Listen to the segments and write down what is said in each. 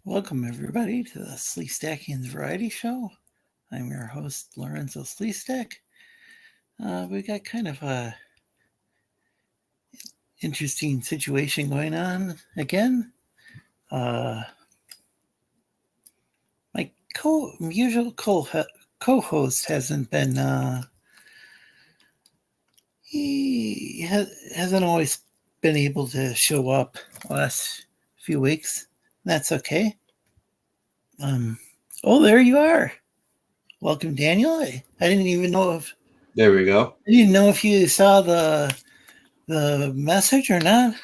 Welcome, everybody, to the Sleestakians Variety Show. I'm your host, Lorenzo Sleestak. We got kind of a interesting situation going on again. My usual co-host hasn't been. He hasn't always been able to show up the last few weeks. That's okay. There you are. Welcome, Daniel. I didn't even know if. There we go. I didn't know if you saw the message or not.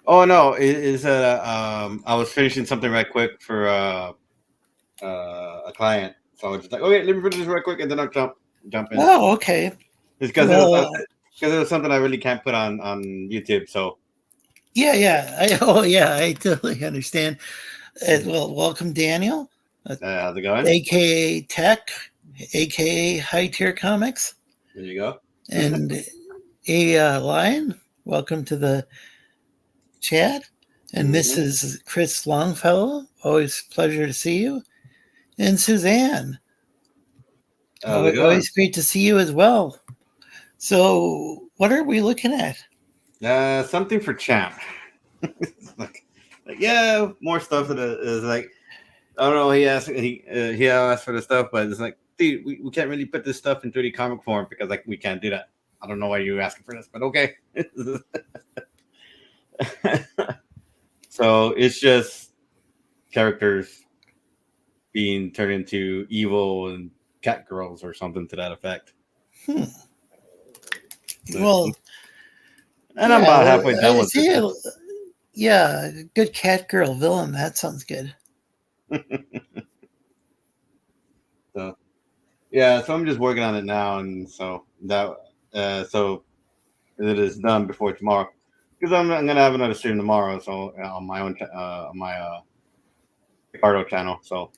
Oh no, I was finishing something right quick for a client, so I was just like, okay, let me finish this right quick, and then I'll jump in. Oh, okay. It's because it was something I really can't put on YouTube. So yeah. I totally understand. Well, welcome, Daniel. how's it going? AKA Tech, AKA High Tier Comics. There you go. And a Lion. Welcome to the chat. And this is Chris Longfellow. Always a pleasure to see you. And Suzanne. Always great to see you as well. So, what are we looking at? Something for Champ. like, yeah, more stuff that is like, I don't know. He asked for the stuff, but it's like, dude, we can't really put this stuff in 3D comic form because like we can't do that. I don't know why you're asking for this, but okay. So it's just characters being turned into evil and cat girls or something to that effect. Well, and I'm about halfway done with it. Yeah, good cat girl villain. That sounds good. So I'm just working on it now, and so that so it is done before tomorrow, because I'm gonna have another stream tomorrow, so on my own on my Ricardo channel. So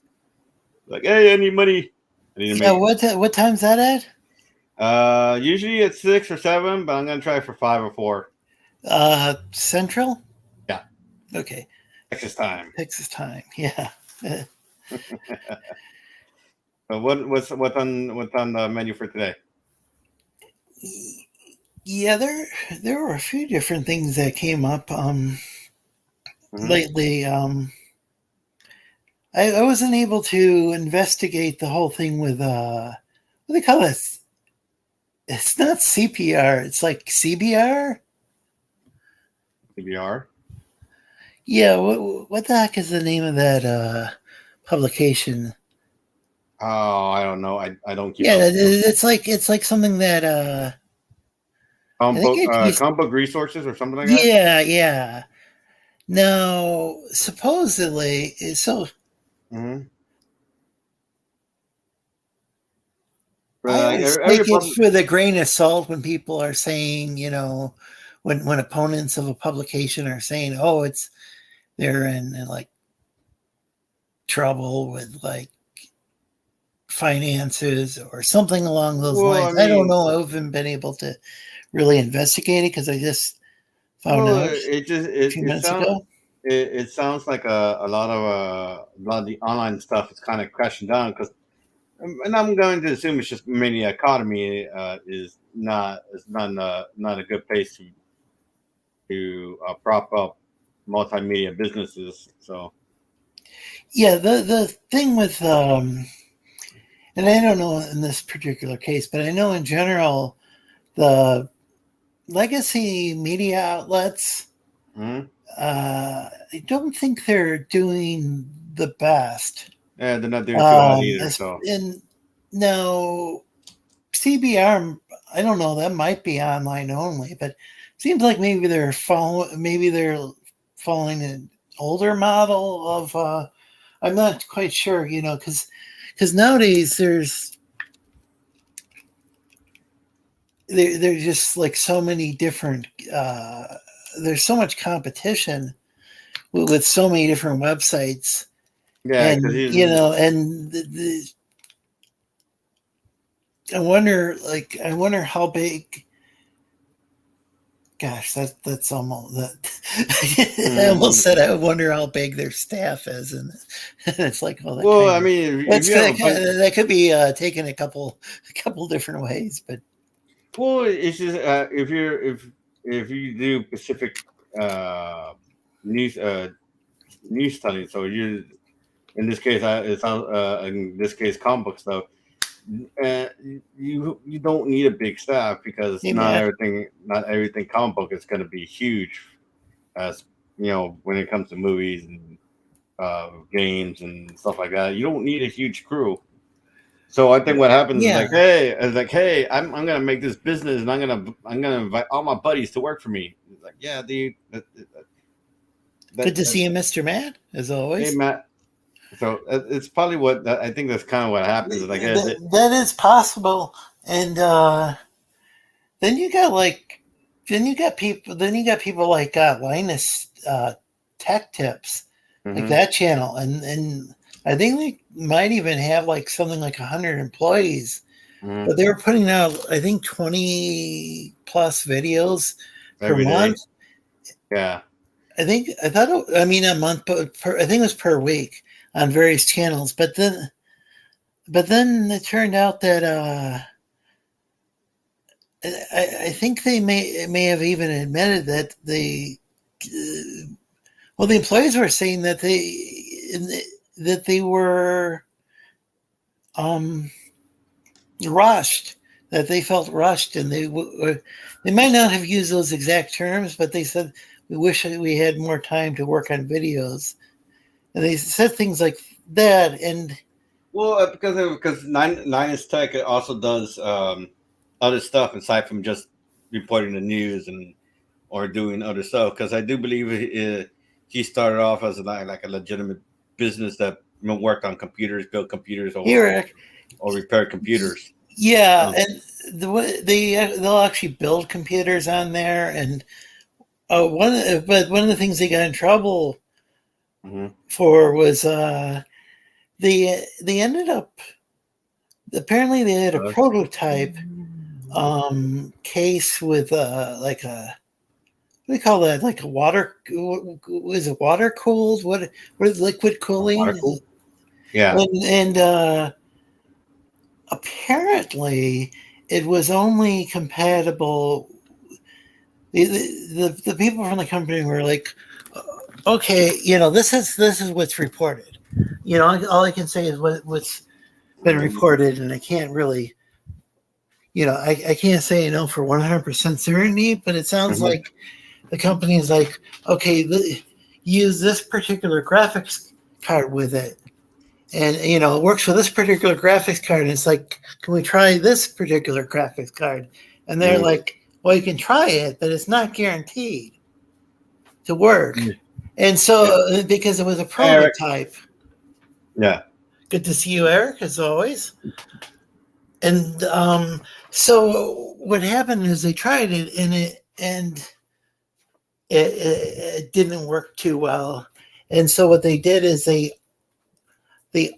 like, hey, I need money. What time's that at? Usually it's 6 or 7, but I'm gonna try for 5 or 4. Central. Yeah. Okay. Texas time. Yeah. So what's on the menu for today? Yeah, there were a few different things that came up lately. I wasn't able to investigate the whole thing with what do they call this? It's not CPR. It's like CBR. CBR. Yeah. What the heck is the name of that publication? Oh, I don't know. I don't keep. Yeah, it's like something that comic book resources or something like that. Yeah. Now, supposedly, so. I always take it with a grain of salt when people are saying, when opponents of a publication are saying, "Oh, they're in like trouble with like finances or something along those lines." I don't know. I haven't been able to really investigate it because I just found out a few minutes ago. It sounds like a lot of the online stuff is kind of crashing down because, and I'm going to assume it's just mainly economy is not a good place to prop up multimedia businesses. So yeah, the thing with and I don't know in this particular case, but I know in general the legacy media outlets. I don't think they're doing the best. Yeah, they're not doing too hot either. So, and now CBR, I don't know. That might be online only, but it seems like maybe they're following an older model of. I'm not quite sure, because nowadays there's just like so many different. There's so much competition with so many different websites. Yeah, and I wonder how big Gosh, that's almost that. I almost said I wonder how big their staff is, and it's like, well, Well, I mean, if that's you have a bunch, that could be taken a couple different ways, but well, it's just if you do specific uh, news news studies, so you in this case, it's in this case comic book stuff. Uh, you don't need a big staff because hey, Matt, not everything comic book is going to be huge, as you know, when it comes to movies and games and stuff like that. You don't need a huge crew. So I think what happens yeah, is like, hey, I'm gonna make this business and I'm gonna invite all my buddies to work for me. It's like, yeah, dude, good to that, see you, Mr. Matt, as hey always. Matt. So it's probably what I think that's kind of what happens. Is like, That is possible, and then you got like, then you got people like Linus Tech Tips, like mm-hmm, that channel, and I think they might even have like something like 100 employees, mm-hmm, but they were putting out I think 20 plus videos per every day. month. Yeah. I thought I mean a month, but I think it was per week on various channels. But then it turned out that I think they may have even admitted that the employees were saying that they were um, rushed, that they felt rushed, and they might not have used those exact terms, but they said we wish we had more time to work on videos, and they said things like that. And Well, because Nine is Tech also does other stuff aside from just reporting the news and or doing other stuff. Because I do believe he started off as like a legitimate business that worked on computers, built computers, here, or repaired computers. yeah, Um, and they'll actually build computers on there, and one of the things they got in trouble mhm. for was they ended up apparently they had a prototype case with like a what do you call that, like a water, was it water cooled, what is liquid Water cooling, cool. Yeah. and apparently it was only compatible. The people from the company were like, okay, this is what's reported. All I can say is what's been reported, and I can't really, I can't say for 100% certainty, but it sounds Mm-hmm. like the company is like, okay, use this particular graphics card with it, and it works for this particular graphics card. And it's like, can we try this particular graphics card? And they're Mm-hmm. like, well, you can try it, but it's not guaranteed to work. And so, Yeah. because it was a Eric. prototype. Yeah. Good to see you, Eric, as always. And so what happened is they tried it, and it didn't work too well. And so what they did is they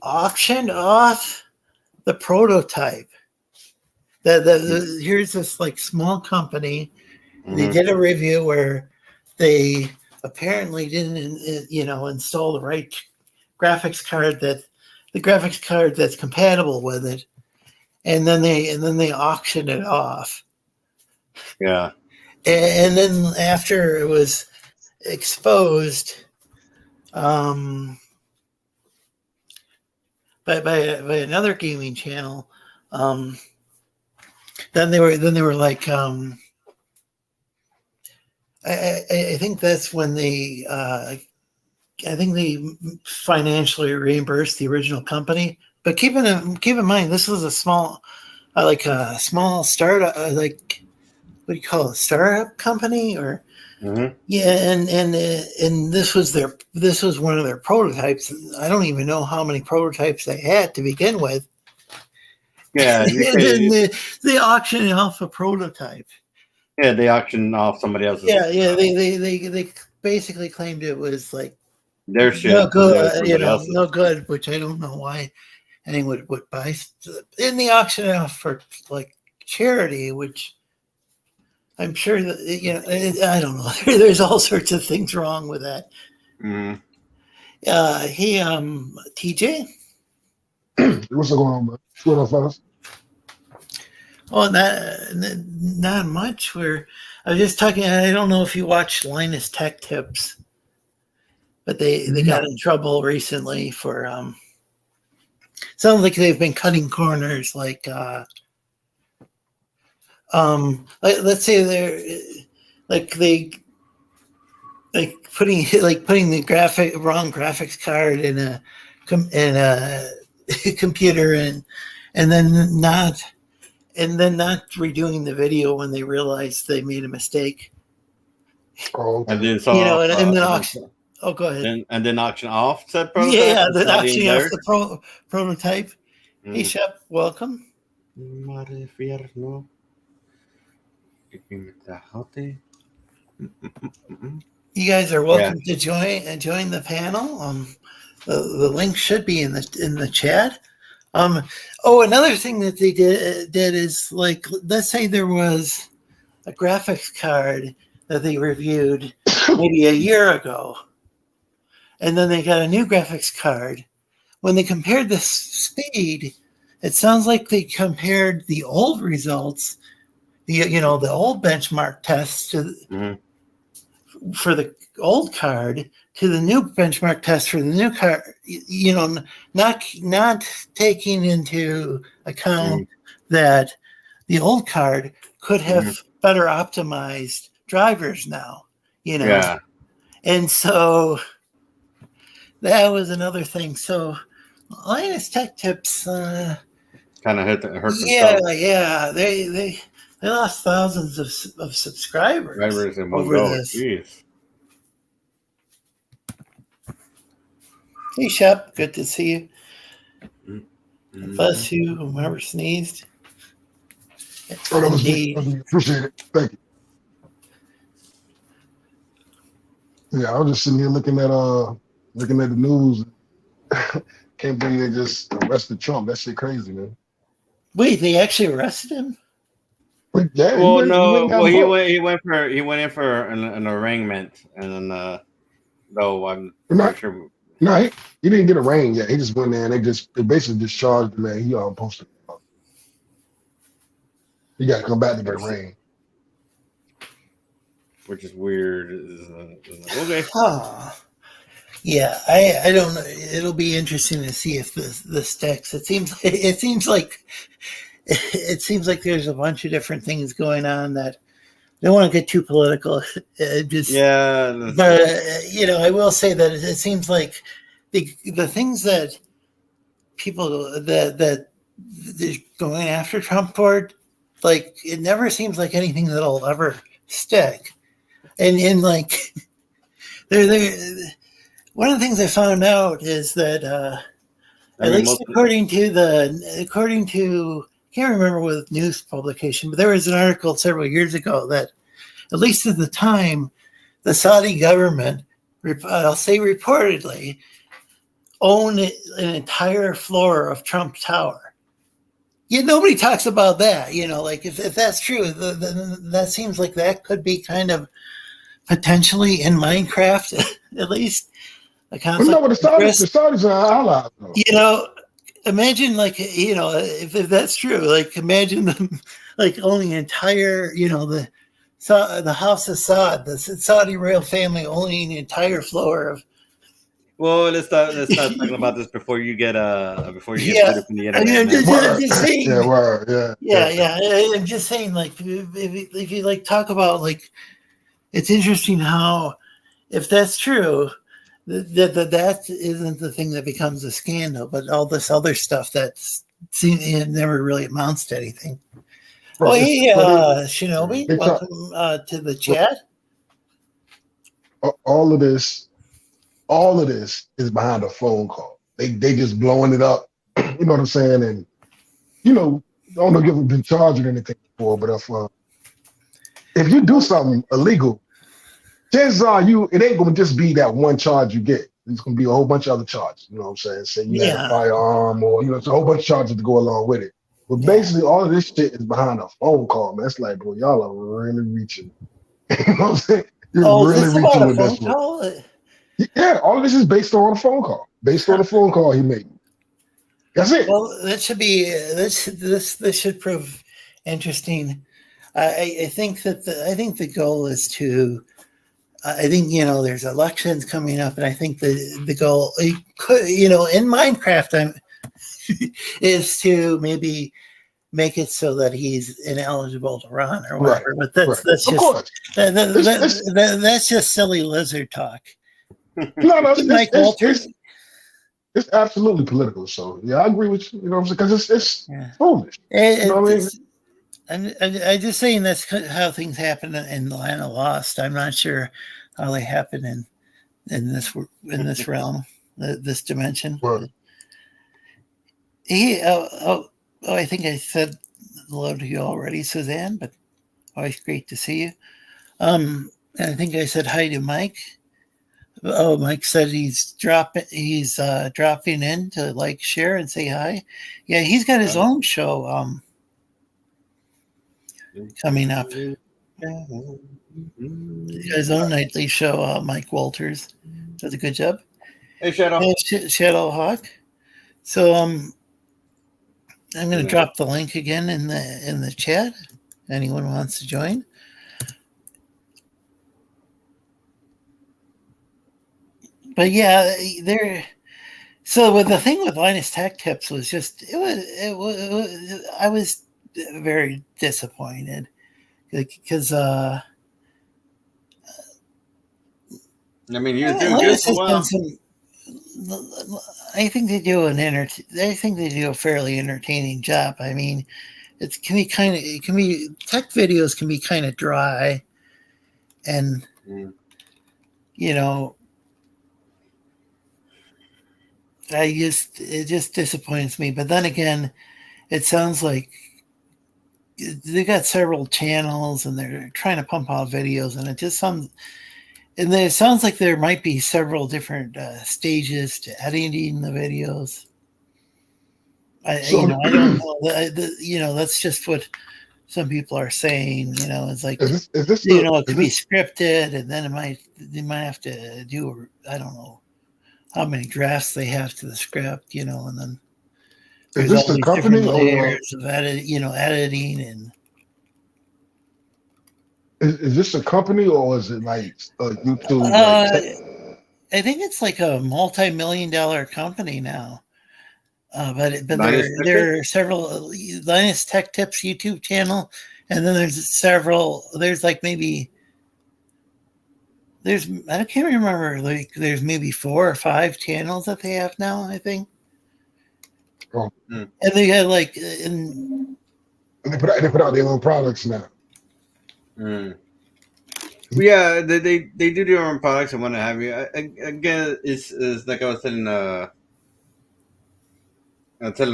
auctioned off the prototype. Here's this like small company. They Mm-hmm. did a review where they apparently didn't, install the right graphics card that's compatible with it, and then they auctioned it off. Yeah. And then after it was exposed, um, by another gaming channel, then they were like, I think that's when I think they financially reimbursed the original company. But keep in mind, this was a small, like a small startup, like what do you call it, a startup company, or Mm-hmm. yeah, and this was one of their prototypes. I don't even know how many prototypes they had to begin with. Yeah. And then they auctioned off a prototype. Yeah. They auction off somebody else's. Yeah. They basically claimed it was like Their no shit good, compared to somebody else's. no good, which I don't know why anyone would buy. In the auction off for like charity, which I'm sure that I don't know. There's all sorts of things wrong with that. Mm-hmm. TJ. What's going on, man? What up, fellas? Oh, not much. I was just talking. I don't know if you watched Linus Tech Tips, but they got in trouble recently for sounds like they've been cutting corners. Let's say they're putting the wrong graphics card in a computer and then not redoing the video when they realize they made a mistake. Oh, okay. And then and then auction. Oh, go ahead. And then auction off said prototype. Yeah, then auctioning off the prototype. Mm. Hey, Shep, welcome. You guys are welcome to join the panel. The link should be in the chat. Another thing that they did is, like, let's say there was a graphics card that they reviewed maybe a year ago, and then they got a new graphics card. When they compared the speed, it sounds like they compared the old results, the old benchmark tests for the old card to the new benchmark test for the new card. Not taking into account that the old card could have better optimized drivers now. Yeah. And so that was another thing. So Linus Tech Tips kind of hurt themselves. Yeah. They lost thousands of subscribers over this. Jeez. Hey, Shep, good to see you. Bless you, whoever sneezed. Oh, that was good. Appreciate it. Thank you. Yeah, I was just sitting here looking at the news. Can't believe they just arrested Trump. That shit crazy, man. Wait, they actually arrested him? Yeah. He went in for an arraignment, and then I'm sure. No, he didn't get arraigned yet. He just went there and they basically just charged him that he posted. You got to come back to get arraigned. Which is weird. Okay. Yeah, I don't know. It'll be interesting to see if this sticks. It seems like there's a bunch of different things going on that I don't want to get too political. But I will say that it seems like the things that people that they're going after Trump for, like, it never seems like anything that'll ever stick. And like they're one of the things I found out is that at least according to I can't remember what news publication, but there was an article several years ago that, at least at the time, the Saudi government, I'll say reportedly, owned an entire floor of Trump Tower. Yet nobody talks about that. Like, if that's true, then that seems like that could be kind of potentially in Minecraft, at least. The Saudis are allies. Imagine, like, if that's true, like, imagine them like owning an entire, the House of Saud, the Saudi royal family owning the entire floor of. Well, let's not talking about this before you get put up in the internet. I'm just saying. Yeah. I'm just saying, like, if you like talk about, like, it's interesting how, if that's true, that isn't the thing that becomes a scandal, but all this other stuff it never really amounts to anything. Right. Hey, Shinobi, welcome to the chat. All of this is behind a phone call. They just blowing it up. You know what I'm saying? And I don't know if you've been charged or anything before, but if you do something illegal, chances are it ain't gonna just be that one charge you get. It's gonna be a whole bunch of other charges. You know what I'm saying? Say you had a firearm, or it's a whole bunch of charges to go along with it. But basically, all of this shit is behind a phone call, man. It's like, bro, y'all are really reaching. You know what I'm saying? You're Is really this reaching about a with phone this one. call? Yeah, all of this is based on a phone call. Based on a phone call he made. That's it. Well, that should be this should prove interesting. I think that the goal is to. I think there's elections coming up, and I think the goal could in Minecraft is to maybe make it so that he's ineligible to run or whatever. Right. But that's Of just course. that's just silly lizard talk. No, Mike Walters. It's absolutely political. So yeah, I agree with you. You know what I'm saying? Because it's foolish. You know what I mean? I'm just saying that's how things happen in the land of Lost. I'm not sure how they happen in this realm, this dimension. Right. I think I said hello to you already, Suzanne. But always great to see you. And I think I said hi to Mike. Oh, Mike said he's dropping in to share and say hi. Yeah, he's got his own show coming up. His own nightly show. Mike Walters does a good job. Hey, Shadow. Shadow Hawk. So I'm going to drop the link again in the chat. Anyone wants to join? But yeah, so with the thing with Linus Tech Tips was just I was very disappointed because I mean, you're doing good for a while. I think they do a fairly entertaining job. I mean, tech videos can be kind of dry, and it just disappoints me. But then again, it sounds like they got several channels and they're trying to pump out videos, and it sounds like there might be several different stages to editing the videos. I don't know. That's just what some people are saying. It's like is this it could be scripted, and then they might have to do I don't know how many drafts they have to the script, and then there's all these different layers of editing and. Is this a company or is it like YouTube? I think it's like a multi-million-dollar company now. But there are several Linus Tech Tips YouTube channel, and then there's like maybe I can't remember, there's maybe 4 or 5 channels that they have now, I think. Oh. And they got they put out their own products now. Yeah, they do their own products and what have you. Again, it's like I was telling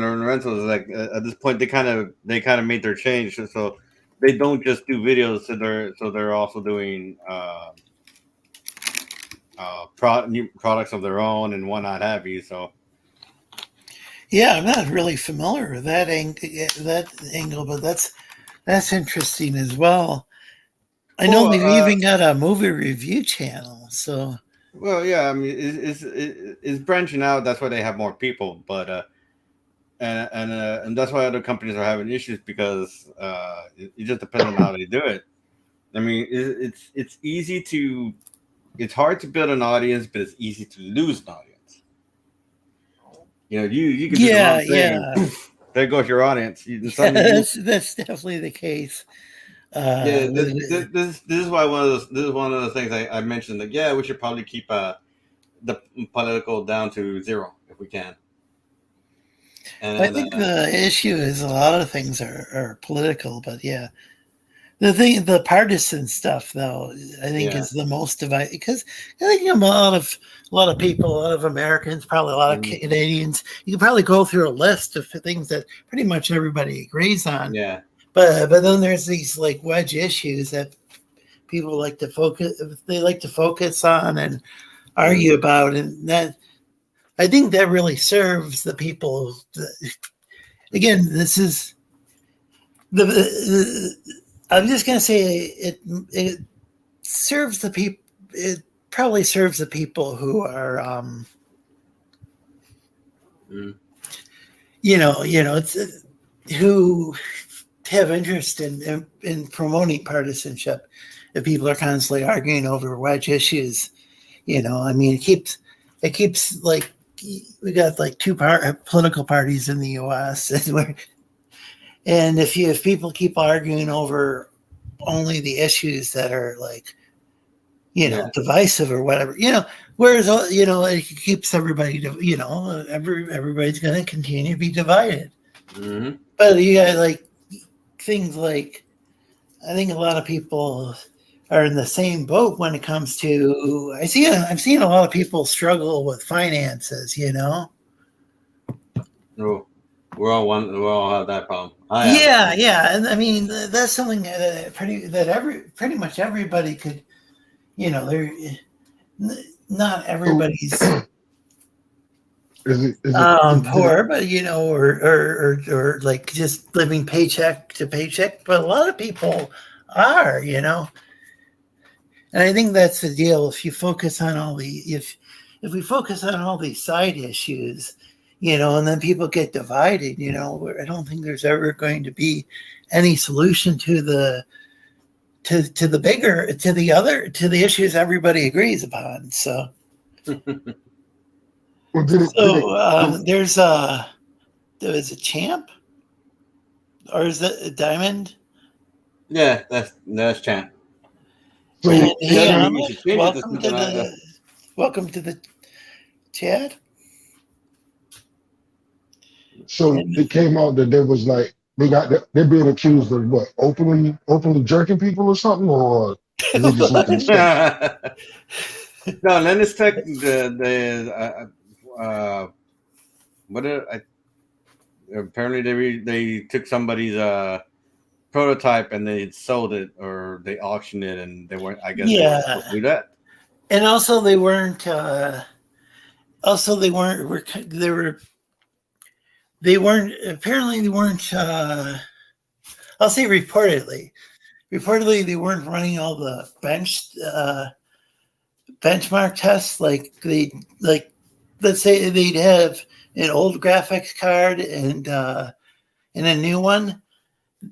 Lorenzo, is like at this point they kind of made their change, so they don't just do videos. So they're also doing new products of their own and whatnot have you. So yeah, I'm not really familiar with that angle, but that's interesting as well. I know they've even got a movie review channel. So well, yeah, I mean it's branching out. That's why they have more people, but and that's why other companies are having issues because it just depends on how they do it. I mean, it's easy to. It's hard to build an audience, but it's easy to lose an audience. You can do the wrong thing. There goes your audience. That's definitely the case. This is why this is one of the things I mentioned. Like, we should probably keep the political down to 0 if we can. I think the issue is a lot of things are political, but yeah. The partisan stuff, though, I think is the most divided because I think a lot of people, a lot of Americans, probably a lot of Canadians. You can probably go through a list of things that pretty much everybody agrees on. Yeah, but then there's these like wedge issues that people like to focus on and argue about, and that I think that really serves the people. Again, this is I'm just gonna say it serves the people. It probably serves the people who are, it's who have interest in promoting partisanship. If people are constantly arguing over wedge issues, I mean, it keeps like we got like two political parties in the U.S. and if people keep arguing over only the issues that are like, divisive or whatever, whereas, it keeps everybody, everybody's going to continue to be divided. Mm-hmm. But you got like things like, I think a lot of people are in the same boat when it comes to, I've seen a lot of people struggle with finances, Oh, we all have that problem. Yeah. And I mean, that's something that pretty much everybody could, not everybody's is it poor, but or like just living paycheck to paycheck. But a lot of people are, and I think that's the deal. If you focus on if we focus on all these side issues, and then people get divided, I don't think there's ever going to be any solution to the issues everybody agrees upon. So, there's a champ, or is it a diamond? Yeah, that's champ. So welcome to the chat. So it came out that there was like they're being accused of what, openly jerking people or something, or is it just looking No, let us check apparently they took somebody's prototype and they sold it, or they auctioned it, and they weren't, I guess, they weren't supposed to do that. And also they weren't I'll say reportedly they weren't running all the benchmark tests. Like let's say they'd have an old graphics card and a new one.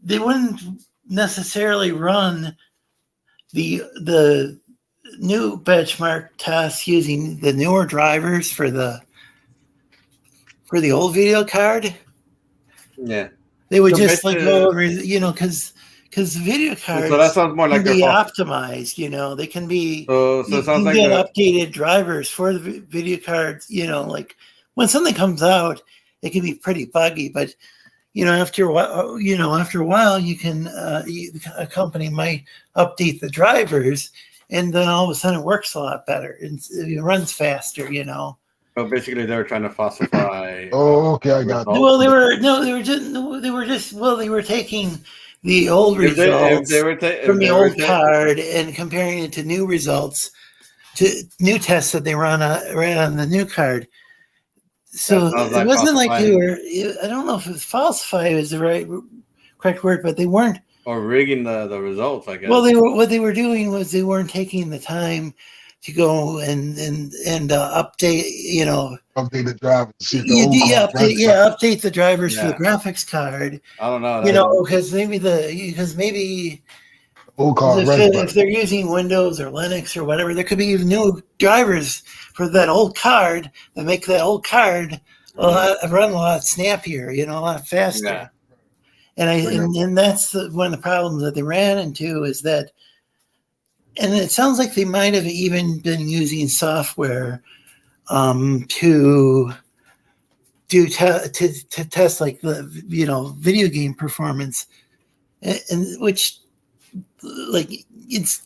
They wouldn't necessarily run the new benchmark tests using the newer drivers for the old video card. Yeah, they would just like go over, because video cards, so that sounds more like can be optimized. They can be. So it sounds like updated drivers for the video cards. Like when something comes out, it can be pretty buggy, but after a while, you can a company might update the drivers, and then all of a sudden it works a lot better and it runs faster. So basically, they were trying to falsify. Oh, okay, I got. Well, they were taking the old results from the old card and comparing it to new results, to new tests that they ran on the new card. So it wasn't like they were. I don't know if it was falsify is the correct word, but they weren't. Or rigging the results, I guess. Well, what they were doing was they weren't taking the time to go and update, update the drivers. Update the drivers for the graphics card. I don't know. Because maybe if they're using Windows or Linux or whatever, there could be new drivers for that old card that make that old card run a lot snappier, a lot faster. Yeah. And that's one of the problems that they ran into is that. And it sounds like they might have even been using software to test like the video game performance, and which like it's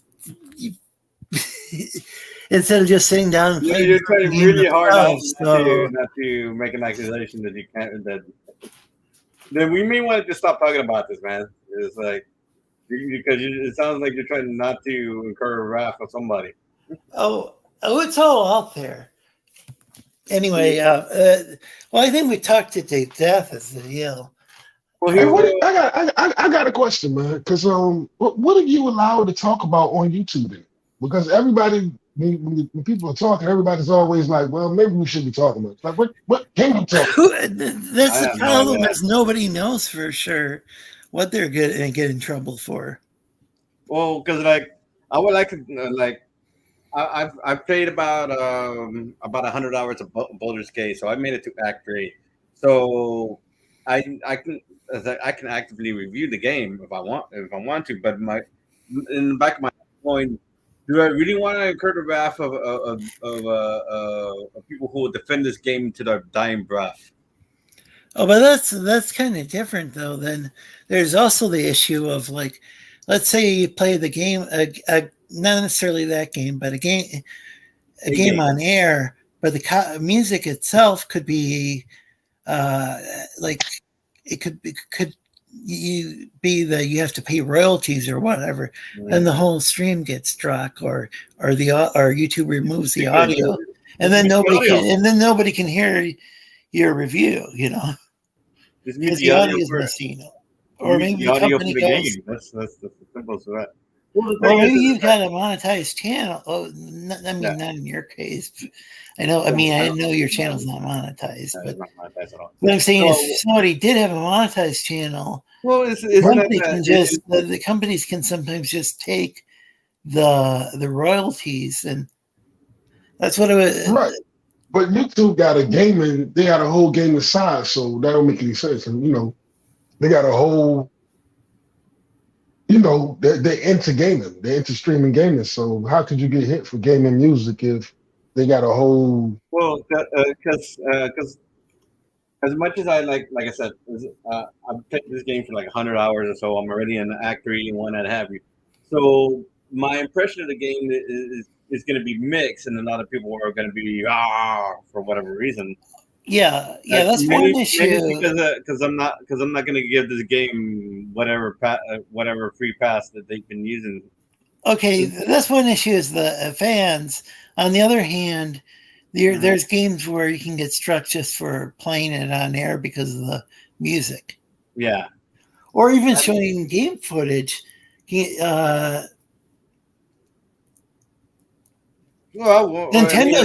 instead of just sitting down and you're trying really hard not to make an accusation that you can't. Then we may want to just stop talking about this, man. It's like. Because it sounds like you're trying not to incur wrath of somebody. Oh, it's all out there. Anyway, well, I think we talked it to death is the deal. Well, Hey, here, what I got a question, man. Because what are you allowed to talk about on YouTube then? Because everybody, when people are talking, everybody's always like, "Well, maybe we should be talking about." Like, what can you talk about? That's I the have no problem, idea. is nobody knows for sure what they're going to get in trouble for. Well, because like I would like to like I've played about 100 hours of Baldur's Gate, so I made it to Act 3. So I can I can actively review the game if I want to, but my in the back of my mind, do I really want to incur the wrath of people who will defend this game to their dying breath? Oh, but that's kind of different though. Then there's also the issue of, like, let's say you play the game, not necessarily that game, but a game on air, but the music itself could be like it could you be that you have to pay royalties or whatever, and the whole stream gets struck, or YouTube removes the audio, and then nobody can hear your review, Just mute because the the audio audio is for missing. Or mute maybe the the audio for company the goes, game. That's the simple as that. Well, the or thing maybe is you've got a monetized channel. Oh, yeah, not in your case. I know. I well, mean, I I don't, know your no, channel's not monetized, it's but not my best at all. what I'm saying is, if So, somebody did have a monetized channel, well, isn't that the companies can sometimes just take the royalties, and that's what it was. Right. But YouTube got a gaming, they got a whole gaming side, so that don't make any sense. And they got a whole, they're into gaming, they're into streaming gaming. So how could you get hit for gaming music if they got a whole? well, because as much as I like I said, I've played this game for like 100 hours or so. I'm already in Act 3 and one and a half. So my impression of the game is going to be mixed, and a lot of people are going to be for whatever reason. Yeah, that's one issue. Because I'm not going to give this game whatever free pass that they've been using. Okay, that's one issue, is the fans. On the other hand, there's games where you can get struck just for playing it on air because of the music. Yeah. Or even showing game footage. Nintendo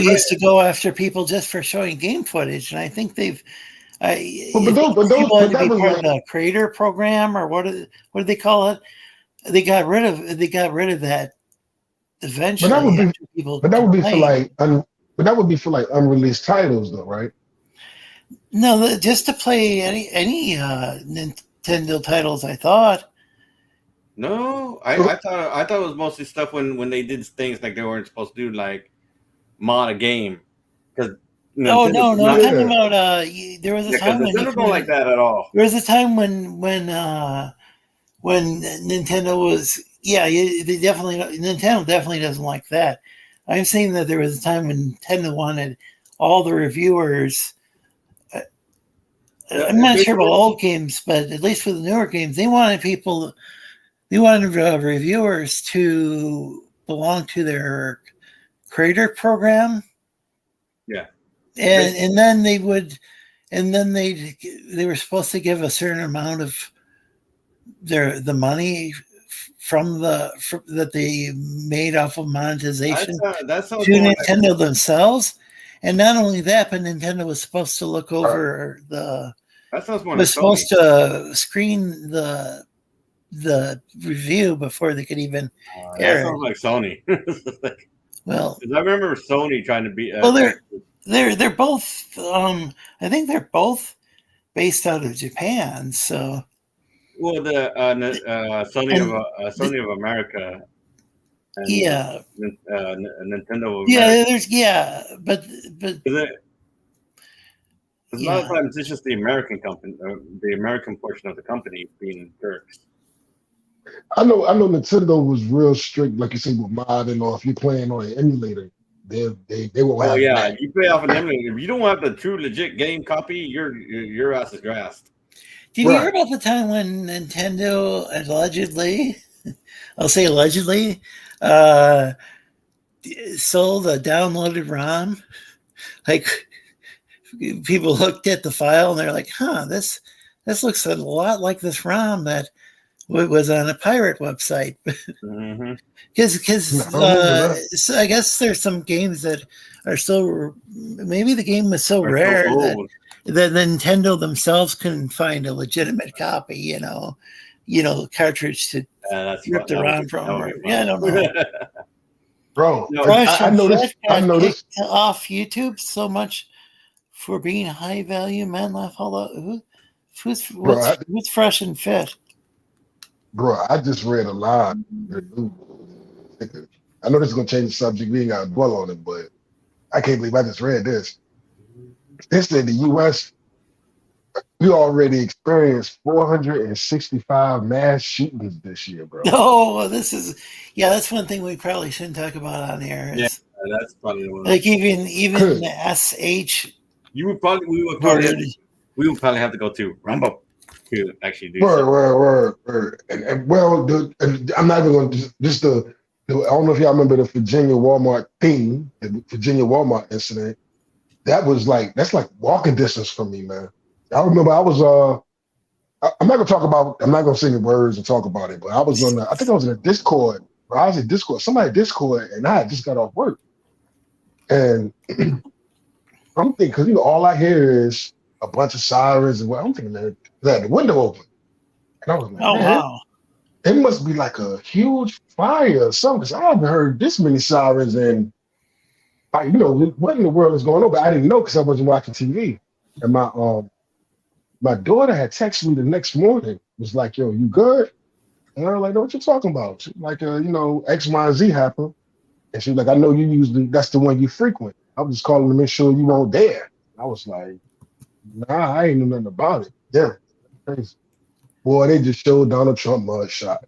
used to go after people just for showing game footage, and I think they've. But People had to that be was part like, of the creator program, or what do they call it? They got rid of that but that eventually would be, after people but that would be for complained. but that would be for like unreleased titles, though, right? No, just to play any Nintendo titles, I thought. No, I thought it was mostly stuff when they did things like they weren't supposed to do, like mod a game, because No, I'm talking about there was a time when Nintendo don't like that at all. there was a time when Nintendo was Nintendo definitely doesn't like that. I'm saying that there was a time when Nintendo wanted all the reviewers. I'm not sure about old games, but at least for the newer games, they wanted reviewers to belong to their creator program. Yeah, and then they were supposed to give a certain amount of the money that they made off of monetization to Nintendo themselves. And not only that, but Nintendo was supposed to look over supposed to screen the review before they could even air that sounds like Sony. Well, I remember Sony trying to be. They're both. I think they're both based out of Japan. So. Well, the Sony of America. And, Nintendo. But a lot of times it's just the American company, the American portion of the company being jerks. I know Nintendo was real strict, like you said, with modding, or if you're playing on an emulator, they will have. Oh yeah, you play off an emulator. If you don't have the true legit game copy, your ass is grassed. Did you hear about the time when Nintendo allegedly, I'll say allegedly, sold a downloaded ROM? Like, people looked at the file and they're like, "Huh, this this looks a lot like this ROM that was on a pirate website. Mm-hmm. Because so I guess there's some games that are so maybe the game was so rare that Nintendo themselves couldn't find a legitimate copy, cartridge to rip the ROM from. I don't know. Bro, Fresh I noticed. Off YouTube so much for being high value. Man, laugh all out. Who's fresh and fit? Bro, I just read a line. I know this is gonna change the subject. We ain't gotta dwell on it, but I can't believe I just read this. They said the U.S. we already experienced 465 mass shootings this year, bro. Oh, that's one thing we probably shouldn't talk about on air. Yeah, that's probably one. Like even the SH. We would probably have to go to Rumble to actually do. Word. And well, I'm not even going to just the. I don't know if y'all remember the Virginia Walmart thing, the Virginia Walmart incident. That's like walking distance from me, man. I remember I was I'm not gonna sing the words and talk about it, but I was I think I was in a Discord. I was in Discord, somebody Discord, and I had just got off work. And I'm thinking, because all I hear is a bunch of sirens, and I'm thinking that the window open. And I was like, wow. It must be like a huge fire or something, because I haven't heard this many sirens and what in the world is going on? But I didn't know because I wasn't watching TV. And my daughter had texted me the next morning, was like, yo, you good? And I was like, no, what you talking about? She was like, X, Y, and Z happened. And she was like, I know that's the one you frequent. I was just calling to make sure you weren't there. I was like, nah, I ain't know nothing about it. Yeah. Crazy. Boy, they just showed Donald Trump mugshot.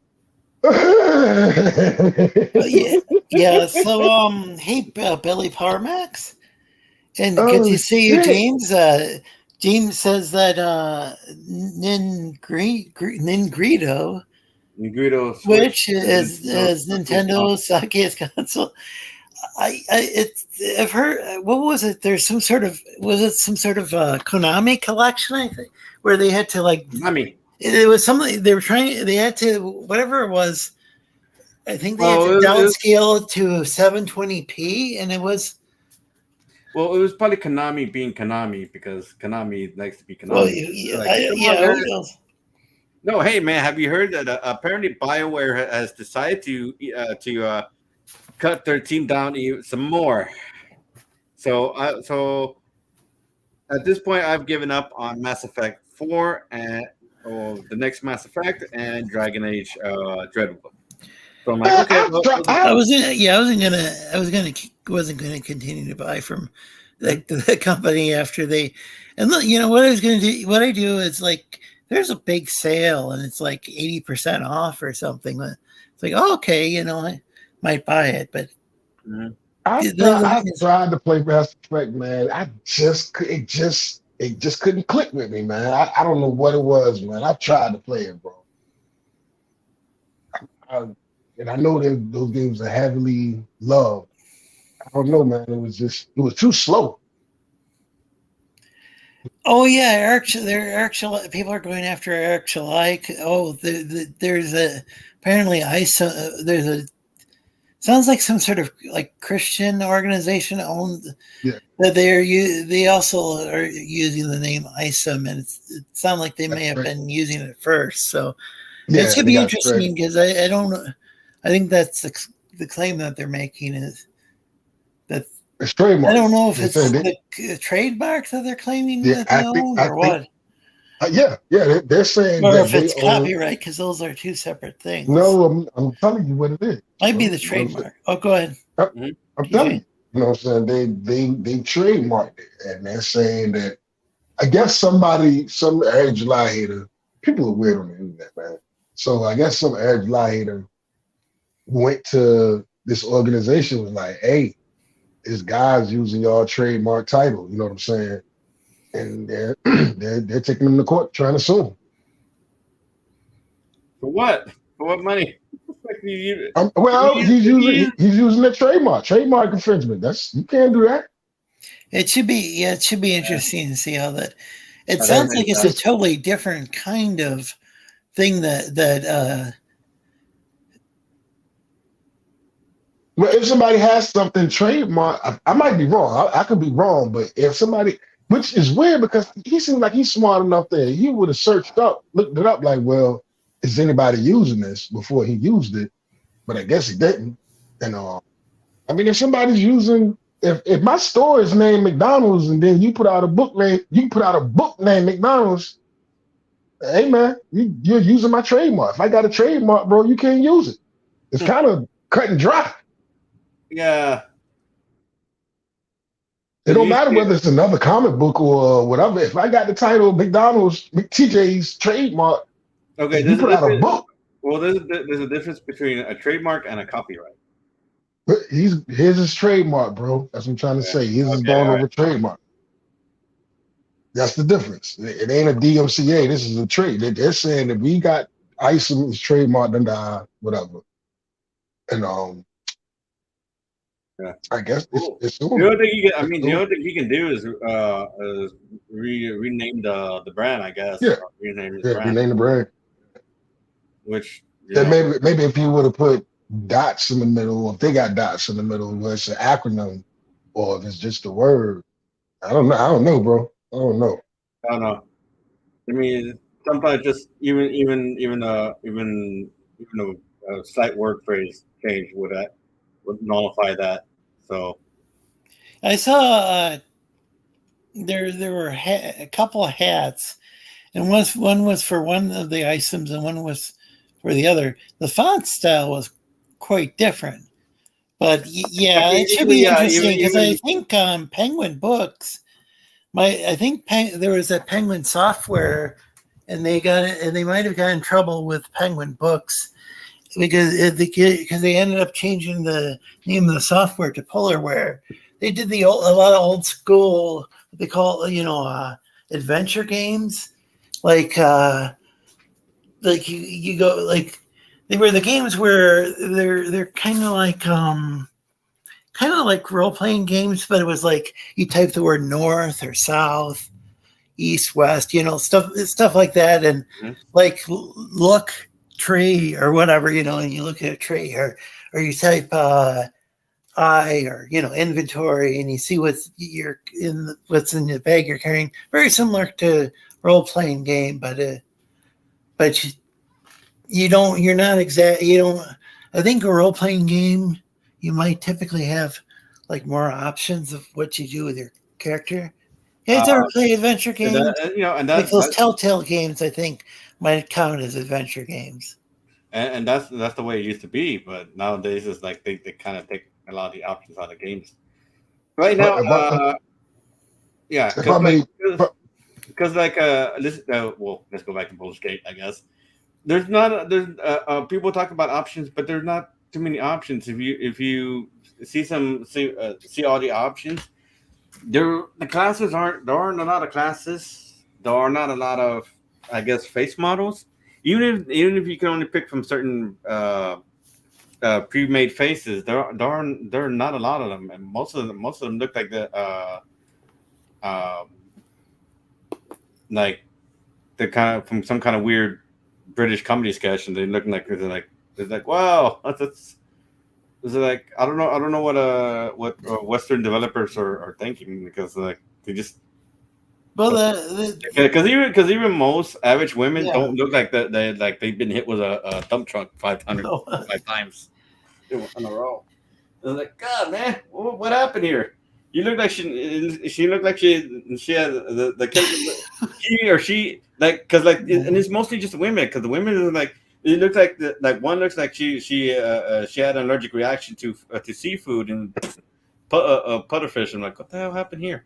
Yeah. So, hey, Billy Parmax. And good to see you, James. James says that Ningredo Switch is Nintendo's Saki's console. I've heard. What was it? There's some sort of Konami collection, I think, where they had to Konami. It was something they were trying. They had to whatever it was. I think they had to downscale it to 720p, and it was. Well, it was probably Konami being Konami because Konami likes to be Konami. Well, no, hey man, have you heard that apparently BioWare has decided to cut their team down some more? So at this point, I've given up on Mass Effect 4 and the next Mass Effect and Dragon Age Dreadwood. So I'm like, okay. Wasn't gonna continue to buy from the company after they. And look, what I was gonna do. What I do is there's a big sale and it's 80% off or something. It's like, oh, okay, I might buy it, but. Mm-hmm. I tried to play Mass Effect, man. It just couldn't click with me, man. I don't know what it was, man. I tried to play it, bro. And I know that those games are heavily loved. I don't know, man. It was too slow. Oh yeah, Eric people are going after Eric July. Oh, there's apparently sounds like some sort of Christian organization owned that they also are using the name ISOM, and it sounds like they may have been using it first. So it should be interesting because I don't know. I think that's the claim that they're making is that it's trademark. I don't know if it's the trademark that they're claiming that they own or what. They're saying or if it's copyright because those are two separate things. No, I'm telling you what it is. Might be the trademark. Oh, go ahead. I'm telling you. You know what I'm saying? They trademarked it, and they're saying that I guess some Eric July hater. People are weird on the internet, man. So I guess some Eric July hater went to this organization, was like, hey, this guy's using y'all trademark title, you know what I'm saying? And they're taking him to court trying to sue him. For what? For what money? He's using the trademark infringement. You can't do that. It should be interesting to see how that. It sounds like it's a totally different kind of thing that Well, if somebody has something trademark, I might be wrong. I could be wrong, but if somebody, which is weird because he seems like he's smart enough that he would have looked it up, like, well, is anybody using this before he used it? But I guess he didn't. And I mean, if somebody's using, if my store is named McDonald's and then you put out a book named McDonald's, hey man, you're using my trademark. If I got a trademark, bro, you can't use it. It's kind of cut and dry. Yeah. It don't matter whether it's another comic book or whatever. If I got the title McDonald's, McTJ's trademark, okay, you put out a book. Well, there's a difference between a trademark and a copyright. But his is trademark, bro. That's what I'm trying to say. His is going over trademark. That's the difference. It ain't a DMCA. This is a trade. They're saying that we got Isom is trademarked under whatever. And yeah. I guess it's the only thing you can. I mean, the only thing he can do is rename the brand. I guess. Yeah. Rename the brand. Which maybe if you would have put dots in the middle, or if they got dots in the middle, where it's an acronym, or if it's just a word. I don't know, bro. I don't know. I mean, sometimes just even a slight word phrase change would nullify that. So I saw there were a couple of hats, and one was for one of the Isoms and one was for the other. The font style was quite different, but yeah, it should be interesting because I think Penguin Books. There was a Penguin Software, and they got it, and they might have got in trouble with Penguin Books because they ended up changing the name of the software to Polarware. They did a lot of old school, they call adventure games, like you go like they were the games where they're kind of like role-playing games, but it was like you type the word north or south, east, west, stuff like that, and like look tree or whatever, and you look at a tree, or you type I or inventory, and you see what's in the bag you're carrying. Very similar to role-playing game, but you're not exact. I think a role-playing game, you might typically have like more options of what you do with your character. You guys ever play adventure games? And like those Telltale games, I think, might count as adventure games. And that's the way it used to be, but nowadays it's like they kind of take a lot of the options out of games. Right now, because let's go back to Baldur's Gate, I guess. There's people talk about options, but there's not too many options. If you see all the options, there aren't a lot of classes. There are not a lot of, I guess, face models. Even if you can only pick from certain pre-made faces, there are not a lot of them, and most of them look like they're kind of from some kind of weird British comedy sketch, and they look like they're like wow, that's like I don't know what Western developers are thinking, because like they just because even most average women don't look like that they've been hit with a dump truck 5 times in a row. They're like, God, man, what happened here? You look like she looked like she had she like, because like, and it's mostly just the women, because the women are like, it looks like one looks like she had an allergic reaction to seafood and pufferfish. I'm like, what the hell happened here?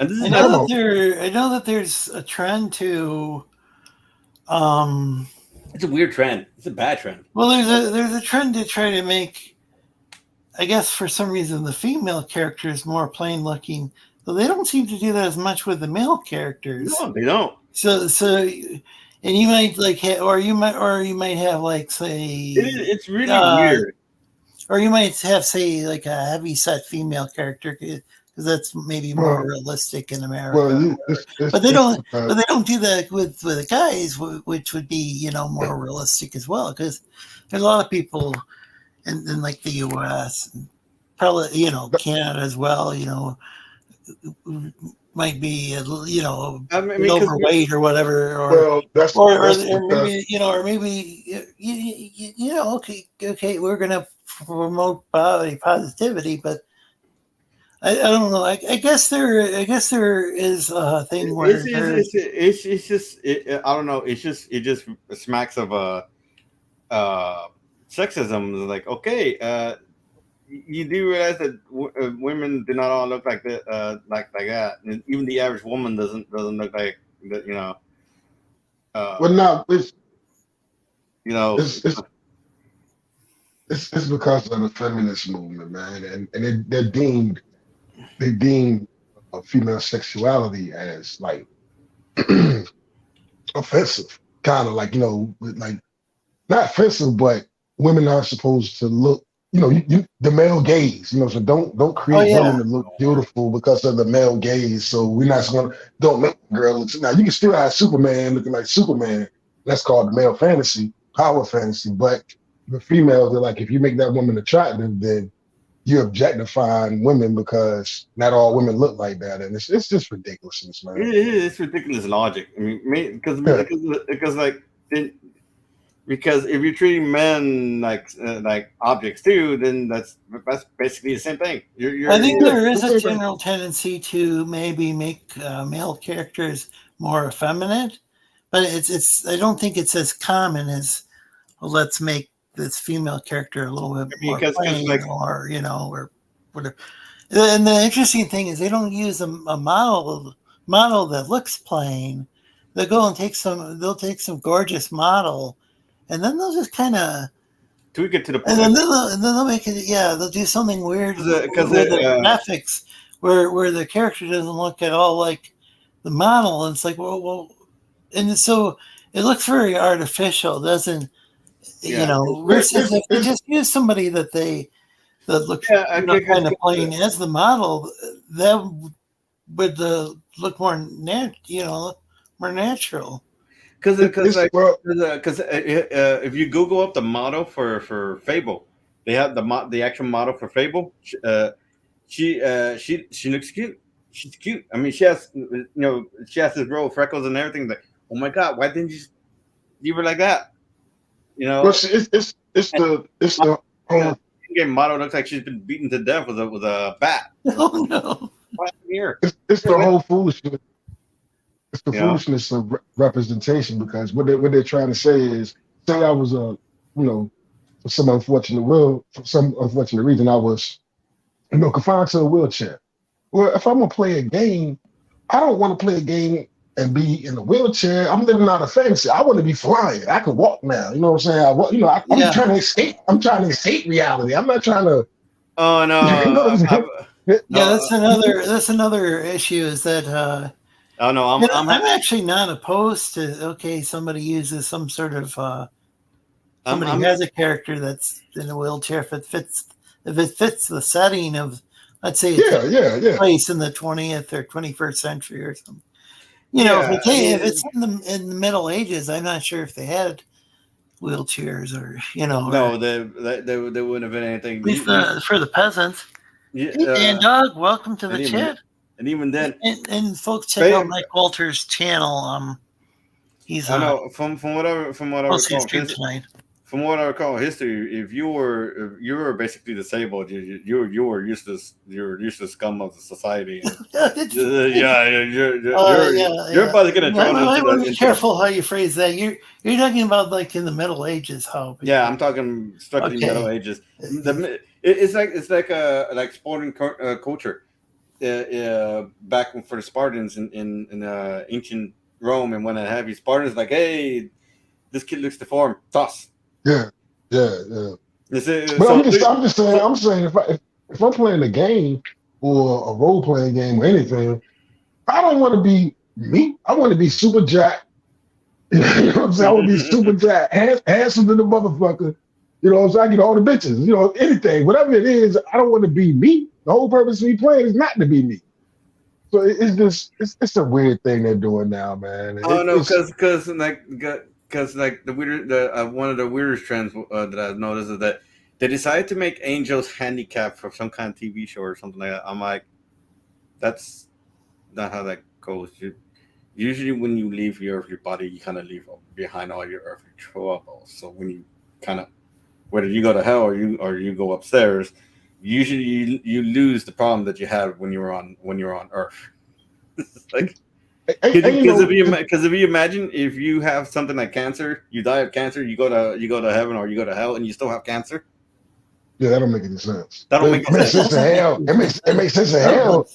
And this is I know that there's a trend to it's a weird trend. It's a bad trend. Well, there's a trend to try to make, I guess for some reason, the female characters more plain looking. So they don't seem to do that as much with the male characters. No, they don't. So and you might you might have like, say, it's really weird. Or you might have, say, like a heavy set female character because that's maybe more Well, realistic in America. well, But they don't. because, But they don't do that with the guys, which would be more realistic as well. Because there's a lot of people in like the U.S. and probably Canada as well. Might be I mean, overweight or whatever, well, that's or because maybe okay, we're gonna promote body positivity, but I don't know. I guess there is a thing where it's just I don't know. It just smacks of sexism. It's like, okay, you do realize that women do not all look like that, like that. And even the average woman doesn't look like that. well, now You know, it's it's because of the feminist movement, man, and they deemed female sexuality as like offensive, kind of like like not offensive, but women are supposed to look, the male gaze, so don't create women to look beautiful because of the male gaze. So we're not going to don't make a girl look. Now you can still have Superman looking like Superman. That's called the male fantasy, power fantasy. But the females are like, if you make that woman attractive, then you're objectifying women because not all women look like that, and it's just ridiculousness, man. It's ridiculous logic. I mean, because because if you're treating men like objects too, then that's basically the same thing. I think there is a general tendency to maybe make male characters more effeminate, but it's I don't think it's as common as let's make this female character a little bit more plain, or whatever. And the interesting thing is they don't use a model that looks plain. They'll go and take some gorgeous model, and then they'll just kind of tweak it to the point. And then they'll make it. Yeah, they'll do something weird because the graphics where the character doesn't look at all like the model. And it's like, well, and so it looks very artificial, doesn't? Versus if they just use somebody that looks kind of plain as the model, that would look more natural. Because if you Google up the model for Fable, they have the actual model for Fable. She looks cute. She's cute. I mean, she has this row of freckles and everything. Like, oh my god, why didn't you just leave her like that? Well, it's the game model looks like she's been beaten to death with a bat. Oh no! Here, it's the whole foolishness. It's the foolishness of representation, because what they're trying to say is, say I was for some unfortunate reason I was confined to a wheelchair. Well, if I'm gonna play a game, I don't want to play a game and be in a wheelchair. I'm living out a fantasy. I want to be flying. I can walk now. You know what I'm saying? I'm trying to escape. I'm trying to escape reality. I'm not trying to. Oh no! That's another issue. Is that? Oh no! I'm actually not opposed to. Somebody uses some sort of. Somebody has a character that's in a wheelchair. If it fits the setting of, let's say, it's place in the 20th or 21st century or something. If it's in the Middle Ages, I'm not sure if they had wheelchairs or. No, they wouldn't have been anything. For the peasants. Yeah, hey, Dan Dog, welcome to the chat. And even then, and folks, check out Mike Walter's channel. He's from what I recall tonight. From what I recall, history, if you were basically disabled, you were useless. You're useless scum of the society. You're about to get a drone. I want to be careful how you phrase that. You're talking about like in the Middle Ages, how? Yeah, I'm talking strictly Middle Ages. It's like sporting culture. Back for the Spartans in ancient Rome and when I have you, Spartans like, hey, this kid looks deformed, toss. Yeah. But I'm just saying, if I'm playing a game or a role playing game or anything, I don't want to be me. I want to be super jack. You know what I'm saying? I want to be super jack, handsome to the motherfucker. You know what I'm saying? I get all the bitches. Anything, whatever it is. I don't want to be me. The whole purpose of me playing is not to be me. So it's just it's a weird thing they're doing now, man. Oh no, because like the weird one of the weirdest trends that I've noticed is that they decided to make angels handicapped for some kind of TV show or something like that. I'm like, that's not how that goes. Usually when you leave your earthly body, you kind of leave behind all your earthly troubles. So when you kind of, whether you go to hell or you go upstairs, usually you lose the problem that you had when you were on Earth. Like, because if you imagine if you have something like cancer, you die of cancer, you go to heaven or you go to hell, and you still have cancer. Yeah, that don't make any sense. That don't make sense in hell. It makes sense in hell.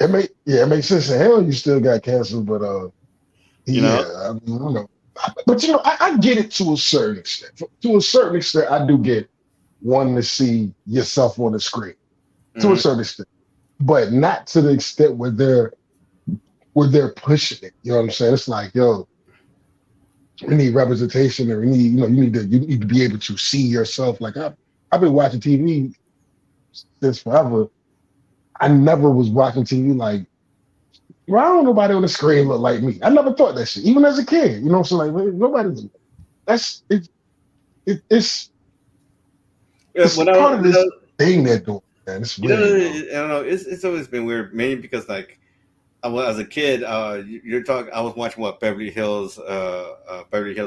It makes sense in hell. You still got cancer, but you know. I don't know. But I get it to a certain extent. To a certain extent, I do get wanting to see yourself on the screen to a certain extent, but not to the extent where they're pushing it. You know what I'm saying? It's like, yo, we need representation, and we need, you need to be able to see yourself. Like I've been watching TV since forever. I never was watching TV like, well, I don't know nobody on the screen look like me. I never thought that shit, even as a kid. You know what I'm saying? Like, nobody. It's part of this thing they're doing, man. It's weird. I don't know. It's always been weird, mainly because like, as a kid, you're talking. I was watching Beverly Hills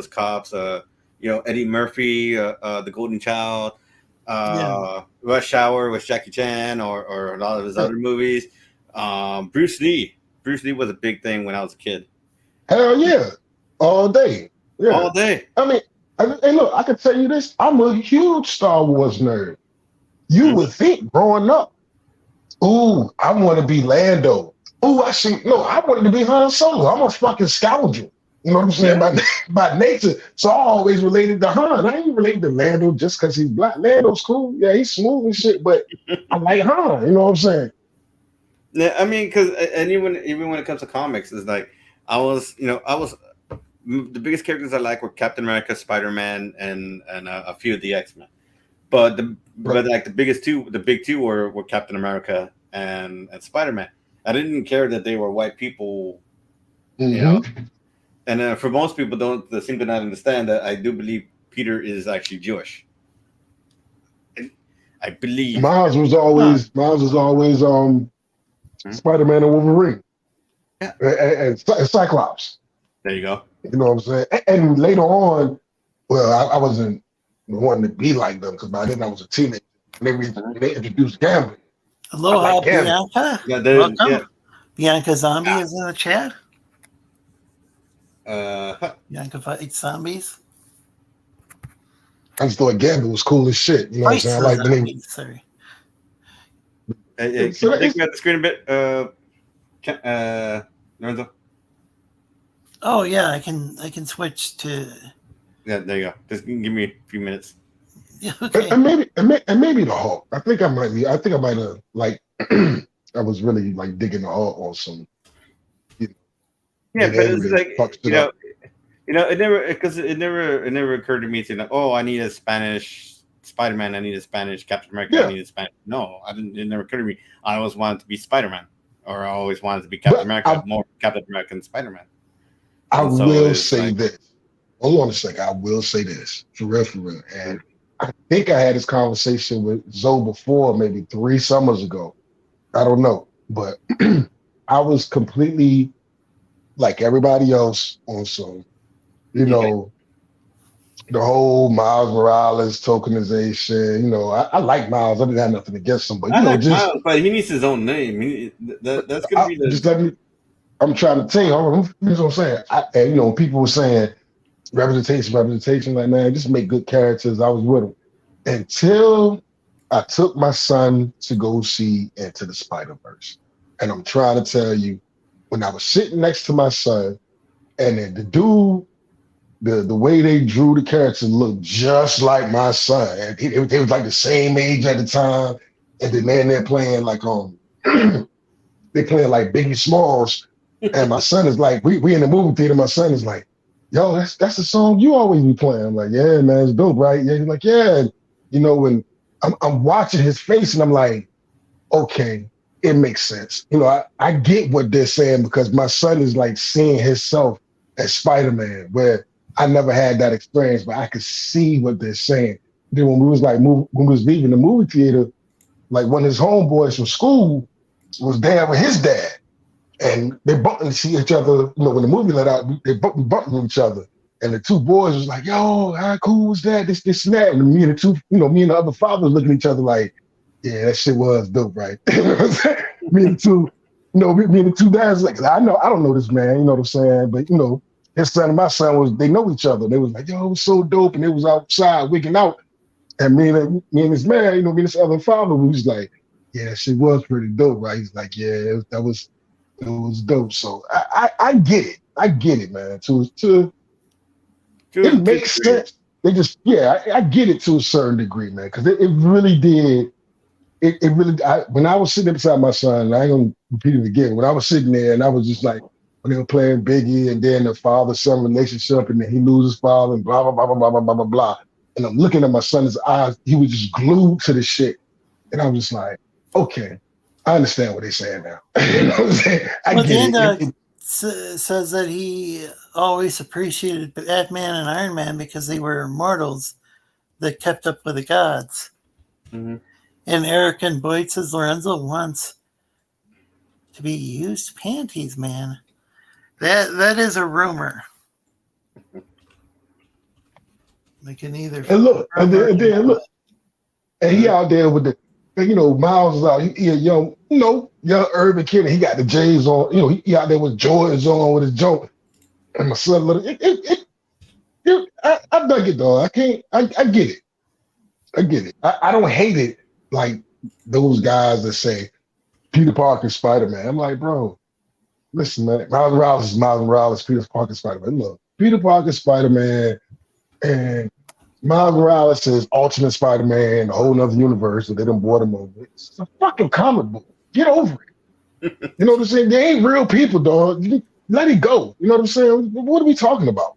Cops. Eddie Murphy, The Golden Child, Rush Hour with Jackie Chan, or a lot of his other movies. Bruce Lee. Bruce Lee was a big thing when I was a kid. Hell yeah, all day. Yeah. All day. I mean, hey, look, I can tell you this. I'm a huge Star Wars nerd. You would think growing up, ooh, I want to be Lando. Ooh, I wanted to be Han Solo. I'm a fucking scoundrel. You know what I'm saying? Yeah. By nature. So I always related to Han. I ain't related to Lando just because he's black. Lando's cool. Yeah, he's smooth and shit, but I like Han. You know what I'm saying? Yeah, I mean, because even when it comes to comics, it's like I was the biggest characters I like were Captain America, Spider-Man, and a few of the X-Men. But the big two were Captain America and Spider-Man. I didn't care that they were white people, you know. And for most people, they seem to not understand that I do believe Peter is actually Jewish. I believe Miles was always Spider-Man and Wolverine, and Cyclops. There you go. You know what I'm saying? And later on, well, I wasn't wanting to be like them because by then I was a teenager. They introduced gambling. Aloha, Bianca. Yeah, welcome. Bianca Zombie is in the chat. Bianca fights zombies. I just thought gambling was cool as shit. You know what I'm saying? I like the name. Sorry. Can you take me out the screen a bit, Lorenzo? Oh yeah, I can switch to. Yeah, there you go. Just give me a few minutes. Yeah, okay. And maybe the Hulk. I think I might have like. I was really like digging the Hulk on some. Yeah, but it's like it never occurred to me to like, oh, I need a Spanish Spider-Man, I need a Spanish Captain America, I need a Spanish. No, it never occurred to me. I always wanted to be Spider-Man, or I always wanted to be Captain America, more Captain America than Spider-Man. I will say this. Hold on a second. I will say this for real. And I think I had this conversation with Zoe before, maybe 3 summers ago. I don't know, but I was completely like everybody else on some, the whole Miles Morales tokenization. I like Miles. I didn't have nothing against him, but Miles, but he needs his own name. That's gonna be the. Just let me. I'm trying to tell you. Here's what I'm saying. People were saying representation. Like, man, just make good characters. I was with them until I took my son to go see Into the Spider-Verse, and I'm trying to tell you, when I was sitting next to my son, and then the dude, the way they drew the characters looked just like my son, and they was like the same age at the time, and then they're playing like they playing like Biggie Smalls. And my son is like, we in the movie theater. My son is like, yo, that's the song you always be playing. I'm like, yeah, man, it's dope, right? Yeah, he's like, yeah. And, when I'm watching his face, and I'm like, okay, it makes sense. You know, I get what they're saying because my son is like seeing himself as Spider-Man, where I never had that experience, but I could see what they're saying. Then when we was like when we was leaving the movie theater, like one of his homeboys from school was there with his dad, and they bumped and see each other. You know, when the movie let out, they bumped into each other. And the two boys was like, "Yo, how cool was that? This, and that." And me and the two, you know, me and the other fathers looking at each other like, "Yeah, that shit was dope, right?" You know what I'm saying? Me and the two, you know, me and the two guys like, I don't know this man, you know what I'm saying? But you know, his son and my son they know each other. They was like, "Yo, it was so dope," and they was outside wigging out. And me and this man, you know, me and this other father, we was like, "Yeah, she was pretty dope, right?" He's like, "Yeah, it was dope." So I get it, man. It makes sense. They just, yeah, I get it to a certain degree, man, because it really did. It really, when I was sitting beside my son, I ain't gonna repeat it again. When I was sitting there and I was just like, when they were playing Biggie and then the father-son relationship and then he loses his father and blah, blah, blah, blah, blah, blah, blah, blah, blah. And I'm looking at my son's eyes, he was just glued to the shit. And I was just like, okay, I understand what they're saying now. You know what I'm saying? I get it. Says that he always appreciated Batman and Iron Man because they were immortals that kept up with the gods. Mm-hmm. And Eric and Boyd says Lorenzo wants to be used panties, man. That is a rumor. They can either and look, and then look, and he out there with the, you know, Miles is out. He a young, you know, young urban kid. And he got the J's on. You know, he out there with Jordans on with his joke. And my son, I dug it, dog. I get it. I get it. I don't hate it like those guys that say Peter Parker, Spider-Man. I'm like, bro, listen, man. Miles Morales is Miles Morales. Peter Parker, Spider-Man. Look, Peter Parker, Spider-Man, and Miles Morales is Ultimate Spider-Man, a whole nother universe that they done brought him over. It's a fucking comic book. Get over it. You know what I'm saying? They ain't real people, dog. Let it go. You know what I'm saying? What are we talking about?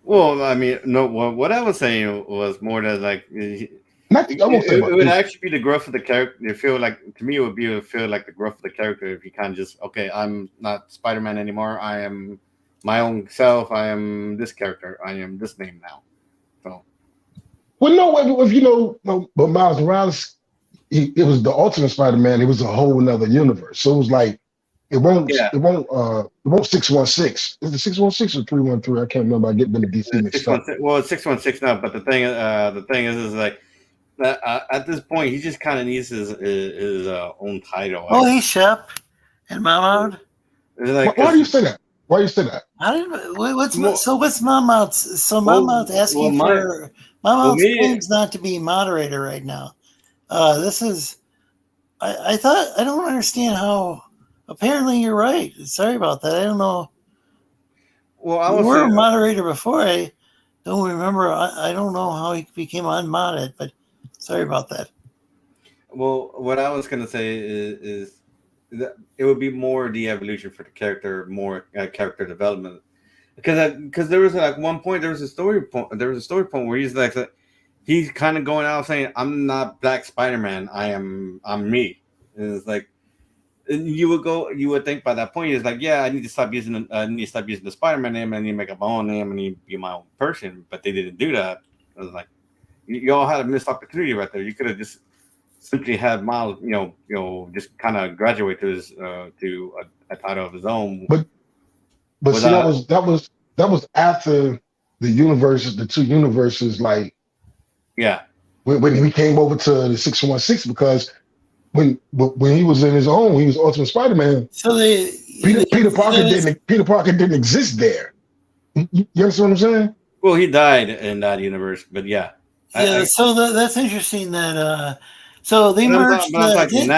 Well, I mean, no. What I was saying was more that like it would actually be the growth of the character. You feel like, to me, it would feel like the growth of the character if you kind of just, okay, I'm not Spider-Man anymore. I am my own self. I am this character. I am this name now. So, well, no, if you know, but Miles Morales, it was the Ultimate Spider-Man. It was a whole nother universe. So it was like it won't 616. Is it 616 or 313? I can't remember. I get them to DC mixed up. Well, it's 616 now. But the thing is like at this point, he just kind of needs his own title. Oh, he's Shep and Mahmoud. Like, why do you say that? Why do you say that? What's Mahmoud's? So Mahmoud's asking for Mahmoud's claims not to be moderator right now. This is. I thought, I don't understand how. Apparently, you're right. Sorry about that. I don't know. Well, we were a moderator before. I don't remember. I don't know how he became unmodded, but sorry about that. Well, what I was going to say is that it would be more the evolution for the character, more character development. Because there was like one point, there was a story point where he's like, he's kind of going out saying, "I'm not Black Spider-Man. I'm me." And it's like, and you would think by that point, it's like, yeah, I need to stop using the Spider-Man name. I need to make up my own name. I need to be my own person. But they didn't do that. I was like, you all had a missed opportunity right there. You could have just simply had Miles, just kind of graduate to his to a title of his own. But see, that was after the two universes, like, yeah, when he came over to the 616, because when he was in his own, he was Ultimate Spider-Man. So Peter Parker didn't exist there. You understand what I'm saying? Well, he died in that universe, but yeah. Yeah, so that's interesting that so they merged. Not back then.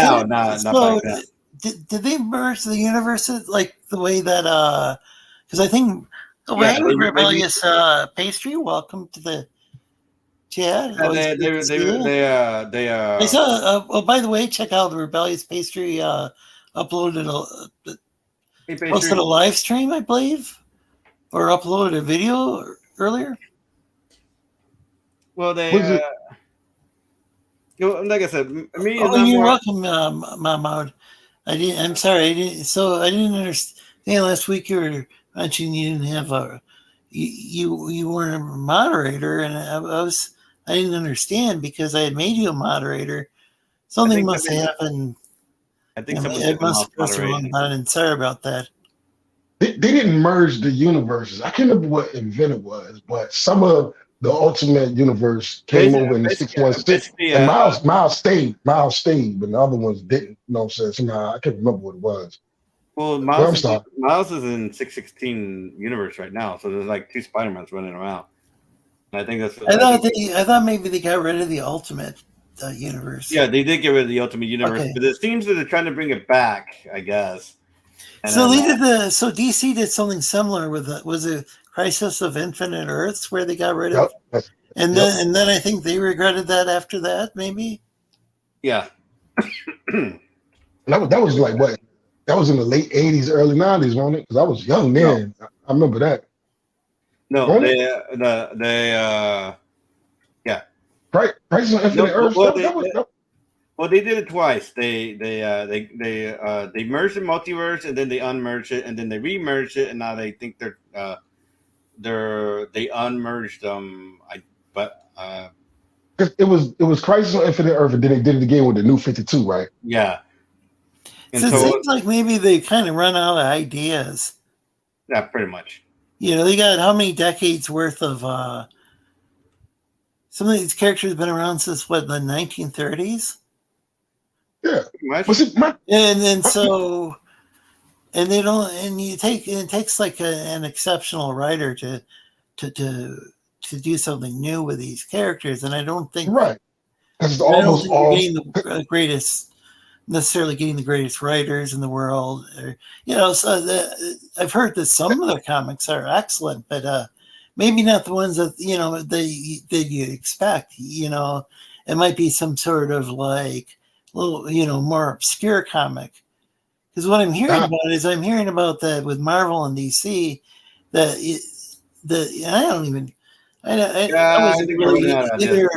Did they merge the universes like the way that because I think Rebellious Pastry, welcome to the chat. I saw. Oh, by the way, check out the Rebellious Pastry. Posted a live stream, I believe, or uploaded a video earlier. Well, Like I said, me is Oh, not you're more. welcome, Mahmoud. I'm sorry. I didn't understand. Last week you were mentioning you didn't have you weren't a moderator, and I didn't understand because I had made you a moderator. I Something think must somebody, have happened. I think someone I took him must off have pressed the wrong moderation. button. Sorry about that. They didn't merge the universes. I can't remember what Inventor was, but some of the Ultimate Universe came over in the Basically, 616, and Miles stayed, but the other ones didn't. You know what I'm saying? Somehow I can't remember what it was. well, But I'm sorry. Miles is in 616 universe right now, so there's like 2 Spider-Mans running around. And I think that's. I thought maybe they got rid of the Ultimate universe. Yeah, they did get rid of the Ultimate Universe, Okay. but it seems that they're trying to bring it back. I guess. And So then, so DC did something similar with was it Crisis of Infinite Earths where they got rid of, and Yep. then I think they regretted that after that maybe. yeah. That was like what? That was in the late 80s, early 90s, wasn't it? Because I was young then. I remember that. No, Wasn't they it? yeah. Crisis on Infinite Earths. Well, they did it twice. They merged the multiverse and then they unmerged it and then they remerged it and now they think they unmerged them. It was Crisis on Infinite Earth, and then they did it again with the New 52, right? Yeah. And So it seems like maybe they kind of run out of ideas. Yeah, pretty much. They got how many decades worth of some of these characters have been around since what, the 1930s? Yeah. And then so and they don't and it takes like an exceptional writer to do something new with these characters, and I don't think because almost all getting the greatest necessarily getting the greatest writers in the world, or so I've heard that some of their comics are excellent, but maybe not the ones that that you expect. It might be some sort of like little more obscure comic, because what I'm hearing about that with Marvel and DC that I wasn't really either.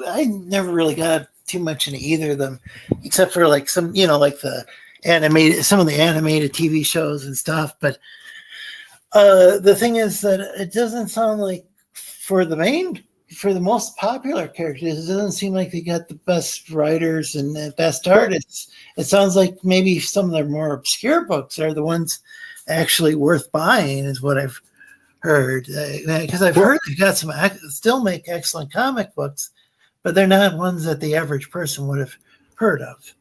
I never really got too much into either of them, except for like some, like some of the animated TV shows and stuff. But the thing is that it doesn't sound like for the most popular characters, it doesn't seem like they got the best writers and the best artists. It sounds like maybe some of their more obscure books are the ones actually worth buying, is what I've heard. Because I've heard they got still make excellent comic books, but they're not ones that the average person would have heard of.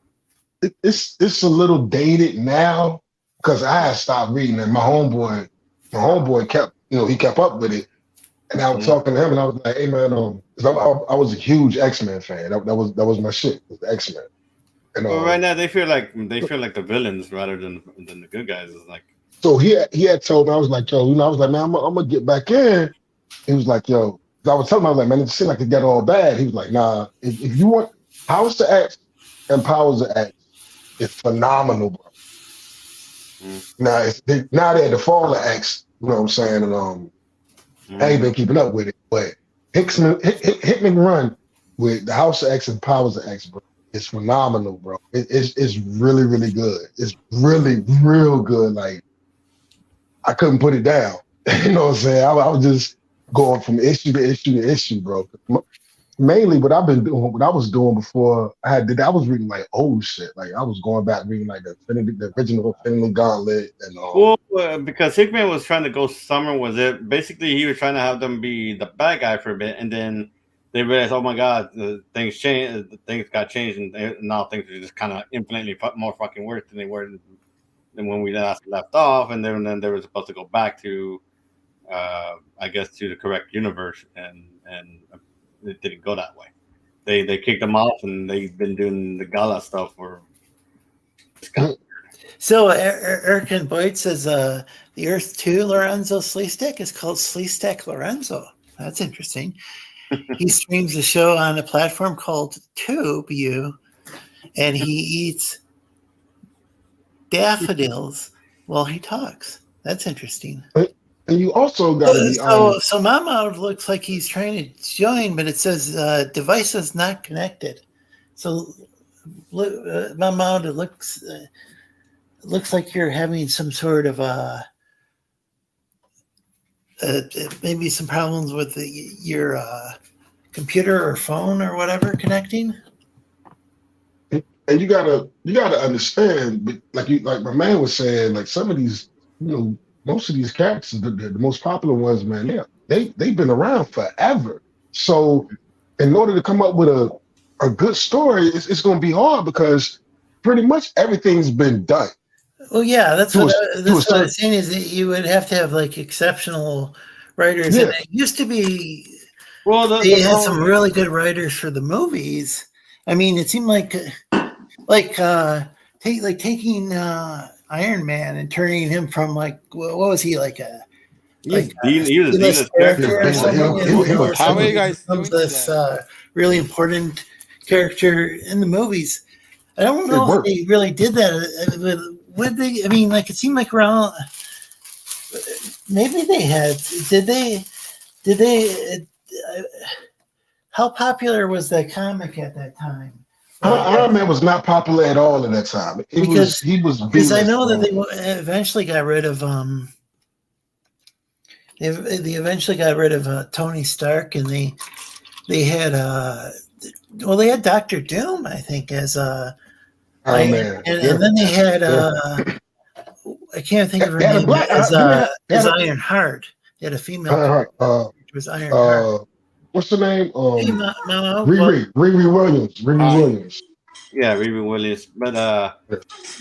It's a little dated now because I had stopped reading it. My homeboy kept he kept up with it, and I was talking to him, and I was like, "Hey man, I was a huge X-Men fan. That was my shit, was the X-Men." And right now they feel like the villains rather than the good guys. It's like. So he had told me, I was like, yo, I was like, man, I'm gonna get back in. He was like, yo, I was telling him, I was like, man, it seemed like it got all bad. He was like, nah, if you want House to X and Powers to X, it's phenomenal, bro. Now they had the Fall of X, you know what I'm saying? And I ain't been keeping up with it, but Hickman run with the House of X and Powers of X, bro. It's phenomenal, bro. It's really, really good. It's really, real good. Like, I couldn't put it down. You know what I'm saying? I was just going from issue to issue to issue, bro. Mainly what I was doing before I was reading like old shit. Like I was going back reading like the original Infinity Gauntlet and because Hickman was trying to go summer with it. Basically, he was trying to have them be the bad guy for a bit, and then they realized, oh my god, things changed. Things got changed, and now things are just kind of infinitely more fucking worse than they were than when we last left off. And then they were supposed to go back to, I guess, to the correct universe, and it didn't go that way. They kicked them off, and they've been doing the gala stuff for. So Eric and Boyd says the Earth 2 Lorenzo Sleestak is called Sleestak Lorenzo. That's interesting. He streams a show on a platform called TubeU, and he eats daffodils while he talks. That's interesting. And you also got to be honest. So Mama looks like he's trying to join, but it says device is not connected. So, Mahmoud, it looks like you're having some sort of maybe some problems with your computer or phone or whatever connecting. And you gotta understand, like my man was saying, like some of these, most of these characters, the most popular ones, man, they've been around forever. So in order to come up with a good story, it's going to be hard because pretty much everything's been done. Well, yeah, that's To what a I was certain- saying is that you would have to have like exceptional writers, and Yeah. it used to be Well, they had some really good writers for the movies. I mean, it seemed like taking Iron Man and turning him from like what was he like a he was a C-list D-list character or character. something, He was- How are you guys becomes doing this that? really important character in the movies. I don't know if worked. they really did that. Would they? I mean, like it seemed like around. Maybe they had. Did they? How popular was that comic at that time? Iron Man was not popular at all at that time. He was Because I know that bro. they eventually got rid of they eventually got rid of Tony Stark, and they had they had Doctor Doom, I think, as Iron Man. and then they had I can't think of her They had a name black- as they had a- Iron Heart. They had a female Ironheart, character. It was Iron Heart. what's the name? Hey, Mama, Riri Williams. Riri Williams. Yeah, Riri Williams. But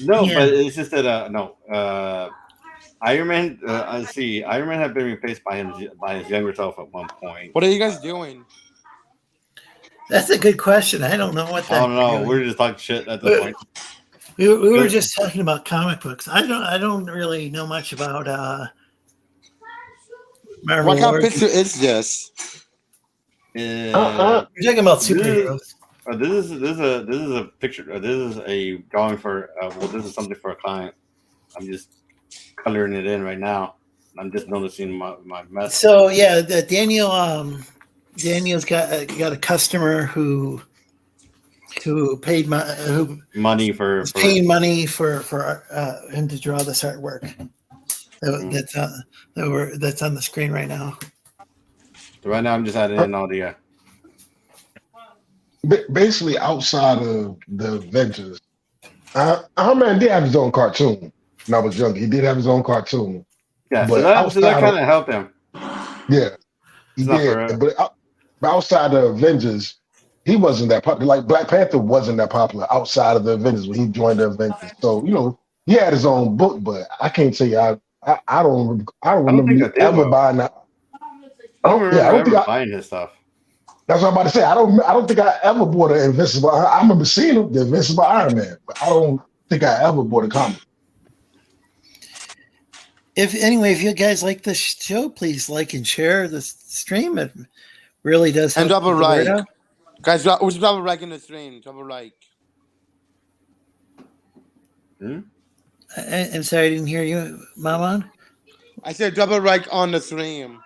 no, Yeah. but it's just that Iron Man. Let's see, Iron Man had been replaced by his younger self at one point. What are you guys doing? That's a good question. I don't know what that. I don't know. We're just talking shit at this point. We were just talking about comic books. I don't really know much about Marvel. What kind of Origins. picture is this? You're talking about superheroes. This is a picture. This is a drawing for. This is something for a client. I'm just coloring it in right now. I'm just noticing my mess. So yeah, Daniel's got a customer who paid Money for paying money for him to draw this artwork. That's on the screen right now. Right now, I'm just adding in all the. Basically, outside of the Avengers, Iron Man did have his own cartoon when I was younger. He did have his own cartoon. Yeah, But so that kind of helped him. Yeah, he It's not did. But outside of Avengers, he wasn't that popular. Like Black Panther wasn't that popular outside of the Avengers when he joined the Avengers. So he had his own book, but I can't tell you. I don't remember think I did, ever though. buying that. I don't remember I don't ever buying his stuff. That's what I'm about to say. I don't think I ever bought an Invincible. I remember seeing him, the Invincible Iron Man, but I don't think I ever bought a comic. If you guys like this show, please like and share the stream. It really does help. And drop a get the word like. out. Guys, we should drop a like in the stream. Drop a like. I'm sorry, I didn't hear you, Maman. I said drop a like on the stream.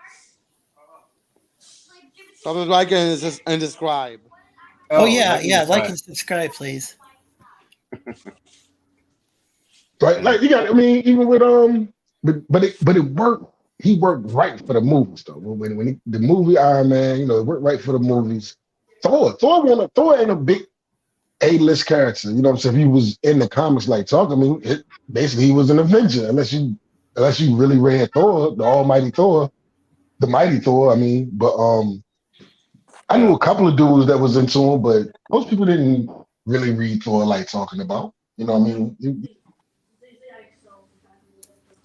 Drop a like and subscribe. Oh yeah, like and subscribe, please. Right? Like even with but it worked. He worked right for the movies though. When the movie Iron Man, it worked right for the movies. Thor ain't a big A-list character. You know what I'm saying? If he was in the comics like talking, basically he was an Avenger, unless you really read Thor, the Almighty Thor, the Mighty Thor. But I knew a couple of dudes that was into him, but most people didn't really read Thor like talking about. You know what I mean?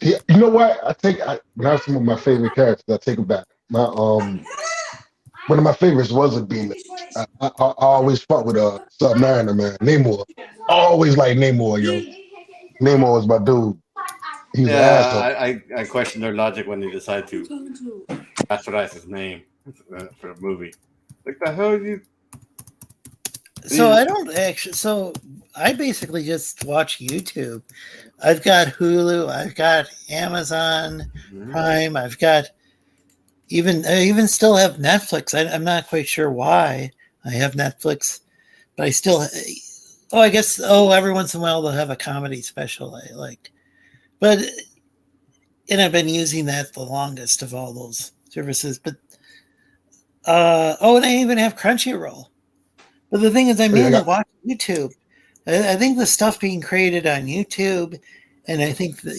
Yeah, you know what? When I was some of my favorite characters, I take it back. One of my favorites was a Beast. I always fought with a Submariner, man. Namor. Always like Namor, yo. Namor was my dude. He was an asshole. I questioned their logic when they decided to bastardize his name for a movie. Like the hell you? So I don't actually. So I basically just watch YouTube. I've got Hulu. I've got Amazon Prime. I've got I even still have Netflix. I'm not quite sure why I have Netflix, but I still. Oh, I guess. Oh, every once in a while they'll have a comedy special I like, but and I've been using that the longest of all those services. But and I even have Crunchyroll. But the thing is, I mainly watch YouTube. I think the stuff being created on YouTube, and I think that,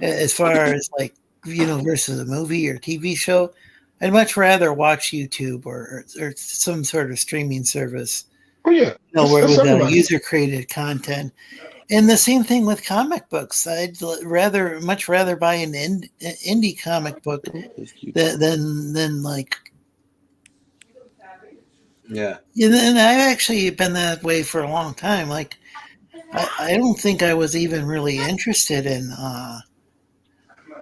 as far as like versus a movie or TV show, I'd much rather watch YouTube or some sort of streaming service. Oh yeah, where with user created content. And the same thing with comic books. I'd much rather buy an indie comic book than like. Yeah. And I've actually been that way for a long time. Like, I don't think I was even really interested in. I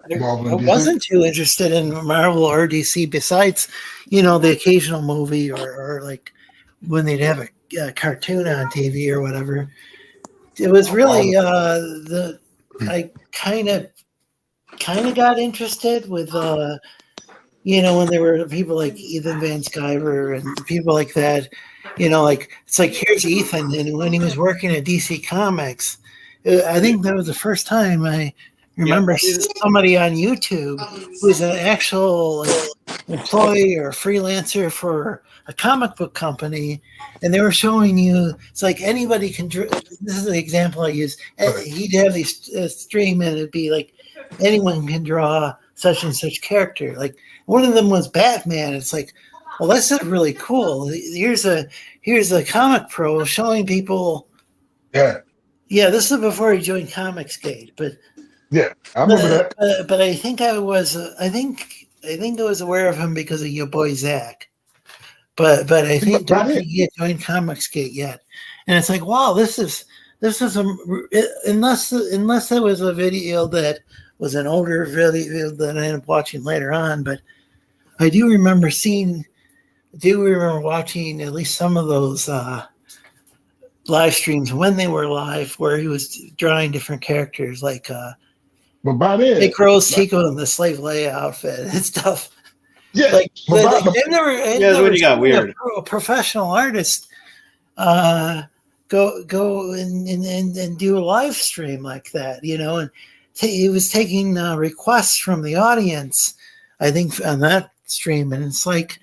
wasn't too interested in Marvel or DC. Besides, the occasional movie or like when they'd have a cartoon on TV or whatever. It was really I kind of got interested with when there were people like Ethan Van Sciver and people like that, like it's like here's Ethan, and when he was working at DC Comics, I think that was the first time I remember somebody on YouTube who was an actual employee or freelancer for a comic book company, and they were showing you it's like anybody can. This is the example I use. He'd have these stream, and it'd be like anyone can draw such and such character. Like one of them was Batman. It's like, well, this is really cool. Here's a comic pro showing people. Yeah. Yeah, this is before he joined Comicsgate, but. Yeah, I remember that. But I think I was. I think I was aware of him because of your boy Zach. But I think don't think he had joined Comicsgate yet. And it's like, wow, this is unless there was a video that was an older video that I ended up watching later on. But I do remember watching at least some of those live streams when they were live, where he was drawing different characters like. But by then, Big Rose Tico in the Slave Leia outfit and stuff. Yeah, like I've never really got weird. A professional artist go and do a live stream like that, and he was taking requests from the audience, I think, on that stream, and it's like,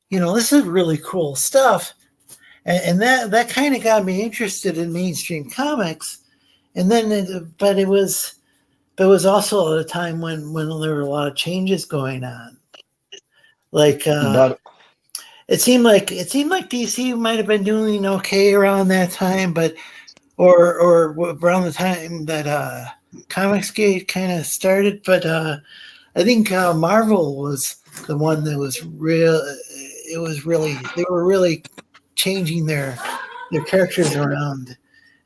this is really cool stuff, and that kind of got me interested in mainstream comics, and then it was also at a time when there were a lot of changes going on. Like it seemed like DC might have been doing okay around that time, but or around the time that Comicsgate kind of started. But I think Marvel was the one that was real. It was really they were really changing their characters around,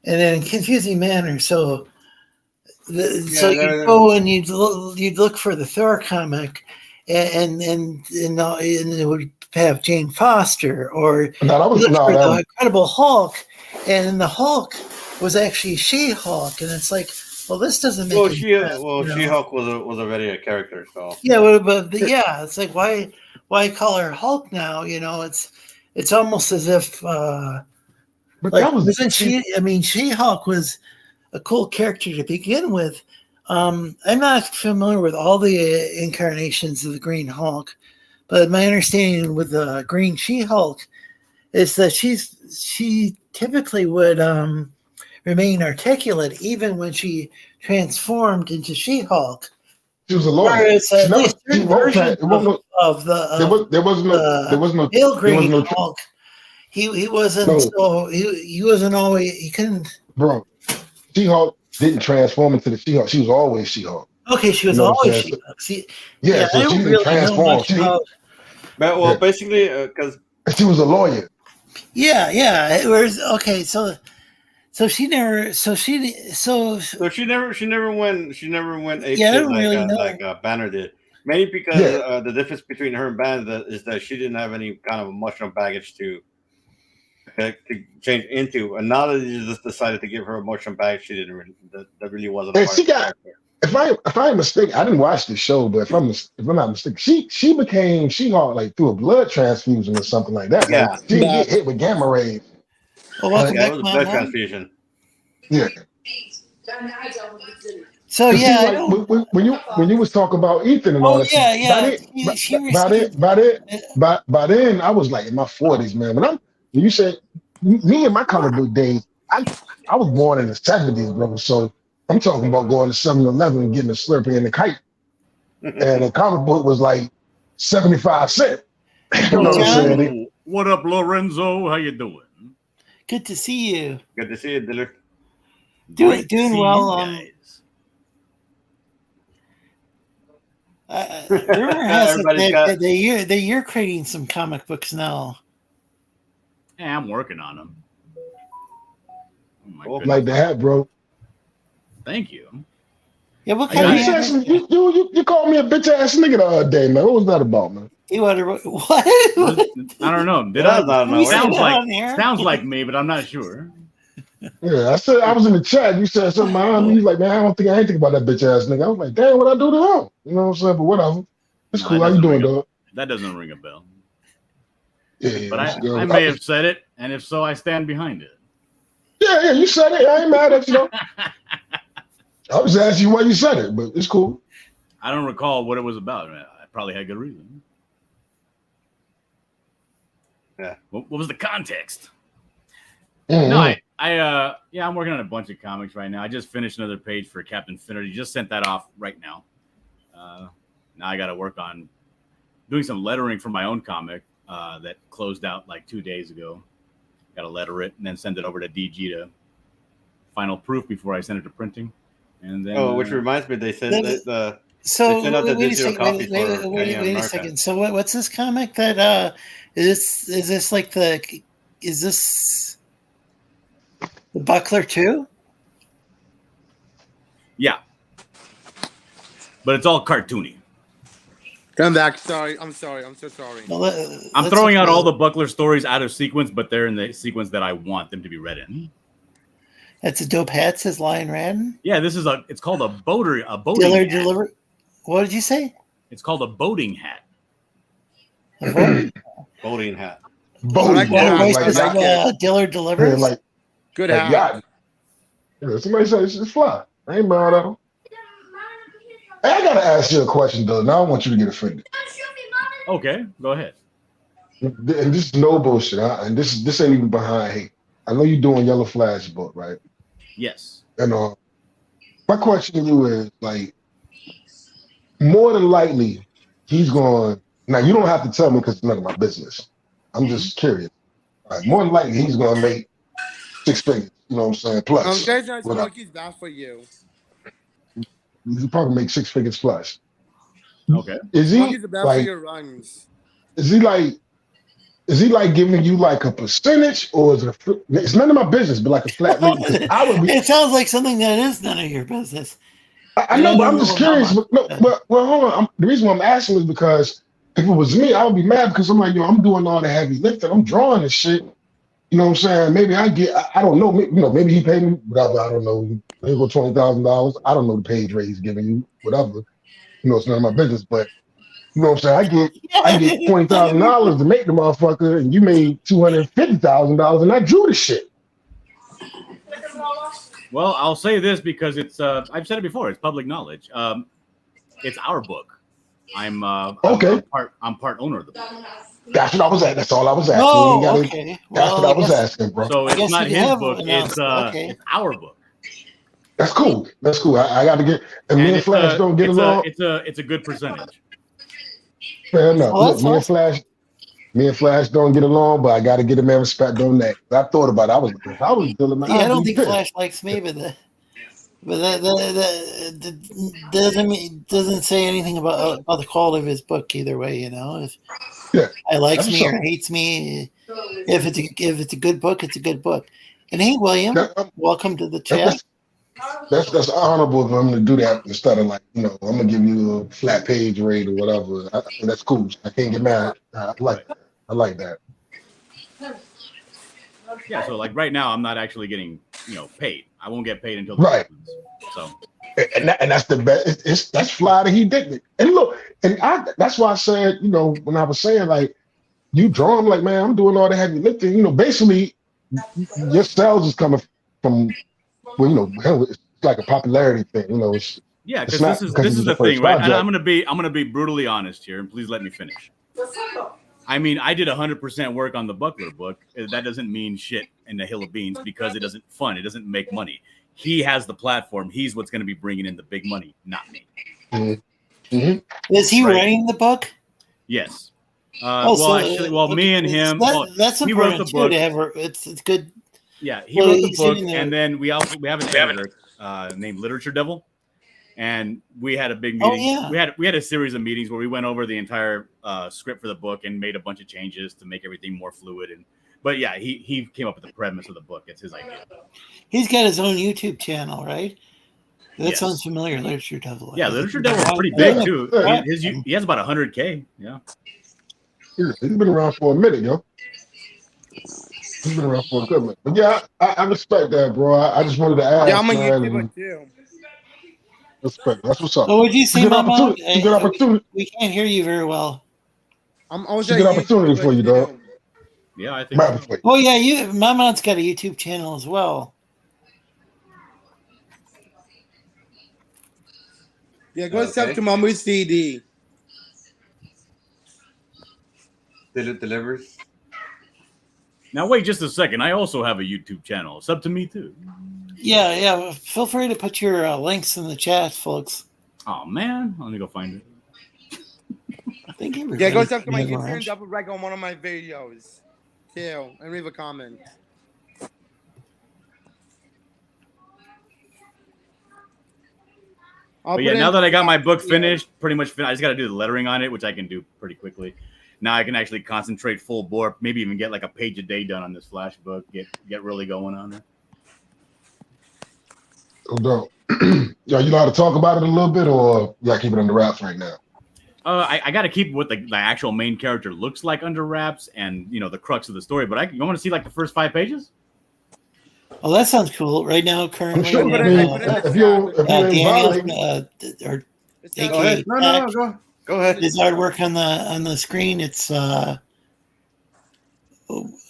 and in a confusing manner. So. So you'd go and you'd look for the Thor comic, and it would have Jane Foster or the Incredible Hulk, and the Hulk was actually She-Hulk, and it's like, well, this doesn't make sense. She-Hulk was already a character, so yeah, but it's like why call her Hulk now? It's almost as if wasn't she? I mean, She-Hulk was a cool character to begin with. I'm not familiar with all the incarnations of the Green Hulk, but my understanding with the Green She-Hulk is that she typically would remain articulate even when she transformed into She-Hulk. She was a lawyer. Whereas at least there was no pale Green Hulk. He wasn't he wasn't always he couldn't. Bro, She-Hulk didn't transform into the She-Hulk. She was always She-Hulk. Okay, she was always She-Hulk. So she didn't really transform. Basically, because she was a lawyer. Yeah. Okay, so she never went ape shit like Banner did. Mainly because the difference between her and Banner is that she didn't have any kind of emotional baggage to change into, and now that you just decided to give her emotional baggage, she didn't really that really wasn't. And if I'm mistaken, I didn't watch the show, but if I'm not mistaken, she became She-Hulk like through a blood transfusion or something like that. Yeah. Like she didn't get hit with gamma rays. Well, welcome Yeah, it back, was a Mom. blood Mom. transfusion. Yeah. So See, yeah, I like don't. when you was talking about Ethan and all Oh that, yeah, see, yeah. She received. by then I was like in my 40s, man. When you said me and my comic book days, I was born in the 70s, bro. So I'm talking about going to 7-Eleven and getting a Slurpee and a kite, and a comic book was like 75 cents. You know what I'm John? saying? What up, Lorenzo? How you doing? Good to see you. Good to see you, Dillard. Doing Great to see well. you guys. Rumor has it Everybody's got- that you're creating some comic books now. Yeah, I'm working on them. Oh my Well, goodness. Like that, bro. Thank you. Yeah, what Hey, kind you said of some, you called me a bitch ass nigga the other day, man. What was that about, man? you want to what? I don't know. Did That I? was out of Can we say nowhere. that on air? Sounds like me, but I'm not sure. Yeah, I said I was in the chat. You said something behind me. He's like, man, I ain't think about that bitch ass nigga. I was like, damn, what I do to him? You know what I'm saying? But whatever. It's No, cool. that How you doesn't doing, ring a- dog? That doesn't ring a bell. Yeah, But it's good. I may have said it, and if so, I stand behind it. Yeah, you said it. I ain't mad at you though. I was asking you why you said it, but it's cool. I don't recall what it was about. I probably had good reason. Yeah. What was the context? Mhm. No, I'm working on a bunch of comics right now. I just finished another page for Captain Finnerty. Just sent that off right now. Now I got to work on doing some lettering for my own comic that closed out like 2 days ago. Got to letter it and then send it over to DG to final proof before I send it to printing. And then, which reminds me, they said that So They sent out the wait a digital second. copies Wait for a America. second. So what's this comic that is this like is this the Buckler too? yeah. But it's all cartoony. Come back. Sorry. I'm sorry. I'm so sorry. Well, I'm throwing out all the Buckler stories out of sequence, but they're in the sequence that I want them to be read in. That's a dope hat, says Lion Radden. Yeah, it's called a boating Dillard hat. deliver. What did you say? It's called a boating hat. A vote? voting hat. Boating, like Well, that. boating, voice like is, yacht. Dillard delivers. Like Good like hat. yacht. Yeah, somebody said it's fly. I ain't mad at them. Hey, I gotta ask you a question, though. Now I want you to get offended. Okay, go ahead. And this is no bullshit. And this ain't even behind hate. I know you're doing Yellow Flash book, right? Yes. And my question to you is like, more than likely, he's going. Now you don't have to tell me because it's none of my business. I'm just curious. Right, more than likely, he's gonna make 6 figures. You know what I'm saying? Plus, Guys, that whatever. smoke is bad for you. He'll probably make 6 figures plus. Okay. Is Smoke he is bad for like? your runs. Is he like giving you like a percentage, or is it it's none of my business, but like a flat rate? Because I would be. It sounds like something that is none of your business. I know, but I'm just curious. But no, well, hold on. The reason why I'm asking is because if it was me, I would be mad because I'm like, yo, I'm doing all the heavy lifting. I'm drawing this shit. You know what I'm saying? Maybe I don't know. Maybe he paid me whatever. I don't know. Maybe go $20,000. I don't know the page rate he's giving you. Whatever. It's none of my business. But you know what I'm saying? I get $20,000 to make the motherfucker, and you made $250,000, and I drew the shit. Well, I'll say this because it's I've said it before. It's public knowledge. It's our book. I'm Okay. I'm part owner of the book. That's what I was at. That's all I was asking. Oh, okay. That's what I was asking, bro. So I guess it's not you his have book. announced It's it. Okay. it's our book. That's cool. That's cool. I got to get. And me and it's Flash don't get along. It's a good percentage. Fair enough. Well, Look, that's me and Flash don't get along, but I got to get a man respect on that. I thought about it. I was dealing. Yeah, I don't think Flash likes me, but that doesn't say anything about the quality of his book either way. If I likes me or hates me, if it's a good book, it's a good book. And hey, William, welcome to the chat. That's honorable of him to do that instead of like, I'm gonna give you a flat page rate or whatever. That's cool. I can't get mad. I like that. Yeah, so like right now, I'm not actually getting paid. I won't get paid until Right. So And that's the best. That's fly that he did it. And look, that's why I said, when I was saying like you draw, I'm like, man, I'm doing all the heavy lifting. Basically your sales is coming from, well, hell, it's like a popularity thing. It's because not this is the thing, right? And project. I'm gonna be brutally honest here, and please let me finish. I mean, I did 100% work on the Buckler book. That doesn't mean shit in the Hill of Beans because it doesn't fun. It doesn't make money. He has the platform. He's what's going to be bringing in the big money, not me. Mm-hmm. Mm-hmm. Is he writing the book? Yes. Okay. Me and him. That's he wrote the book. To have it's good. Yeah, he wrote the book, and then we have an editor named Literature Devil, and we had a big meeting. Oh, yeah. We had a series of meetings where we went over the entire script for the book and made a bunch of changes to make everything more fluid. But yeah, he came up with the premise of the book. It's his idea. He's got his own YouTube channel, right? That Yes. sounds familiar. Literature Devil. Yeah, Literature Devil is pretty big too. He has about 100K. Yeah. He's been around for a minute, yo. He's been around for a good minute. But yeah, I respect that, bro. I just wanted to ask. Yeah, I'm a man, YouTuber too. Respect. That's what's up. So would you say, Good Mama? opportunity. Good opportunity. We can't hear you very well. I'm always It's a good opportunity for you, dog. Yeah, I think. So. Oh yeah, Mama's got a YouTube channel as well. Yeah, go sub to Mamu's CD. It delivers. Now wait just a second. I also have a YouTube channel. Sub to me too. Yeah. Feel free to put your links in the chat, folks. Oh man, let me go find it. I think yeah, go sub to my YouTube and drop a like on one of my videos too, and leave a comment. But yeah, now that I got my book finished, pretty much finished, I just got to do the lettering on it, which I can do pretty quickly. Now I can actually concentrate full bore, maybe even get like a page a day done on this Flash book, get really going on it. Oh, no. Yo, you know how to talk about it a little bit, or you got to keep it under wraps right now? I got to keep what the actual main character looks like under wraps and, the crux of the story. But you want to see like the first 5 pages? Oh, that sounds cool. Right now, currently, sure, if you Daniel, or AKA, go ahead. His artwork on the screen. It's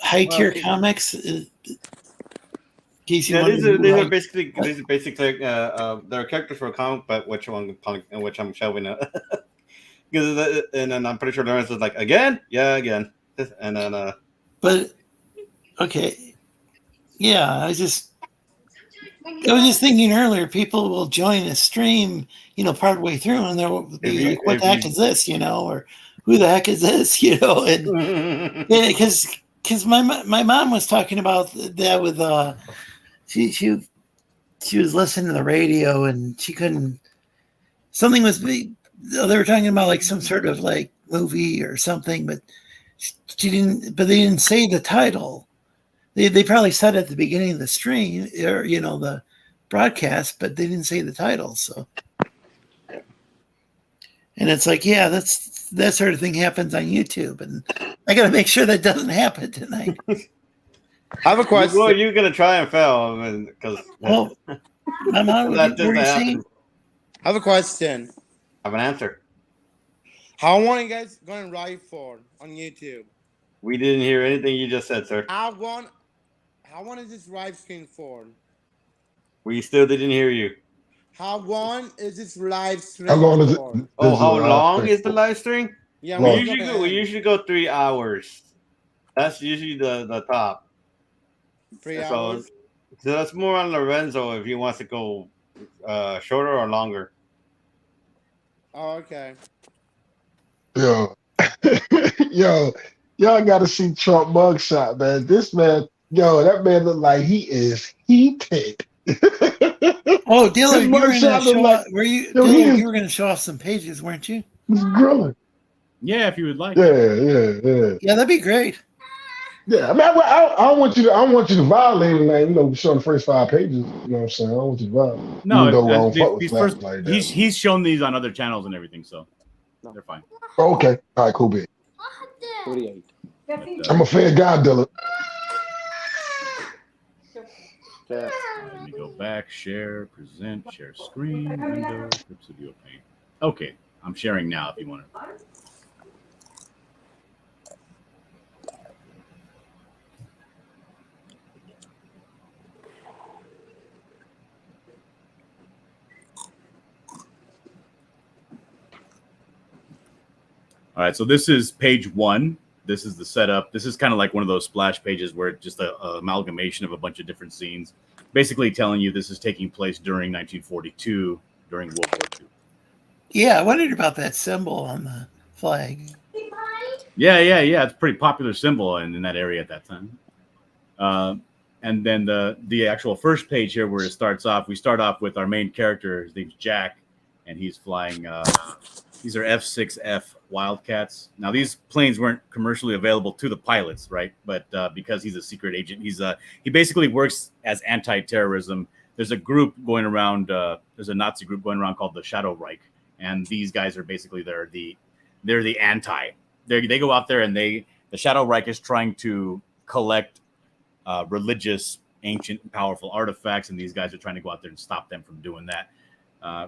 high tier comics. These are basically they're characters for a comic, but which I'm showing it. And then I'm pretty sure the rest is like again, and then But okay. Yeah, I was just thinking earlier, people will join a stream, part way through, and they'll be like, what the heck is this, or who the heck is this, and because my mom was talking about that with, she was listening to the radio and she couldn't, they were talking about like some sort of like movie or something, but they didn't say the title. They probably said at the beginning of the stream or the broadcast, but they didn't say the title. So, and it's like, yeah, that sort of thing happens on YouTube, and I got to make sure that doesn't happen tonight. I have a question. Well, you're gonna try and fail, because my mom, what were you saying? I have a question. I have an answer. How long are you guys going live for on YouTube? We didn't hear anything you just said, sir. How long is this live stream for? We still didn't hear you. How long is this live stream? How long is it? For? How long is the live stream? Yeah, we usually go 3 hours. That's usually the top. 3 hours. So that's more on Lorenzo if he wants to go shorter or longer. Oh, okay. Yo, y'all got to see Trump mugshot, man. This man, that man look like he is heated. Oh, Dylan, you were going to show off some pages, weren't you? He's grilling. Yeah, if you would like. Yeah. Yeah, that'd be great. Yeah, I mean, I don't want you to violate it, like, showing the first 5 pages. You know what I'm saying? I don't want you to violate. No, he's shown these on other channels and everything, so they're fine. Oh, okay. All right, cool, big. 48. I'm a fair guy, Dylan. Yeah. Let me go back, share, present, share screen, window, Clip Studio Paint. Okay, I'm sharing now if you want to. All right, so this is page 1. This is the setup. This is kind of like one of those splash pages where it's just a amalgamation of a bunch of different scenes, basically telling you this is taking place during 1942, during World War II. Yeah, I wondered about that symbol on the flag. Yeah. It's a pretty popular symbol in that area at that time. And then the actual first page here where it starts off, we start off with our main character. His name's Jack, and he's flying. These are F-6F Wildcats. Now, these planes weren't commercially available to the pilots, right? But because he's a secret agent, he basically works as anti-terrorism. There's a group going around. There's a Nazi group going around called the Shadow Reich, and these guys are basically they're the anti. They go out there and the Shadow Reich is trying to collect religious, ancient, powerful artifacts, and these guys are trying to go out there and stop them from doing that.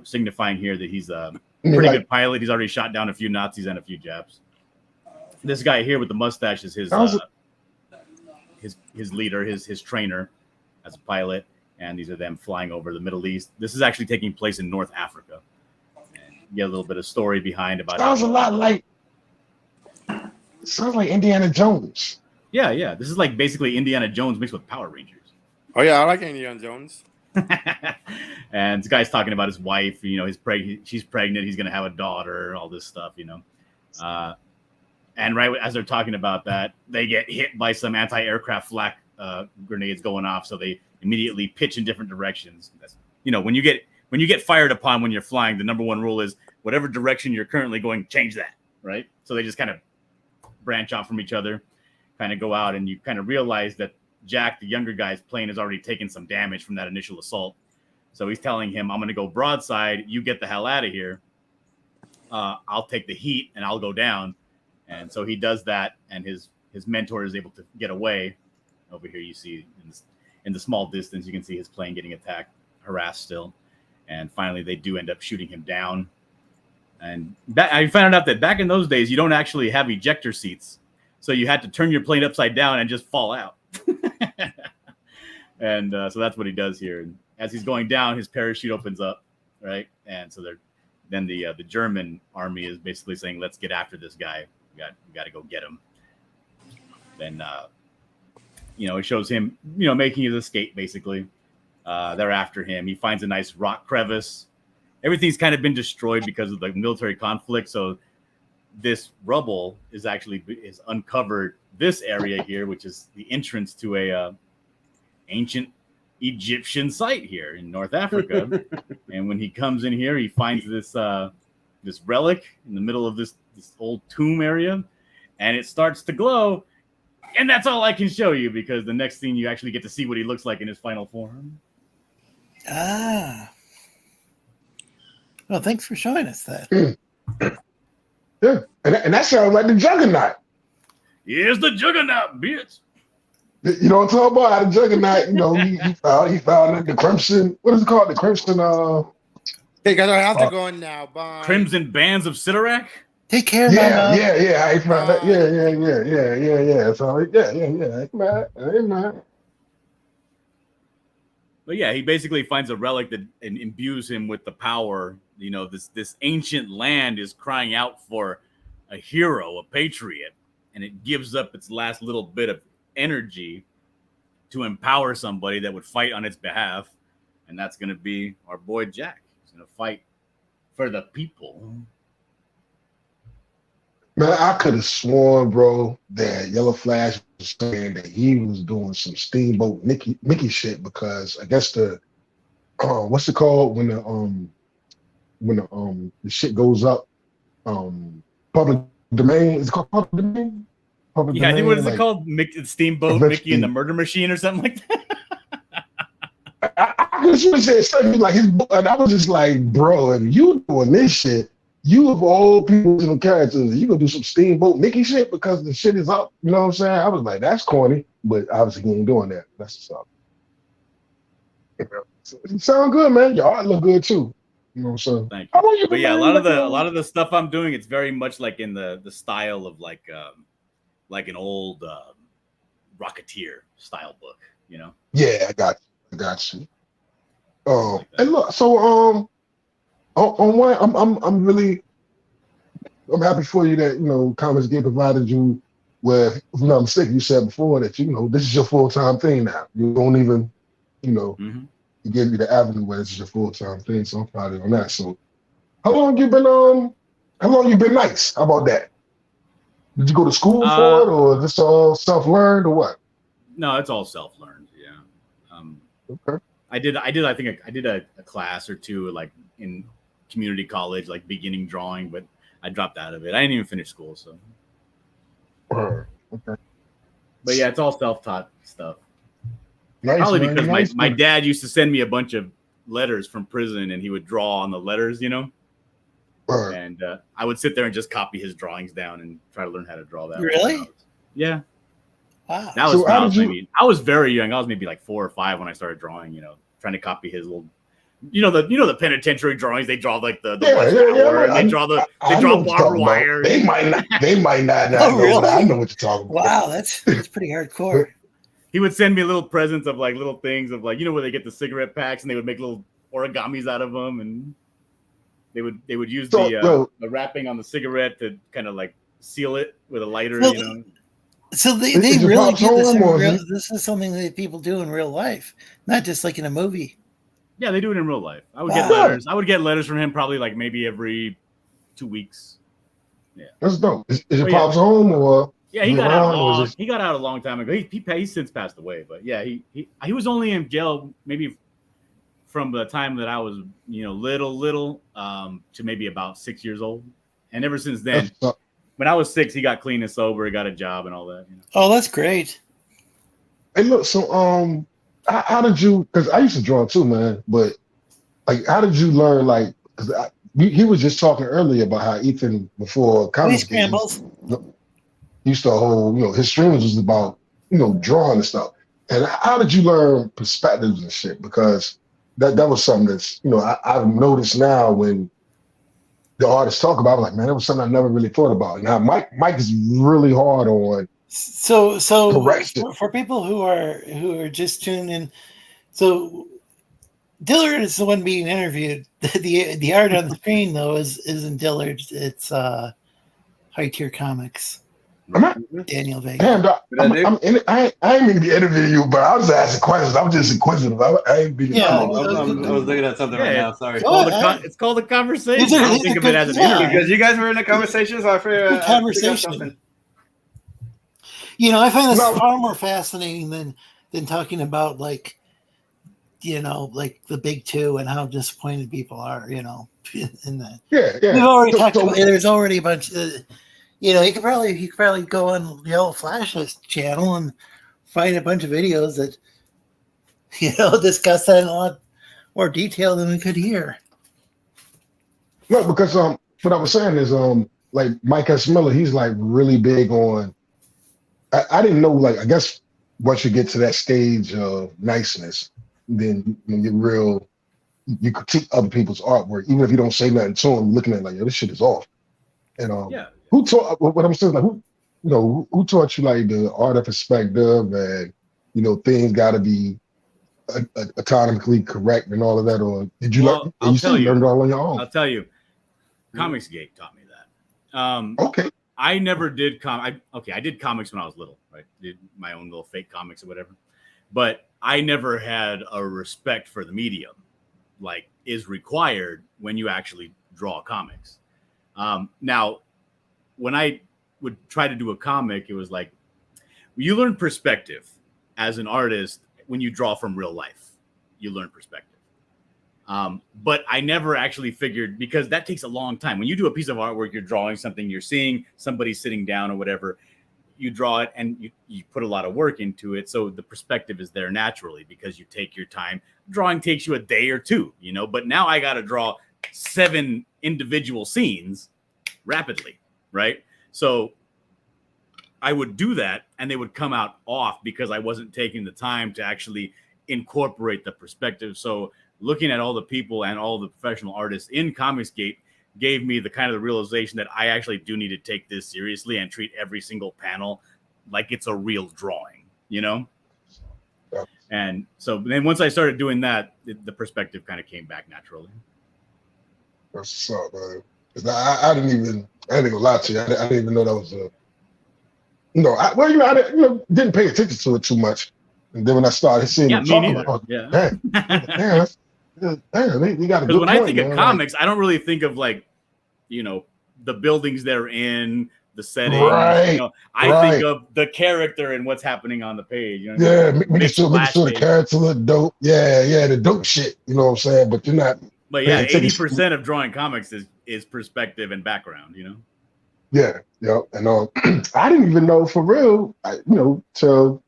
Signifying here that he's a pretty good pilot. He's already shot down a few Nazis and a few Japs. This guy here with the mustache is his leader, his trainer as a pilot, and these are them flying over the Middle East. This is actually taking place in North Africa. And you get a little bit of story behind about sounds like Indiana Jones. Yeah. This is like basically Indiana Jones mixed with Power Rangers. Oh yeah, I like Indiana Jones. And this guy's talking about his wife. She's pregnant. He's gonna have a daughter. All this stuff. And right as they're talking about that, they get hit by some anti-aircraft flak grenades going off. So they immediately pitch in different directions. When you get fired upon when you're flying, the number one rule is whatever direction you're currently going, change that. Right. So they just kind of branch off from each other, kind of go out, and you kind of realize that Jack, the younger guy's plane, has already taken some damage from that initial assault. So he's telling him, I'm going to go broadside. You get the hell out of here. I'll take the heat and I'll go down. And so he does that, and his mentor is able to get away. Over here you see in the small distance, you can see his plane getting attacked, harassed still. And finally, they do end up shooting him down. And I found out that back in those days, you don't actually have ejector seats. So you had to turn your plane upside down and just fall out. And so that's what he does here. And as he's going down, his parachute opens up, right? And so then the German army is basically saying, let's get after this guy. We got to go get him. Then, it shows him, making his escape, basically. They're after him. He finds a nice rock crevice. Everything's kind of been destroyed because of the military conflict. So this rubble is uncovered this area here, which is the entrance to a ancient Egyptian site here in North Africa. And when he comes in here, he finds this relic in the middle of this old tomb area, and it starts to glow. And that's all I can show you, because the next thing you actually get to see what he looks like in his final form. Ah. Well, thanks for showing us that. Yeah, and that sounds like the Juggernaut. Here's the Juggernaut, bitch. You know what I'm talking about? The Juggernaut, he found the Crimson. What is it called? The Crimson. Hey guys, I have to go now. Bye. Crimson Bands of Sidorak. Take care, man. Yeah. I found that. Yeah. So yeah. But yeah, he basically finds a relic that imbues him with the power. This ancient land is crying out for a hero, a patriot, and it gives up its last little bit of energy to empower somebody that would fight on its behalf. And that's going to be our boy Jack. He's going to fight for the people. Man, I could have sworn, bro, that Yellow Flash was saying that he was doing some Steamboat Mickey shit, because I guess the what's it called when the shit goes up, public domain. Is it called public domain? Public yeah, domain, what is it called? Steamboat Mickey and the Murder Machine or something like that. I could have said something like his, and I was just like, bro, if you doing this shit, you of all people in the characters, you gonna do some Steamboat Mickey shit because the shit is up. You know what I'm saying? I was like, that's corny, but obviously he ain't doing that. That's what's up. So you sound good, man. Your art look good too. You know, so Thank how you. long you But been yeah, a married? lot of the stuff I'm doing, it's very much like in the style of like an old Rocketeer style book, you know. Yeah, I got you. Things like that. And look, so on one, I'm happy for you that Comics Gate provided you with. If I'm not mistaken, you said before that this is your full time thing now. You don't even you know Mm-hmm. he gave you the avenue where this is your full time thing. So I'm proud of you on that. So how long you been nice? How about that? Did you go to school for it, or this all self learned, or what? No, it's all self learned. Yeah. Okay. I did. I think I did a class or two, like in community college, like beginning drawing, but I dropped out of it. I didn't even finish school, so. Okay. But yeah, it's all self taught stuff. Nice, Probably man. because Nice, my man. dad used to send me a bunch of letters from prison, and he would draw on the letters, you know. And I would sit there and just copy his drawings down and try to learn how to draw that. Really? Yeah. Wow. That was So when how I was did you- maybe I was very young. I was maybe like 4 or 5 when I started drawing. You know, trying to copy his little, the penitentiary drawings. They draw like the watchtower, and they draw I know what you're barbed talking about. wire. They might not Oh, know, really? but I know what you're talking about. Wow, that's pretty hardcore. He would send me little presents of like little things of like where they get the cigarette packs and they would make little origamis out of them, and they would use the wrapping on the cigarette to kind of like seal it with a lighter, Well, So they Is your really pops do this home, or is this is something that people do in real life, not just like in a movie. Yeah, they do it in real life. I would Wow. get letters. I would get letters from him probably like maybe every 2 weeks. Yeah, That's dope. Is your Oh, yeah. pops home, or yeah, he is got around, out or is he got out a long time ago. He's since passed away, but yeah, he was only in jail maybe from the time that I was little to maybe about 6 years old, and ever since then, when I was 6, he got clean and sober, he got a job and all that. Oh, that's great. Hey, look. So how did you? Because I used to draw too, man. But like, how did you learn? Like, because he was just talking earlier about how Ethan before Comics Gate used to hold, his streams was about drawing and stuff. And how did you learn perspectives and shit? Because that was something that's I've noticed now when the artists talk about it, like, man, that was something I never really thought about. Now Mike is really hard on so correction. for people who are just tuned in, so Dillard is the one being interviewed. The art on the screen though isn't Dillard. It's High Tier Comics. Daniel Vega. Damn, I ain't mean to be interviewing you, but I was asking questions. I'm just inquisitive. I ain't being. I was looking at something right now. Sorry. It's called a conversation. I don't think of it as an interview. Because you guys were in a conversation, so I figured conversation. I find this far more fascinating than talking about like the big two and how disappointed people are. In that. Yeah. We've already talked about. There's already a bunch. You could probably go on Yellow Flash's channel and find a bunch of videos that discuss that in a lot more detail than we could here. No, because what I was saying is like Mike S. Miller, he's like really big on. I didn't know, like, I guess once you get to that stage of niceness, then you critique other people's artwork, even if you don't say nothing to them, looking at it like, yo, this shit is off. And who taught what I'm saying, like who taught you like the art of perspective and things gotta be autonomically correct and all of that, or did you learn it all on your own? I'll tell you. Comics Gate taught me that. Okay. I never did I did comics when I was little, right? Did my own little fake comics or whatever. But I never had a respect for the medium like is required when you actually draw comics. Now, when I would try to do a comic, it was like you learn perspective as an artist when you draw from real life. You learn perspective. But I never actually figured, because that takes a long time. When you do a piece of artwork, you're drawing something, you're seeing somebody sitting down or whatever, you draw it and you put a lot of work into it. So the perspective is there naturally because you take your time. Drawing takes you a day or two, but now I got to draw 7 individual scenes rapidly, right? So I would do that and they would come out off because I wasn't taking the time to actually incorporate the perspective. So looking at all the people and all the professional artists in Comicsgate gave me the kind of the realization that I actually do need to take this seriously and treat every single panel like it's a real drawing, you know? Yeah. And so then once I started doing that, the perspective kind of came back naturally. That's what's up, man. 'Cause I didn't even lie to you. I didn't even know that was a. I didn't pay attention to it too much. And then when I started seeing Yeah, them me talk neither. about it, Yeah. damn, they got a Because good when point, I think man. of comics, I don't really think of like, you know, the buildings they're in, the settings. Right, You know, I think of the character and what's happening on the page. You know what I mean? Making sure the character look dope. Yeah, the dope shit. You know what I'm saying? But you're not. But yeah, 80% of drawing comics is perspective and background. You know. Yeah, and I didn't even know for real. Till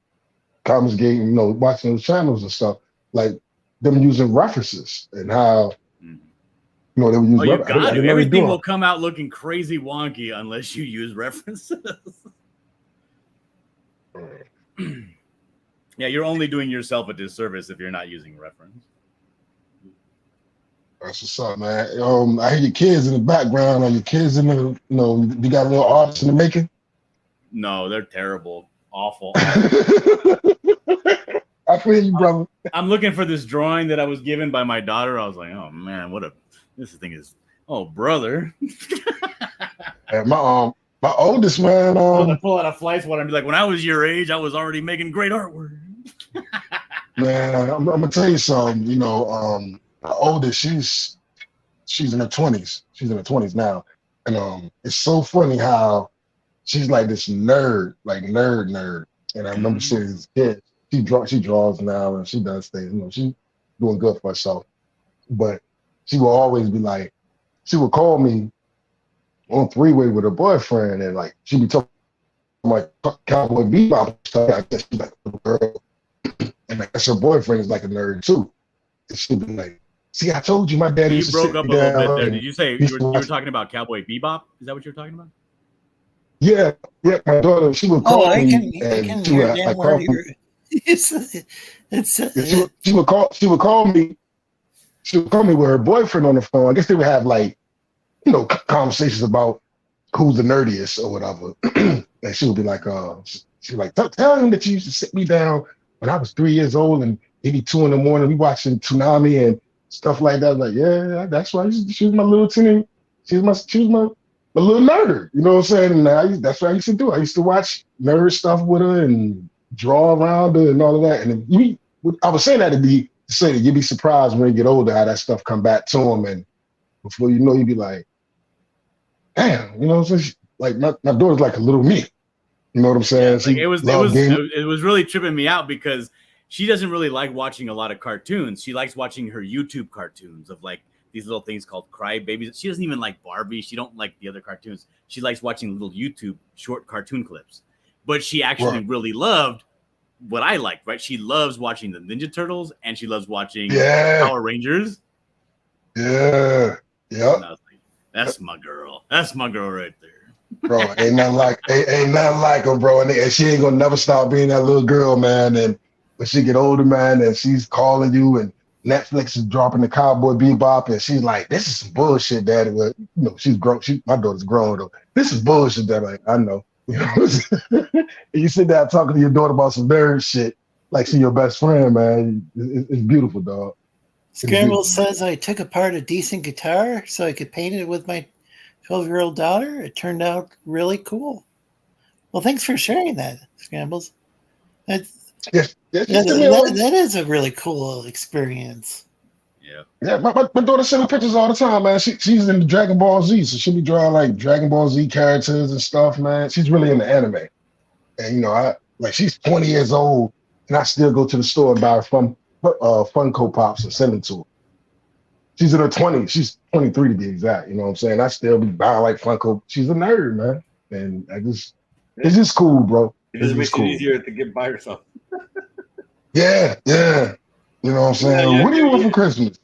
Comicsgate, watching those channels and stuff, like them using references and how they would use. Oh, you got to. Everything will come out looking crazy wonky unless you use references. Yeah, you're only doing yourself a disservice if you're not using reference. That's what's up, man. I hear your kids in the background. Are your kids in the, you got a little artists in the making? No, they're terrible. Awful. I feel you, brother. I'm looking for this drawing that I was given by my daughter. I was like, oh man, this thing is, oh brother. And my oldest man, pull out a fly swatter and be like, when I was your age, I was already making great artwork. Man, I'm gonna tell you something. My oldest, she's in her 20s. She's in her 20s now, and it's so funny how she's like this nerd. And I remember seeing this kid. She draws now, and she does things. She's doing good for herself. But she will always be like, she would call me on three-way with her boyfriend, and like she'd be talking like Cowboy Bebop stuff. I guess she's like a girl, and I guess her boyfriend is like a nerd too. And she'd be like, "See, I told you, my daddy." You broke up a little bit there. Did you say you were talking about Cowboy Bebop? Is that what you're talking about? Yeah. My daughter, she would call me. I can hear damn word she would call me. She would call me with her boyfriend on the phone. I guess they would have like, conversations about who's the nerdiest or whatever. And she would be like, she was like, tell him that you used to sit me down when I was 3 years old and maybe 2 in the morning. We watching Toonami and stuff like that. I was like, yeah, that's why she was my little teeny. She was my little nerder. You know what I'm saying? And that's what I used to do. I used to watch nerd stuff with her and draw around her and all of that. And I was saying that to say that you'd be surprised when you get older how that stuff come back to them. And before you know, you'd be like, damn, what I'm saying? Like my daughter's like a little me. You know what I'm saying? Yeah, like it was really tripping me out because she doesn't really like watching a lot of cartoons. She likes watching her YouTube cartoons of like these little things called Cry Babies. She doesn't even like Barbie. She don't like the other cartoons. She likes watching little YouTube short cartoon clips. But she actually really loved what I liked, right? She loves watching the Ninja Turtles and she loves watching Power Rangers. Yeah. Yeah. Like, that's my girl. That's my girl right there. Bro, ain't nothing like her, bro. And she ain't gonna never stop being that little girl, man. And when she get older, man, and she's calling you and Netflix is dropping the Cowboy Bebop, and she's like, "This is some bullshit, Daddy." Well, she's grown. My daughter's grown though. This is bullshit, Daddy. Like, I know. And you sit down talking to your daughter about some nerd shit, like she's your best friend, man. It's beautiful, dog. Scramble says I took apart a decent guitar so I could paint it with my 12-year-old daughter. It turned out really cool. Well, thanks for sharing that, Scrambles. That is a really cool experience. Yeah, my daughter sends me pictures all the time, man. She's into Dragon Ball Z, so she'll be drawing like Dragon Ball Z characters and stuff, man. She's really into anime. And she's 20 years old, and I still go to the store and buy Funko Pops and send them to her. She's in her 20s. She's 23 to be exact. You know what I'm saying? I still be buying like Funko. She's a nerd, man. And it's just cool, bro. It just makes it easier to get by herself. Yeah. You know what I'm saying? What do you want for Christmas?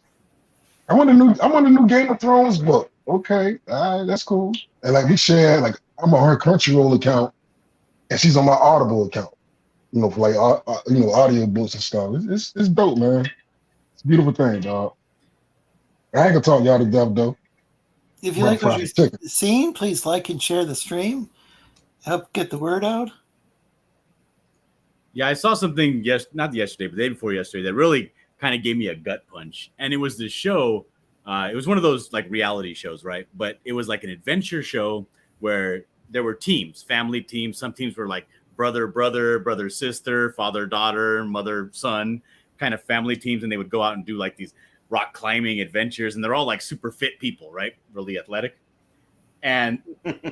I want a new Game of Thrones book. Okay, that's cool. And like we share, like I'm on her Crunchyroll account, and she's on my Audible account. for like audio books and stuff. It's dope, man. It's a beautiful thing, dog. I ain't gonna talk y'all to death though. If you like what you're seeing, please like and share the stream. Help get the word out. Yeah, I saw something not yesterday, but the day before yesterday that really kind of gave me a gut punch. And it was this show. It was one of those like reality shows, right? But it was like an adventure show where there were teams, family teams. Some teams were like brother, sister, father, daughter, mother, son, kind of family teams. And they would go out and do like these rock climbing adventures. And they're all like super fit people, right? Really athletic. And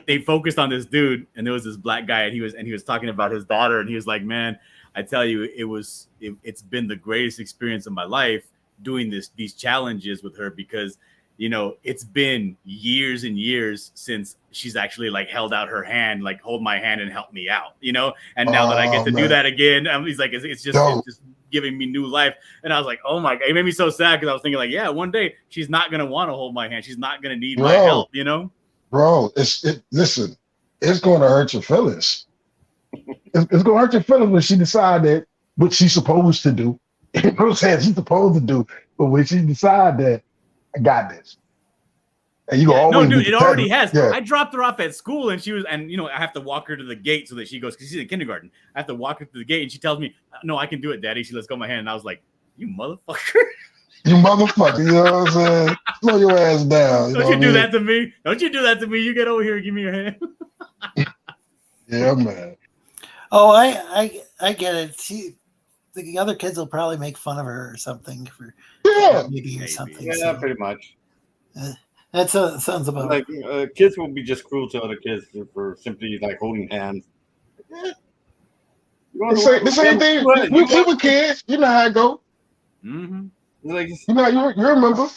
they focused on this dude, and there was this black guy, and he was talking about his daughter, and he was like, "Man, I tell you, it's been the greatest experience of my life doing these challenges with her because, it's been years and years since she's actually like held out her hand, like hold my hand and help me out, And now that I get to do that again, he's like, it's just giving me new life." And I was like, oh my God, it made me so sad because I was thinking like, yeah, one day she's not gonna want to hold my hand, she's not gonna need my help, Bro, listen, it's going to hurt your feelings. It's going to hurt your feelings when she decided what she's supposed to do. You know what I'm saying? She's supposed to do, but when she decide that, I got this. And you always no, dude, it already has. Yeah. I dropped her off at school, and I have to walk her to the gate so that she goes, because she's in kindergarten. I have to walk her to the gate, and she tells me, "No, I can do it, Daddy." She lets go of my hand, and I was like, "You motherfucker." You motherfucker, you know what I'm saying? Slow your ass down. Don't you do that to me? Don't you do that to me? You get over here and give me your hand. Yeah, man. Oh, I get it. The other kids will probably make fun of her or something for maybe or something. Yeah, so. pretty much. That sounds about like kids will be just cruel to other kids for simply like holding hands. Yeah. The same thing. We were kids. You know how it go. Mm-hmm. Like, you remember.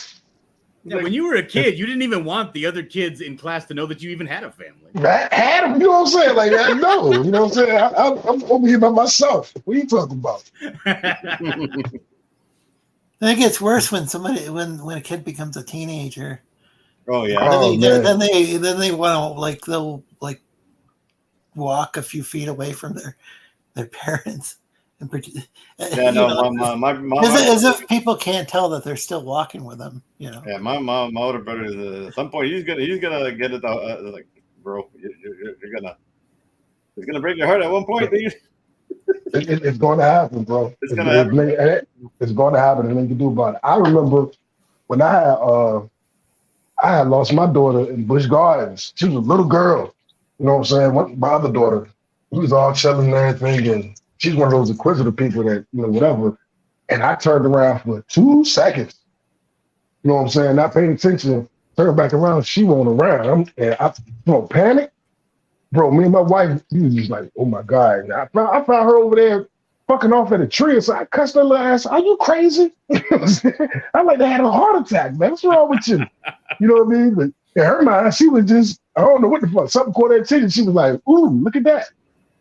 Yeah, when you were a kid, you didn't even want the other kids in class to know that you even had a family. I had them, you know what I'm saying? Like, I know, you know what I'm saying? I'm over here by myself. What are you talking about? It gets worse when when a kid becomes a teenager. Oh yeah. Then they want to they'll walk a few feet away from their parents. Yeah, as if people can't tell that they're still walking with them, Yeah, my older brother is at some point he's gonna get it like, bro, it's gonna break your heart at one point, dude. It's going to happen, bro. It's going to happen, and nothing you can do about it. I remember when I had lost my daughter in Busch Gardens. She was a little girl, you know what I'm saying? My other daughter, we was all chilling and everything, and she's one of those inquisitive people that, whatever. And I turned around for 2 seconds. You know what I'm saying? Not paying attention. Turned back around. She wasn't around. And I panic. Bro, me and my wife, we was just like, oh my God. And I found her over there fucking off at a tree. So I cussed her little ass. Are you crazy? I like to have a heart attack, man. What's wrong with you? You know what I mean? But in her mind, she was just, I don't know what the fuck. Something caught her attention. She was like, ooh, look at that.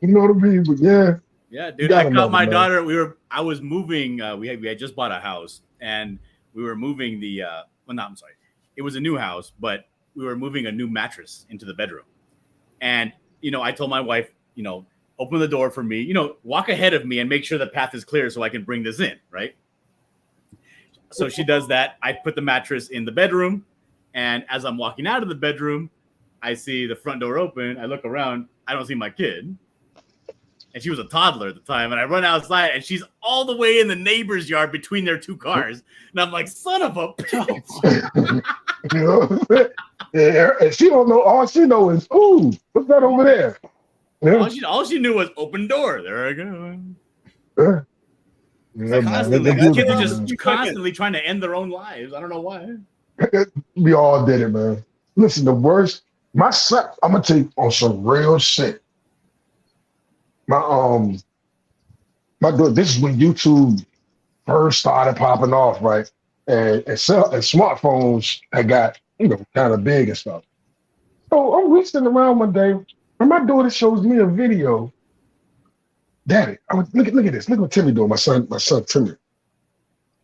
You know what I mean? But yeah. Yeah, dude, I caught my daughter. I was moving. We had just bought a house, and we were moving it was a new house, but we were moving a new mattress into the bedroom. And, I told my wife, open the door for me, walk ahead of me and make sure the path is clear so I can bring this in, right? So she does that. I put the mattress in the bedroom, and as I'm walking out of the bedroom, I see the front door open. I look around. I don't see my kid. And she was a toddler at the time. And I run outside, and she's all the way in the neighbor's yard between their two cars. And I'm like, son of a bitch. Yeah, and she don't know. All she knows is, ooh, what's that over there? Yeah. All she knew was open door. There I go. Kids are just constantly trying to end their own lives. I don't know why. We all did it, man. Listen, the worst, my son, I'm going to tell you on some real shit. My daughter, this is when YouTube first started popping off, right? And smartphones had got, kind of big and stuff. So I'm reaching around one day, and my daughter shows me a video. Daddy, look at this. Look what Timmy doing. My son Timmy.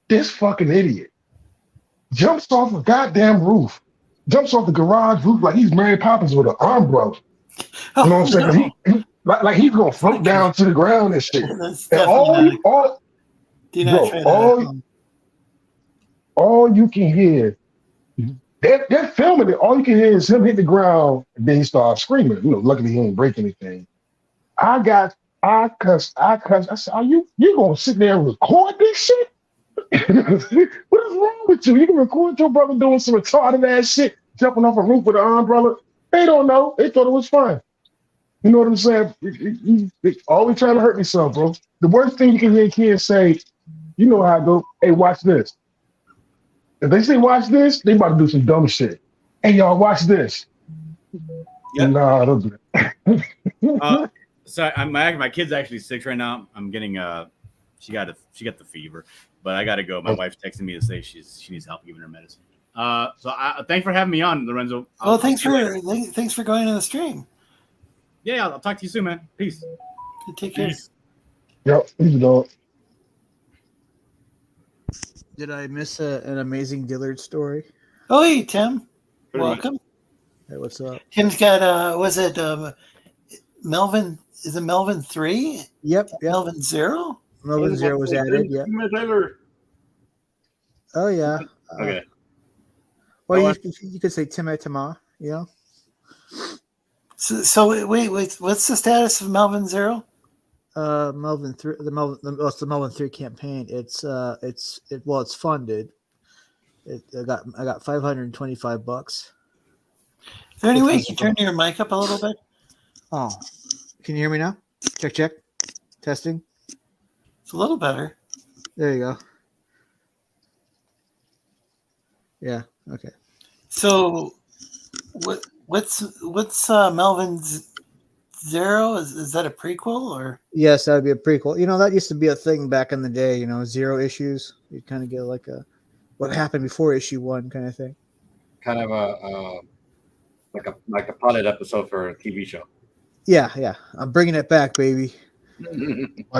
This fucking idiot jumps off a goddamn roof, jumps off the garage roof like he's Mary Poppins with an umbrella. You know what I'm saying? like he's gonna float down to the ground and shit. That's And definitely not. Do not bro, try to. all you can hear, they're filming it. All you can hear is him hit the ground, and then he starts screaming. Luckily he ain't break anything. I cussed. I said, "Are you gonna sit there and record this shit? What is wrong with you? You can record your brother doing some retarded ass shit, jumping off a roof with an umbrella. They don't know. They thought it was fun. You know what I'm saying? They always trying to hurt themselves, bro. The worst thing you can hear kids say, you know how I go, hey, watch this. If they say watch this, they about to do some dumb shit. Hey, y'all, watch this. Yep. Nah, don't do that. So my kid's actually sick right now. I'm getting she got the fever, but I gotta go. My wife's texting me to say she needs help giving her medicine. So thanks for having me on, Lorenzo. Thanks for going to the stream. Yeah, I'll talk to you soon, man. Peace. Take care. Yep, he's a dog. Did I miss an amazing Dillard story? Oh, hey, Tim. Pretty Welcome. Hey, what's up? Tim's got, was it Melvin? Is it Melvin 3? Yep. Melvin 0? Melvin 0 was added. Yeah. Oh, yeah. Okay. Well, you could say Tama, you know? So wait, what's the status of Melvin 0? Melvin 3, it's the Melvin 3 campaign. It's funded. I got $525. Is there any way you can turn your mic up a little bit? Oh, can you hear me now? Check. Testing. It's a little better. There you go. Yeah. Okay. So, what's Melvin's 0? Is that a prequel or? Yes, that would be a prequel. That used to be a thing back in the day. 0 issues. You kind of get like a what happened before issue 1 kind of thing. Kind of like a pilot episode for a TV show. Yeah. I'm bringing it back, baby.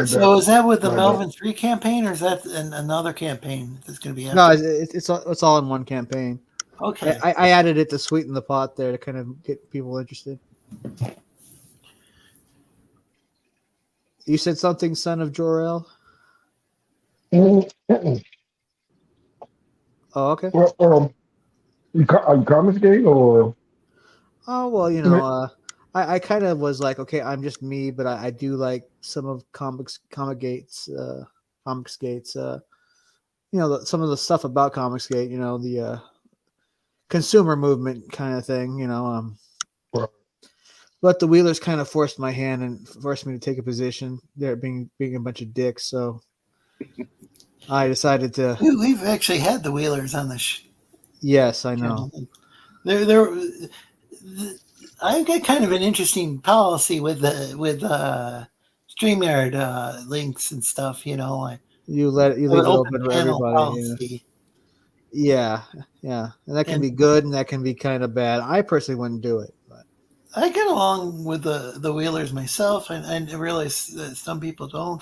So is that with the Melvin 3 campaign, or is that another campaign that's going to be? No, it's all in one campaign. Okay. I added it to sweeten the pot there to kind of get people interested. You said something, son of Jor-El? Oh, okay. Well, are you comics gay or? Oh, well, I kind of was like, okay, I'm just me, but I do like some of Comicsgate's, some of the stuff about Comicsgate, the consumer movement kind of thing, Right. But the Wheelers kind of forced my hand and forced me to take a position there, being a bunch of dicks. So I decided to. We've actually had the Wheelers on the Yes, I know. I've got kind of an interesting policy with StreamYard links and stuff. You leave it open for everybody. Policy. Yeah, and that can be good and that can be kind of bad. I personally wouldn't do it. But I get along with the Wheelers myself, and I realize that some people don't.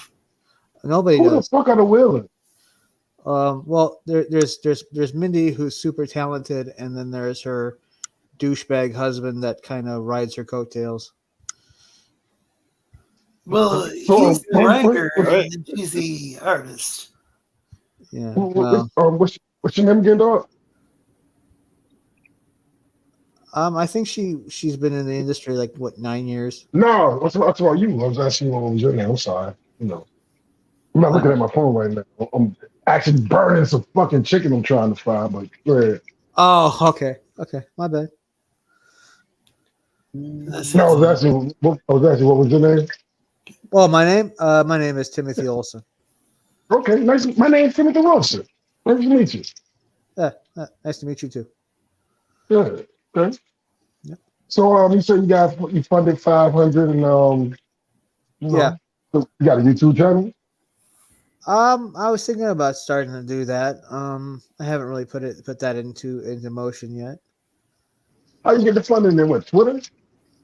Nobody Who does. the fuck are the Wheelers? Well, there's Mindy, who's super talented, and then there's her douchebag husband that kind of rides her coattails. Well, he's the writer and she's the artist. Yeah. What's your name again, dog? I think she's been in the industry like 9 years. No, what's about you? I was asking what was your name. I'm sorry. I'm not looking at my phone right now. I'm actually burning some fucking chicken I'm trying to fry, but go ahead. Oh, okay. My bad. No, that's what was your name? Well, my name is Timothy Olson. Okay, nice. My name's Timothy Wilson. Nice to meet you. Yeah, nice to meet you too. Good. Okay. Yep. So you said you funded 500 and yeah. So you got a YouTube channel? I was thinking about starting to do that. I haven't really put that into motion yet. How you get the funding then? What, Twitter?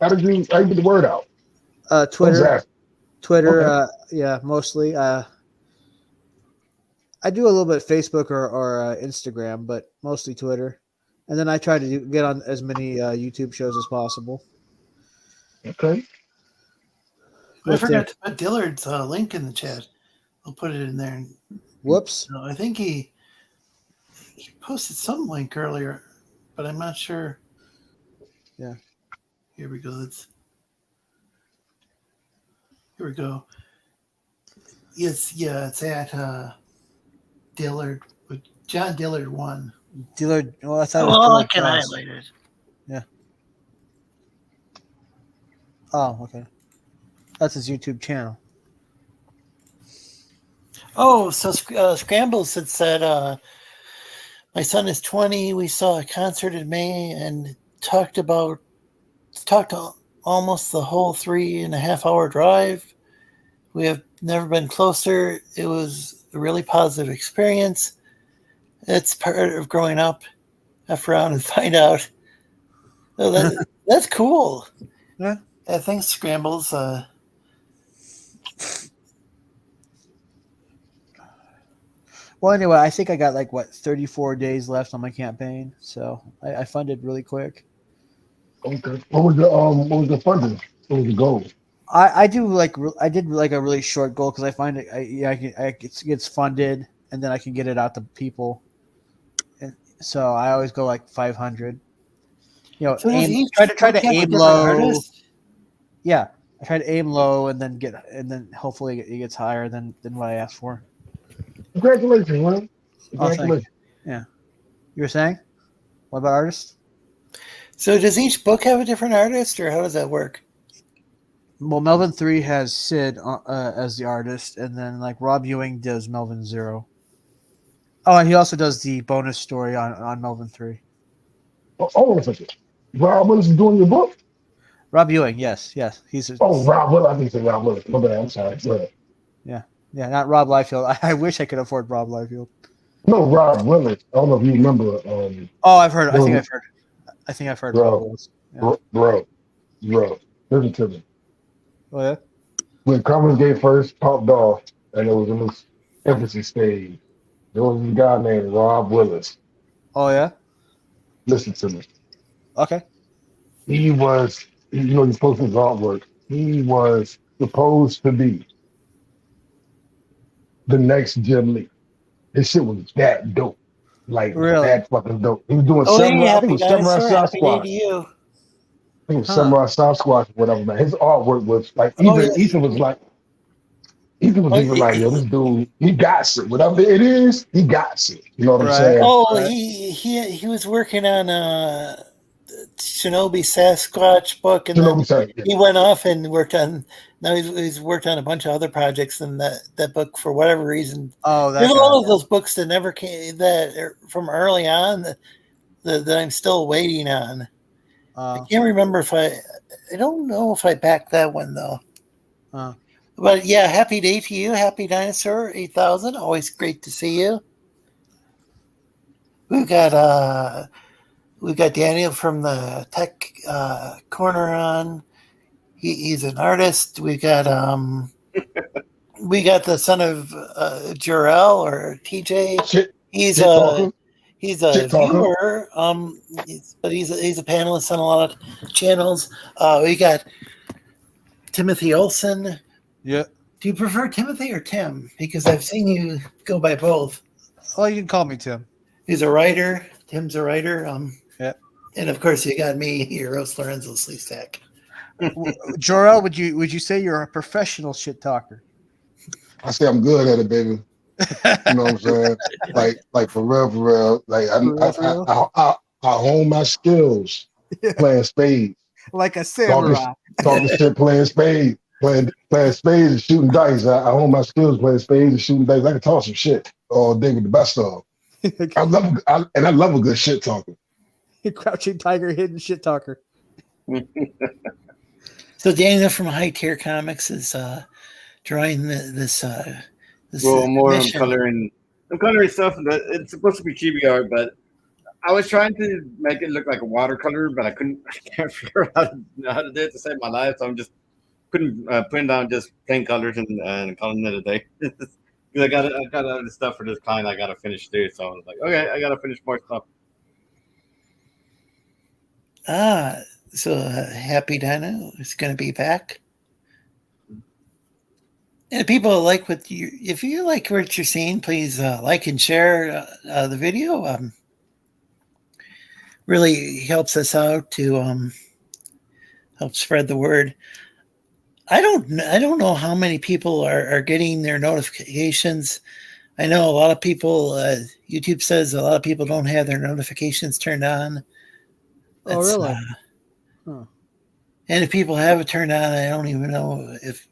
How you get the word out? Twitter. Okay. Yeah, mostly. I do a little bit of Facebook or Instagram, but mostly Twitter. And then I try to get on as many YouTube shows as possible. Okay. I forgot to put Dillard's link in the chat. I'll put it in there. Whoops. No, I think he posted some link earlier, but I'm not sure. Yeah. Here we go. Here we go. It's at Dillard. John Dillard 1. Dillard. Well, I thought it Oh, was I Dillard can Cross. highlight it. Yeah. Oh, okay. That's his YouTube channel. Oh, so Scrambles had said, my son is 20. We saw a concert in May and talked almost the whole 3.5 hour drive. We have never been closer. It was a really positive experience. It's part of growing up. F around and find out. Oh, that's cool. Yeah. Thanks, Scrambles. Well, anyway, I think I got 34 days left on my campaign, so I funded really quick. Okay. What was the funding? What was the goal? I did a really short goal because I find it gets funded and then I can get it out to people. And so I always go 500. So try to aim low. Artist? Yeah, I try to aim low and then hopefully it gets higher than what I asked for. Congratulations, man. Oh, thank you. Yeah. You were saying? What about artists? So does each book have a different artist, or how does that work? Well, Melvin 3 has Sid as the artist, and then Rob Ewing does Melvin 0. Oh, and he also does the bonus story on Melvin 3. Oh, a second. Rob Willis is doing your book? Rob Ewing, yes. He's Rob Willis. I think it's Rob Willis. My bad. I'm sorry. Yeah, not Rob Liefeld. I wish I could afford Rob Liefeld. No, Rob Willis. I don't know if you remember. I've heard. I think I've heard Rob Willis. Yeah. Bro, listen to me. Oh yeah. When Commons Gate first popped off, and it was in this infancy stage, there was a guy named Rob Willis. Oh yeah. Listen to me. Okay. He was, he's posting his artwork. He was supposed to be the next Jim Lee. His shit was that dope. Really? That fucking dope. He was doing Yeah, I think it was Samurai Sasquatch. You. I think it was Samurai Sasquatch or whatever, man. His artwork was Ethan was even yo, this dude, he got it. Whatever it is, he got it. You know what I'm saying? Oh, right. He was working on Shinobi Sasquatch book, and he went off and worked on. Now he's worked on a bunch of other projects than that book for whatever reason. Oh, there's a lot of those books that never came, that are from early on that I'm still waiting on. I can't remember I don't know if I backed that one though. But yeah, happy day to you, Happy Dinosaur 8000. Always great to see you. We've got Daniel from the Tech Corner on. He's an artist. We got the son of Jarrell or TJ. He's a viewer. But he's a panelist on a lot of channels. We got Timothy Olsen. Yeah. Do you prefer Timothy or Tim? Because I've seen you go by both. Oh, you can call me Tim. He's a writer. Tim's a writer. Yeah. And of course, you got me, Eros Lorenzo Sleestack. Jorel, would you say you're a professional shit talker? I say I'm good at it, baby. You know what I'm saying? Like for real. I hone my skills playing spades. Like a samurai. Talking shit, playing spades. Playing spades and shooting dice. I hone my skills playing spades and shooting dice. I can talk some shit all day with the best of them. I love a good shit talker. Crouching Tiger, hidden shit talker. So Daniel from High Tier Comics is drawing this. I'm coloring stuff that it's supposed to be chibi art, but I was trying to make it look like a watercolor, but I can't figure out how to do it to save my life. So I'm just putting down just plain colors and calling it a day. Because I got other stuff for this client I got to finish too. So I was like, okay, I got to finish more stuff. So Happy Dino is going to be back. And people like what you. If you like what you're seeing, please like and share the video. Really helps us out to help spread the word. I don't know how many people are getting their notifications. I know a lot of people. YouTube says a lot of people don't have their notifications turned on. Oh, That's, really? Huh. And if people have it turned on, I don't even know if.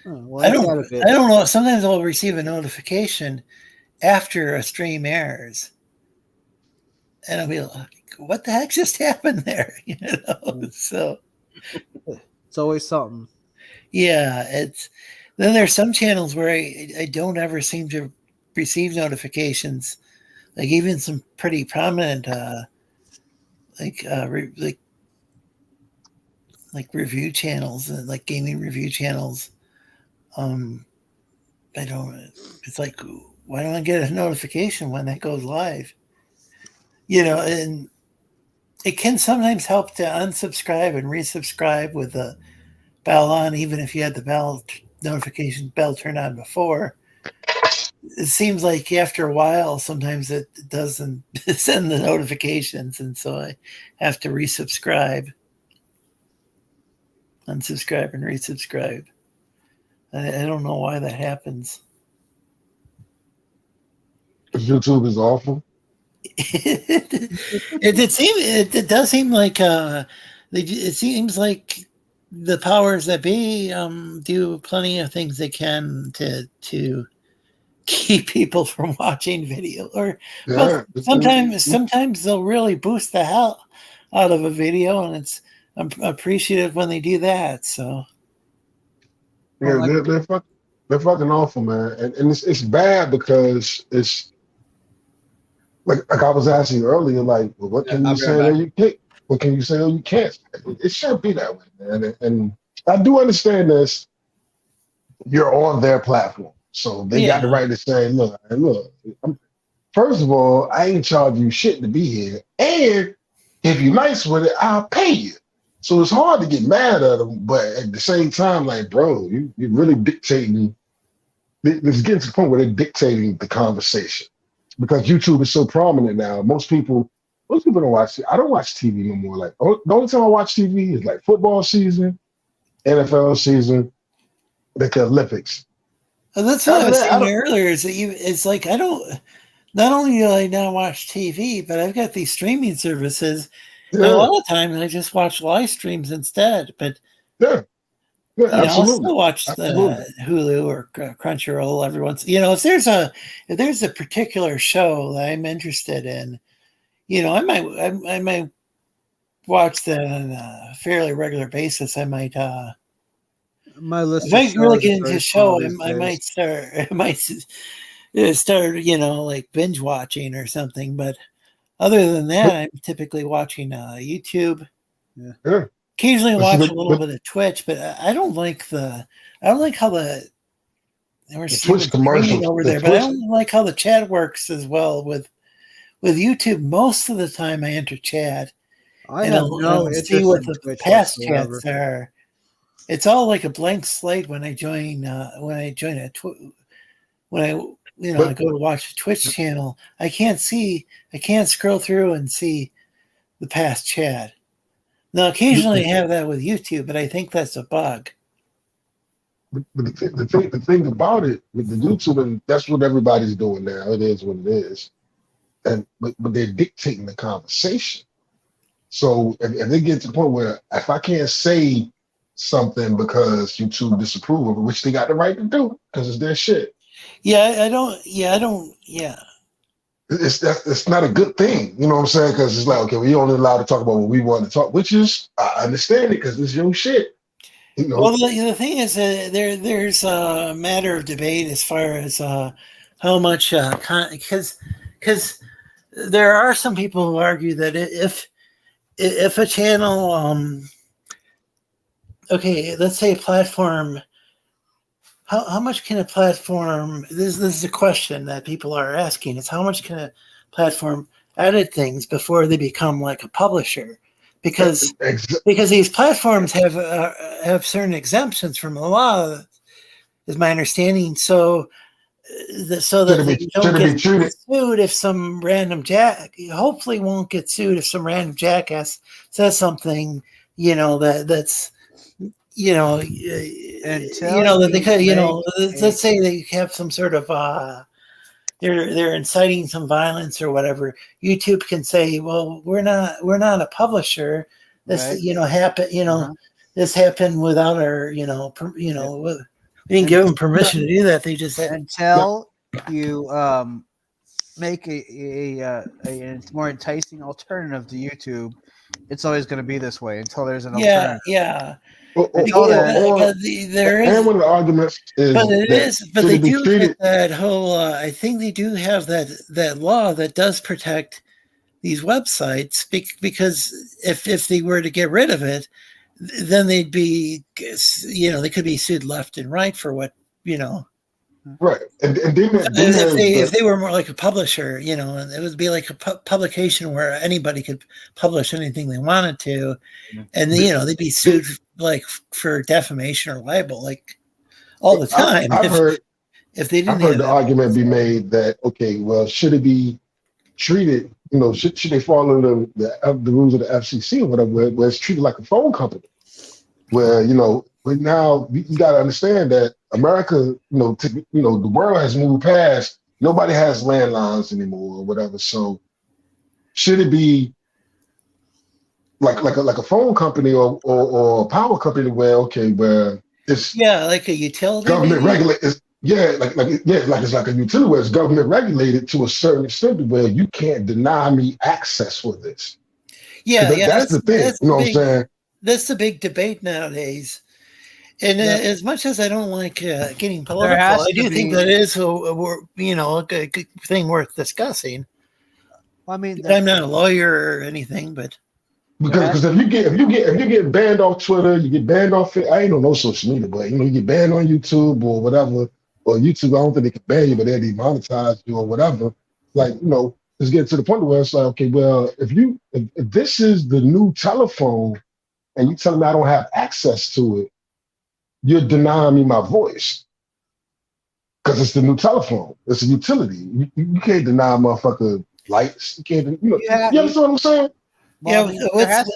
Oh, well, I don't know. Sometimes I'll receive a notification after a stream airs, and I'll be like, "What the heck just happened there?" You know. So it's always something. yeah, it's. Then there's some channels where I don't ever seem to receive notifications, like even some pretty prominent like review channels and like gaming review channels. I don't. It's like, why don't I get a notification when that goes live? You know, and it can sometimes help to unsubscribe and resubscribe with the bell on, even if you had the bell notification bell turned on before. It seems like after a while, sometimes it doesn't send the notifications, and so I have to resubscribe, unsubscribe, and resubscribe. I don't know why that happens. YouTube is awful. It does seem like it seems like the powers that be do plenty of things they can to keep people from watching video, or sometimes they'll really boost the hell out of a video, and I'm appreciative when they do that. So yeah, they're fucking awful, man, and it's bad because it's like I was asking you earlier, like, well, what can you say that you can't? What can you say that you can't? It shouldn't be that way, man. And I do understand this. You're on their platform, so they got the right to say, look. First of all, I ain't charging you shit to be here, and if you're nice with it, I'll pay you. So it's hard to get mad at them, but at the same time, like, bro, you're really dictating. It's getting to the point where they're dictating the conversation because YouTube is so prominent now. Most people don't watch it. I don't watch TV no more. Like, the only time I watch TV is like football season, NFL season, like the Olympics. Well, that's what I was saying earlier. Is that it's like I don't. Not only do I now watch TV, but I've got these streaming services. Yeah. A lot of times I just watch live streams instead. But I'll still watch the Hulu or Crunchyroll every once. If there's a particular show that I'm interested in, I might watch that on a fairly regular basis. I might. My list. If I really get into a show, I might start, like binge watching or something. But other than that, I'm typically watching YouTube. Yeah. Occasionally watch a little bit of Twitch, but I don't like how the Twitch commercials over there. But I don't like how the chat works as well with YouTube. Most of the time, I enter chat. I have no interest see what the Twitch past whatsoever. chats are. It's all like a blank slate when I join I go to watch a Twitch channel. I can't scroll through and see the past chat. Now, occasionally I have that with YouTube, but I think that's a bug. But the thing about it with the YouTube, and that's what everybody's doing now. It is what it is, but they're dictating the conversation. So if they get to the point where if I can't say something because YouTube disapprove of it, which they got the right to do because it's their shit. I don't. It's not a good thing, you know what I'm saying? Because it's like, okay, we only allowed to talk about what we want to talk, which is I understand it because it's your shit. Well, the thing is, there's a matter of debate as far as how much because there are some people who argue that if a channel let's say a platform. How much can a platform? This is a question that people are asking. Is how much can a platform edit things before they become like a publisher? Because these platforms have certain exemptions from the law is my understanding. So so Should that it they be don't should it be get treated? sued if some random hopefully won't get sued if some random jackass says something, that's that they could, let's say they have some sort of they're inciting some violence or whatever. YouTube can say, well, we're not a publisher. This happen this happened without our we didn't give them permission to do that. They just until you make a more enticing alternative to YouTube. It's always going to be this way until there's an alternative. Yeah. And one of the arguments is, but they do get that whole. I think they do have that law that does protect these websites because if they were to get rid of it, then they'd be, they could be sued left and right for what. Right, and if they were more like a publisher, and it would be like a publication where anybody could publish anything they wanted to, and they'd be sued like for defamation or libel, like all the time. I've heard the argument be made that should it be treated? Should they follow the rules of the FCC or whatever, where it's treated like a phone company, where but now you got to understand that America, the world has moved past. Nobody has landlines anymore or whatever. So should it be like a phone company or a power company where it's like a utility government regulated? Like it's like a utility where it's government regulated to a certain extent where you can't deny me access for this. That's the thing. You know what I'm saying? That's the big debate nowadays. And as much as I don't like getting political, I do think that is a good thing worth discussing. Well, I mean, I'm not a lawyer or anything, but because if you get banned off Twitter, you get banned off. I ain't no social media, but you get banned on YouTube or whatever. Or YouTube, I don't think they can ban you, but they demonetize you or whatever. Like let's get to the point where it's like, if this is the new telephone, and you tell me I don't have access to it, you're denying me my voice because it's the new telephone. It's a utility. You can't deny motherfucker lights. You can't. You understand what I'm saying? Well, there has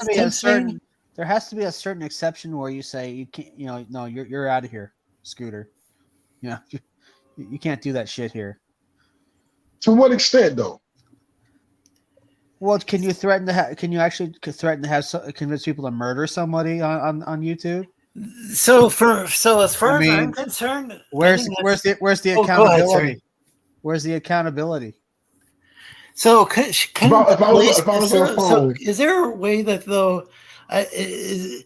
to be a certain exception where you say you can't. No, you're out of here, Scooter. You can't do that shit here. To what extent, though? Well, can you threaten to? Can you actually threaten to convince people to murder somebody on YouTube? So as far as I'm concerned, where's the accountability? Where's the accountability? So is there a way that though? Is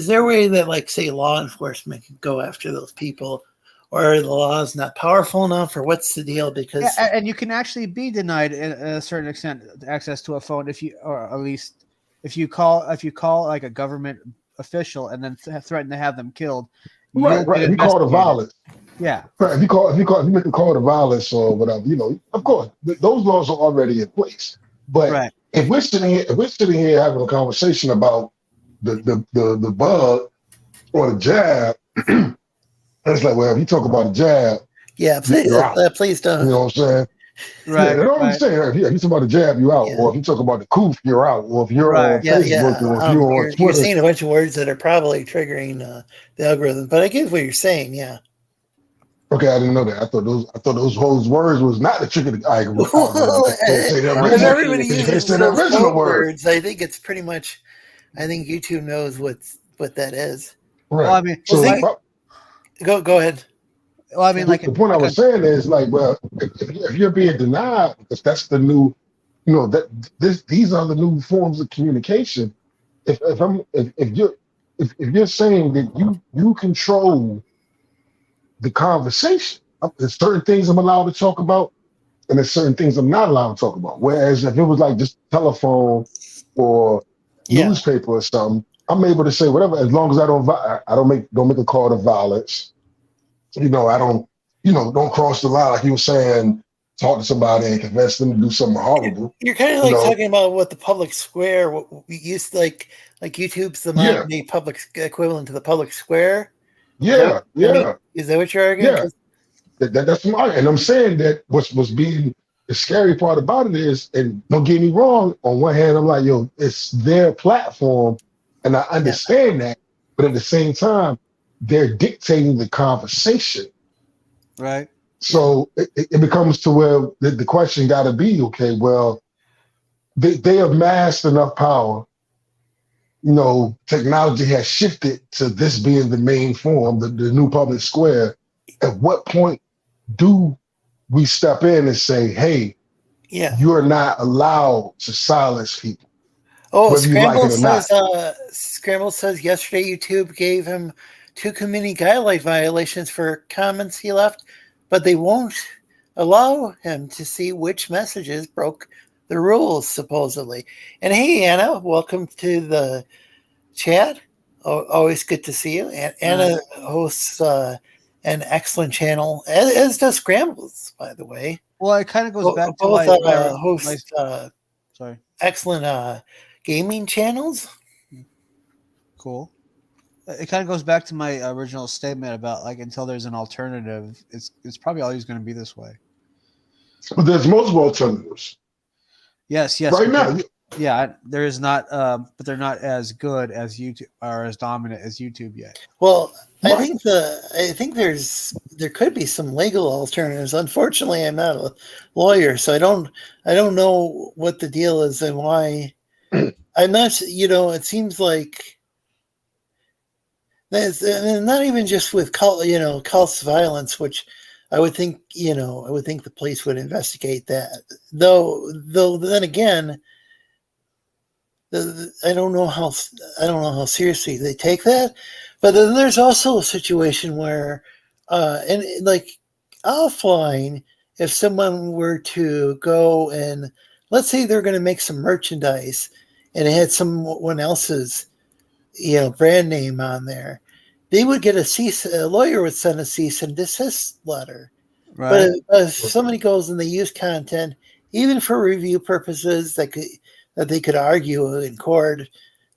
there a way that, like, say, law enforcement can go after those people, or the law is not powerful enough, or what's the deal? Because and you can actually be denied a certain extent access to a phone or at least if you call like a government official and then threaten to have them killed. Right. If you call it violence. Yeah. Right. If you make a call to violence or whatever, of course, those laws are already in place. But if we're sitting here having a conversation about the bug or the jab, it's like, well, if you talk about a jab, please don't. You know what I'm saying? Right. You know what I'm saying? If you talk about the jab, you out. Or if you talk about the coof, you're out. Or if you're on Facebook, or if you're on Twitter. You're saying a bunch of words that are probably triggering the algorithm. But I get what you're saying, yeah. Okay, I didn't know that. I thought those words was not the trigger. If everybody uses those words, I think it's pretty much. I think YouTube knows what that is. Right. Well, I mean, go ahead. Well, I mean, the point I was saying is, like, well, if you're being denied, because that's the new, these are the new forms of communication. If you're saying that you control the conversation, there's certain things I'm allowed to talk about, and there's certain things I'm not allowed to talk about. Whereas if it was like just telephone or newspaper or something, I'm able to say whatever as long as I don't make a call to violence. I don't cross the line like you were saying. Talk to somebody and convince them to do something horrible. You're kind of like talking about what the public square, what we used to like YouTube's the modern day public equivalent to the public square. Yeah, yeah, Is that what you're arguing? yeah. That's my, and I'm saying that what's being the scary part about it is, and don't get me wrong, on one hand, I'm like, yo, it's their platform, and I understand that, but at the same time, they're dictating the conversation. Right. So it becomes to where the question got to be, okay, well, they have amassed enough power. You know, technology has shifted to this being the main form, the new public square. At what point do we step in and say, hey, you're not allowed to silence people, whether you like it or not? Scramble says yesterday YouTube gave him 2 community guideline violations for comments he left, but they won't allow him to see which messages broke the rules, supposedly. And hey, Anna, welcome to the chat. Always good to see you. Anna hosts an excellent channel, as does Scrambles, by the way. Well, it kind of goes back to both my host sorry, excellent gaming channels. Cool. It kind of goes back to my original statement about like until there's an alternative, it's probably always going to be this way. But there's multiple alternatives. Yes. Right now. Yeah, there is not, but they're not as good as YouTube or as dominant as YouTube yet. Well, I think there could be some legal alternatives. Unfortunately, I'm not a lawyer, so I don't know what the deal is and why. I'm not. It seems like that's not even just with cult violence, which I would think the police would investigate that. Though then again, I don't know how seriously they take that. But then there's also a situation where, and like offline, if someone were to go and let's say they're going to make some merchandise and it had someone else's, brand name on there, they would get a lawyer would send a cease and desist letter. Right. But if somebody goes and they use content, even for review purposes, that they could argue in court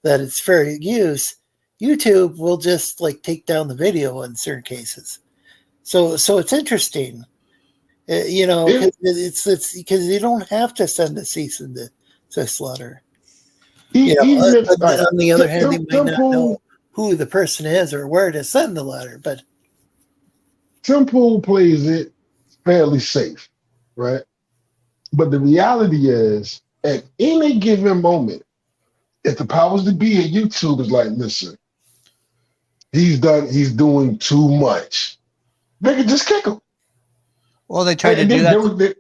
that it's fair use, YouTube will just like take down the video in certain cases. So it's interesting, it's because you don't have to send a cease and desist letter. On the other hand, they might not know who the person is or where to send the letter. But Temple plays it fairly safe, right? But the reality is, at any given moment, if the powers that be at YouTube is like, listen, he's doing too much, they could just kick him. Well, they tried to do that.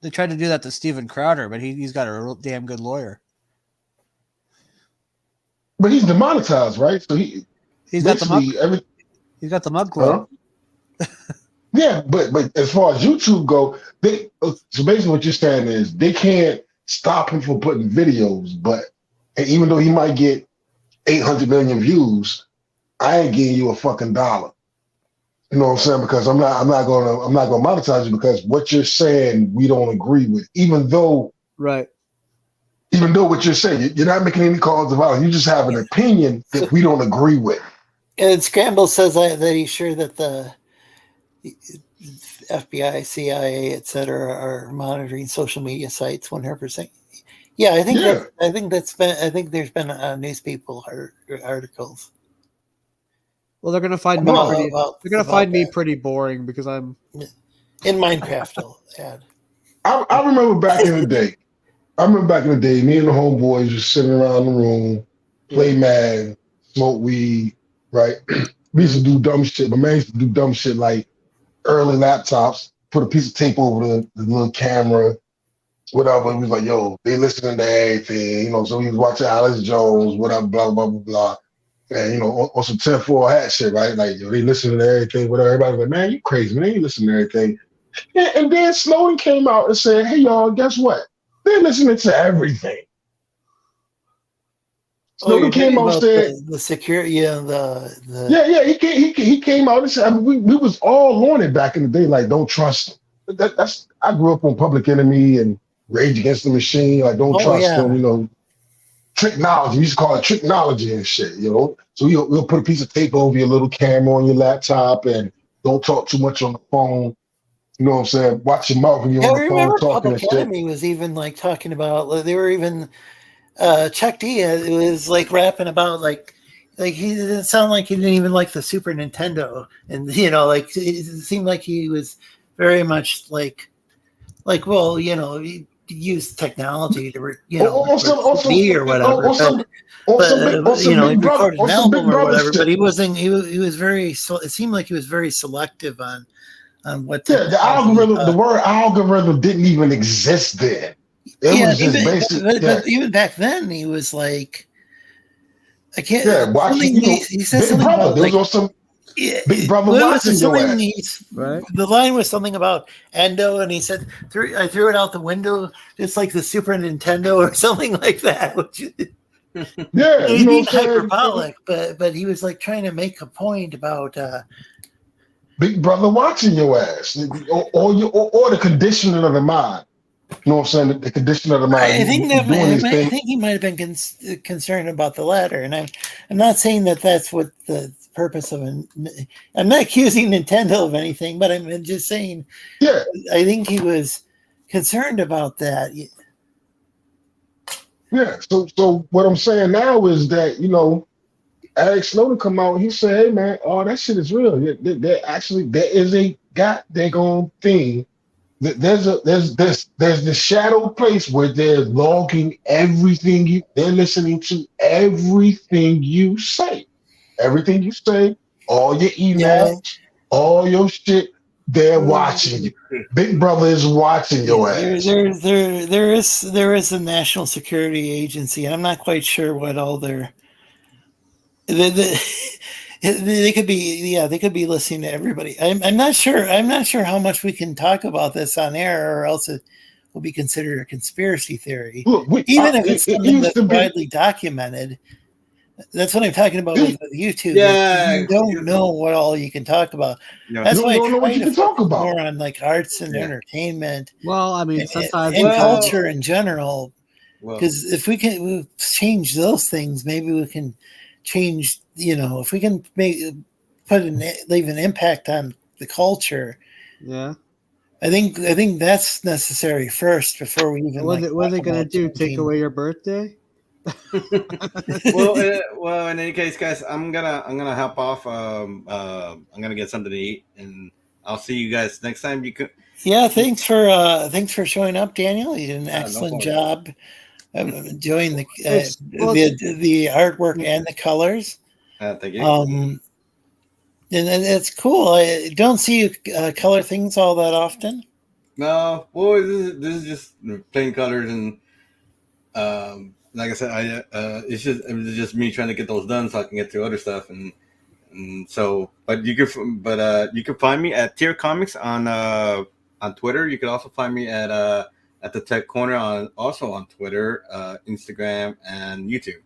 They tried to do that to Steven Crowder, but he's got a real damn good lawyer. But he's demonetized, right? So he's got the mug. He's got the mug club. Yeah, but as far as YouTube go, so basically what you're saying is they can't stop him from putting videos, and even though he might get 800 million views, I ain't giving you a fucking dollar. You know what I'm saying? Because I'm not gonna monetize you because what you're saying we don't agree with, even though what you're saying, you're not making any calls of violence. You just have an opinion that we don't agree with. And Scramble says that he's sure that the FBI, CIA, etc., are monitoring social media sites 100%. Yeah, I think there's been News People articles. Well, they're gonna find me pretty boring because I'm in Minecraft. I'll add. I remember back in the day. Me and the homeboys just sitting around the room, play Madden, smoke weed, right? We used to do dumb shit. My man used to do dumb shit like early laptops, put a piece of tape over the little camera, whatever. And we was like, yo, they listening to everything, so we was watching Alex Jones, whatever, blah, blah, blah, blah. And, on some 10-4 hat shit, right? Like, yo, they listening to everything, whatever. Everybody was like, man, you crazy, man. You listening to everything. And then Snowden came out and said, hey, y'all, guess what? They're listening to everything. Snowden came out and said the security, yeah, he came out and said, we was all on it back in the day, like don't trust them. I grew up on Public Enemy and Rage Against the Machine, like don't trust them, technology. We used to call it technology and shit, you know. So we'll put a piece of tape over your little camera on your laptop and don't talk too much on the phone. You know what I'm saying? Watch your mouth when you're Yeah, on I the phone remember talking Public and shit. Enemy was even like talking about. They were even Chuck D was like rapping about like he didn't sound like he didn't even like the Super Nintendo, and you know, like it seemed like he was very much like well, you know, he used technology to you know On some CD or whatever, you know, he Big Brother, recorded on an some Big album or Brother whatever, shit. but he wasn't. He was very. It seemed like he was very selective on what. Yeah, the algorithm, the word algorithm didn't even exist then. It was just basic. But even back then, he was like, I can't. Yeah, watching, you know, He said Big something Brother. about There was like, on some yeah, Big Brother what was it? watching your Something ass. Right. The line was something about Endo, and he said, I threw it out the window, just like the Super Nintendo or something like that. Which, Yeah, he's you know being what I'm saying? hyperbolic, but he was like trying to make a point about. Big Brother watching your ass, or the conditioning of the mind. You know what I'm saying? The condition of the mind. I think You doing these I things. think he might have been concerned about the latter, and I'm not saying that that's what the purpose of I'm not accusing Nintendo of anything, but I'm just saying. Yeah, I think he was concerned about that. yeah. So what I'm saying now is that, you know, Eric Snowden come out and he said, "Hey man, all that shit is real. There is a goddamn thing. There's the shadow place where they're logging everything they're listening to everything you say. Everything you say, all your Yeah, emails, all your shit, they're watching you. Big Brother is watching your ass. there is a national security agency, and I'm not quite sure what all they could be, they could be listening to everybody. I'm not sure how much we can talk about this on air, or else it will be considered a conspiracy theory. Look, Even if it's it something used that's to be. widely documented. That's what I'm talking about with YouTube. Yeah, You don't know what all you can talk about. Yeah. That's You why I don't know what try you to can talk focus about. more on like arts and Yeah. entertainment Well, I mean, sometimes and Well- culture in general. Well, Because if we can change those things, maybe we can change. You know, if we can leave an impact on the culture, yeah. I think that's necessary first before we even. What are they talk gonna about do? Take changing. away your birthday? well, in any case, guys, I'm gonna hop off. I'm gonna get something to eat, and I'll see you guys next time. You could. Yeah, thanks for showing up, Daniel. You did an No excellent problem. job of enjoying the the artwork and the colors. Thank you. And it's cool. I don't see you color things all that often. No, well, this is just plain colors, and like I said, it was just me trying to get those done so I can get to other stuff, and so. But you can find me at Tier Comics on Twitter. You can also find me at the Tech Corner on Twitter, Instagram, and YouTube.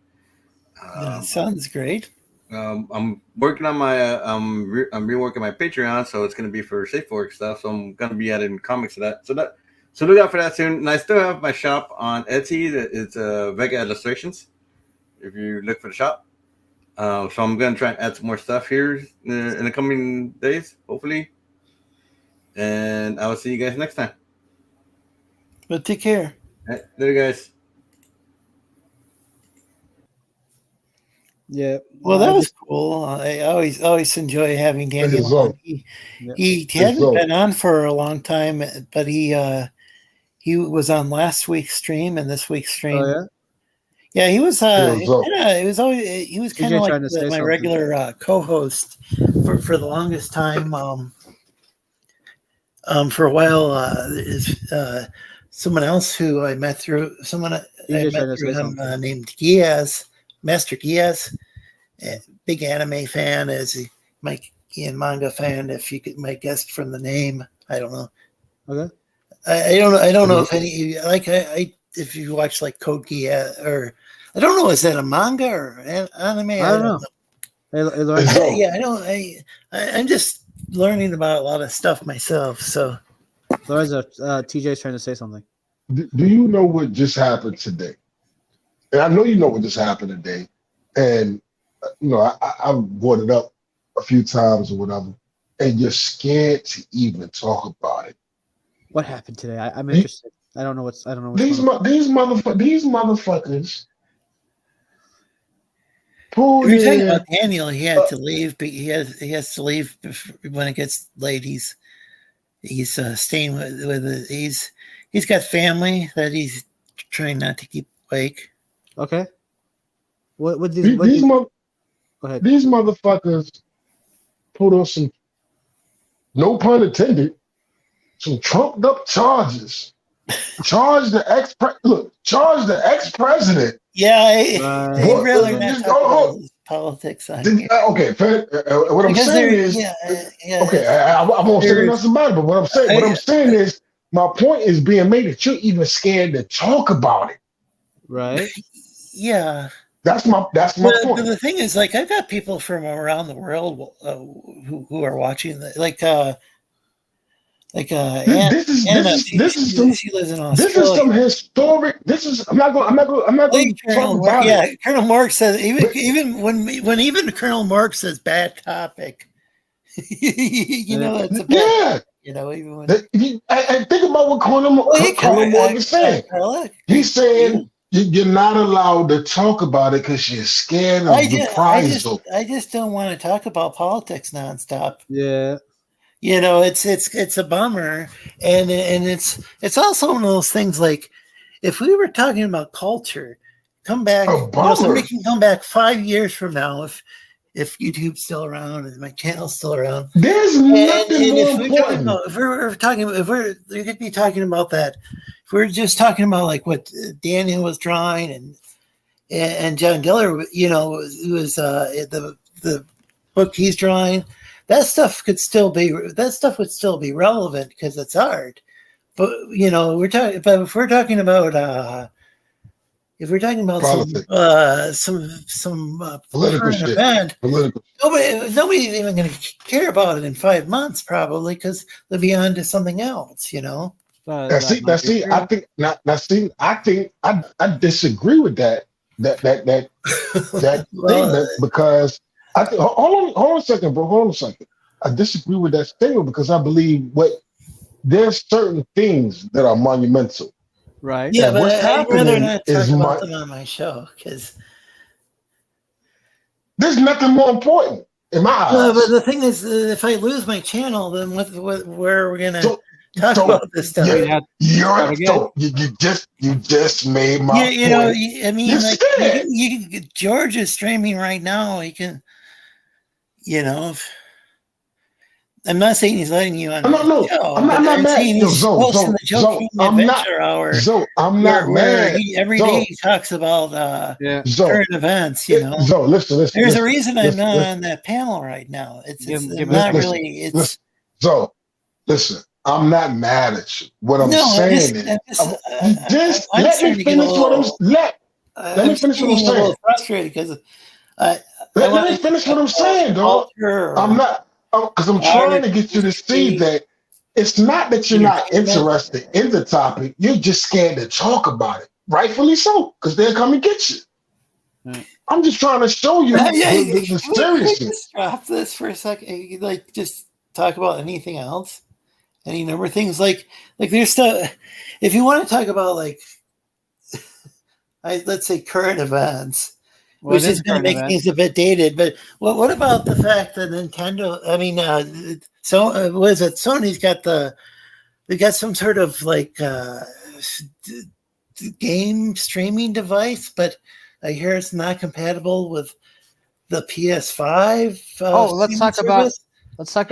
Sounds great. I'm working on my I'm reworking my Patreon, so it's going to be for safe work stuff. So I'm going to be adding comics to that. So look out for that soon. And I still have my shop on Etsy. It's Vega Illustrations. If you look for the shop, so I'm going to try and add some more stuff here in the coming days, hopefully. And I will see you guys next time. But take care. All right, later, guys. Yeah. Well, that was cool. I always enjoy having Daniel on. He hadn't been on for a long time, but he was on last week's stream and this week's stream. Oh yeah. Yeah, he was. He was kind of like trying to say my something. regular co-host for the longest time. For a while, someone else who I met through him named Geass, Master Geass, big anime fan, and manga fan. If you might guess from the name, I don't know. Okay. I don't know if any if you watch like Code Geass or I don't know, is that a manga or anime? I don't know. Yeah, I don't. I'm just learning about a lot of stuff myself. So, Lorenzo, TJ's trying to say something. Do you know what just happened today? and I know you know what just happened today, and I've brought it up a few times or whatever, and you're scared to even talk about it. What happened today? I'm interested. I don't know what's These going on. motherfuckers. Pulled If you're talking in, about Daniel, he had to leave, but he has to leave when it gets late. He's staying with it. He's got family that he's trying not to keep awake. Okay. What these go ahead. These motherfuckers put on some, no pun intended, some trumped up charges. Charge the ex-president. Yeah, I'd rather not talk about politics on here. Okay, what I'm saying is, okay, I won't say nothing about it, but what I'm saying is, my point is being made that you're even scared to talk about it. Right. Yeah. That's my point. The thing is, like, I've got people from around the world who are watching that, This is some historic. I'm not going to talk about it. Colonel Mark says even when Colonel Mark says bad topic, it's a bad. Even when and think about what Colonel Mark is saying. He's saying you're not allowed to talk about it because you're scared of reprisal. I just don't want to talk about politics nonstop. Yeah. It's a bummer, and it's also one of those things, like, if we were talking about culture, come back. Somebody can come back 5 years from now if YouTube's still around and my channel's still around. There's nothing more important. We could be talking about that. If we're just talking about like what Daniel was drawing and John Giller, who was the book he's drawing. That stuff would still be relevant because it's art. But if we're talking about some political shit, event, nobody's even going to care about it in 5 months probably, because they'll be on to something else. I disagree with that statement, because I think, hold on a second, bro. Hold on a second. I disagree with that statement because I believe there's certain things that are monumental. Right. Yeah, and but what's I'd rather happening not talk about them on my show because there's nothing more important in my eyes. No, but the thing is, if I lose my channel, then where are we gonna talk about this stuff? You just made my point. George is streaming right now. He can, I'm not saying he's letting you on. No, I'm not mad. He's posting the Joke Adventure Hour. I'm not mad. Every day he talks about current events. Listen. There's a reason I'm not on that panel right now. Listen. I'm not mad at you. What I'm saying is, let me finish what I'm saying. Frustrated because let me finish what I'm saying, dog. I'm not. Because I'm trying to get you to see that it's not that you're not interested in the topic. You're just scared to talk about it. Rightfully so, because they'll come and get you. Right. I'm just trying to show you the seriousness. Just drop this for a second. Like, just talk about anything else. Any number of things. Like there's stuff. If you want to talk about, like, let's say current events. Which is going to make things a bit dated, but what about the fact that Nintendo? I mean, Sony's got some sort of like game streaming device, but I hear it's not compatible with the PS5. Let's talk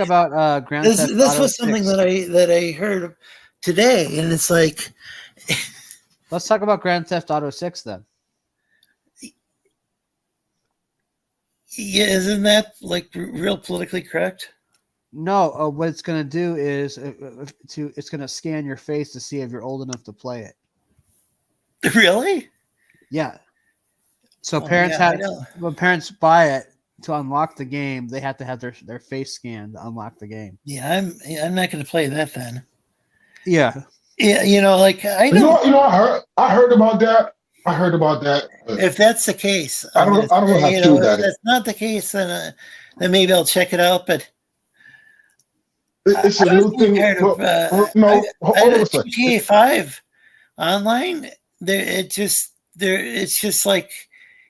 about Grand Theft Auto. This was something that I heard today, and it's like, let's talk about Grand Theft Auto 6 then. Yeah, isn't that like real politically correct? No, what it's going to do is it's going to scan your face to see if you're old enough to play it. Really? Yeah. So when parents buy it to unlock the game, they have to have their face scanned to unlock the game. Yeah, I'm not going to play that then. Yeah. Yeah, like I I heard about that. I heard about that. If that's the case, I don't know how true if that is. that's not the case, then maybe I'll check it out. But It's I a was new being thing. part of No, hold on a second. GTA 5 online. It's just like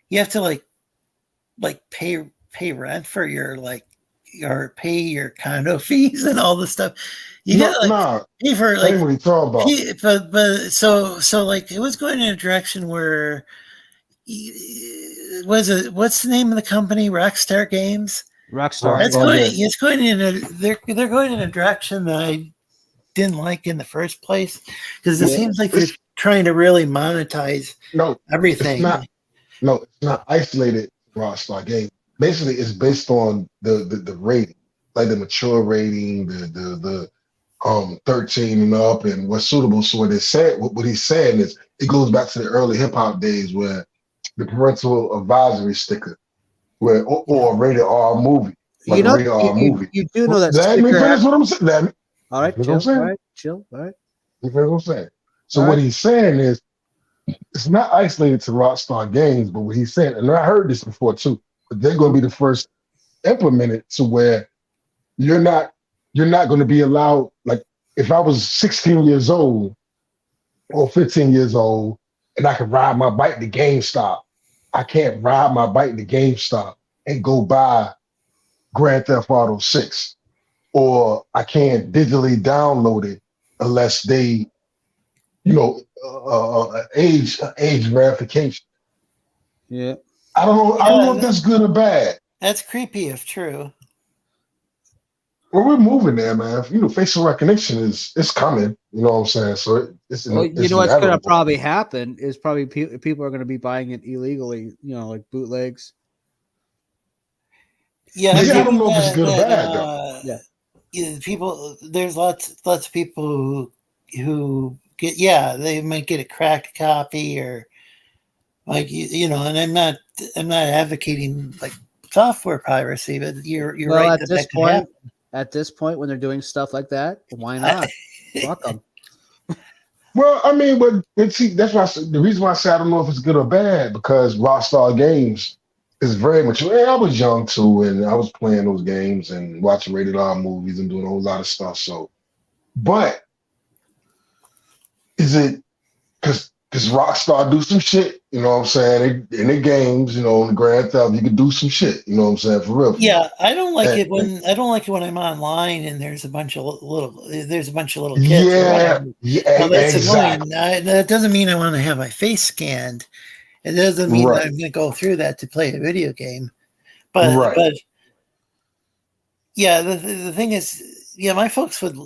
you have to like pay rent for your or pay your condo fees and all this stuff. You gotta pay for I ain't really talking about. but so like it was going in a direction where what's the name of the company? Rockstar Games. Rockstar. It's going in they're going in a direction that I didn't like in the first place because it seems like they're trying to really monetize everything. It's not isolated Rockstar Games. Basically, it's based on the rating, like the mature rating, the 13 and up, and what's suitable. So what he's saying is it goes back to the early hip hop days where the parental advisory sticker, or a rated R movie, like a rated R movie. You do know that. Let me finish what I'm saying. All right, chill. All right, chill. All right. You finish what I'm saying. So what he's saying is it's not isolated to Rockstar Games, but what he's saying, and I heard this before too, but they're going to be the first implemented to where you're not going to be allowed. Like if I was 16 years old or 15 years old and I could ride my bike to GameStop, I can't ride my bike to GameStop and go buy Grand Theft Auto 6, or I can't digitally download it unless they, age verification. Yeah. I don't know if that's good or bad. That's creepy if true. Well, we're moving there, man. Facial recognition is coming. You know what I'm saying? So it's what's going to probably happen is probably people are going to be buying it illegally. Like bootlegs. Yeah, I don't know if it's good or bad though. People, there's lots of people who get they might get a cracked copy or and I'm not advocating like software piracy, but you're right. At this point, when they're doing stuff like that, why not? Fuck them. Well, I mean, but see, that's why the reason why I say I don't know if it's good or bad, because Rockstar Games is very mature. I was young too, and I was playing those games and watching rated R movies and doing a whole lot of stuff. So, but is it because Rockstar do some shit? You know what I'm saying? In the games, in the Grand Theft, you can do some shit. You know what I'm saying? For real. Yeah, I don't like it when I'm online and there's a bunch of little kids. Yeah, that's exactly. annoying. That doesn't mean I want to have my face scanned. It doesn't mean that I'm going to go through that to play a video game. But yeah, the thing is, my folks would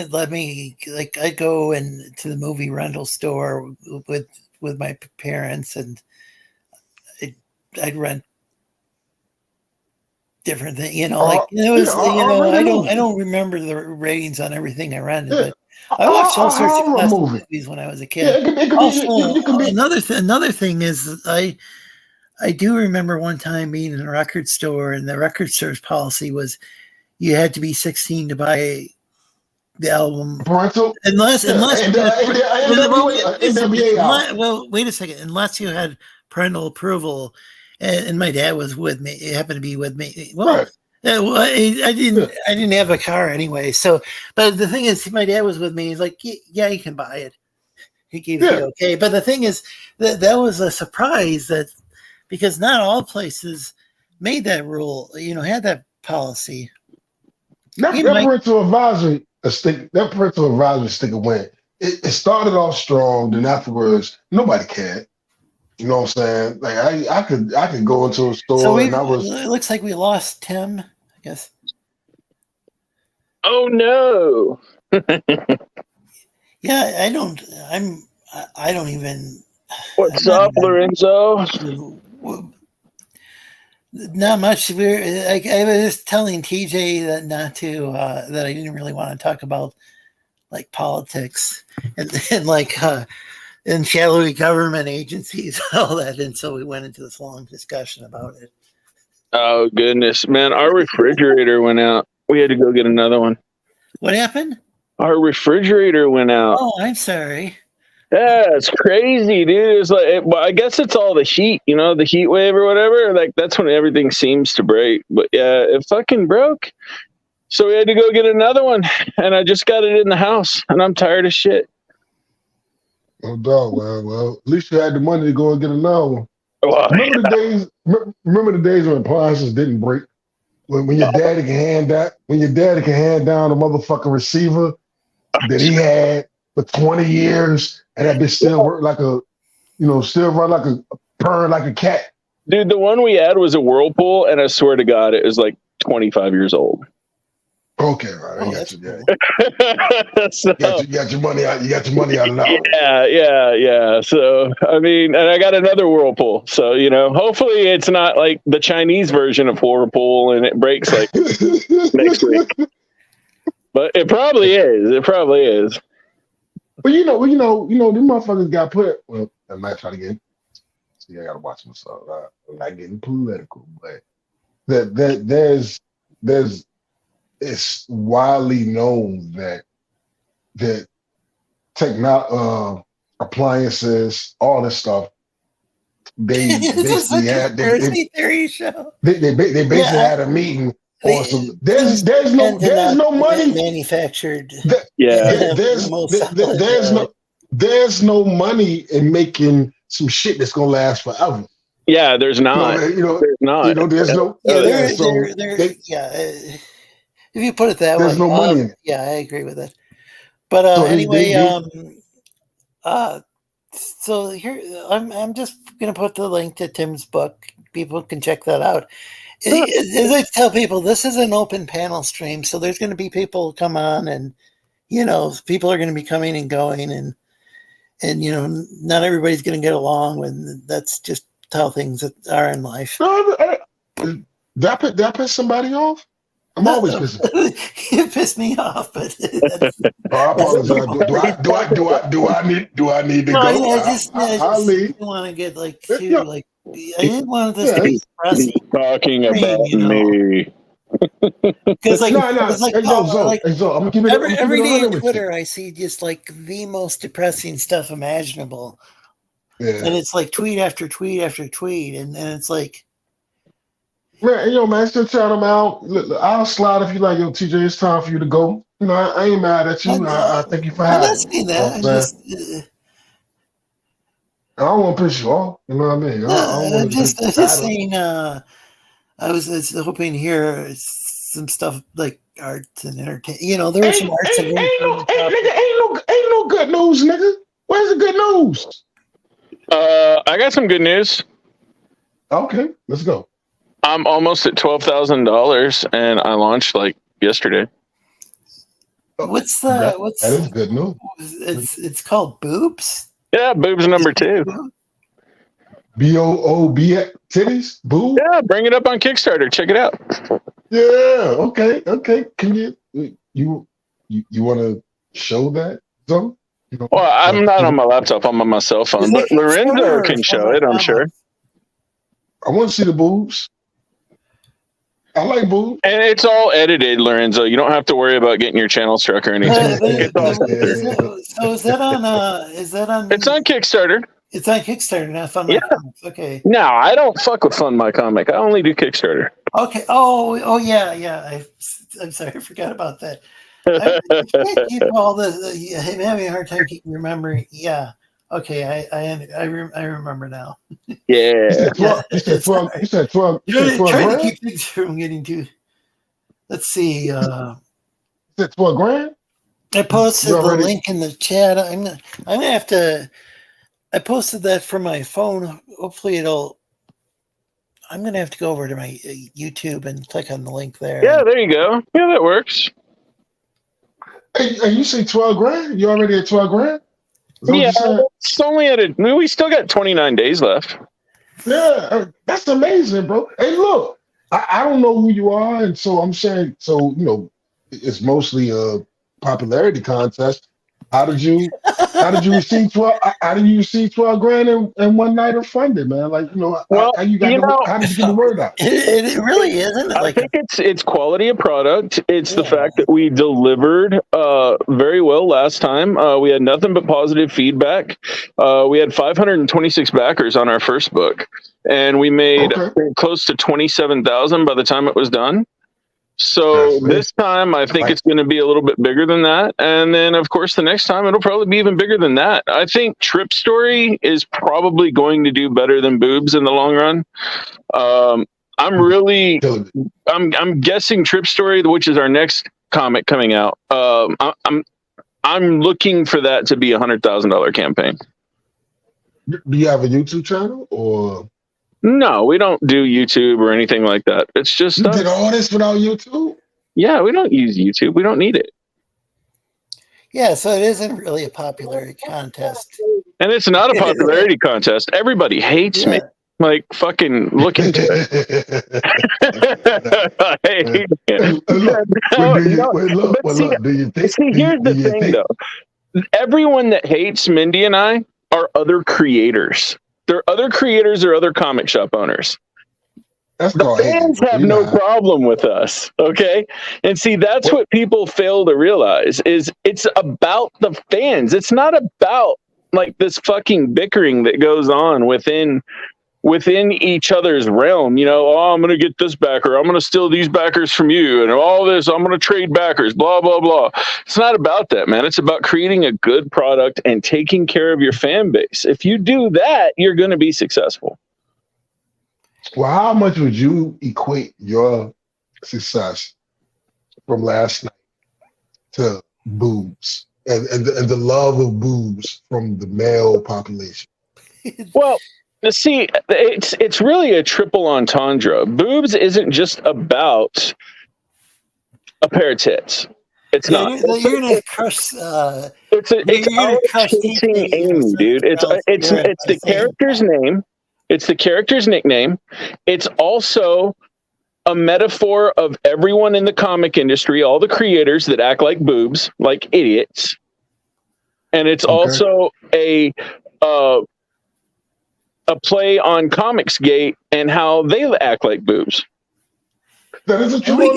let me, like, I'd go to the movie rental store with my parents, and I'd rent different things. I don't remember the ratings on everything I rented, but I watched all sorts of classic movies when I was a kid. Another thing is I do remember one time being in a record store, and the record store's policy was you had to be 16 to buy the album. Parental? Wait a second. Unless you had parental approval, and my dad was with me. He happened to be with me. Well, I didn't have a car anyway. So, but the thing is, my dad was with me. He's like, yeah, you can buy it. He gave it okay. But the thing is, that was a surprise because not all places made that rule. Had that policy. That parental advisory sticker went. It started off strong, then afterwards nobody cared. You know what I'm saying? Like I could go into a store and it looks like we lost Tim, I guess. Oh no. Yeah, I don't even. What's up, Lorenzo? Not much. I was just telling TJ that I didn't really want to talk about like politics and like and shadowy government agencies and all that, and so we went into this long discussion about it. Oh goodness, man! Our refrigerator went out. We had to go get another one. What happened? Our refrigerator went out. Oh, I'm sorry. Yeah, it's crazy, dude. It's like, well, I guess it's all the heat, the heat wave or whatever. Like that's when everything seems to break. But yeah, it fucking broke. So we had to go get another one, and I just got it in the house, and I'm tired of shit. No doubt. Well, at least you had the money to go and get another one. Well, Remember the days? Remember the days when appliances didn't break? When your daddy can hand down a motherfucking receiver that he had for 20 years, and that bitch still work like a, still run like a purr like a cat. Dude, the one we had was a Whirlpool, and I swear to God, it was like 25 years old. Okay, right. I got you. Yeah. So, You got your money out. You got your money out of that one. Yeah. So, I mean, and I got another Whirlpool. So, hopefully it's not like the Chinese version of Whirlpool and it breaks like next week. But it probably is. It probably is. But them motherfuckers got put. Well, I'm not trying to get. See, I gotta watch myself. I'm not getting political, but there's it's widely known that appliances, all this stuff, they basically had theory show. They basically had a meeting. Awesome. There's no money manufactured. There's no money in making some shit that's gonna last forever. Yeah, there's not. There's not. There's no. If you put it that there's way, no money in it. Yeah, I agree with that. But so here I'm just gonna put the link to Tim's book. People can check that out. As I tell people, this is an open panel stream, so there's going to be people come on, and people are going to be coming and going, and not everybody's going to get along, and that's just how things are in life. Did I piss somebody off? I'm always pissing. You pissed me off, but I apologize. Do I need to go? I just didn't want to get too I didn't want this to be depressing. Talking about me. Because I'm gonna keep it every day on Twitter, I see just the most depressing stuff imaginable. Yeah. And it's tweet after tweet after tweet, and it's like, man, still shout them out. Look, I'll slide if you like. TJ, it's time for you to go. I ain't mad at you. I thank you for having me. I don't want to piss you off. You know what I mean? I'm just saying. I was hoping to hear some stuff like arts and entertainment. There was some arts and entertainment. Ain't no good news, nigga. Where's the good news? I got some good news. Okay, let's go. I'm almost at $12,000, and I launched yesterday. That is good news. It's called Boobs. Yeah, Boobs number 2. BOOB titties, boob. Yeah, bring it up on Kickstarter. Check it out. Yeah. Okay. Can you want to show that? Well, I'm not on my laptop. I'm on my cell phone, but Lorenzo can show it. I'm sure. I want to see the boobs. I like boobs. And it's all edited, Lorenzo. You don't have to worry about getting your channel struck or anything. So is that on? It's on Kickstarter. It's on Kickstarter, not Fund My Comics. Okay. No, I don't fuck with Fund My Comic. I only do Kickstarter. Okay. Oh yeah. I'm sorry, I forgot about that. I can't keep all the. I'm having a hard time keeping remembering. Yeah. Okay. I remember now. Yeah. You said 12. You said 12. Trying to keep things from getting too. Let's see. You said 12 grand. I posted the link in the chat. I'm gonna have to. I posted that from my phone. Hopefully I'm going to have to go over to my YouTube and click on the link there. Yeah, there you go. Yeah, that works. Hey, you say 12 grand? You already at 12 grand? Yeah, it's only we still got 29 days left. Yeah, that's amazing, bro. Hey, look, I don't know who you are, and so I'm saying, it's mostly a popularity contest. How did you receive 12? How did you receive 12 grand in one night of funding, man? Like, Well, how you got you know, how did you get the word out? It really isn't I like think it's quality of product. It's the Yeah. fact that we delivered very well last time. We had nothing but positive feedback. We had 526 backers on our first book, and we made Okay. close to 27,000 by the time it was done. So That's this time, I think it's going to be a little bit bigger than that, and then of course the next time it'll probably be even bigger than that. I think Trip Story is probably going to do better than Boobs in the long run. I'm guessing Trip Story, which is our next comic coming out. I'm looking for that to be $100,000 campaign. Do you have a YouTube channel or? No, we don't do YouTube or anything like that. It's just You did all this without YouTube? Yeah, we don't use YouTube. We don't need it. Yeah, so it isn't really a popularity contest. And it's not a popularity contest. Everybody hates me. Like, fucking look into it. Here's the thing, though. Everyone that hates Mindy and I are other creators. They're other creators or other comic shop owners. The fans have no problem with us, okay? And see, that's what people fail to realize is it's about the fans. It's not about like this fucking bickering that goes on within each other's realm. Oh, I'm going to get this backer. I'm going to steal these backers from you. And all this, I'm going to trade backers, blah, blah, blah. It's not about that, man. It's about creating a good product and taking care of your fan base. If you do that, you're going to be successful. Well, how much would you equate your success from last night to boobs and the love of boobs from the male population? Well, see, it's really a triple entendre. Boobs isn't just about a pair of tits. It's not. You're gonna crush. It's chasing Amy, dude. It's the character's name. It's the character's nickname. It's also a metaphor of everyone in the comic industry, all the creators that act like boobs, like idiots. And it's also a play on Comicsgate and how they act like boobs. That is a true. We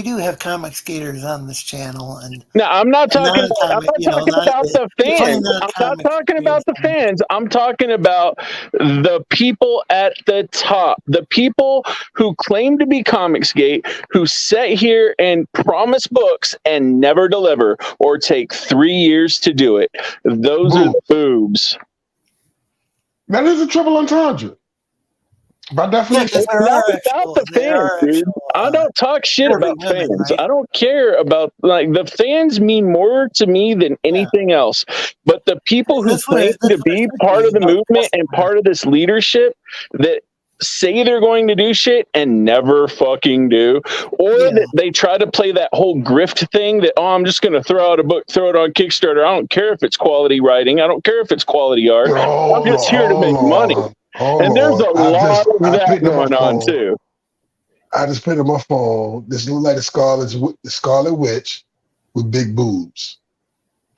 do have comic skaters on this channel, and no, I'm not talking about the fans. I'm not talking about the fans. I'm talking about the people at the top, the people who claim to be Comicsgate, who sit here and promise books and never deliver, or take 3 years to do it. Those are the boobs. That is a triple entendre. By definition, it's not about the fans, dude. I don't talk shit about fans. Right? I don't care about, like, the fans mean more to me than anything else. But the people who claim to be part of the movement and part of this leadership that say they're going to do shit and never fucking do, or that they try to play that whole grift thing that, I'm just going to throw out a book, throw it on Kickstarter. I don't care if it's quality writing. I don't care if it's quality art. I'm just here to make money. And there's a lot of that going on too. I just put on my phone. This looks like the Scarlet Witch with big boobs.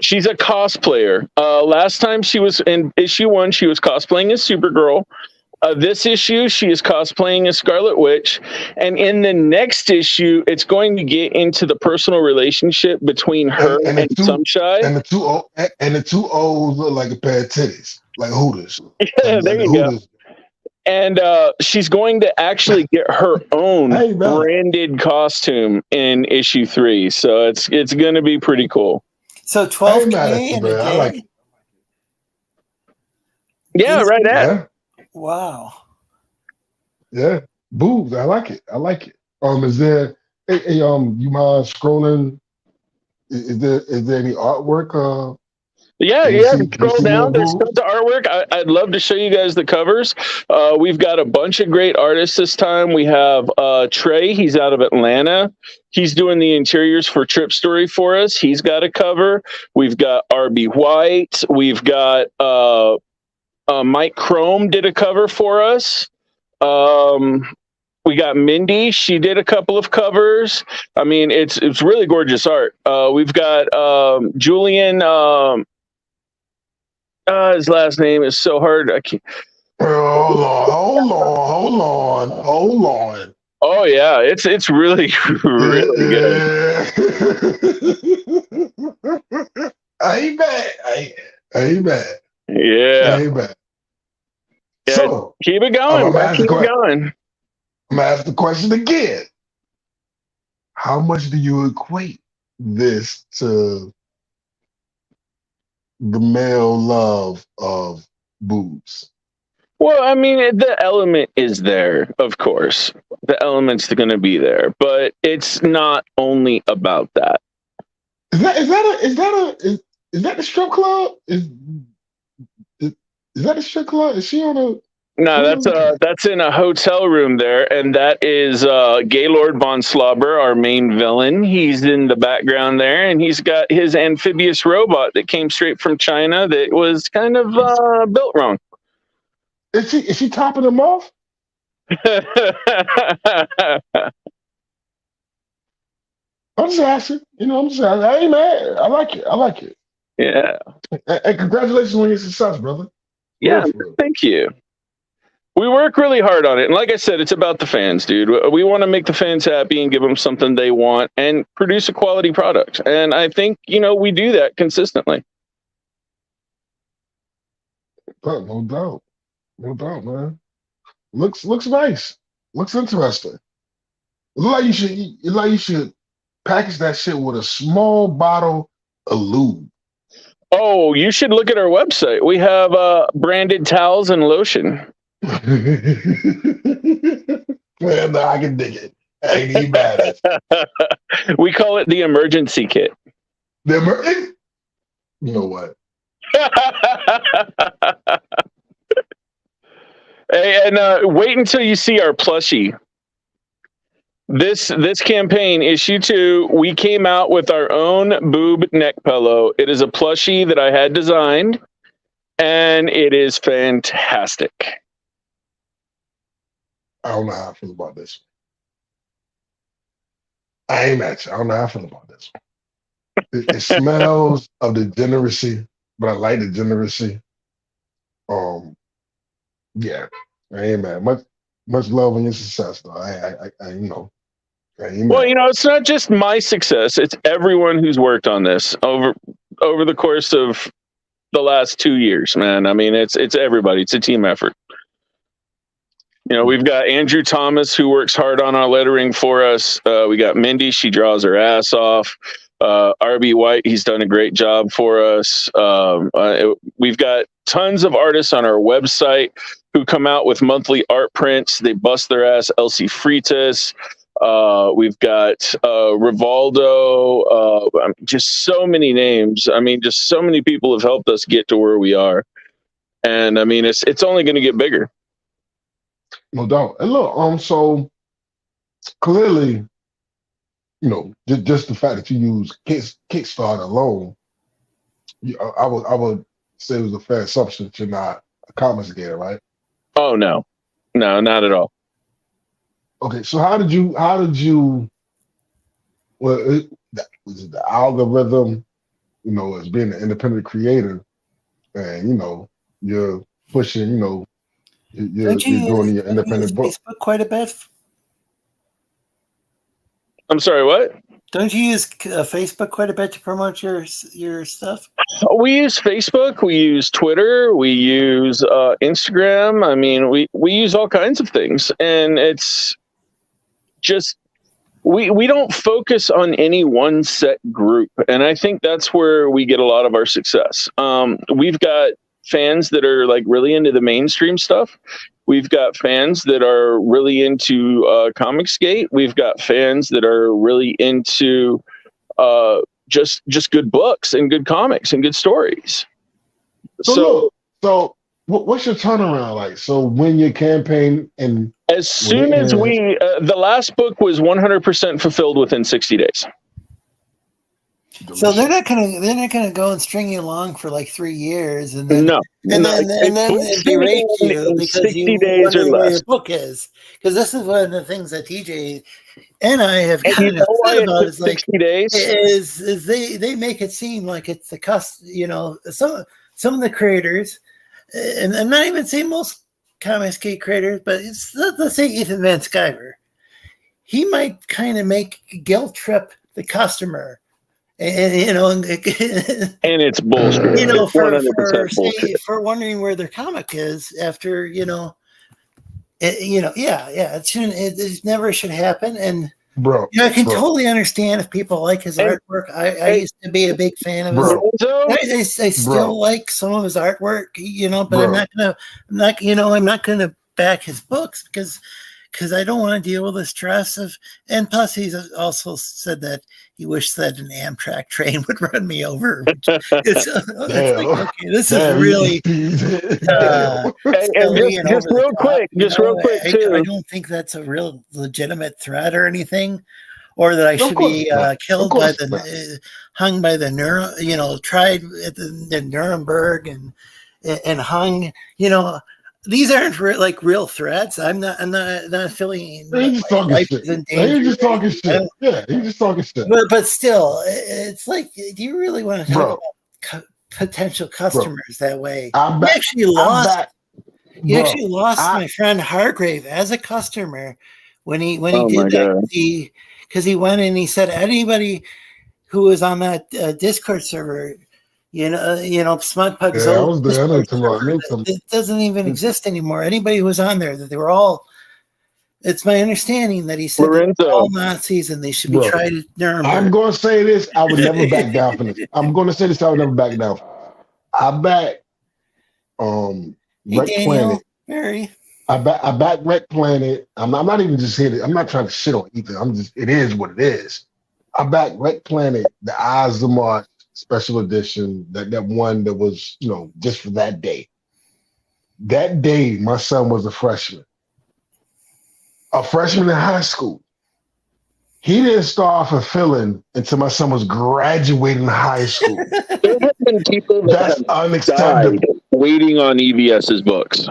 She's a cosplayer. Last time she was in issue 1, she was cosplaying as Supergirl. This issue, she is cosplaying as Scarlet Witch. And in the next issue, it's going to get into the personal relationship between her and Sunshine. And the two O's look like a pair of titties, like Hooters. Yeah, there you go. And she's going to actually get her own branded costume in issue 3. So it's going to be pretty cool. So 12K in a day? I like it. Yeah, right at. Yeah. Wow. Yeah, boobs. I like it. Is there? You mind scrolling? Is there any artwork? Yeah. Scroll down. There's tons of artwork. I'd love to show you guys the covers. We've got a bunch of great artists this time. We have Trey. He's out of Atlanta. He's doing the interiors for Trip Story for us. He's got a cover. We've got RB White. We've got Mike Chrome did a cover for us. We got Mindy. She did a couple of covers. I mean, it's really gorgeous art. We've got Julian. His last name is so hard. I can't. Hold on. Oh yeah, it's really really good. I ain't bad. Yeah. Yeah, So keep it going. Keep it going. I'm gonna ask the question again. How much do you equate this to the male love of boobs? Well, I mean, the element is there, of course. The element's going to be there, but it's not only about that. Is that the strip club? Is that a strip club? Is she on a? No, that's in a hotel room there, and that is Gaylord Von Slobber, our main villain. He's in the background there, and he's got his amphibious robot that came straight from China that was kind of built wrong. Is she topping him off? I'm just asking. I ain't mad. I like it. Yeah. And congratulations on your success, brother. Yeah, thank you. We work really hard on it. And like I said, it's about the fans, dude. We want to make the fans happy and give them something they want and produce a quality product. And I think, we do that consistently. No doubt, man. Looks nice. Looks interesting. Like you should package that shit with a small bottle of lube. Oh, you should look at our website. We have branded towels and lotion. Man, no, I can dig it. I ain't even mad at it. We call it the emergency kit. You know what? Hey, and wait until you see our plushie. This campaign, issue 2, we came out with our own boob neck pillow. It is a plushie that I had designed, and it is fantastic. I don't know how I feel about this. I ain't mad. I don't know how I feel about this. It smells of degeneracy, but I like degeneracy. Yeah, I ain't mad. Much love on your success, though. I ain't mad. Well, it's not just my success; it's everyone who's worked on this over the course of the last 2 years, man. I mean, it's everybody. It's a team effort. We've got Andrew Thomas, who works hard on our lettering for us. We got Mindy. She draws her ass off. RB White, he's done a great job for us. We've got tons of artists on our website who come out with monthly art prints. They bust their ass. Elsie Freitas. We've got Rivaldo. Just so many names. I mean, just so many people have helped us get to where we are. And I mean, it's only going to get bigger. No doubt. And look, so clearly, just the fact that you use Kickstarter alone, I would say it was a fair assumption that you're not a comics getter, right? Oh no, not at all. Okay, so how did you? Well, was it the algorithm? As being an independent creator, and you're pushing, you're doing your independent book. Facebook quite a bit. I'm sorry, what? Don't you use Facebook quite a bit to promote your stuff? We use Facebook, we use Twitter, we use Instagram. I mean, we use all kinds of things, and it's just we don't focus on any one set group, and I think that's where we get a lot of our success. We've got fans that are like really into the mainstream stuff. We've got fans that are really into Comicsgate. We've got fans that are really into just good books and good comics and good stories. So what's your turnaround like? So when your campaign and as soon as the last book was 100% fulfilled within 60 days. So they're not gonna go and string you along for like 3 years and then then berate you because you 60 days or wonder where less. your book is. Because this is one of the things that TJ and I have And kind you of know why said it about took is like 60 days? is they make it seem like it's the some of the creators, and I'm not even saying most Comics Gate creators, but let's say Ethan Van Sciver. He might kind of make guilt trip the customer, and And it's bullshit. It's 100% bullshit. for wondering where their comic is after it never should happen. And bro, I can totally understand if people like his artwork. I used to be a big fan of his. I still like some of his artwork, but I'm not gonna back his books because I don't want to deal with the stress of. And plus, he's also said that he wished that an Amtrak train would run me over. It's like, okay, this is really just real quick, too. I don't think that's a real legitimate threat or anything, or that I should be killed by hung by the tried at the Nuremberg and hung. These aren't like real threats. I'm not affiliating. He's just talking shit. He's just talking shit. Yeah, he's just talking shit. But still, it's like, do you really want to talk about potential customers that way? You actually lost my friend Hargrave as a customer when he did that. Because he went and he said anybody who was on that Discord server. Smudpug's old it doesn't even exist anymore. Anybody who was on there, that they were all. It's my understanding that he said they were all Nazis and they should be tried at Nuremberg. I'm going to say this. I would never back down from this. I'm going to say this. I would never back down. I back Wreck Planet. I back Wreck Planet. I'm not even just hitting. I'm not trying to shit on Ethan. It is what it is. I back Wreck Planet, the Eyes of March special edition, that one that was, just for that day. That day, my son was a freshman in high school. He didn't start fulfilling until my son was graduating high school. There have been people that That's unacceptable. Died waiting on EVS's books.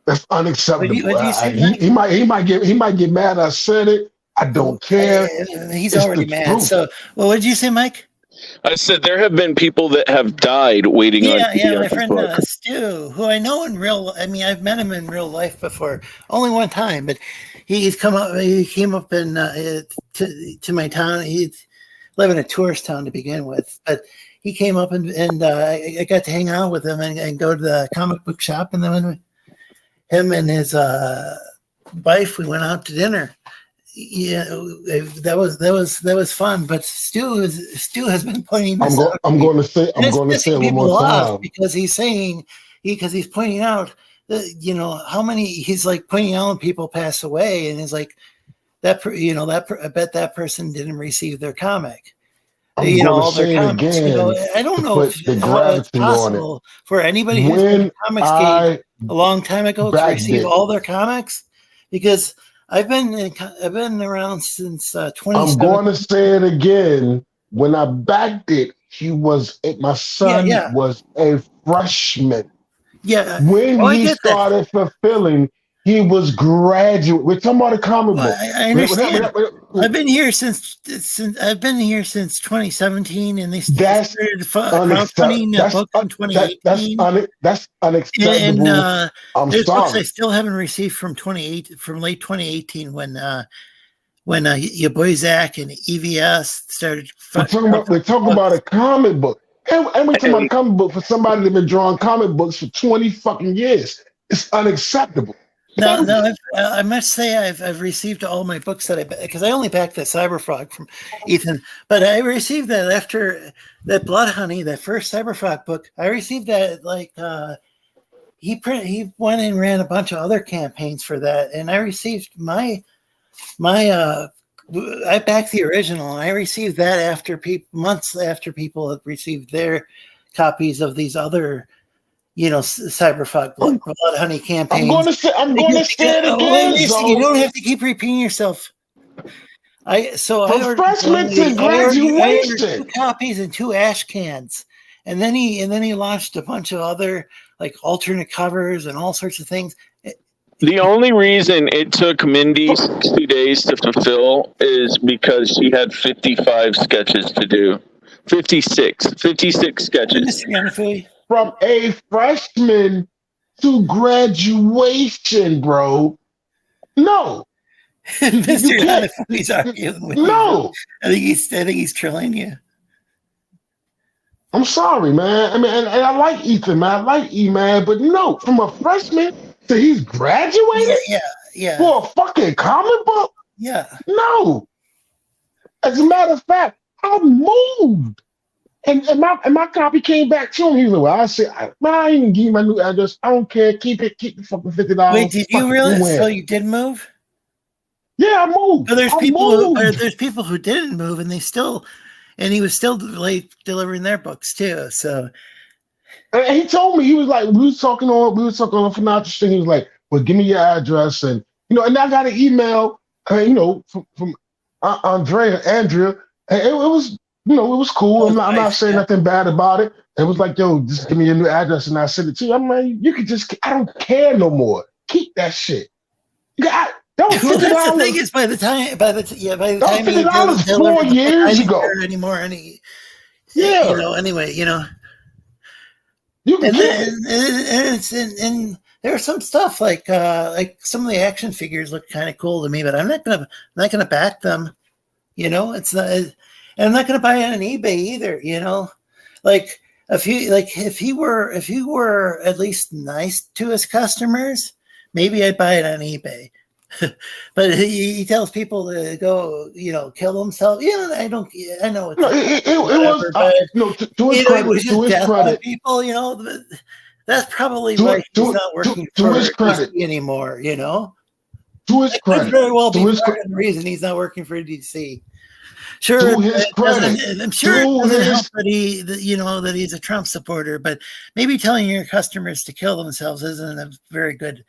That's unacceptable. He might get mad. I said it. I don't care. He's already mad. So, what did you say, Mike? I said there have been people that have died waiting on. Yeah, my friend Stu, who I know I've met him in real life before, only one time, but he's come up. He came up in to my town. He's living in a tourist town to begin with, but he came up and I got to hang out with him and go to the comic book shop, and then him and his wife, we went out to dinner. Yeah, that was fun. But Stu has been pointing this out. I'm going to say one more time because he's pointing out that how many he's like pointing out when people pass away, and he's like I bet that person didn't receive their comic. All their comics. I don't know if it's possible for anybody who's been in Comics Gate a long time ago to receive all their comics, because I've been around since 2017. I'm going to say it again. When I backed it, my son was a freshman. Yeah. When he started fulfilling, he was graduate. We're talking about a comic book. I understand. I've been here since 2017, and they started crowdfunding a book in 2018. That's unacceptable. And I'm there's sorry. books I still haven't received from late 2018 when your boy Zach and EVS started. We're talking about a comic book, and we're talking about a comic book for somebody that's been drawing comic books for 20 fucking years. It's unacceptable. No, I must say I've received all my books because I only backed the Cyberfrog from Ethan, but I received that after that Blood Honey, that first Cyberfrog book. I received that he went and ran a bunch of other campaigns for that, and I received my I backed the original, and I received that months after people had received their copies of these other. Cyberfrog Blood Honey campaigns. I'm going to say it again. You don't have to keep repeating yourself. I ordered freshmen to I ordered 2 graduation. copies and 2 ash cans, and then he launched a bunch of other like alternate covers and all sorts of things. The only reason it took Mindy 60 days to fulfill is because she had 55 sketches to do. 56 sketches. From a freshman to graduation, bro. No. Mr. Hanafui's arguing with no. I think he's trolling you. I'm sorry, man. I mean, and I like Ethan, man. I like E, man, but no, from a freshman to he's graduated? Yeah. For a fucking comic book? Yeah. No. As a matter of fact, I moved. And my copy came back to him. He was like, well, I said, I ain't even give you my new address. I don't care. Keep the fucking $50. Wait, did you really? So you did move? Yeah, I moved. But there's people who didn't move, and he was still late delivering their books too. So, and he told me, he was like, we was talking on Financial thing. He was like, well, give me your address, and and I got an email, from Andrea, and it was, it was cool. I'm not saying nothing bad about it. It was like, yo, just give me your new address, and I send it to you. I'm like, you could just, I don't care no more. Keep that shit. That was $50. That's the thing is, by the time he $50 4 years ago. Anymore, anyway, you can and there's some stuff like some of the action figures look kind of cool to me, but I'm not gonna back them. It's not, and I'm not gonna buy it on eBay either. Like if he were at least nice to his customers, maybe I'd buy it on eBay. But he tells people to go, kill themselves. I know it's to his credit, people. That's probably why he's not working for DC anymore. To his credit, could very well be the reason he's not working for DC. Sure, to his credit, I'm sure it doesn't help that he's a Trump supporter, but maybe telling your customers to kill themselves isn't a very good.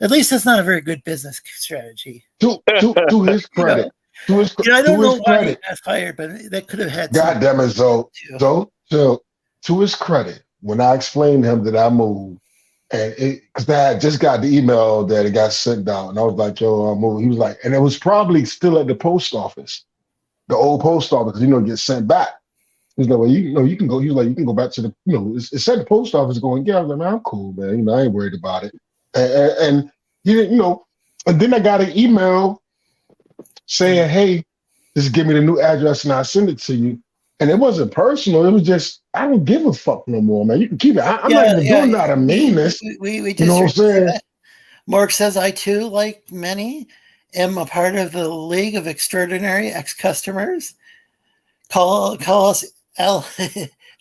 At least that's not a very good business strategy. To his credit, I don't know why he got fired, but that could have had. God damn it, so to his credit, when I explained to him that I moved, and because I had just got the email that it got sent out, and I was like, "Yo, I moved." He was like, and it was probably still at the post office, the old post office, it gets sent back. He's like, "Well, you can go." He was like, "You can go back to the, it said the post office going." Yeah, I was like, "Man, I'm cool, man. I ain't worried about it." And he didn't, and then I got an email saying, "Hey, just give me the new address and I'll send it to you." And it wasn't personal. It was just, I don't give a fuck no more, man. You can keep it. I'm not even doing that of meanness. We you know what I'm saying? Mark says, I too, like many, am a part of the League of Extraordinary Ex-Customers. Call us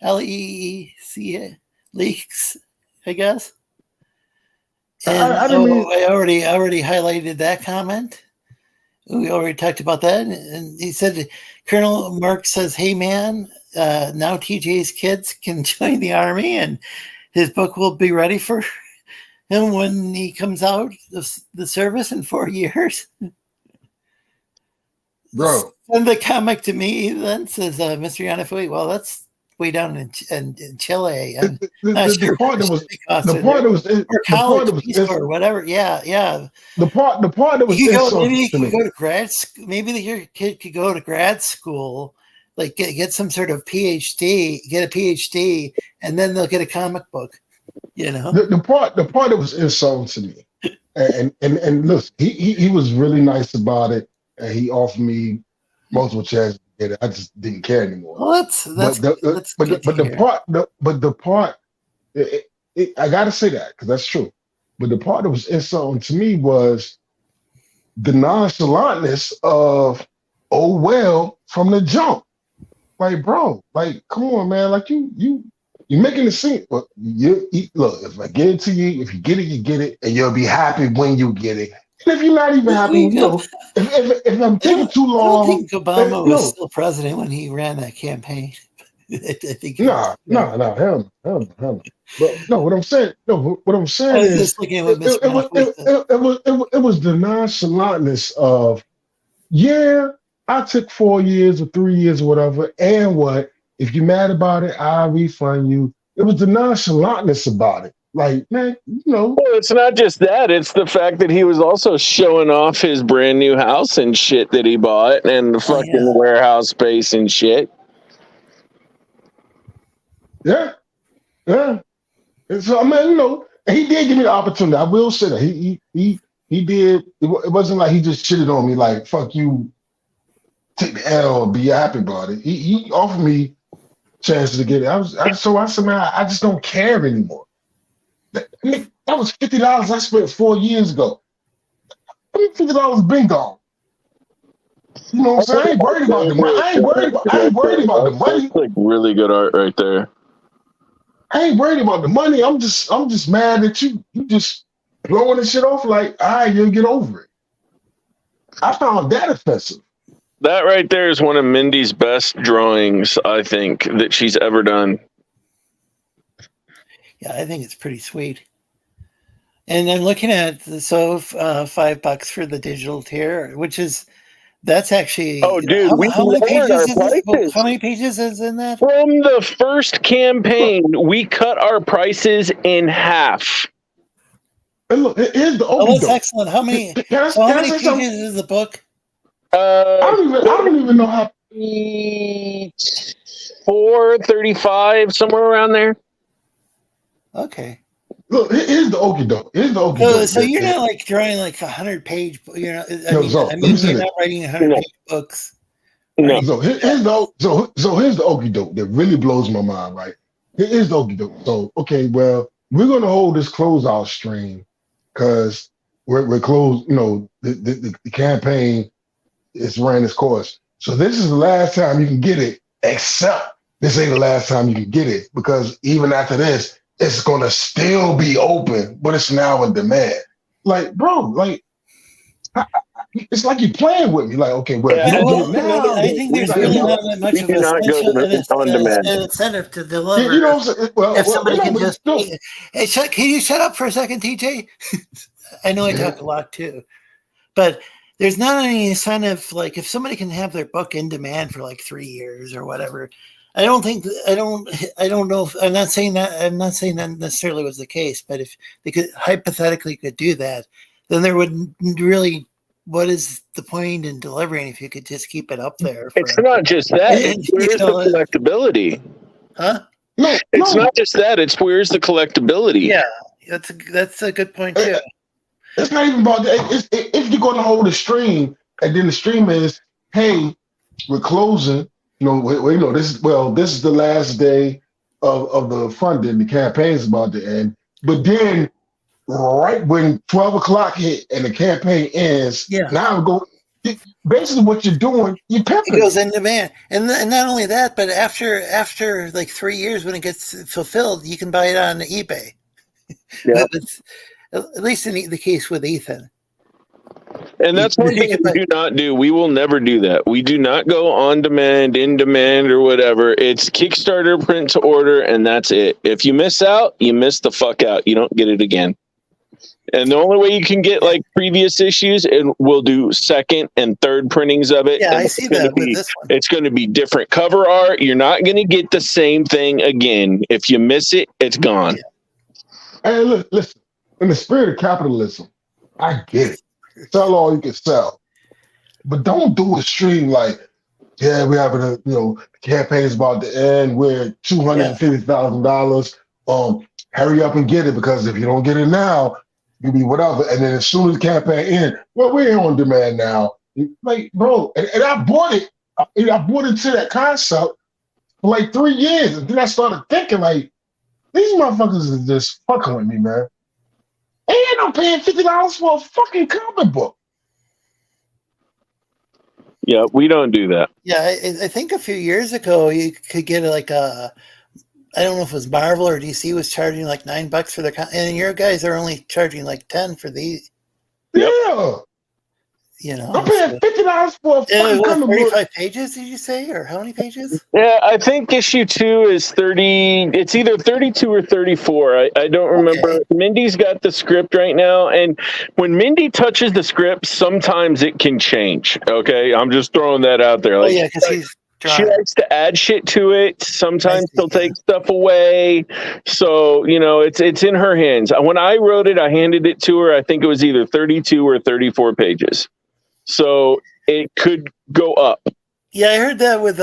LEEC leaks, I guess. And I already highlighted that comment. We already talked about that. And he said, Colonel Mark says, hey, man, now TJ's kids can join the Army and his book will be ready for him when he comes out of the service in 4 years. Bro. Send the comic to me then, says Mr. Yanafui. Well, that's way down in Chile. The part that was or whatever. Yeah. The part that was maybe you could go to grad school. Maybe your kid could go to grad school, like get some sort of PhD, get a PhD, and then they'll get a comic book. The part that was insulting to me, and look, he was really nice about it, and he offered me multiple chances. I just didn't care anymore. Well, the part, I gotta say that because that's true. But the part that was insulting to me was the nonchalantness of, oh well, from the jump. Like, bro, like, come on, man. Like you're making it seem. Look, if I get it to you, if you get it, you get it, and you'll be happy when you get it. And if you're not even happy, if I'm taking too long. I don't think Obama was still president when he ran that campaign. I think hell no. But no, what I'm saying is, it was the nonchalantness of yeah, I took 4 years or 3 years or whatever, and what? If you're mad about it, I'll refund you. It was the nonchalantness about it. Like, man, Well, it's not just that. It's the fact that he was also showing off his brand new house and shit that he bought and the fucking warehouse space and shit. yeah. And so, I mean, and he did give me the opportunity. I will say that. He did. It wasn't like he just shitted on me like, fuck you, take the L or be happy about it. He offered me chances to get it. I said, man, I just don't care anymore. That was $50 I spent 4 years ago. $50 been gone. You know what I'm saying? I ain't worried about the money. I ain't worried about the money. That's like really good art right there. I ain't worried about the money. I'm just mad that you just blowing this shit off like, all right, you'll get over it. I found that offensive. That right there is one of Mindy's best drawings, I think, that she's ever done. Yeah, I think it's pretty sweet. And I'm looking at $5 for the digital tier, that's actually. Oh, dude, how many pages is in that? From the first campaign, we cut our prices in half. And look, here's the Oh, open that's door. excellent. How many? Can How I many say something? pages is the book? I don't even know how. 435, somewhere around there. Okay. Look, here's the okie doke. So you're not like drawing like 100-page. You're not. You're not writing 100-page books. No. So here's the okie doke that really blows my mind. Right. Here's the okie doke. So okay, well, we're gonna hold this closeout stream because we're closed. The campaign is ran its course. So this is the last time you can get it. Except this ain't the last time you can get it because even after this. It's gonna still be open, but it's now in demand. Like, bro, it's like you're playing with me. Like, okay, well, I think there's really not that much of an incentive to deliver. You know what I'm saying? If somebody can just, hey, can you shut up for a second, TJ? I know I talk a lot too, but there's not any incentive. Like, if somebody can have their book in demand for like 3 years or whatever. I don't know if I'm not saying that necessarily was the case, but if they could hypothetically could do that, then there wouldn't really, what is the point in delivering if you could just keep it up there? It's not just that. It's where's the collectability? Huh? No, it's not just that. It's where's the collectability? Yeah, that's a good point too. It's not even about that. If you're going to hold a stream, and then the stream is, hey, we're closing. This is the last day of the funding. The campaign is about to end. But then, right when 12 o'clock hit and the campaign ends, now basically what you're doing, you're pimping. It goes in demand, and not only that, but after like 3 years, when it gets fulfilled, you can buy it on eBay. Yeah, at least in the case with Ethan. And that's one thing we do not do. We will never do that. We do not go on demand, in demand, or whatever. It's Kickstarter, print to order, and that's it. If you miss out, you miss the fuck out. You don't get it again. And the only way you can get like previous issues, and we'll do second and third printings of it. Yeah, I see that with this one. It's going to be different cover art. You're not going to get the same thing again. If you miss it, it's gone. Yeah. Hey, look, listen. In the spirit of capitalism, I get it. Sell all you can sell, but don't do a stream like, yeah, we're having the campaign is about to end. We're $250,000. Hurry up and get it because if you don't get it now, you'll be whatever. And then as soon as the campaign ends, well, we're on demand now. Like, bro, and I bought it. I bought into that concept for like 3 years, and then I started thinking like, these motherfuckers are just fucking with me, man. And I'm paying $50 for a fucking comic book. Yeah, we don't do that. Yeah, I think a few years ago you could get like I don't know if it was Marvel or DC was charging like $9 for their and your guys are only charging like 10 for these. Yeah. You know, I'm paying $50 for a fucking comic book. 35 pages, did you say? Or how many pages? Yeah, I think issue 2 is 30. It's either 32 or 34. I don't remember. Okay. Mindy's got the script right now. And when Mindy touches the script, sometimes it can change. Okay. I'm just throwing that out there. Like, yeah, because he's she drawing. likes to add shit to it. Sometimes she'll yeah. take stuff away. So, it's in her hands. When I wrote it, I handed it to her. I think it was either 32 or 34 pages. So it could go up. Yeah, I heard that with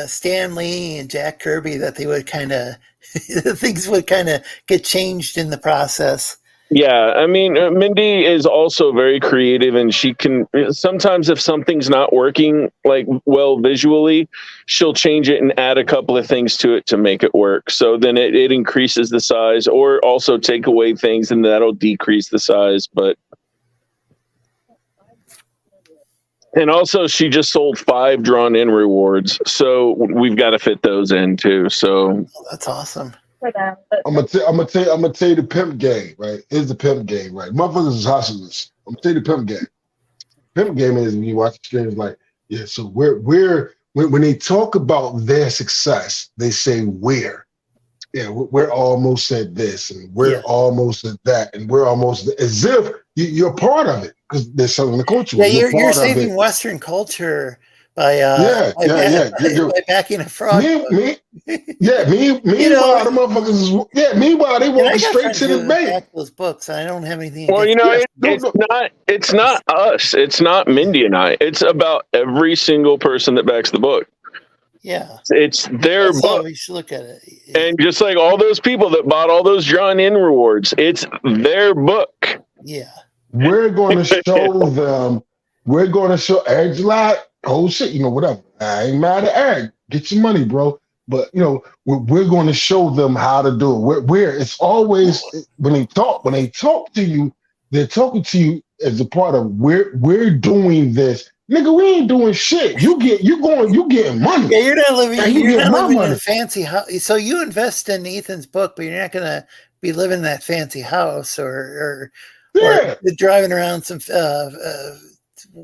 Stan Lee and Jack Kirby that they would kind of things would kind of get changed in the process. Yeah, I mean, Mindy is also very creative, and she can sometimes, if something's not working like well visually, she'll change it and add a couple of things to it to make it work. So then it increases the size, or also take away things, and that'll decrease the size. And also, she just sold 5 drawn-in rewards, so we've got to fit those in too. So that's awesome. I'm gonna tell you the pimp game, right? Here's the pimp game, right? Motherfuckers is hustlers. I'm gonna tell you the pimp game. Pimp game is when you watch the streams, like, yeah. So when they talk about their success, they say where. Yeah, we're almost at this, and we're almost at that, and we're almost as if you're part of it because they're selling the culture. Yeah, you're saving Western culture by backing a fraud. Meanwhile, the motherfuckers is meanwhile they walk straight to the bank. Those books, I don't have anything. Well, it's not us. It's not Mindy and I. It's about every single person that backs the book. Yeah, it's their book. We should look at it. And just like all those people that bought all those drawn-in rewards, it's their book. Yeah, we're going to show them. We're going to show Eric July. Oh shit, whatever. I ain't mad at Eric. Get your money, bro. But we're going to show them how to do it. Where it's always when they talk to you, they're talking to you as a part of we're doing this. Nigga, we ain't doing shit. You getting money. Yeah, you're not living in a fancy house. So you invest in Ethan's book, but you're not gonna be living in that fancy house or driving around some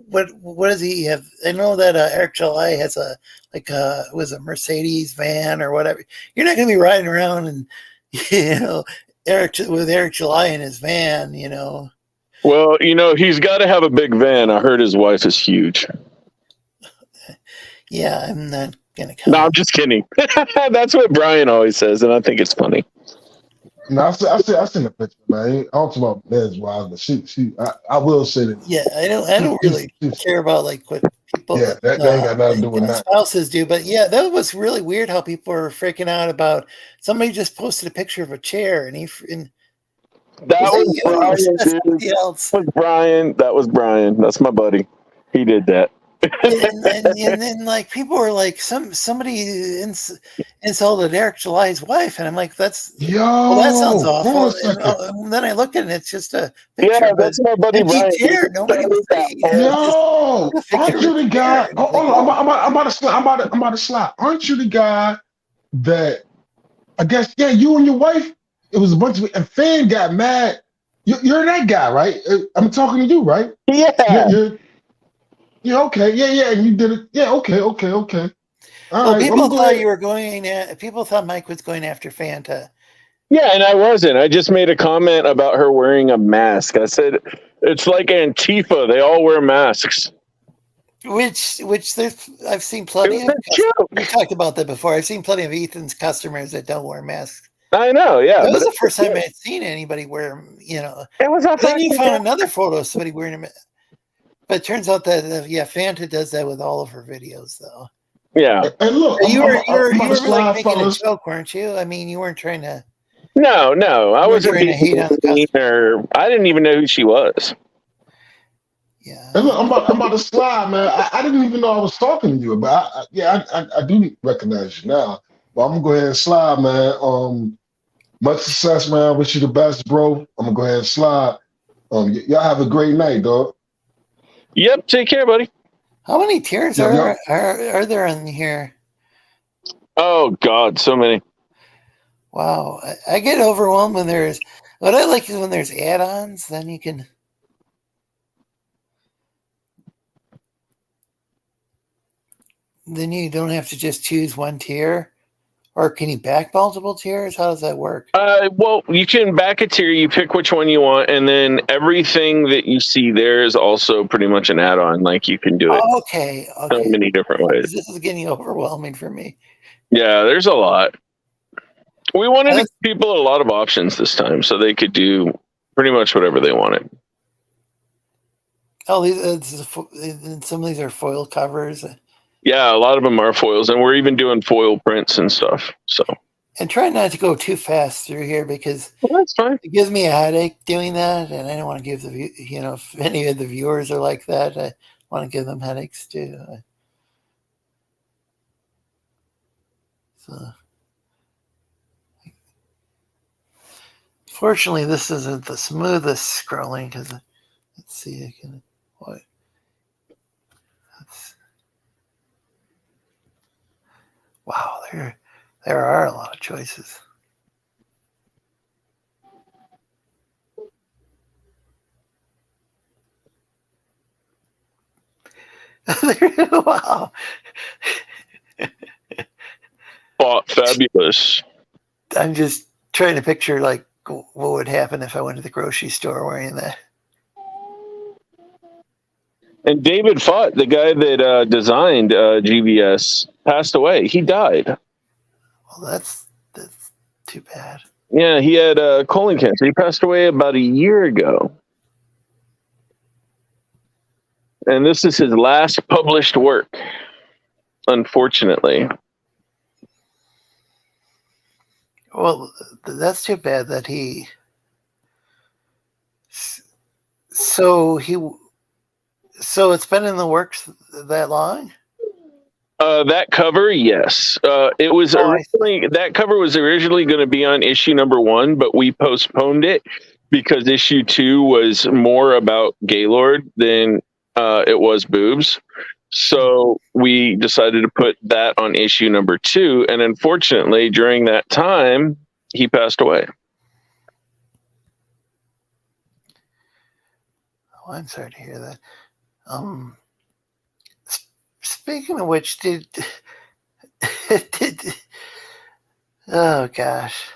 what does he have? I know that Eric July has a Mercedes van or whatever. You're not gonna be riding around and Eric July in his van, Well, he's got to have a big van. I heard his wife is huge. Yeah, I'm not going to No, I'm just kidding. That's what Brian always says, and I think it's funny. No, I seen the picture, man. I don't talk about Ned's wife, but I will say that. Yeah, I don't really care about what people. Yeah, that ain't got nothing to do with that. Spouses do, but yeah, that was really weird how people were freaking out about somebody just posted a picture of a chair That was Brian. That was Brian. That's my buddy. He did that. and then people were like, somebody insulted Eric July's wife, and I'm like, that sounds awful. And then I look at it, it's just a picture. Yeah, that's my buddy Brian. Nobody was saying. Aren't you the guy? I'm about to slide. Aren't you the guy that I guess you and your wife? It was a fan got mad. You're that guy, right? I'm talking to you, right? Yeah. You're okay. Yeah. And you did it. Yeah. Okay. All right. People thought people thought Mike was going after Fanta. Yeah, and I wasn't. I just made a comment about her wearing a mask. I said it's like Antifa. They all wear masks. Which I've seen plenty of. We talked about that before. I've seen plenty of Ethan's customers that don't wear masks. I know, yeah. That was the first time I had seen anybody wear them, It was then you found another photo of somebody wearing them. But it turns out that, Fanta does that with all of her videos, though. Yeah. And look, you were making a joke, weren't you? I mean, you weren't trying to. No, I wasn't trying to hate on the customer. I didn't even know who she was. Yeah. And look, I'm about to slide, man. I didn't even know I was talking to you, but I do recognize you now. But I'm gonna go ahead and slide, man. Much success, man. Wish you the best, bro. I'm gonna go ahead and slide. Y'all have a great night, dog. Yep. Take care, buddy. How many tiers are there in here? Oh God, so many. Wow, I get overwhelmed when what I like is when there's add-ons. Then you can. then you don't have to just choose one tier, or can you back multiple tiers? How does that work? Well, you can back a tier. You pick which one you want, and then everything that you see there is also pretty much an add-on. Like you can do it Okay. so many different ways. This is getting overwhelming for me. Yeah, there's a lot. We wanted to That's- give people a lot of options this time, so they could do pretty much whatever they wanted. Oh, some of these are foil covers. Yeah, a lot of them are foils, and we're even doing foil prints and stuff. So, And try not to go too fast through here because well, that's fine. it gives me a headache doing that, and I don't want to give if any of the viewers are like that, I want to give them headaches too. So, fortunately, this isn't the smoothest scrolling because let's see, I can what. Wow, there are a lot of choices. Wow. Fabulous. I'm just trying to picture like what would happen if I went to the grocery store wearing that. And David Fott, the guy that designed GVS, passed away. He died. Well, that's too bad. Yeah, he had colon cancer. He passed away about a year ago. And this is his last published work, unfortunately. Well, that's too bad that he. So it's been in the works that long? That cover, yes. It was originally that cover was originally going to be on issue number 1, but we postponed it because issue 2 was more about Gaylord than it was boobs. So we decided to put that on issue number 2, and unfortunately, during that time, he passed away. Oh, I'm sorry to hear that. Speaking of which, did oh gosh.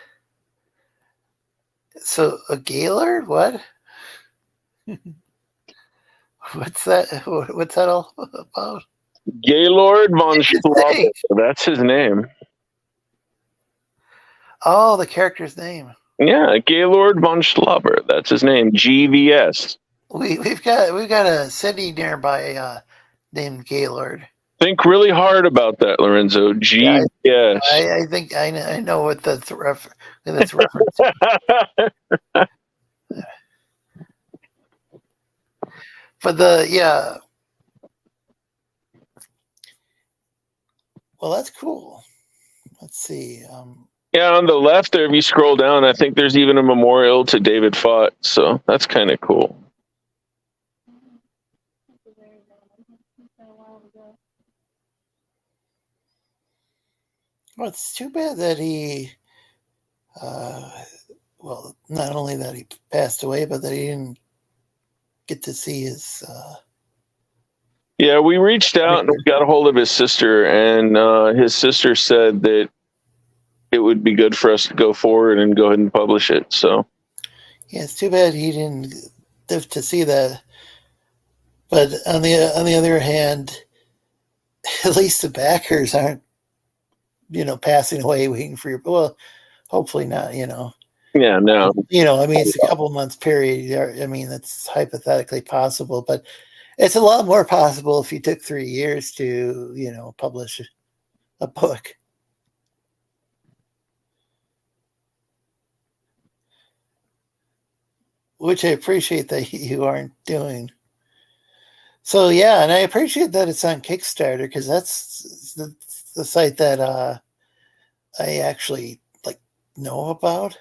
So a Gaylord? What? What's that? What's that all about? Gaylord von Schlauber. That's his name. Oh, the character's name. Yeah, Gaylord von Schlauber. That's his name. GVS. We've got a city nearby named Gaylord. Think really hard about that, Lorenzo. GVS. I think I know what that's reference. But well, that's cool. Let's see. Yeah, on the left there, if you scroll down, I think there's even a memorial to David Fott. So that's kind of cool. Well, it's too bad that he, well, not only that he passed away, but that he didn't get to see his. Yeah, we reached out and got a hold of his sister, and his sister said that it would be good for us to go forward and go ahead and publish it. So, yeah, it's too bad he didn't live to see that. But on the other hand, at least the backers aren't, passing away waiting for your. Well, hopefully not. Yeah, no. I mean, it's a couple months period. I mean, that's hypothetically possible, but it's a lot more possible if you took 3 years to, publish a book. Which I appreciate that you aren't doing. So, yeah, and I appreciate that it's on Kickstarter because that's the site that I actually know about.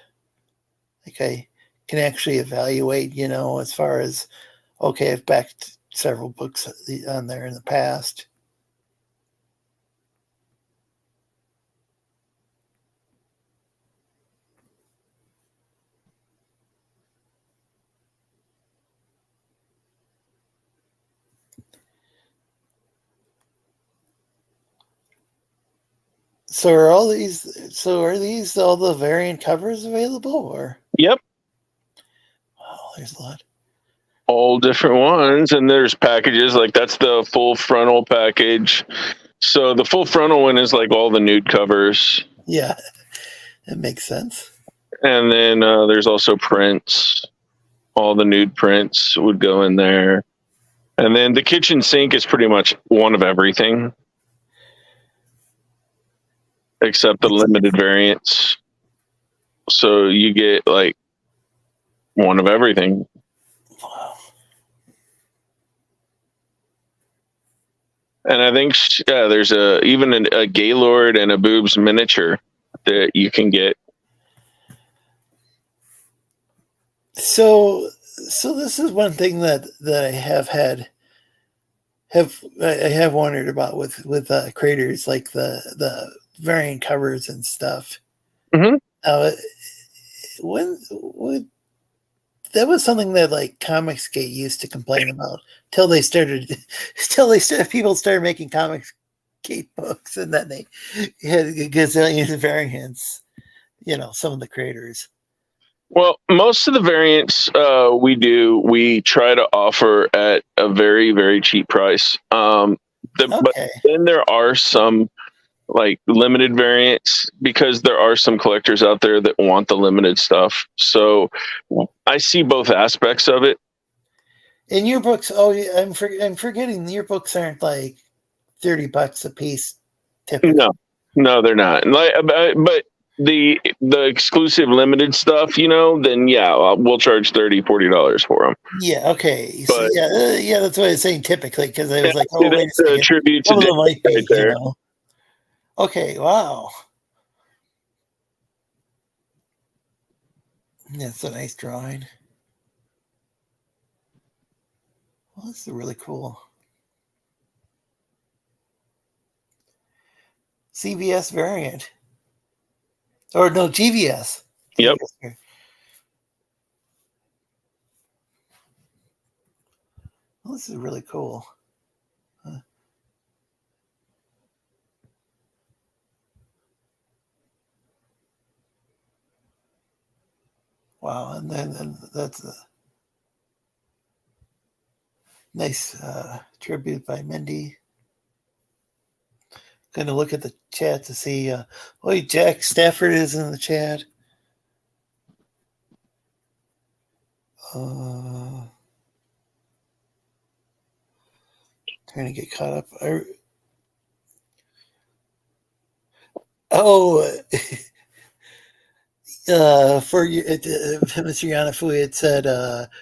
Like I can actually evaluate, as far as, okay, I've backed several books on there in the past. So are all these? So are these all the variant covers available? Or Yep. oh, there's a lot. All different ones, and there's packages like that's the full frontal package. So the full frontal one is like all the nude covers, Yeah, it makes sense. and then there's also prints. All the nude prints would go in there, and then the kitchen sink is pretty much one of everything, except the limited variants. So you get like one of everything. Wow. And I think there's even a Gaylord and a Boobs miniature that you can get. So this is one thing that I have wondered about with creators, like the variant covers and stuff. Mm-hmm. That was something that like Comicsgate used to complain about till people started making Comicsgate books, and then they had gazillions of variants. Some of the creators. Well, most of the variants we try to offer at a very, very cheap price. But then there are some like limited variants, because there are some collectors out there that want the limited stuff. So I see both aspects of it. In your books, I'm forgetting your books aren't like $30 a piece. Typically. No, they're not. But the exclusive limited stuff, then we'll charge $30-$40 for them. Yeah. Okay. So, But, that's what I was saying typically, because I was like, wait a second. A tribute to them might be, right there. Okay. Wow. That's a nice drawing. Well, this is really cool. CVS variant. Or no, GVS. Yep. Well, this is really cool. Wow, and then that's a nice tribute by Mindy. Going to look at the chat to see. Jack Stafford is in the chat. Trying to get caught up. For Mr. Yanafui had said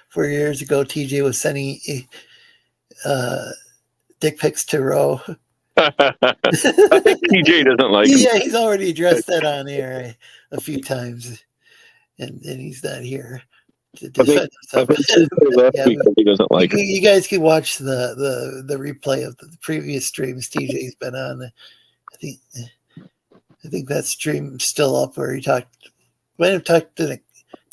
4 years ago, TJ was sending dick pics to Ro. I think TJ doesn't like him. Yeah, he's already addressed that on air a few times, and he's not here to defend himself. Because he doesn't like him. You guys can watch the replay of the previous streams TJ's been on. I think that stream's still up, where he might have talked in a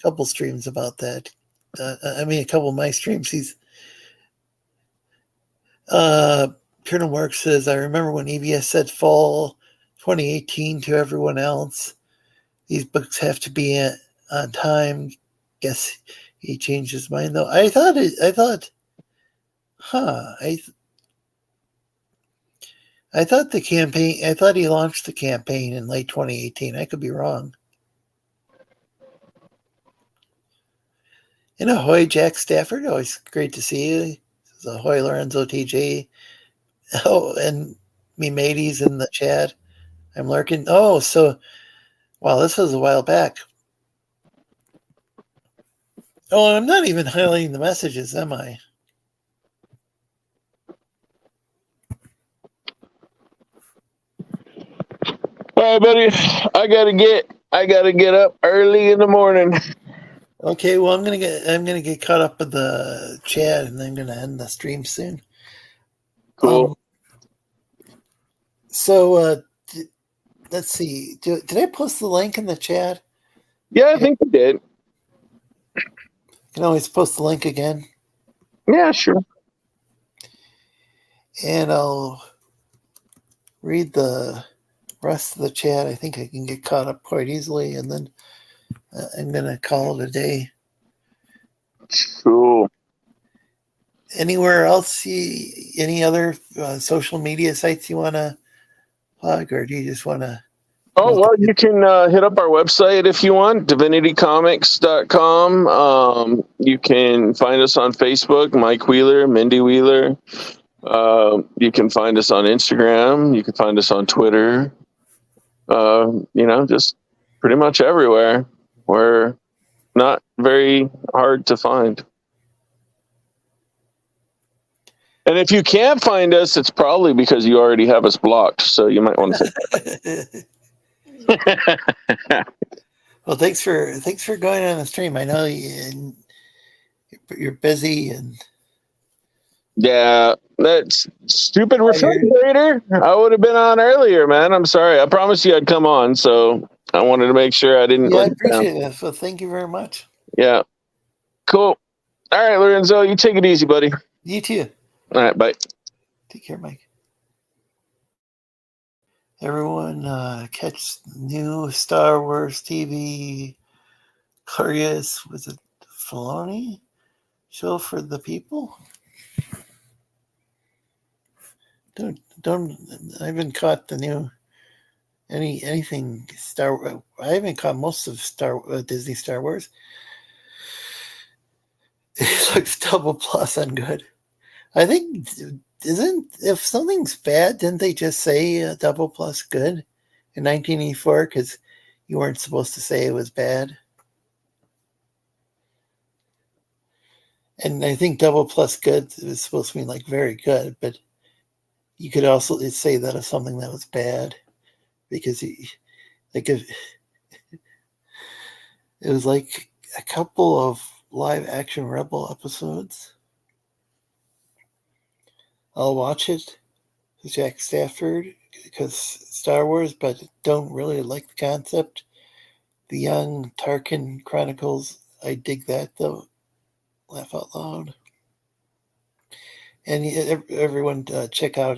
couple streams about that. A couple of my streams. Colonel Mark says, I remember when EBS said fall 2018 to everyone else. These books have to be on time. Guess he changed his mind though. I thought the campaign. I thought he launched the campaign in late 2018. I could be wrong. And ahoy, Jack Stafford. Always great to see you. This is ahoy, Lorenzo TJ. Oh, and me mateys in the chat. I'm lurking. Oh, so wow, this was a while back. Oh, I'm not even highlighting the messages, am I? All right, buddy. I gotta get up early in the morning. Okay, well I'm gonna get caught up with the chat, and I'm gonna end the stream soon. Cool. Let's see. Did I post the link in the chat? Yeah, I think you did. You can always post the link again. Yeah, sure. And I'll read the rest of the chat, I think I can get caught up quite easily, and then I'm gonna call it a day. Cool. Anywhere else? Any other social media sites you want to plug, or do you just want to? Oh, well, you can hit up our website if you want, divinitycomics.com. You can find us on Facebook, Mike Wheeler, Mindy Wheeler. You can find us on Instagram. You can find us on Twitter. Just pretty much everywhere. We're not very hard to find. And if you can't find us, it's probably because you already have us blocked. So you might want to. Well, thanks for going on the stream. I know you're busy and. Yeah, that stupid refrigerator. I would have been on earlier, man. I'm sorry. I promised you I'd come on, so I wanted to make sure I didn't. Yeah, I appreciate it. So thank you very much. Yeah, cool. All right, Lorenzo, you take it easy, buddy. You too. All right, bye. Take care, Mike. Everyone, catch new Star Wars TV. Curious, was it Filoni show for the people? Don't. I haven't caught the new anything Star. I haven't caught most of Disney Star Wars. It looks double plus on good. I think if something's bad, didn't they just say double plus good in 1984 because you weren't supposed to say it was bad? And I think double plus good is supposed to mean like very good, but you could also say that of something that was bad because it was like a couple of live action Rebel episodes. I'll watch it, Jack Stafford, because Star Wars, but don't really like the concept. The Young Tarkin Chronicles, I dig that though. Laugh out loud. And everyone check out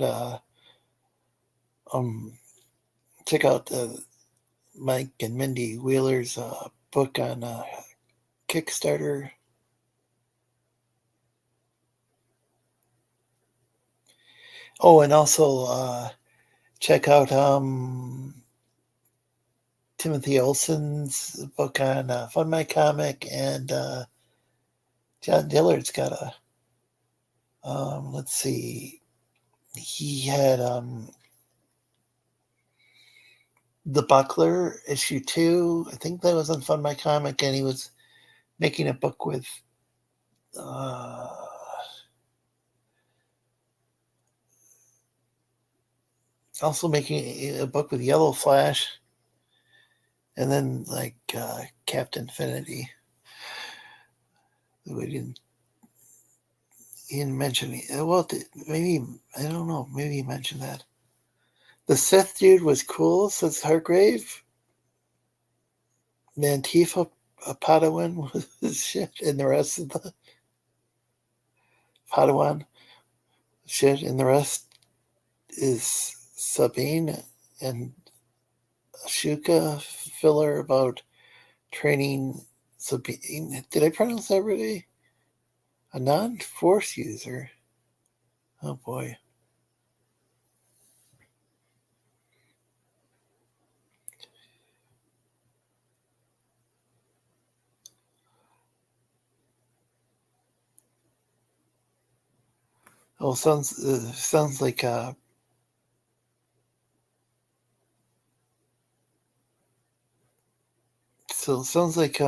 Mike and Mindy Wheeler's book on Kickstarter. Oh, and also check out Timothy Olson's book on Fun My Comic, and John Dillard's got a let's see, he had The Buckler issue 2. I think that was on Fun My Comic, and he was making a book with also making a book with Yellow Flash, and then like Captain Infinity. He didn't mention it. Well, maybe, I don't know, maybe he mentioned that. The Sith dude was cool, says Hargrave. Mantifa Padawan was shit, and the rest of the Padawan shit, and the rest is Sabine and Ashoka filler about training Sabine. Did I pronounce that right? A non-force user. Oh boy. Oh, sounds like so it sounds like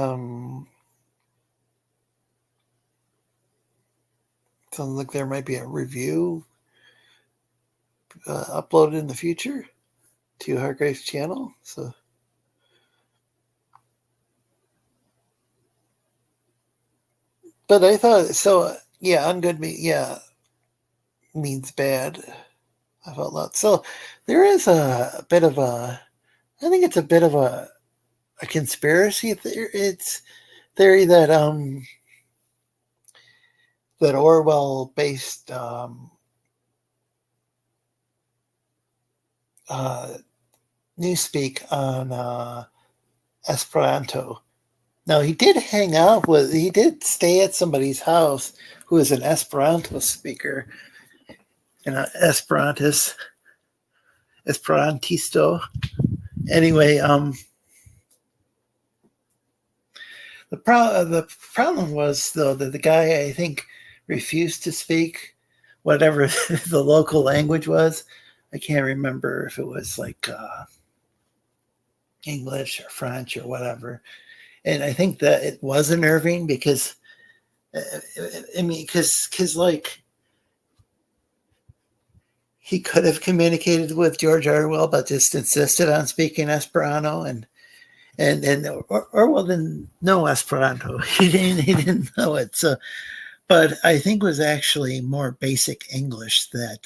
there might be a review uploaded in the future to Hargrave's channel. So but I thought so. Yeah, ungood means bad. I felt that. So there is a bit of a. I think it's a bit of a conspiracy theory. It's theory that that Orwell based Newspeak on Esperanto. Now he did he did stay at somebody's house who is an Esperanto speaker, and an Esperantisto. Anyway, the problem was though that the guy, I think, refused to speak whatever the local language was. I can't remember if it was like English or French or whatever. And I think that it was unnerving because, because like he could have communicated with George Orwell, but just insisted on speaking Esperanto, and Orwell didn't know Esperanto. He didn't know it. So, but I think it was actually more basic English that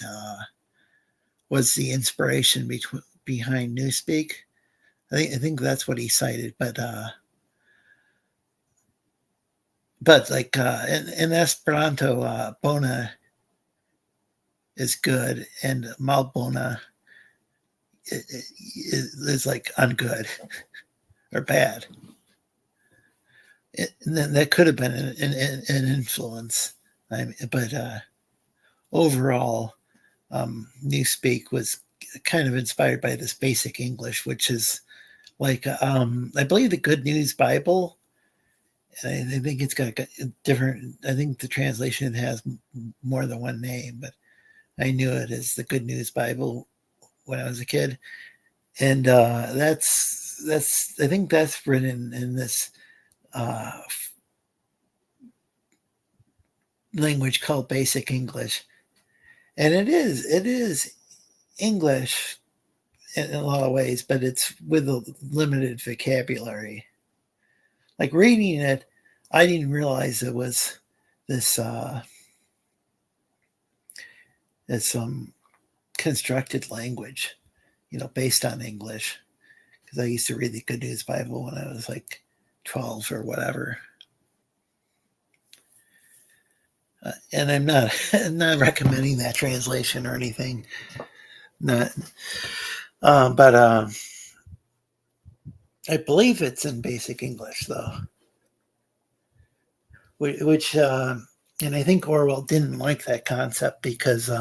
was the inspiration behind Newspeak. I think that's what he cited, but like in Esperanto, bona is good, and malbona is like ungood or bad. And then that could have been an influence, but overall, Newspeak was kind of inspired by this basic English, which is like I believe the Good News Bible. And I think it's got a different. I think the translation has more than one name, but I knew it as the Good News Bible when I was a kid, and that's. I think that's written in this language called Basic English, and it is English in a lot of ways, but it's with a limited vocabulary. Like reading it, I didn't realize it was this constructed language, based on English. Because I used to read the Good News Bible when I was like 12 or whatever. And I'm not recommending that translation or anything. But I believe it's in Basic English, though. Which and I think Orwell didn't like that concept because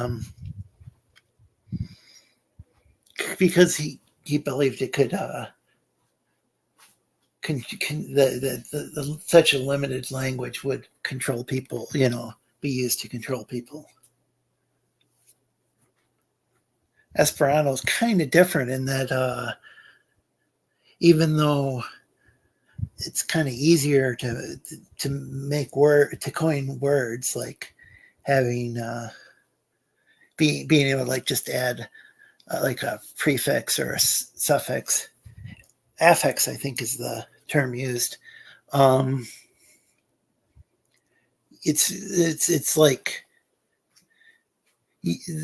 he believed it could such a limited language would control people, be used to control people. Esperanto is kind of different in that even though it's kind of easier to coin words, like having being able to like just add like a prefix or a suffix. Affix, I think, is the term used. It's like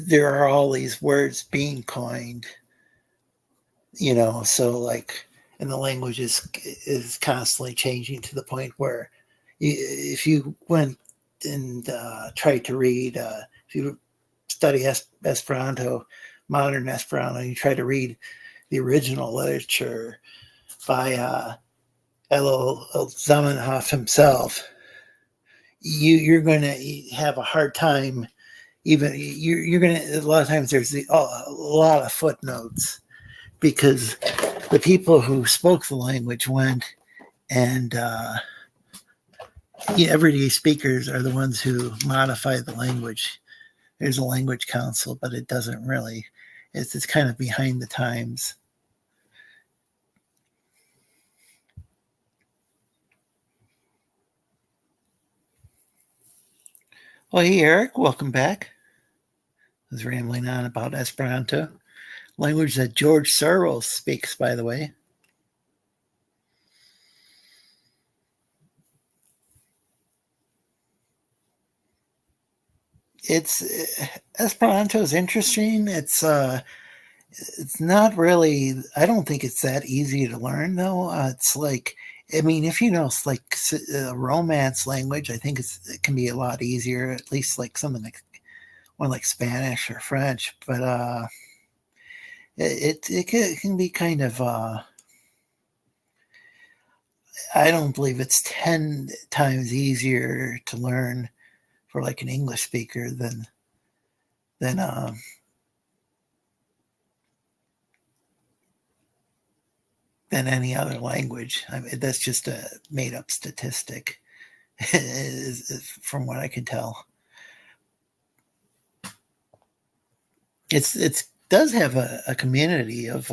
there are all these words being coined, so like, and the language is constantly changing to the point where if you went and tried to read, if you study Esperanto, modern Esperanto, and you try to read the original literature by Elo Zamenhof himself, you're going to have a hard time. Even you're going to, a lot of times there's a lot of footnotes because the people who spoke the language went and everyday speakers are the ones who modify the language. There's a language council, but it doesn't really. It's kind of behind the times. Well, hey, Eric, welcome back. I was rambling on about Esperanto, language that George Soros speaks, by the way. Esperanto is interesting. It's not really. I don't think it's that easy to learn, though. It's like, I mean, if you know, it's like a Romance language, I think it can be a lot easier. At least like something like one like Spanish or French. But it can be kind of. I don't believe it's 10 times easier to learn for like an English speaker than any other language. I mean, that's just a made up statistic, from what I can tell. It does have a community of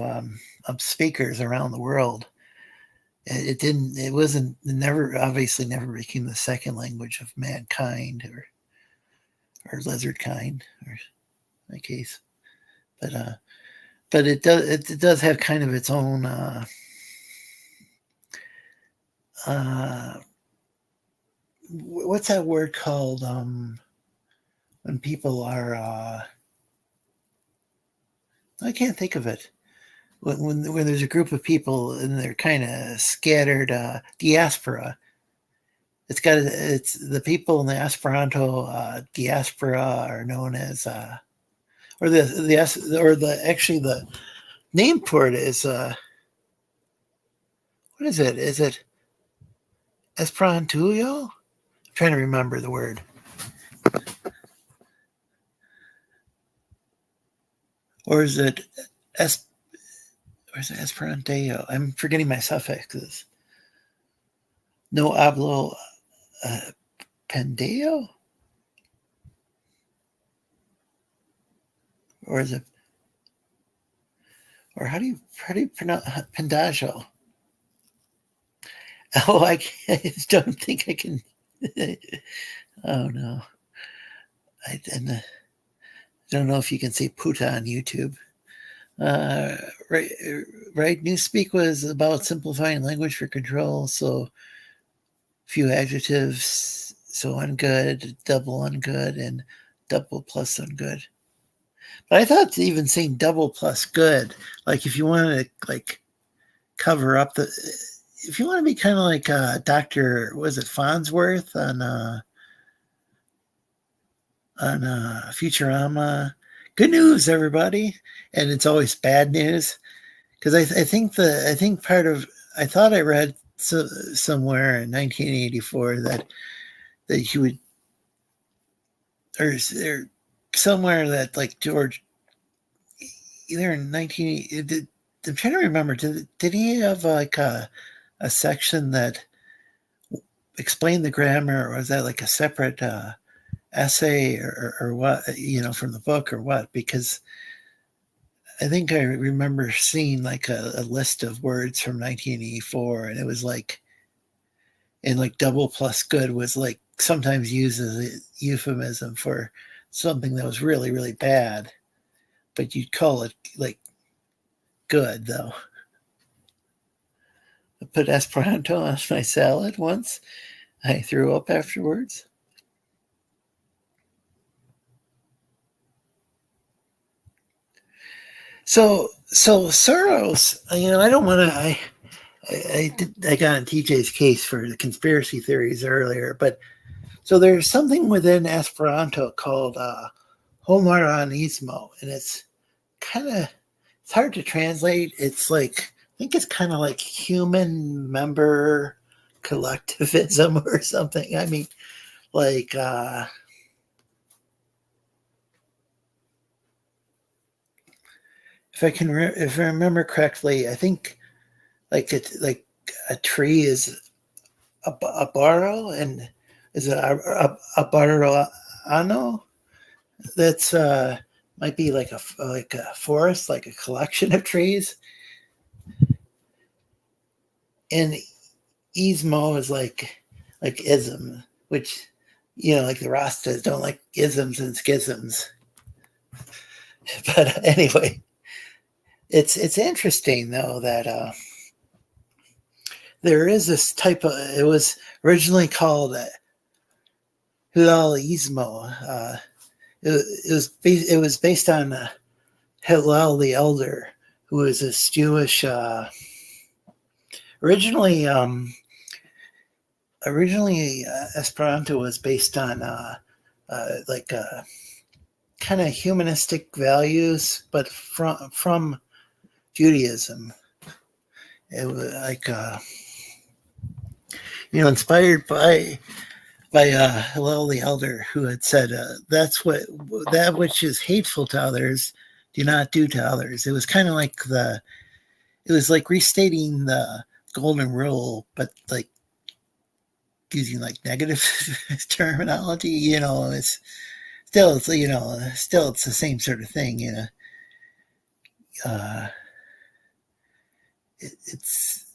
speakers around the world. It obviously never became the second language of mankind or lizard kind, or in my case, but it does have kind of its own what's that word called when people are I can't think of it. When there's a group of people and they're kind of scattered, diaspora. It's the people in the Esperanto diaspora are known as, or the name for it is, what is it? Is it Esperantuyo? I'm trying to remember the word. Or is it Esperanteo? I'm forgetting my suffixes. No hablo pendeo? Or is it? Or how do you pronounce pendaggio? Oh, I just don't think I can. Oh no, I don't know if you can say puta on YouTube. Right. Newspeak was about simplifying language for control. So few adjectives. So ungood, double ungood, and double plus ungood. But I thought even saying double plus good, like if you want to like cover up if you want to be kind of like Dr. Was it Farnsworth on Futurama? Good news, everybody, and it's always bad news, because I thought I read somewhere in 1984 that he would, or somewhere that like George, either in 19. I'm trying to remember. Did he have like a section that explained the grammar, or was that like a separate essay or what, from the book or what? Because I think I remember seeing like a list of words from 1984, and it was like, and like double plus good was like sometimes used as a euphemism for something that was really, really bad, but you'd call it like good though. I put Esperanto on my salad once. I threw up afterwards. So Soros, I don't want to. I got on TJ's case for the conspiracy theories earlier, but so there's something within Esperanto called homoranismo, and it's hard to translate. It's like, I think it's kind of like human member collectivism or something. I mean, like if I remember correctly, I think like it's like a tree is a barrow, and is it a barrow ano? That's might be like a forest, like a collection of trees. And ismo is like ism, which like the Rastas don't like isms and schisms. But anyway, it's interesting though that there is this type of, it was originally called Hilalismo. It was based on Hillel the Elder, who was this Jewish. Originally, Esperanto was based on kind of humanistic values, but from Judaism. It was like inspired by Hillel the Elder, who had said, that which is hateful to others, do not do to others. It was kind of like restating the golden rule, but like using like negative terminology. It's still it's the same sort of thing. It's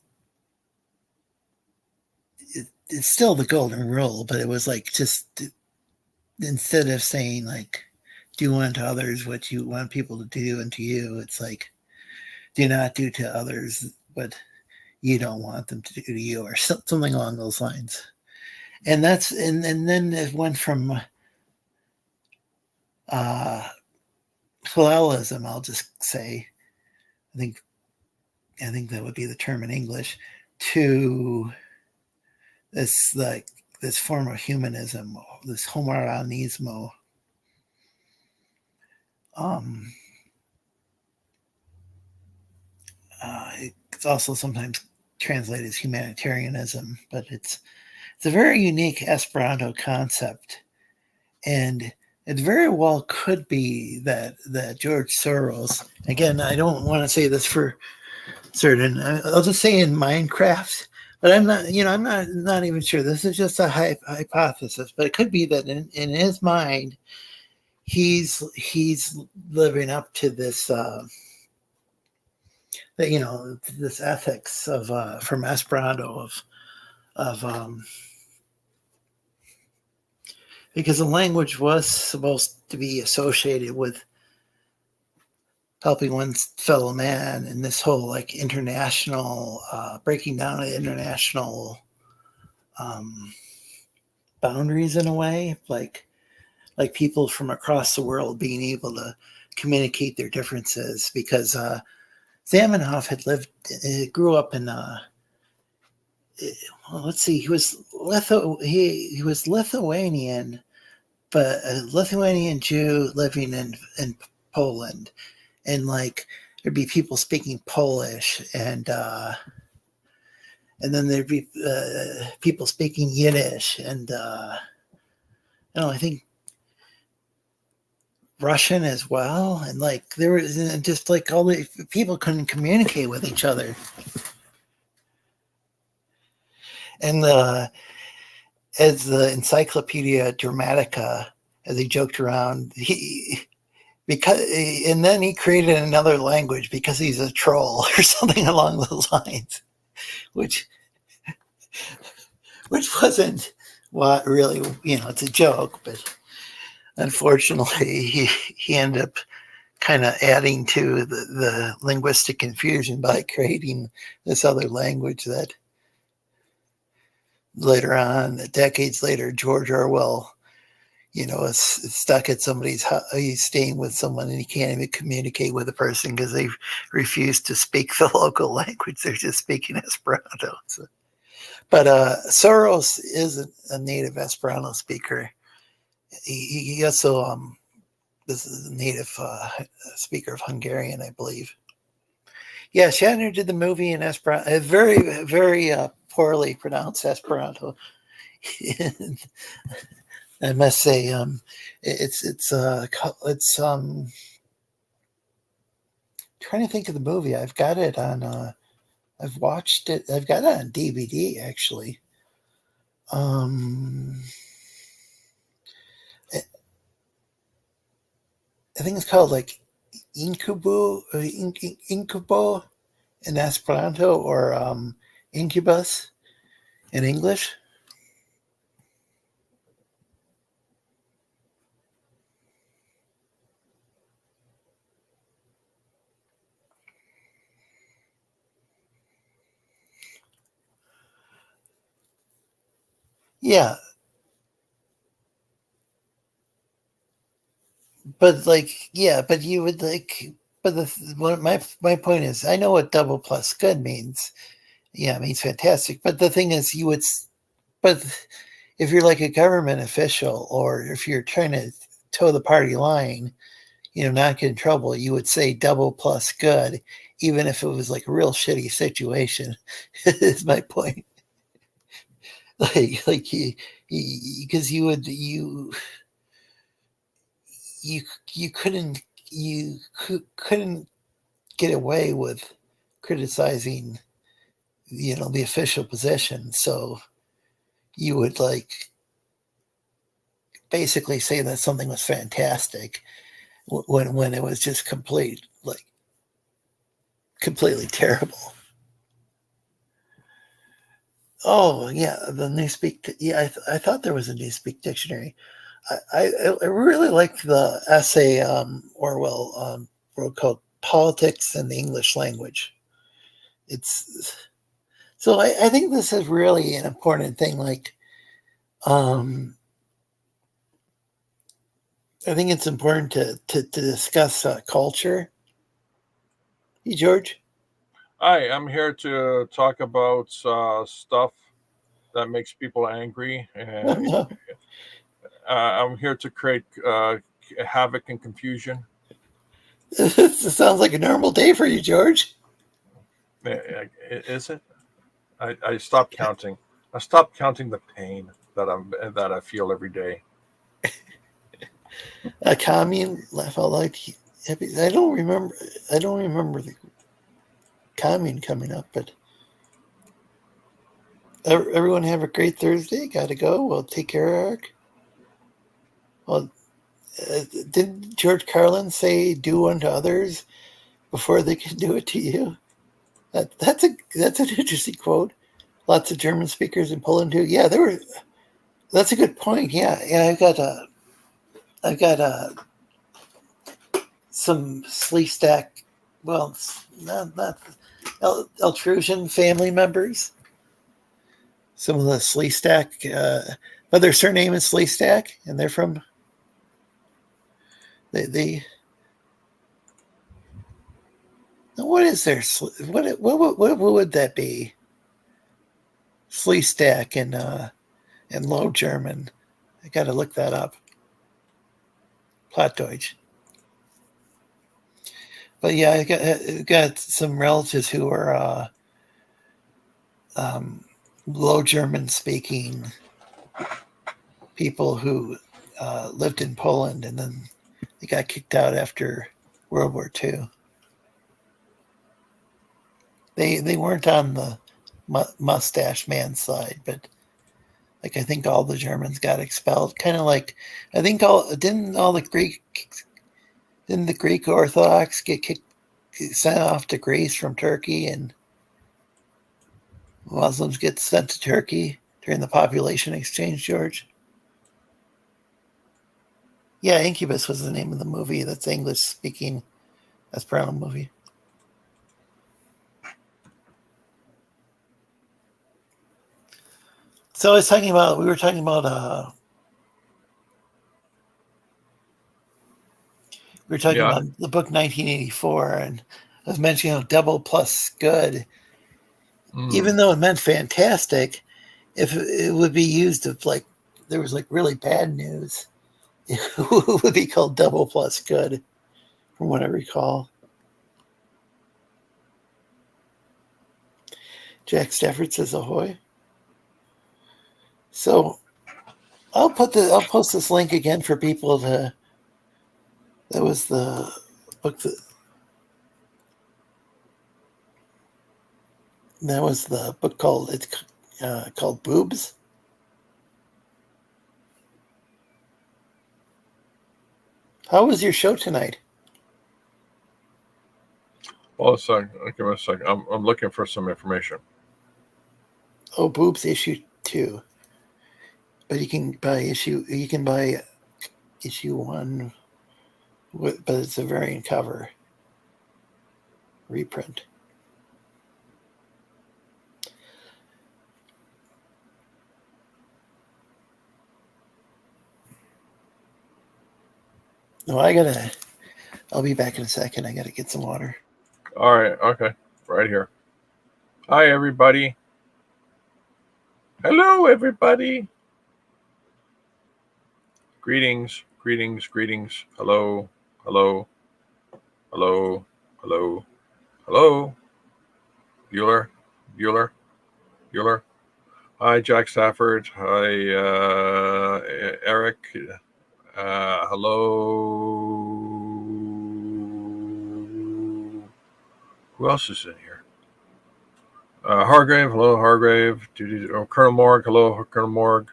still the golden rule, but it was like, just instead of saying like do unto others what you want people to do unto you, it's like do not do to others what you don't want them to do to you, or something along those lines. And that's and then it went from Hillelism, I'll just say, I think that would be the term in English, to this form of humanism, this homoranismo. It's also sometimes translated as humanitarianism, but it's a very unique Esperanto concept, and it very well could be that George Soros, again, I don't want to say this for certain, I'll just say in Minecraft, but I'm not even sure. This is just a hypothesis, but it could be that in his mind, he's living up to this this ethics of from Esperanto of because the language was supposed to be associated with helping one's fellow man, and this whole like international breaking down of international boundaries in a way, like people from across the world being able to communicate their differences, because Zamenhof grew up in let's see, he was Lithuanian, but a Lithuanian Jew living in Poland, and like there'd be people speaking Polish, and then there'd be people speaking Yiddish, and I think Russian as well, and like there was just like all the people couldn't communicate with each other. And as the Encyclopedia Dramatica, as he joked around, and then he created another language because he's a troll or something along those lines, which wasn't what really, it's a joke, but unfortunately he ended up kind of adding to the linguistic confusion by creating this other language that later on, decades later, George Orwell, is stuck at somebody's house. He's staying with someone and he can't even communicate with a person because they refuse to speak the local language. They're just speaking Esperanto. So. But Soros is a native Esperanto speaker. He also this is a native speaker of Hungarian, I believe. Yeah, Shatner did the movie in Esperanto. Very, very poorly pronounced Esperanto. I must say, it's trying to think of the movie. I've got it on. I've watched it. I've got it on DVD actually. I think it's called like Incubo in Esperanto, or Incubus in English. Yeah. But you would like, but my point is, I know what double plus good means. Yeah, it means fantastic. But the thing is, but if you're like a government official, or if you're trying to toe the party line, not get in trouble, you would say double plus good, even if it was like a real shitty situation. Is my point. Like you, because you couldn't get away with criticizing, the official position. So you would like basically say that something was fantastic when it was just completely terrible. Oh yeah, the Newspeak. Yeah, I thought there was a Newspeak dictionary. I really liked the essay Orwell wrote called "Politics and the English Language." It's so I think this is really an important thing. Like, I think it's important to discuss culture. Hey, George. Hi, I'm here to talk about stuff that makes people angry, and I'm here to create havoc and confusion. This sounds like a normal day for you, George. Is it? I stopped counting. I stopped counting the pain that I feel every day. A commune laugh out loud. I don't remember the commune coming up, but everyone have a great Thursday. Gotta go. Well, take care, Eric. Well, didn't George Carlin say "do unto others before they can do it to you"? That's an interesting quote. Lots of German speakers in Poland too. Yeah, there were. That's a good point. Yeah. I've got some Sleestak. Well, not Altrusian family members. Some of the Sleestak, but their surname is Sleestak, and they're from. They what is their what would that be? Sleestak and Low German. I got to look that up. Plattdeutsch. But yeah, I got some relatives who are Low German speaking people who lived in Poland, and then they got kicked out after World War II. They weren't on the mustache man side, but like I think all the Germans got expelled. Kind of like I think didn't the Greek Orthodox get sent off to Greece from Turkey, and Muslims get sent to Turkey during the population exchange, George? Yeah, Incubus was the name of the movie. That's English speaking Esperanto movie. So we were talking about the book 1984, and I was mentioning double plus good. Even though it meant fantastic, if it would be used if like there was like really bad news, it would be called double plus good, from what I recall. Jack Stafford says ahoy. So I'll post this link again for people to. That was the book that was the book called Boobs. How was your show tonight? Well, give me a second. I'm looking for some information. Oh, Boobs issue 2. But you can buy issue 1, but it's a variant cover reprint. No, I'll be back in a second. I gotta get some water. All right. Okay. Right here. Hi, everybody. Hello, everybody. Greetings. Hello. Hello. Hello. Hello. Hello. Bueller. Bueller. Bueller. Hi, Jack Stafford. Hi, Eric. Hello. Who else is in here? Hargrave. Hello, Hargrave. Oh, Colonel Morg. Hello, Colonel Morg.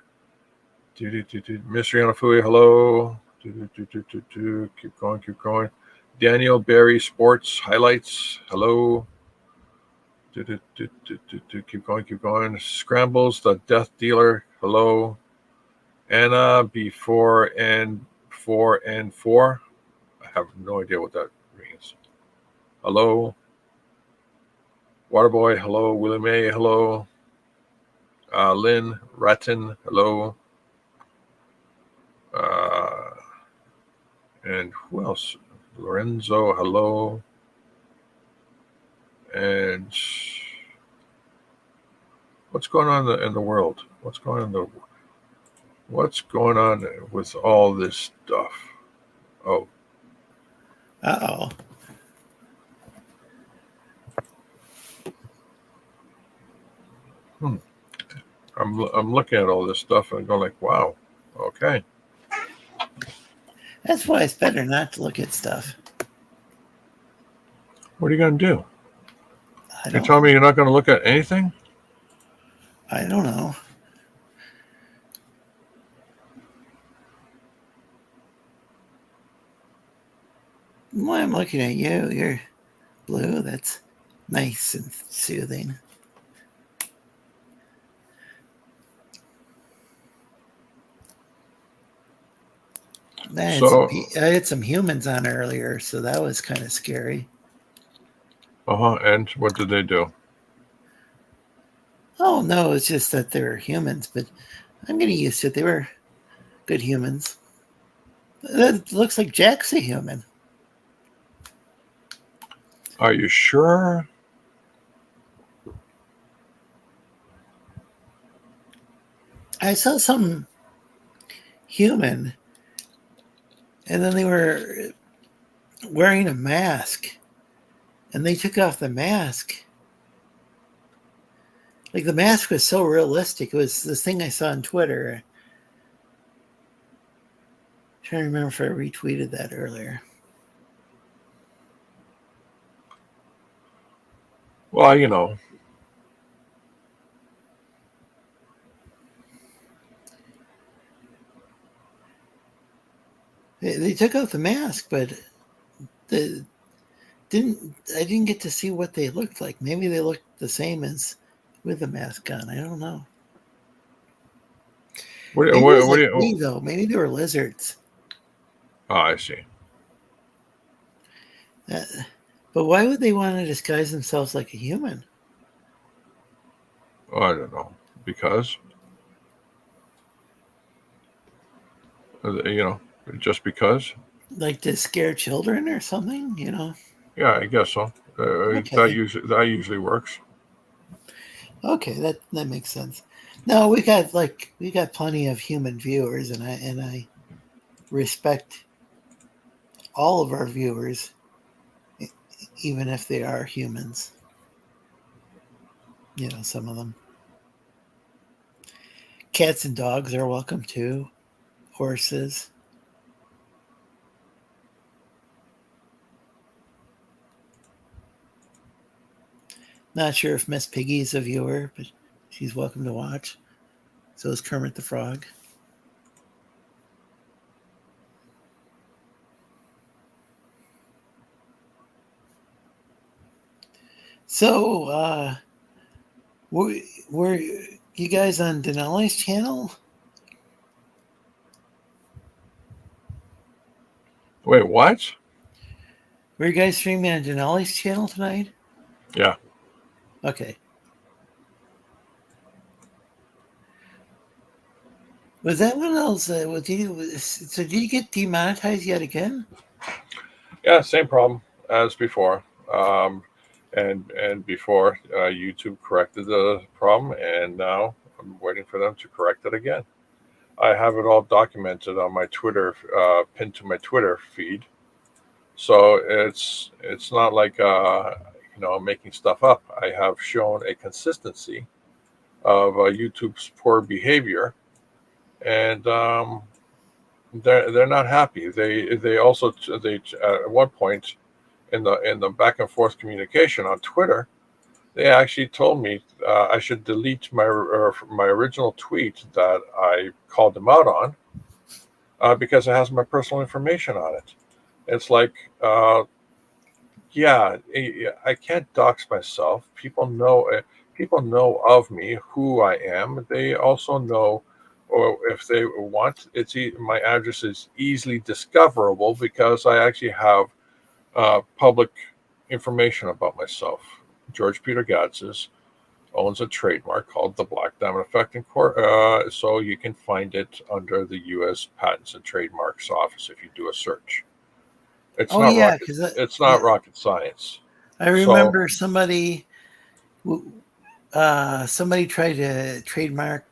Mystery on a Fui. Hello. Keep going. Keep going. Daniel Barry Sports Highlights. Hello. Keep going. Keep going. Scrambles the Death Dealer. Hello. Anna before and 4 and 4. I have no idea what that means. Hello. Waterboy. Hello. Willie May. Hello. Lynn Ratton. Hello. And who else? Lorenzo. Hello. And what's going on in the world? What's going on with all this stuff? Oh. Uh-oh. I'm looking at all this stuff and going like, wow, okay. That's why it's better not to look at stuff. What are you going to do? I You don't tell me you're not going to look at anything? I don't know. Why I'm looking at you. You're blue. That's nice and soothing. I had some humans on earlier, so that was kind of scary. And what did they do? Oh, no, it's just that they were humans, but I'm getting used to it. They were good humans. That looks like Jack's a human. Are you sure? I saw some human, and then they were wearing a mask, and they took off the mask. Like, the mask was so realistic. It was this thing I saw on Twitter. I'm trying to remember if I retweeted that earlier. Well, you know. They took off the mask, but I didn't get to see what they looked like. Maybe they looked the same as with the mask on. I don't know. What do you? Though. Maybe they were lizards. Oh, I see. But why would they want to disguise themselves like a human? Oh, I don't know. Because, just because. Like to scare children or something, Yeah, I guess so. Okay. That usually works. Okay, that makes sense. No, we got plenty of human viewers, and I respect all of our viewers, even if they are humans. Some of them. Cats and dogs are welcome too. Horses. Not sure if Miss Piggy's a viewer, but she's welcome to watch. So is Kermit the Frog. So, were you guys on Denali's channel? Wait, what? Were you guys streaming on Denali's channel tonight? Yeah. Okay. Was that one else? So did you get demonetized yet again? Yeah, same problem as before. And before YouTube corrected the problem, and now I'm waiting for them to correct it again. I have it all documented on my Twitter, pinned to my Twitter feed. So it's not like making stuff up. I have shown a consistency of YouTube's poor behavior, and they're not happy. They also at one point in the back and forth communication on Twitter, they actually told me I should delete my original tweet that I called them out on because it has my personal information on it. It's like, yeah, I can't dox myself. People know of me, who I am. They also know, or if they want, my address is easily discoverable because I actually have public information about myself. George Peter Gatsis owns a trademark called the Black Diamond Effect in court, so you can find it under the U.S. Patents and Trademarks Office if you do a search. It's not rocket science. I remember somebody tried to trademark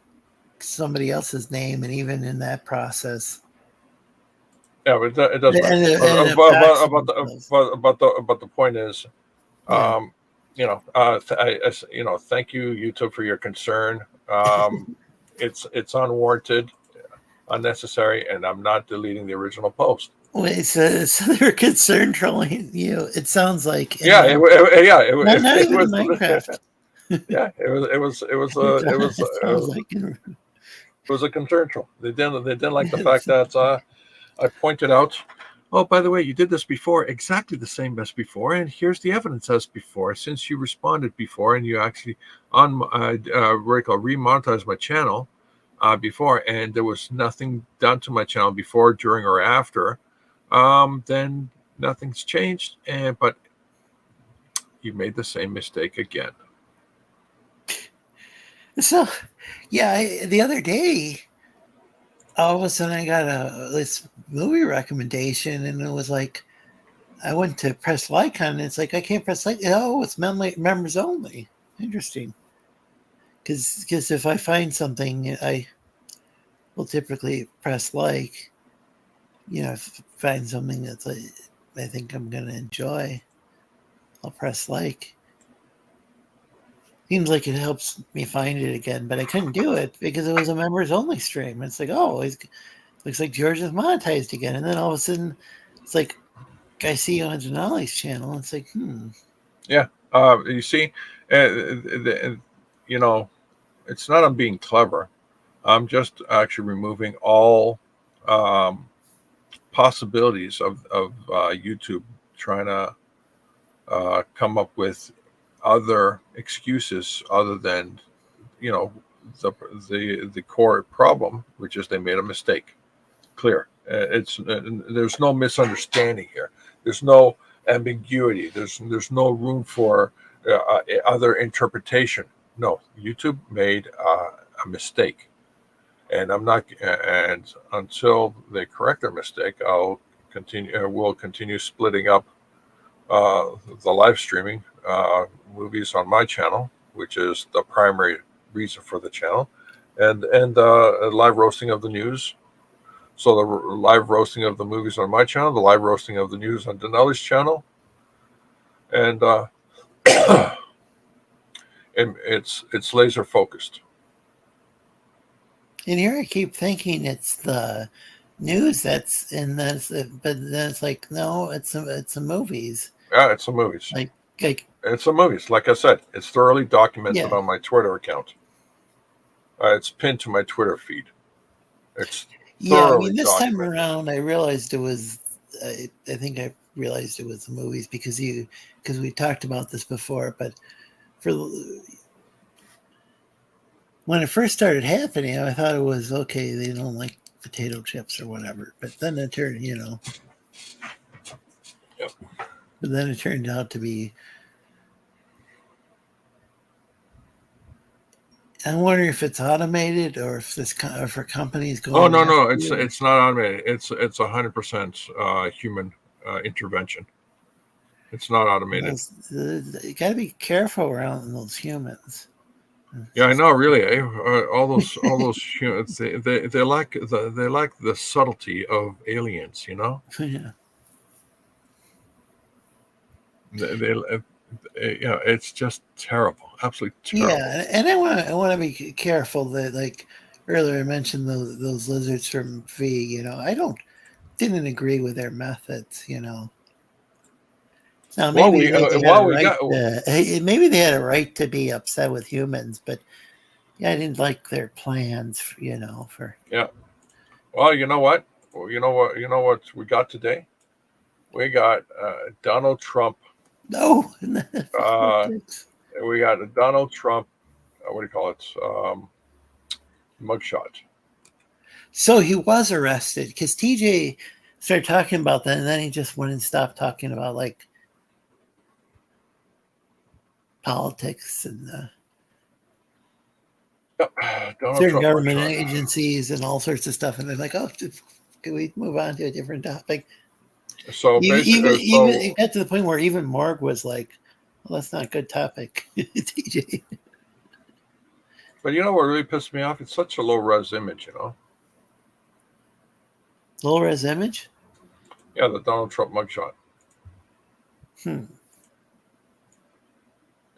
somebody else's name, and even in that process, yeah, but it doesn't matter. But the point is, thank you, YouTube, for your concern. It's unwarranted, unnecessary, and I'm not deleting the original post. Wait, so they're concerned trolling you? It sounds like not even Minecraft. Yeah, it was a concern troll. They didn't like the fact that I pointed out, oh, by the way, you did this before, exactly the same as before, and here's the evidence as before. Since you responded before, and you actually remonetized my channel before, and there was nothing done to my channel before, during, or after, then nothing's changed. But you made the same mistake again. So, yeah, the other day, all of a sudden I got this movie recommendation, and it was like, I went to press like on it. It's like, I can't press like. Oh, it's members only. Interesting. Because if I find something, I will typically press like. If I find something that's I think I'm going to enjoy, I'll press like. Seems like it helps me find it again, but I couldn't do it because it was a members only stream. It's like, oh, looks like George is monetized again. And then all of a sudden, it's like, I see you on Denali's channel. It's like, Yeah. You see, it's not I'm being clever. I'm just actually removing all possibilities of YouTube trying to come up with other excuses other than the core problem, which is they made a mistake. Clear. There's no misunderstanding here. There's no ambiguity. There's no room for other interpretation. No, YouTube made a mistake, and I'm not. And until they correct their mistake, I'll continue. We'll continue splitting up the live streaming movies on my channel, which is the primary reason for the channel, and live roasting of the news. So the live roasting of the movies on my channel, the live roasting of the news on Denali's channel, and it's laser focused. And here I keep thinking it's the news that's in this, but then it's like, no, it's the movies. Yeah, it's the movies. Like it's the movies. Like I said, it's thoroughly documented on my Twitter account. It's pinned to my Twitter feed. It's this time around, I realized it was. I think I realized it was the movies because we talked about this before. But when it first started happening, I thought it was okay. They don't like potato chips or whatever. But then it turned, Yep. But then it turned out to be. I'm wondering if it's automated or if for companies going. Oh no, it's not automated. It's 100% human intervention. It's not automated. You got to be careful around those humans. Yeah, I know. Really, all those humans, they lack the subtlety of aliens. Yeah. It's just terrible, absolutely terrible. Yeah, and I want to be careful that, like earlier I mentioned those lizards from V. Didn't agree with their methods. Now maybe maybe they had a right to be upset with humans, but yeah, I didn't like their plans. For yeah. Well, you know what? You know what we got today? We got Donald Trump. No. We got a Donald Trump. What do you call it? Mugshot. So he was arrested because TJ started talking about that, and then he just went and stopped talking about like politics and certain government agencies and all sorts of stuff. And they're like, "Oh, can we move on to a different topic?" So even it got to the point where even Morg was like, "Well, that's not a good topic, TJ." But you know what really pissed me off? It's such a low res image, Low res image? Yeah, the Donald Trump mugshot.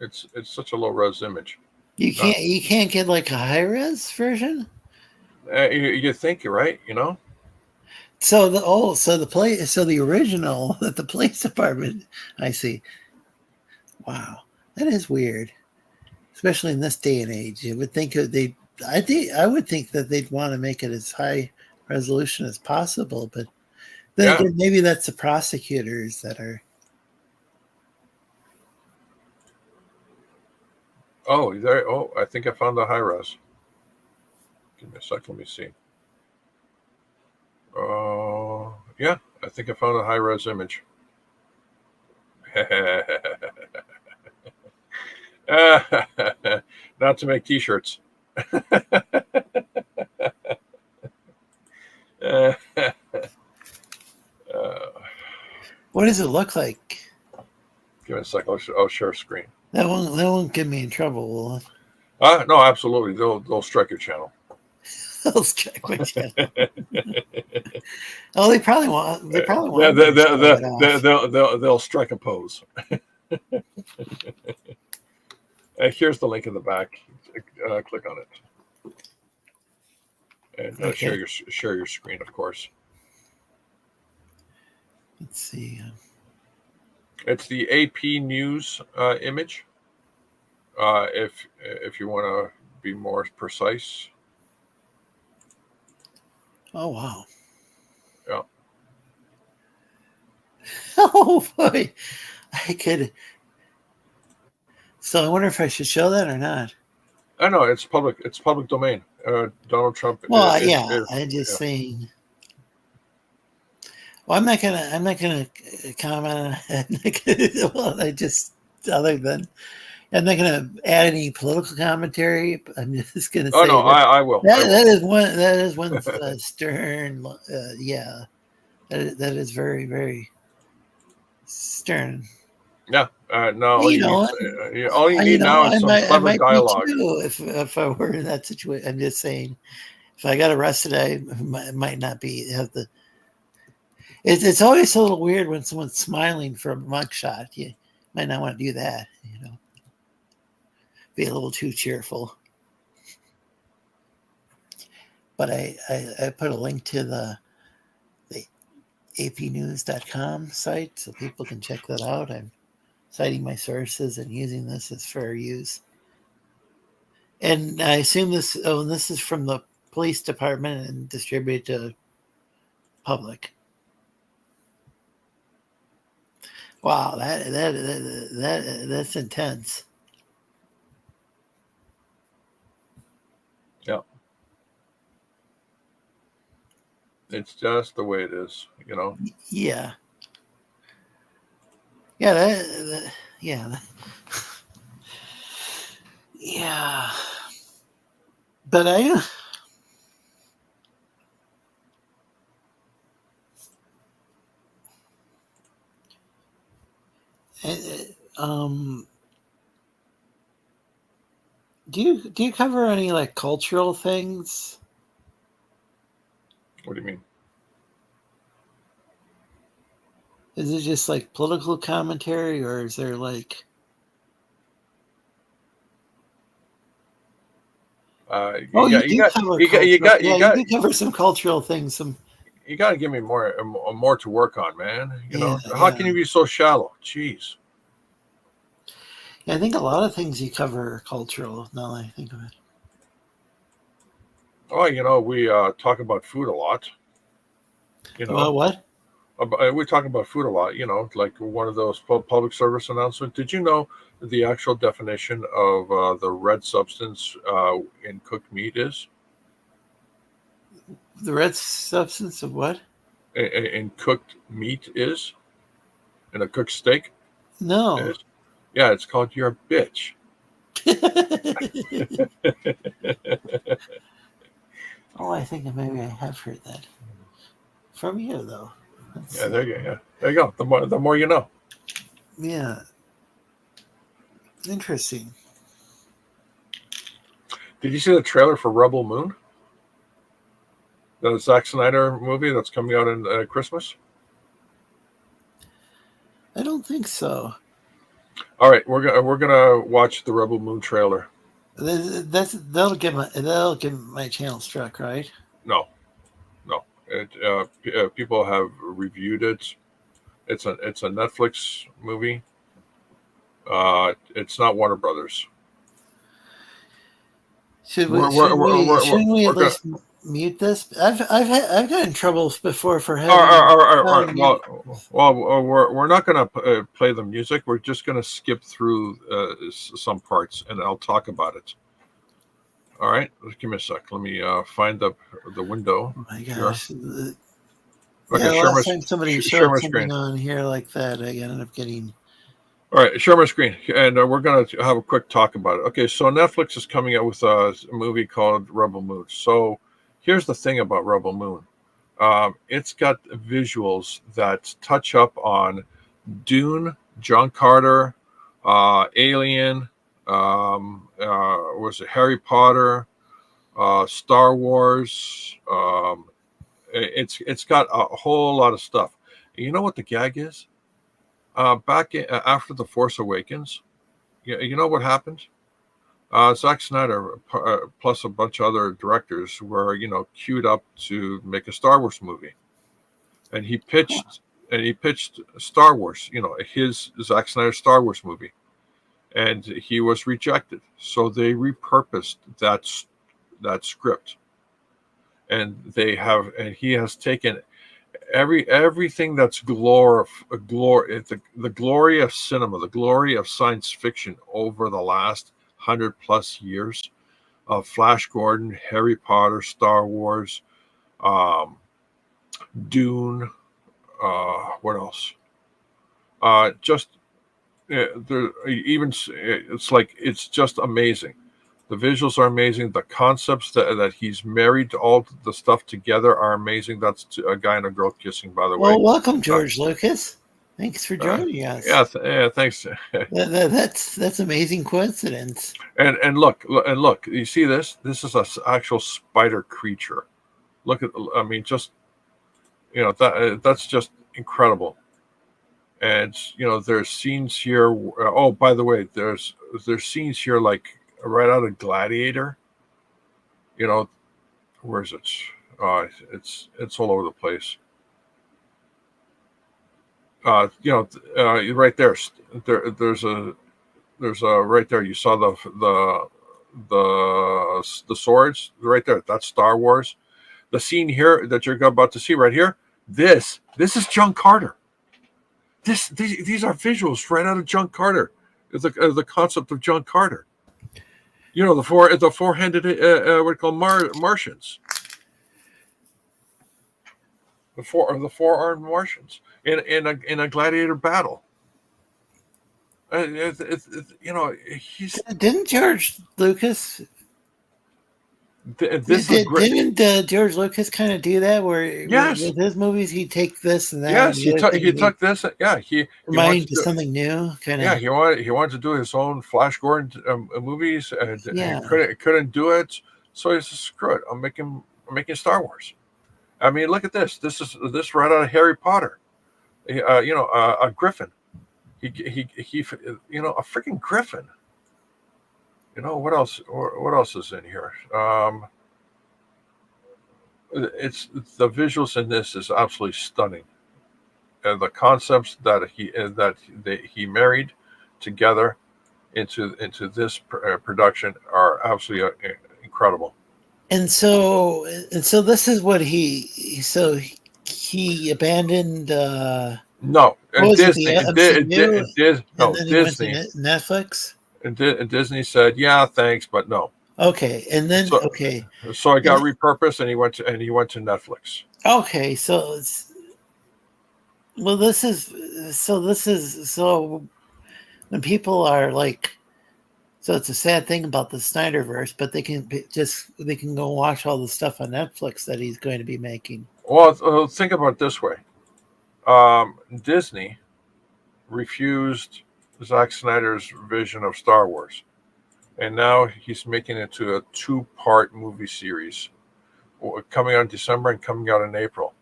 It's such a low res image. You can't get like a high res version. You think you're right, So the original at the police department. I see. Wow, that is weird, especially in this day and age. You would think I would think that they'd want to make it as high resolution as possible, but then again, maybe that's the prosecutors that are. Oh, there. Oh, I think I found the high res. Give me a sec. Let me see. Yeah, I think I found a high res image. Not to make T-shirts. What does it look like? Give me a sec. I'll share screen. That won't get me in trouble, will it? No, absolutely. They'll strike your channel. They'll strike my channel. Oh, they probably want. They'll strike a pose. Here's the link in the back. Click on it, and Okay. share your screen, of course. Let's see. It's the AP News image. If you want to be more precise. Oh wow. Yeah. Oh boy, I could. So I wonder if I should show that or not. I know it's public. It's public domain. Donald Trump. Well, I'm just saying. Well, I'm not gonna comment on it. Well, I'm not gonna add any political commentary. I'm just gonna say. Oh no, I will. That is one stern. Yeah, that is very, very stern. Yeah. No. All you need now is some clever dialogue. Too, if I were in that situation, I'm just saying. If I got arrested, I might not have the. It's always a little weird when someone's smiling for a mugshot. You might not want to do that. Be a little too cheerful. But I put a link to the apnews.com site so people can check that out. I'm citing my sources and using this as fair use. And I assume this is from the police department and distributed to public. Wow, that's intense. Yeah. It's just the way it is, Yeah. Yeah, yeah. Yeah. But do you cover any like cultural things? What do you mean? Is it just like political commentary, or is there like? You do cover some cultural things. You got to give me more to work on, man. Yeah, how can you be so shallow? Jeez. Yeah, I think a lot of things you cover are cultural. Now that I think of it. Oh, we talk about food a lot. Well, what? We talk about food a lot. Like one of those public service announcements. Did you know the actual definition of the red substance in cooked meat is? The red substance of what? In cooked meat is? In a cooked steak? No. Is? Yeah, it's called you're a bitch. Oh, I think maybe I have heard that from you, though. There you go. The more you know. Yeah. Interesting. Did you see the trailer for Rebel Moon? The Zack Snyder movie that's coming out in Christmas? I don't think so. All right, we're gonna watch the Rebel Moon trailer. That'll get my channel struck, right? No. People have reviewed it. It's a Netflix movie. It's not Warner Brothers. Shouldn't we at least mute this? I've got in trouble before for having. We're not going to play the music. We're just going to skip through some parts, and I'll talk about it. All right, give me a sec. Let me find the window. Oh my gosh! Okay, last time somebody showed something on here like that, I ended up getting. All right, share my screen, and we're going to have a quick talk about it. Okay, so Netflix is coming out with a movie called Rebel Moon. So here's the thing about Rebel Moon. It's got visuals that touch up on Dune, John Carter, Alien, was it Harry Potter, Star Wars. It's got a whole lot of stuff. You know what the gag is? Back after The Force Awakens, you know what happened? Zack Snyder plus a bunch of other directors were, queued up to make a Star Wars movie, and he pitched Star Wars, his Zack Snyder Star Wars movie, and he was rejected. So they repurposed that script, and he has taken everything that's the glory of cinema, the glory of science fiction over the last 100+ years of Flash Gordon, Harry Potter, Star Wars, Dune, what else? It's just amazing. The visuals are amazing. The concepts that he's married to all the stuff together are amazing. That's a guy and a girl kissing, by the way. Well, welcome, George Lucas. Thanks for joining us. Yeah, thanks. That's amazing coincidence. And look. You see this? This is an actual spider creature. Look at. I mean, just that's just incredible. And there's scenes here. Oh, by the way, there's scenes here like right out of Gladiator. Where is it? It's all over the place. Right there. There's a right there. You saw the swords right there. That's Star Wars. The scene here that you're about to see right here. This is John Carter. These are visuals right out of John Carter. The concept of John Carter. The four-handed what we call Martians. The four-armed Martians in a gladiator battle. Didn't George Lucas? Didn't George Lucas kind of do that? Where with his movies, he'd take this and that. Yes, he took this. Yeah, he wanted to do something new. Yeah, he wanted to do his own Flash Gordon movies, and he couldn't do it. So he said, "Screw it! I'm making Star Wars." I mean, look at this. This right out of Harry Potter. a griffin. He a freaking griffin. What else? What else is in here? It's the visuals in this is absolutely stunning. The concepts that he married together into this production are absolutely incredible. And so this is what he abandoned. No, Disney. Disney. Netflix. And Disney said, "Yeah, thanks, but no." Okay, and then so it got repurposed, and he went to Netflix. Okay, so when people are like, so it's a sad thing about the Snyderverse, but they can go watch all the stuff on Netflix that he's going to be making. Well, think about it this way: Disney refused Zack Snyder's vision of Star Wars, and now he's making it to a 2-part movie series, coming out in December and coming out in April.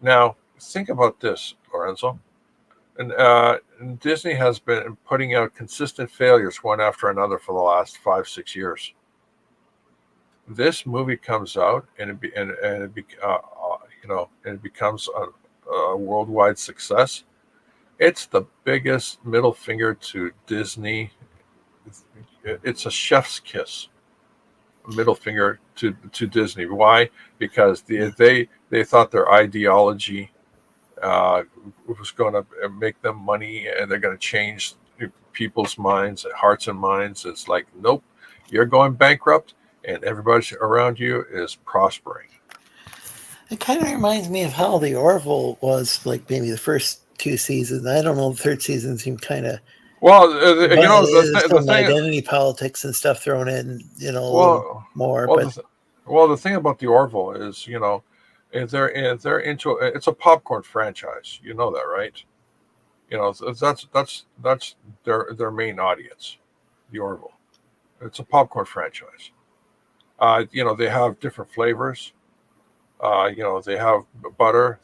Now, think about this, Lorenzo. And Disney has been putting out consistent failures one after another for the last 5-6 years. This movie comes out and it becomes a worldwide success. It's the biggest middle finger to Disney. It's a chef's kiss. Middle finger to Disney. Why? Because they thought their ideology was going to make them money, and they're going to change people's minds, hearts and minds. It's like, nope, you're going bankrupt, and everybody around you is prospering. It kind of reminds me of how the Orville was, like maybe the first 2 seasons. I don't know, the 3rd season seemed kind of. Well, the thing, identity politics and stuff thrown in, more. The thing about the Orville is, they're into it's a popcorn franchise. You know that, right? That's their main audience, the Orville. It's a popcorn franchise. They have different flavors. They have butter,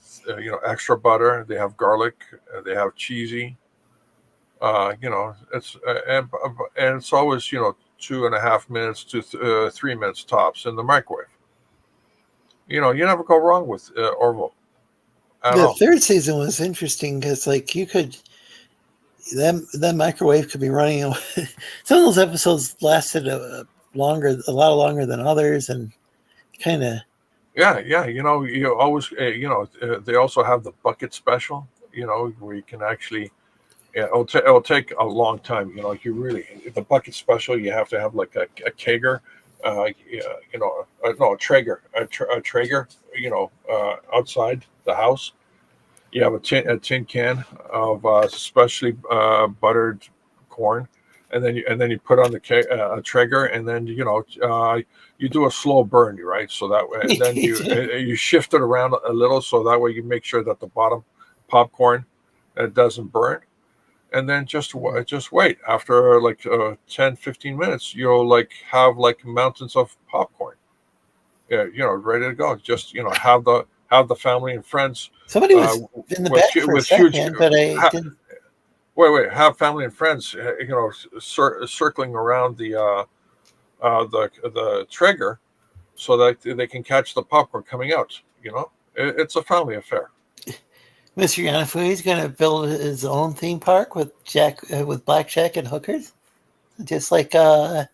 extra butter. They have garlic. They have cheesy. It's and it's always 2.5 minutes to 3 minutes tops in the microwave. You never go wrong with Orville. The 3rd season was interesting because, like, you could that microwave could be running. Some of those episodes lasted a lot longer than others, and kind of. Yeah. You always they also have the bucket special. Where you can actually. Yeah, it'll take a long time. The bucket special, you have to have like a kegger, a Traeger, outside the house. You have a tin can of specially buttered corn, and then you put on the Traeger, and then you do a slow burn, right? So that way, and then you shift it around a little, so that way you make sure that the bottom popcorn doesn't burn. And then just wait. After like 10-15 minutes, you'll have mountains of popcorn. Yeah, ready to go. Just have the family and friends. Somebody was in the back for a second, but I didn't. Wait. Have family and friends, circling around the Traeger, so that they can catch the popcorn coming out. It's a family affair. Mr. Yanafu, he's going to build his own theme park with blackjack and hookers, just like Bender.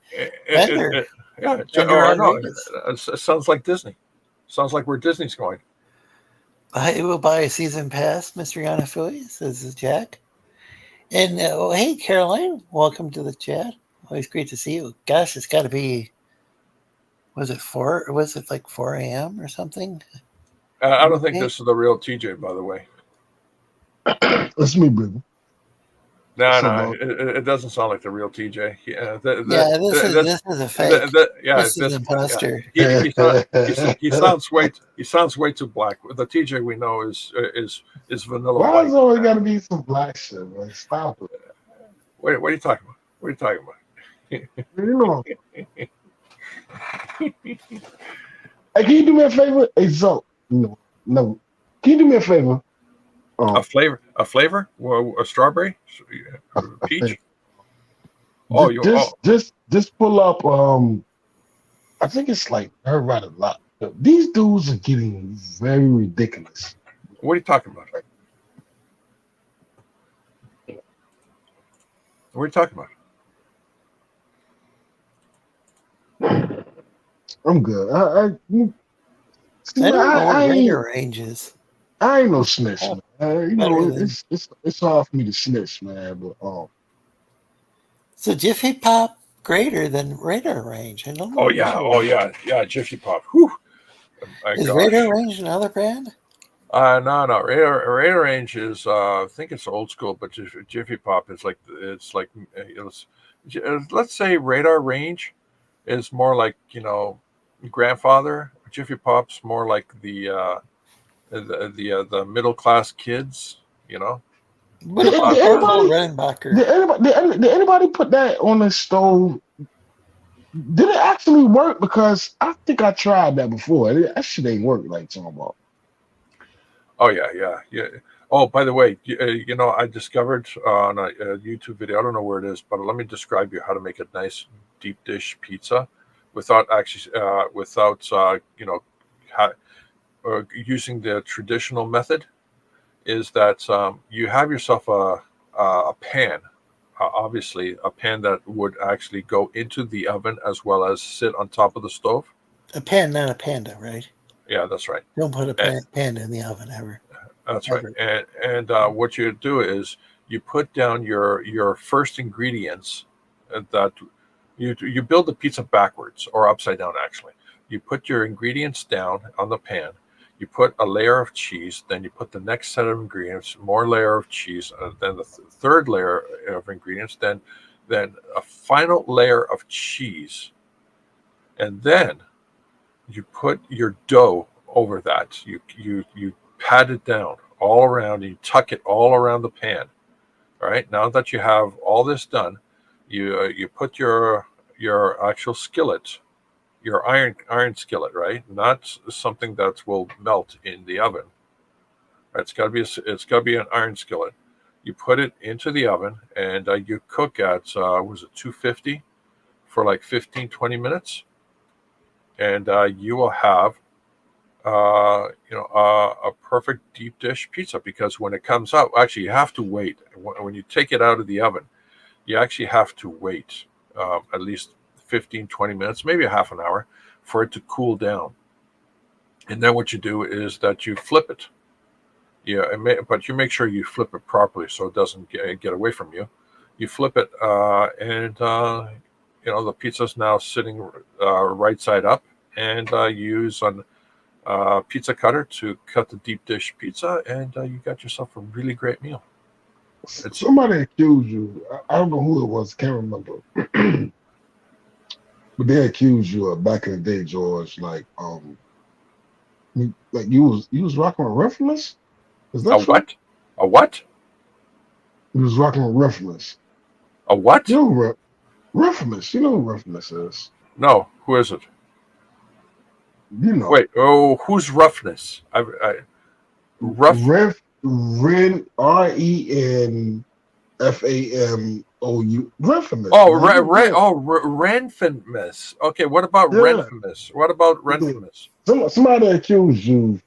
It sounds like Disney. Sounds like where Disney's going. I will buy a season pass, Mr. Yanafu, says Jack. And hey, Caroline, welcome to the chat. Always great to see you. Gosh, it's got to be. Was it 4? Was it like 4 a.m. or something? I don't think this is the real TJ, by the way. That's me, baby. No, it doesn't sound like the real TJ. This is a fake. This is an imposter. He sounds way too black. The TJ we know is vanilla. Why white. is always got to be some black shit? Man? Stop it. Wait, what are you talking about? What are you talking about? Hey, can you do me a favor? Hey, so no. Can you do me a favor? A flavor, well, a strawberry, peach. Just pull up. I think it's like I heard about a lot. These dudes are getting very ridiculous. What are you talking about? What are you talking about? I'm good. I don't know what Raider range is. I ain't no snitch, man. You know, than- it's hard for me to snitch, man. But So Jiffy Pop greater than Raider range. I don't know. Yeah, Jiffy Pop. Whew. Is Raider range another brand? No. Raider range is I think it's old school, but Jiffy Pop is let's say Radar range is more like, you know, grandfather. Jiffy Pop's more like the middle class kids, you know. What about did anybody put that on the stove? Did it actually work? Because I think I tried that before. That shit ain't work like talking about. Oh yeah. Oh, by the way, you know, I discovered on a YouTube video. I don't know where it is, but let me describe you how to make a nice deep dish pizza without using the traditional method. Is that you have yourself a pan, obviously a pan that would actually go into the oven as well as sit on top of the stove. A pan, not a panda, right? Yeah, that's right. Don't put a panda in the oven ever. That's right. And what you do is you put down your first ingredients that you build the pizza backwards or upside down. Actually, you put your ingredients down on the pan. You put a layer of cheese, then you put the next set of ingredients, more layer of cheese, then the third layer of ingredients, then a final layer of cheese, and then you put your dough over that. You pat it down all around, and you tuck it all around the pan. All right. Now that you have all this done, you put your actual skillet. Your iron skillet, right? Not something that will melt in the oven. It's got to be an iron skillet. You put it into the oven and you cook at 250 for like 15-20 minutes, and you will have a perfect deep dish pizza. Because when it comes out, actually you have to wait. When you take it out of the oven, you actually have to wait at least 15-20 minutes, maybe a half an hour, for it to cool down. And then what you do is that you flip it. But you make sure you flip it properly so it doesn't get away from you. You flip it, and the pizza's now sitting right side up, and you use a pizza cutter to cut the deep dish pizza, and you got yourself a really great meal. Somebody accused you. I don't know who it was. Can't remember. But they accused you of back in the day, George, like you was rocking with Riffless? Is that true? What? A what? You was rocking with Riffless. A what? You know Riffless. You know who Riffless is? No, who is it? You know. Wait, who's Roughness? Ren RENFAMOU. Renfamous. Renfamous. Okay, what about Renfamous? What about Renfamous? Somebody accused you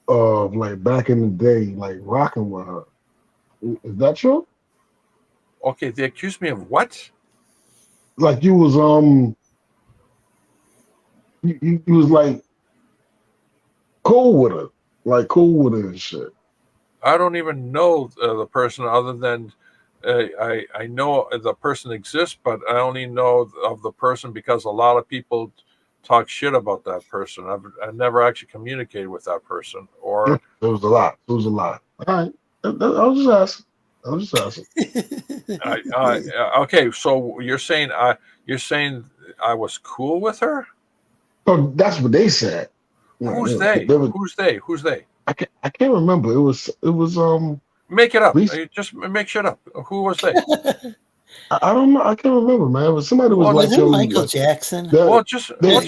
of like back in the day, like rocking with her. Is that true? Okay, they accused me of what? Like you was you was like cool with her and shit. I don't even know the person other than I know the person exists, but I only know of the person because a lot of people talk shit about that person. I've never actually communicated with that person. Or there was a lot. All right, I was just asking. Okay, so you're saying I was cool with her? Oh, that's what they said. Who's they? Who's they? I can't remember. It was Make it up. Just make shit up. Who was they? I don't know. I can't remember, man. But somebody was like Michael Jackson. Well, just Well,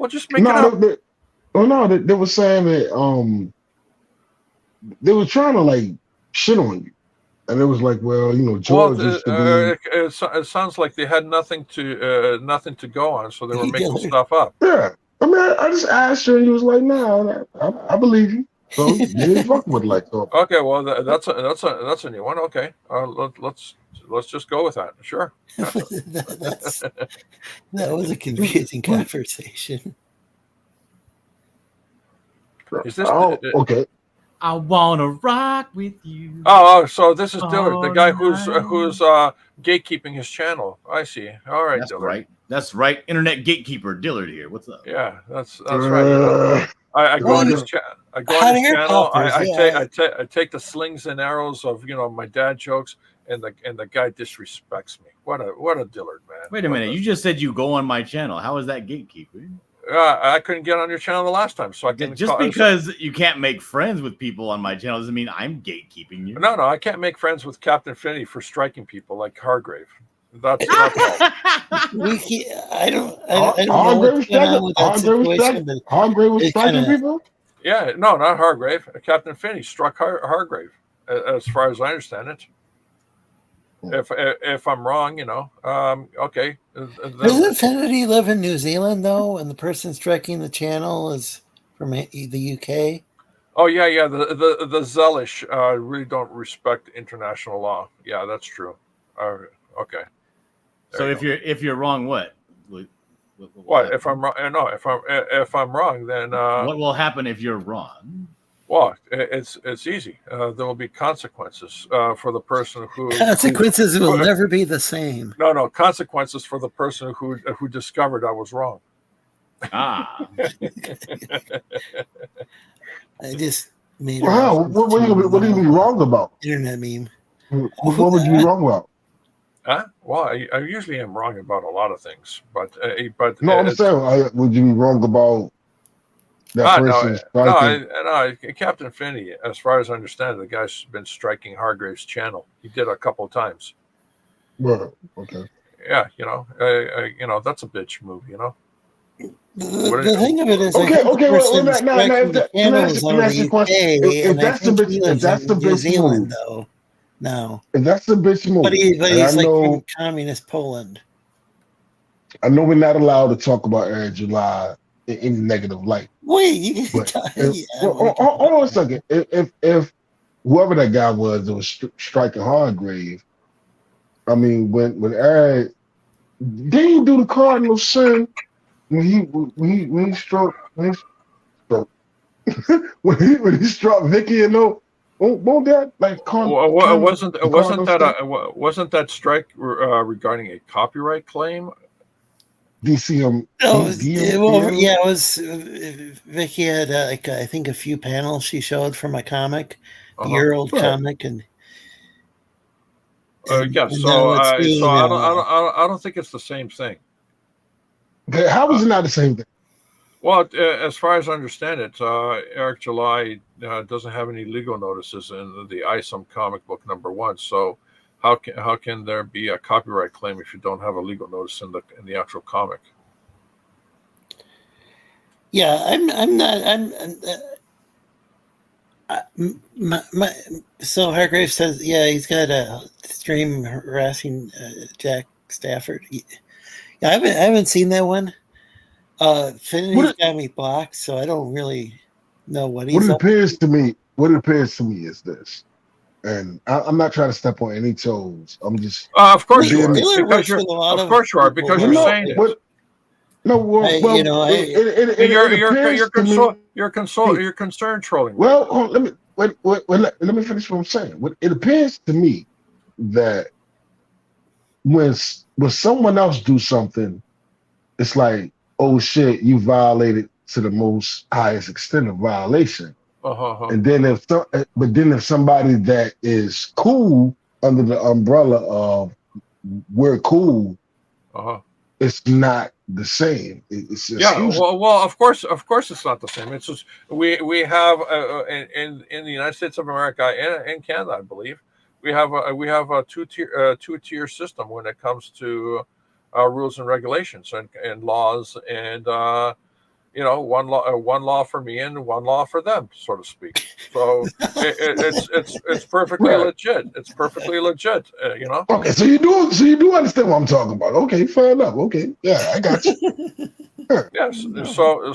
just make it up. They were saying that they were trying to like shit on you, and it was like, well, Well, George used to be. it sounds like they had nothing to go on, so they were making stuff up. Yeah, I mean, I just asked her, and he was like, "Nah, I believe you." So you didn't fuck with it like so. Okay, well that's a new one. Okay, let's just go with that. Sure. that was a confusing conversation. Is this okay? I wanna rock with you. Oh, so this is Dillard, the guy who's night. gatekeeping his channel. I see. All right, That's Dillard. right. That's right. Internet gatekeeper Dillard here. What's up? Yeah, that's right. I go on his I go on his channel. I take the slings and arrows of my dad jokes, and the guy disrespects me. What a Dillard, man. Wait a minute. You just said you go on my channel. How is that gatekeeping? I couldn't get on your channel the last time, so I can just because you can't make friends with people on my channel doesn't mean I'm gatekeeping you. No, I can't make friends with Captain Finney for striking people like Hargrave. That's all. I don't know what's going on with that situation. Hargrave was striking people? Yeah, no, not Hargrave. Captain Finney struck Hargrave, as far as I understand it. If I'm wrong, okay. Does Infinity live in New Zealand though, and the person striking the channel is from the UK? Oh yeah. The Zelish really don't respect international law. Yeah, that's true. Okay. So if you're wrong, what? What if I'm wrong? No, if I'm wrong, then what will happen if you're wrong? Well, it's easy. There will be consequences for the person who. Consequences will never be the same. No, consequences for the person who discovered I was wrong. Ah. I just made. Wow, what do you mean wrong about? Internet meme. What would you be wrong about? Huh? Well, I usually am wrong about a lot of things, but no, I'm saying, would you be wrong about that person? No, Captain Finney, as far as I understand, the guy's been striking Hargrave's channel. He did a couple of times. Well, okay. Yeah, that's a bitch move, The thing of it is, okay. Well, let me ask you a question. If that's the bitch move, though. No. If that's the bitch move. But he's like from communist Poland. I know we're not allowed to talk about Air July in any negative light. Wait, hold on a second. If whoever that guy was that was striking Hargrave, I mean, when Air didn't he do the cardinal sin when he struck when he struck Vicky and won't that like wasn't that strike regarding a copyright claim? DCM. It was. Vicky had I think a few panels she showed for my comic, the year-old comic, and yeah. So I don't think it's the same thing. How is it not the same thing? Well, as far as I understand it, Eric July doesn't have any legal notices in the ISOM comic book #1. So how can there be a copyright claim if you don't have a legal notice in the actual comic? Yeah, I'm not. So Hargrave says, yeah, he's got a stream harassing Jack Stafford. Yeah, I haven't seen that one. Finity's got me blocked, so I don't really know what he's. What it appears to me is this, and I'm not trying to step on any toes. I'm just. Of course you are. Of course you are, because you're saying it. No, you're concerned trolling. Well, let me finish what I'm saying. It appears to me that when someone else do something, it's like, oh shit, you violated to the most highest extent of violation. And then if somebody that is cool under the umbrella of we're cool, it's not the same. It's just well, of course, it's not the same. It's just we have in the United States of America and Canada, I believe, we have a two-tier system when it comes to rules and regulations and laws and one law for me and one law for them, so to speak. So it's perfectly Right. legit. It's perfectly legit. Okay, so you do understand what I'm talking about. Okay, fair enough. Okay, yeah, I got you. Yes. So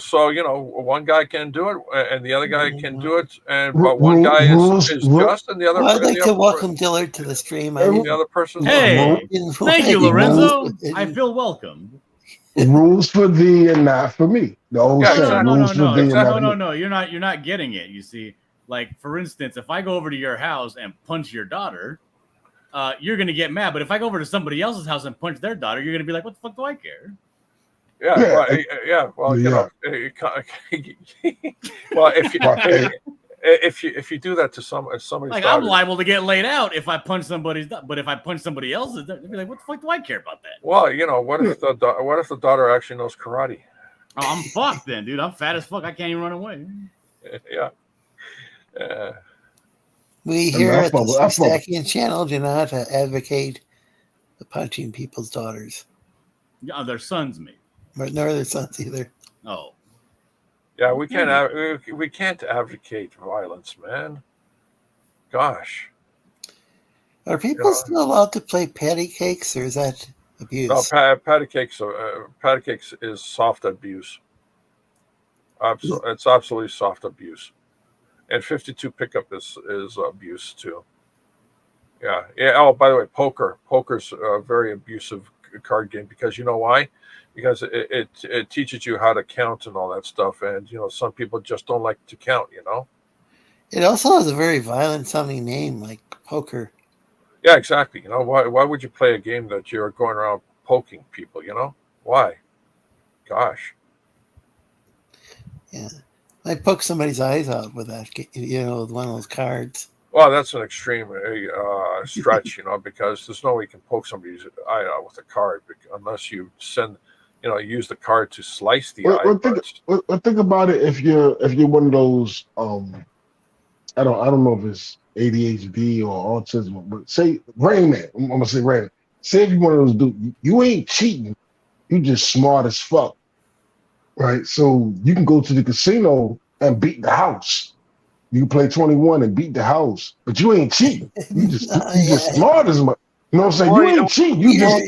one guy can do it, and the other guy can do it, but one Ru- guy rules- is ru- just, and the other. Well, I'd and like the to other, welcome Dillard to the stream. the other person. Hey, thank you, Lorenzo. I I feel welcome. Rules for thee and not for me. The old Yeah, saying, exactly. rules for thee and not for me. No. You're not getting it. You see, like for instance, if I go over to your house and punch your daughter, you're gonna get mad. But if I go over to somebody else's house and punch their daughter, you're gonna be like, "What the fuck do I care?" Yeah. Yeah, Well, yeah. Well, yeah. well, if you do that to somebody's Like daughter, I'm liable to get laid out if I punch somebody's, but if I punch somebody else's, they'll be like, "What the fuck do I care about that?" well, what if the daughter actually knows karate? Oh, I'm fucked then, dude. I'm fat as fuck. I can't even run away. Yeah. We here at the I fuck with- Sleestakians channel do not advocate punching people's daughters, Yeah, their sons, me. nor their sons either. Oh, Yeah, we can't advocate violence, man. Gosh. Are people still allowed to play patty cakes, or is that abuse? No, patty cakes is soft abuse. It's absolutely soft abuse. And 52 pickup is abuse too. Yeah. Oh, by the way, poker's a very abusive card game, because you know why? Because it teaches you how to count and all that stuff, and some people just don't like to count. It also has a very violent sounding name, like poker. Yeah, exactly. Why would you play a game that you're going around poking people? Why? Gosh. Yeah, I poke somebody's eyes out with that. With one of those cards. Well, that's an extreme stretch, because there's no way you can poke somebody's eye out with a card, unless you use the card to slice the eye. Think about it. If you're one of those, I don't know if it's ADHD or autism, but say Rain Man. I'm gonna say Rain Man. Say if you're one of those dudes, you ain't cheating. You just smart as fuck, right? So you can go to the casino and beat the house. You can play 21 and beat the house, but you ain't cheating. You just smart as much. You know what I'm saying? You ain't cheating.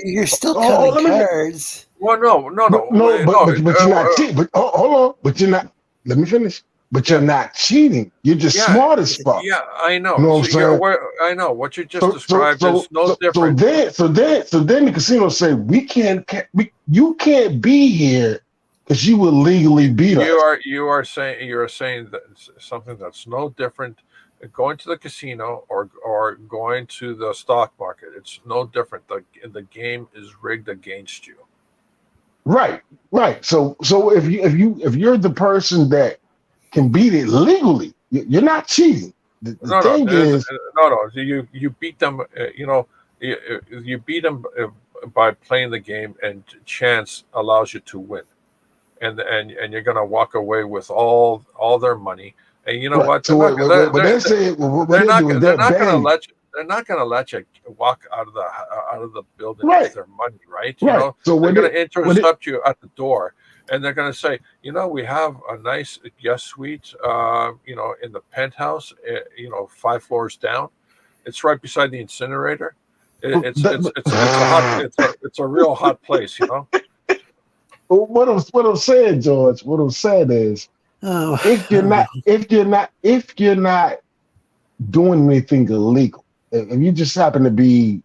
You're still counting cards. Well, no. But you're not cheating. But hold on. But you're not. Let me finish. But you're not cheating. You're just smart as fuck. Yeah, I know. You know what I'm saying? I know what you just described is no different. So then the casino say you can't be here because you will legally beat us. You are saying that something that's no different. Going to the casino or going to the stock market, it's no different. The game is rigged against you. Right. So if you're the person that can beat it legally, you're not cheating. The thing is, you beat them. You beat them by playing the game, and chance allows you to win, and you're gonna walk away with all their money. And you know what? They're not gonna let you walk out of the building right. with their money, right? So they're gonna intercept you at the door, and they're gonna say, we have a nice guest suite, in the penthouse, 5 floors down. It's right beside the incinerator. It's a real hot place, What I'm saying, George. What I'm saying is, if you're not doing anything illegal, if you just happen to be,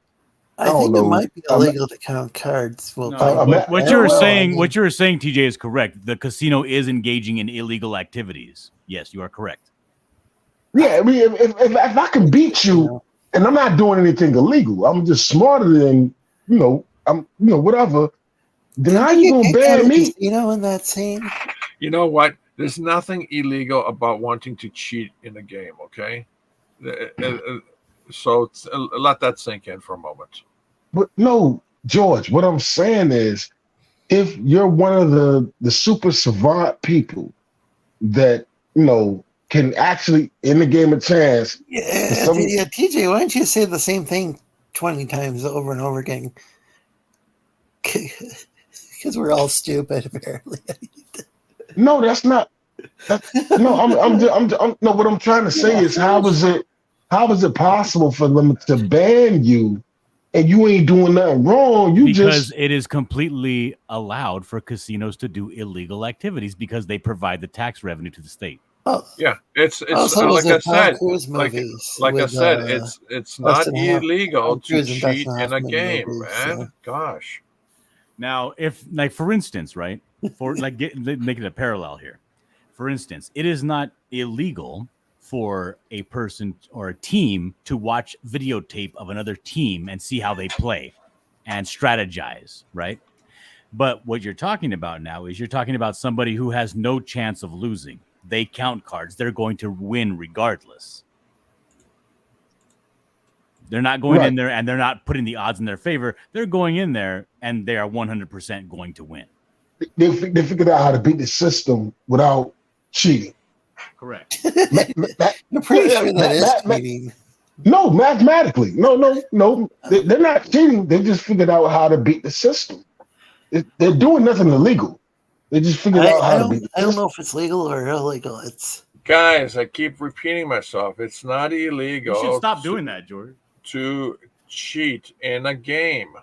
I think it might be illegal to count cards. What you were saying, TJ, is correct. The casino is engaging in illegal activities. Yes, you are correct. Yeah, I mean, if I can beat you and I'm not doing anything illegal, I'm just smarter than whatever. Then how you gonna ban me? In that scene. You know what? There's nothing illegal about wanting to cheat in a game. Okay, so let that sink in for a moment. But no, George, what I'm saying is, if you're one of the super savant people that can actually in the game of chance, TJ, why don't you say the same thing 20 times over and over again? Because we're all stupid, apparently. No, that's not. No, no. What I'm trying to say is, how is it possible for them to ban you, and you ain't doing nothing wrong? Because it is completely allowed for casinos to do illegal activities because they provide the tax revenue to the state. Oh, Yeah, it's also like I said, like I with, said, it's not Austin illegal Tom to Cruise and cheat Dustin in a Hoffman game, movies, man. so. Gosh. Now, if like for instance, right, for like make it a parallel here. For instance, it is not illegal for a person or a team to watch videotape of another team and see how they play and strategize, right? But what you're talking about now is you're talking about somebody who has no chance of losing. They count cards. They're going to win regardless. They're not going in there and they're not putting the odds in their favor. They're going in there and they are 100% going to win. They figured out how to beat the system without cheating. Correct. I'm pretty sure that is cheating. No, mathematically. No. They're not cheating. They just figured out how to beat the system. They're doing nothing illegal. They just figured out how to beat the system. I don't know if it's legal or illegal. It's Guys, I keep repeating myself. It's not illegal. You should stop doing that, George. To cheat in a game.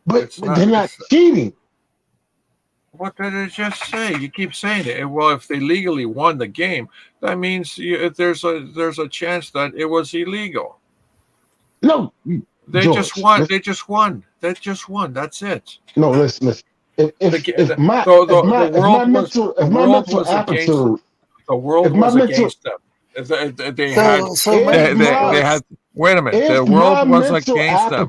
But they're not cheating. What did I just say? You keep saying it. Well, if they legally won the game, that means there's a chance that it was illegal. No, they just won. They just won. That's it. No, listen. If my mental aptitude, the world was against them. They had. Wait a minute. The world was against them.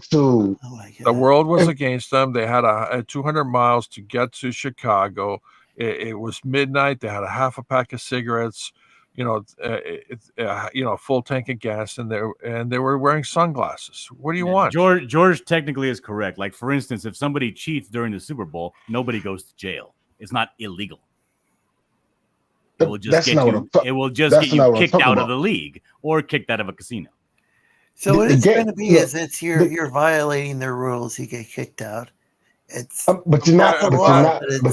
The world was against them. They had 200 miles to get to Chicago. It was midnight. They had a half a pack of cigarettes, full tank of gas, and they were wearing sunglasses. What do you want? George technically is correct. Like, for instance, if somebody cheats during the Super Bowl, nobody goes to jail. It's not illegal. It will just get you kicked out of the league or kicked out of a casino. So what it's going to be is you're violating their rules. You get kicked out. It's but you're not violating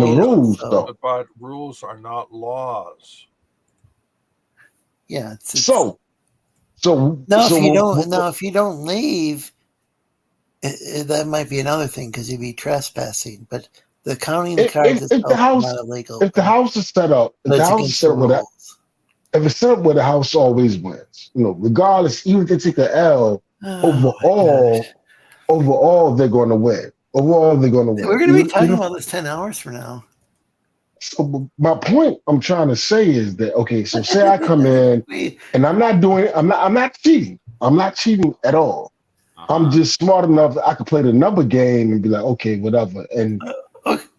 the rules though. But rules are not laws. Yeah. So if you don't leave, that might be another thing because you'd be trespassing. But the counting the cards is not illegal. If the house is set up, if it's set up where the house always wins, regardless, even if they take the L, overall they're going to win. Overall, they're going to win. We're going to be talking about this 10 hours from now. So my point I'm trying to say is that, okay, so say I come in and I'm not cheating. I'm not cheating at all. I'm just smart enough that I could play the number game and be like, okay, whatever. And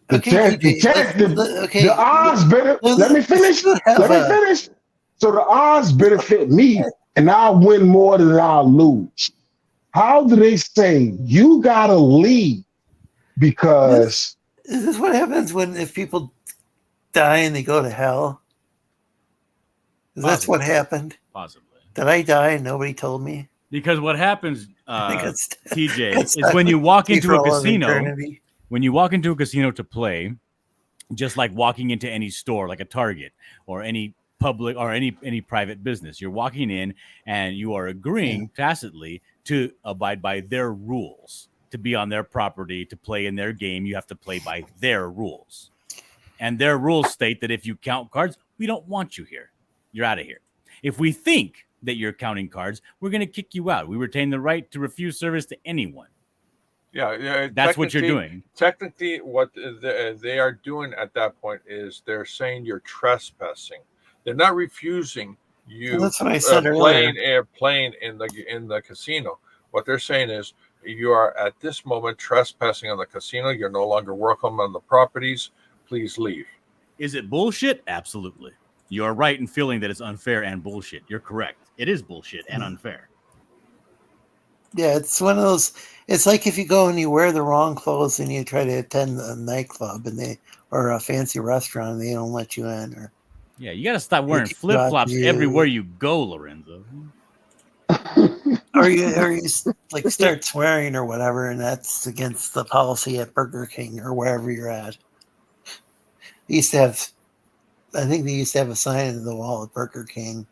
the odds better. Let me finish. So the odds benefit me, and I'll win more than I'll lose. How do they say you gotta leave? Because is this what happens if people die and they go to hell? That's what happened. Possibly. Did I die and nobody told me? Because what happens, TJ, is when you walk into a casino. When you walk into a casino to play, just like walking into any store, like a Target or any public or any private business, you're walking in and you are agreeing tacitly to abide by their rules, to be on their property, to play in their game. You have to play by their rules. And their rules state that if you count cards, we don't want you here. You're out of here. If we think that you're counting cards, we're going to kick you out. We retain the right to refuse service to anyone. Yeah, that's what you're doing. Technically, what they are doing at that point is they're saying you're trespassing. They're not refusing you that's what I said earlier. Playing in the casino. What they're saying is you are at this moment trespassing on the casino. You're no longer welcome on the properties. Please leave. Is it bullshit? Absolutely. You are right in feeling that it's unfair and bullshit. You're correct. It is bullshit and unfair. Yeah, it's one of those. It's like if you go and you wear the wrong clothes and you try to attend a nightclub or a fancy restaurant and they don't let you in. Yeah, you got to stop wearing flip-flops everywhere you go, Lorenzo. or you like start swearing or whatever, and that's against the policy at Burger King or wherever you're at. They used to have, I think they used to have a sign in the wall at Burger King,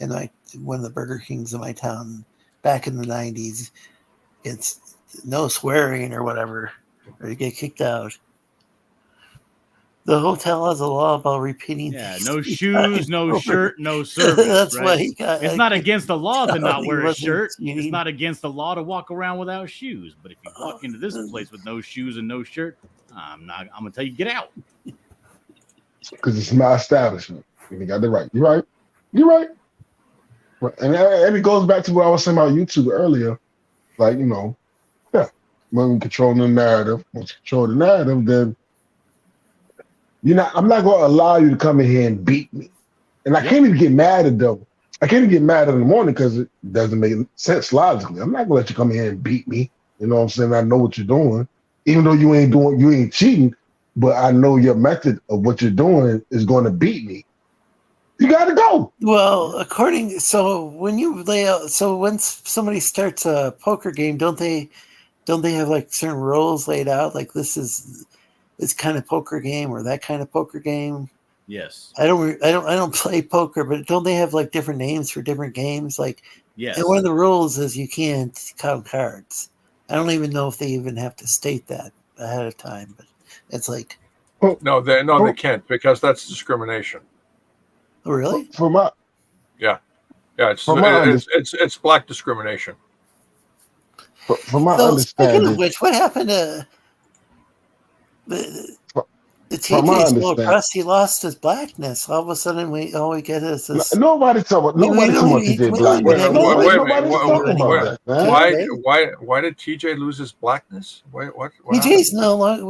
and one of the Burger Kings in my town back in the 90s. It's no swearing or whatever, or you get kicked out. The hotel has a law about repeating. Yeah, no shoes, no shirt, no service. That's right? why he got. It's not against the law to not he wear a wasn't shirt. union. It's not against the law to walk around without shoes. But if you walk into this place with no shoes and no shirt, I'm gonna tell you get out. Because it's my establishment. You got it right. You're right. And it goes back to what I was saying about YouTube earlier. Like, when we control the narrative, once you control the narrative, then I'm not going to allow you to come in here and beat me. And I can't even get mad at them. I can't even get mad in the morning because it doesn't make sense logically. I'm not going to let you come in here and beat me. You know what I'm saying? I know what you're doing. Even though you ain't cheating, but I know your method of what you're doing is going to beat me. You got to go. Well, when somebody starts a poker game, don't they have like certain rules laid out? Like this is this kind of poker game or that kind of poker game. Yes. I don't play poker, but don't they have like different names for different games? Like, yes. And one of the rules is you can't count cards. I don't even know if they even have to state that ahead of time, but it's like. No, they can't because that's discrimination. Oh, really? It's black discrimination. From my understanding, speaking of which, what happened to the TJ's little press? He lost his blackness. All of a sudden, all we get is this. Nobody talking about TJ black. Why did TJ lose his blackness? What TJ's no longer.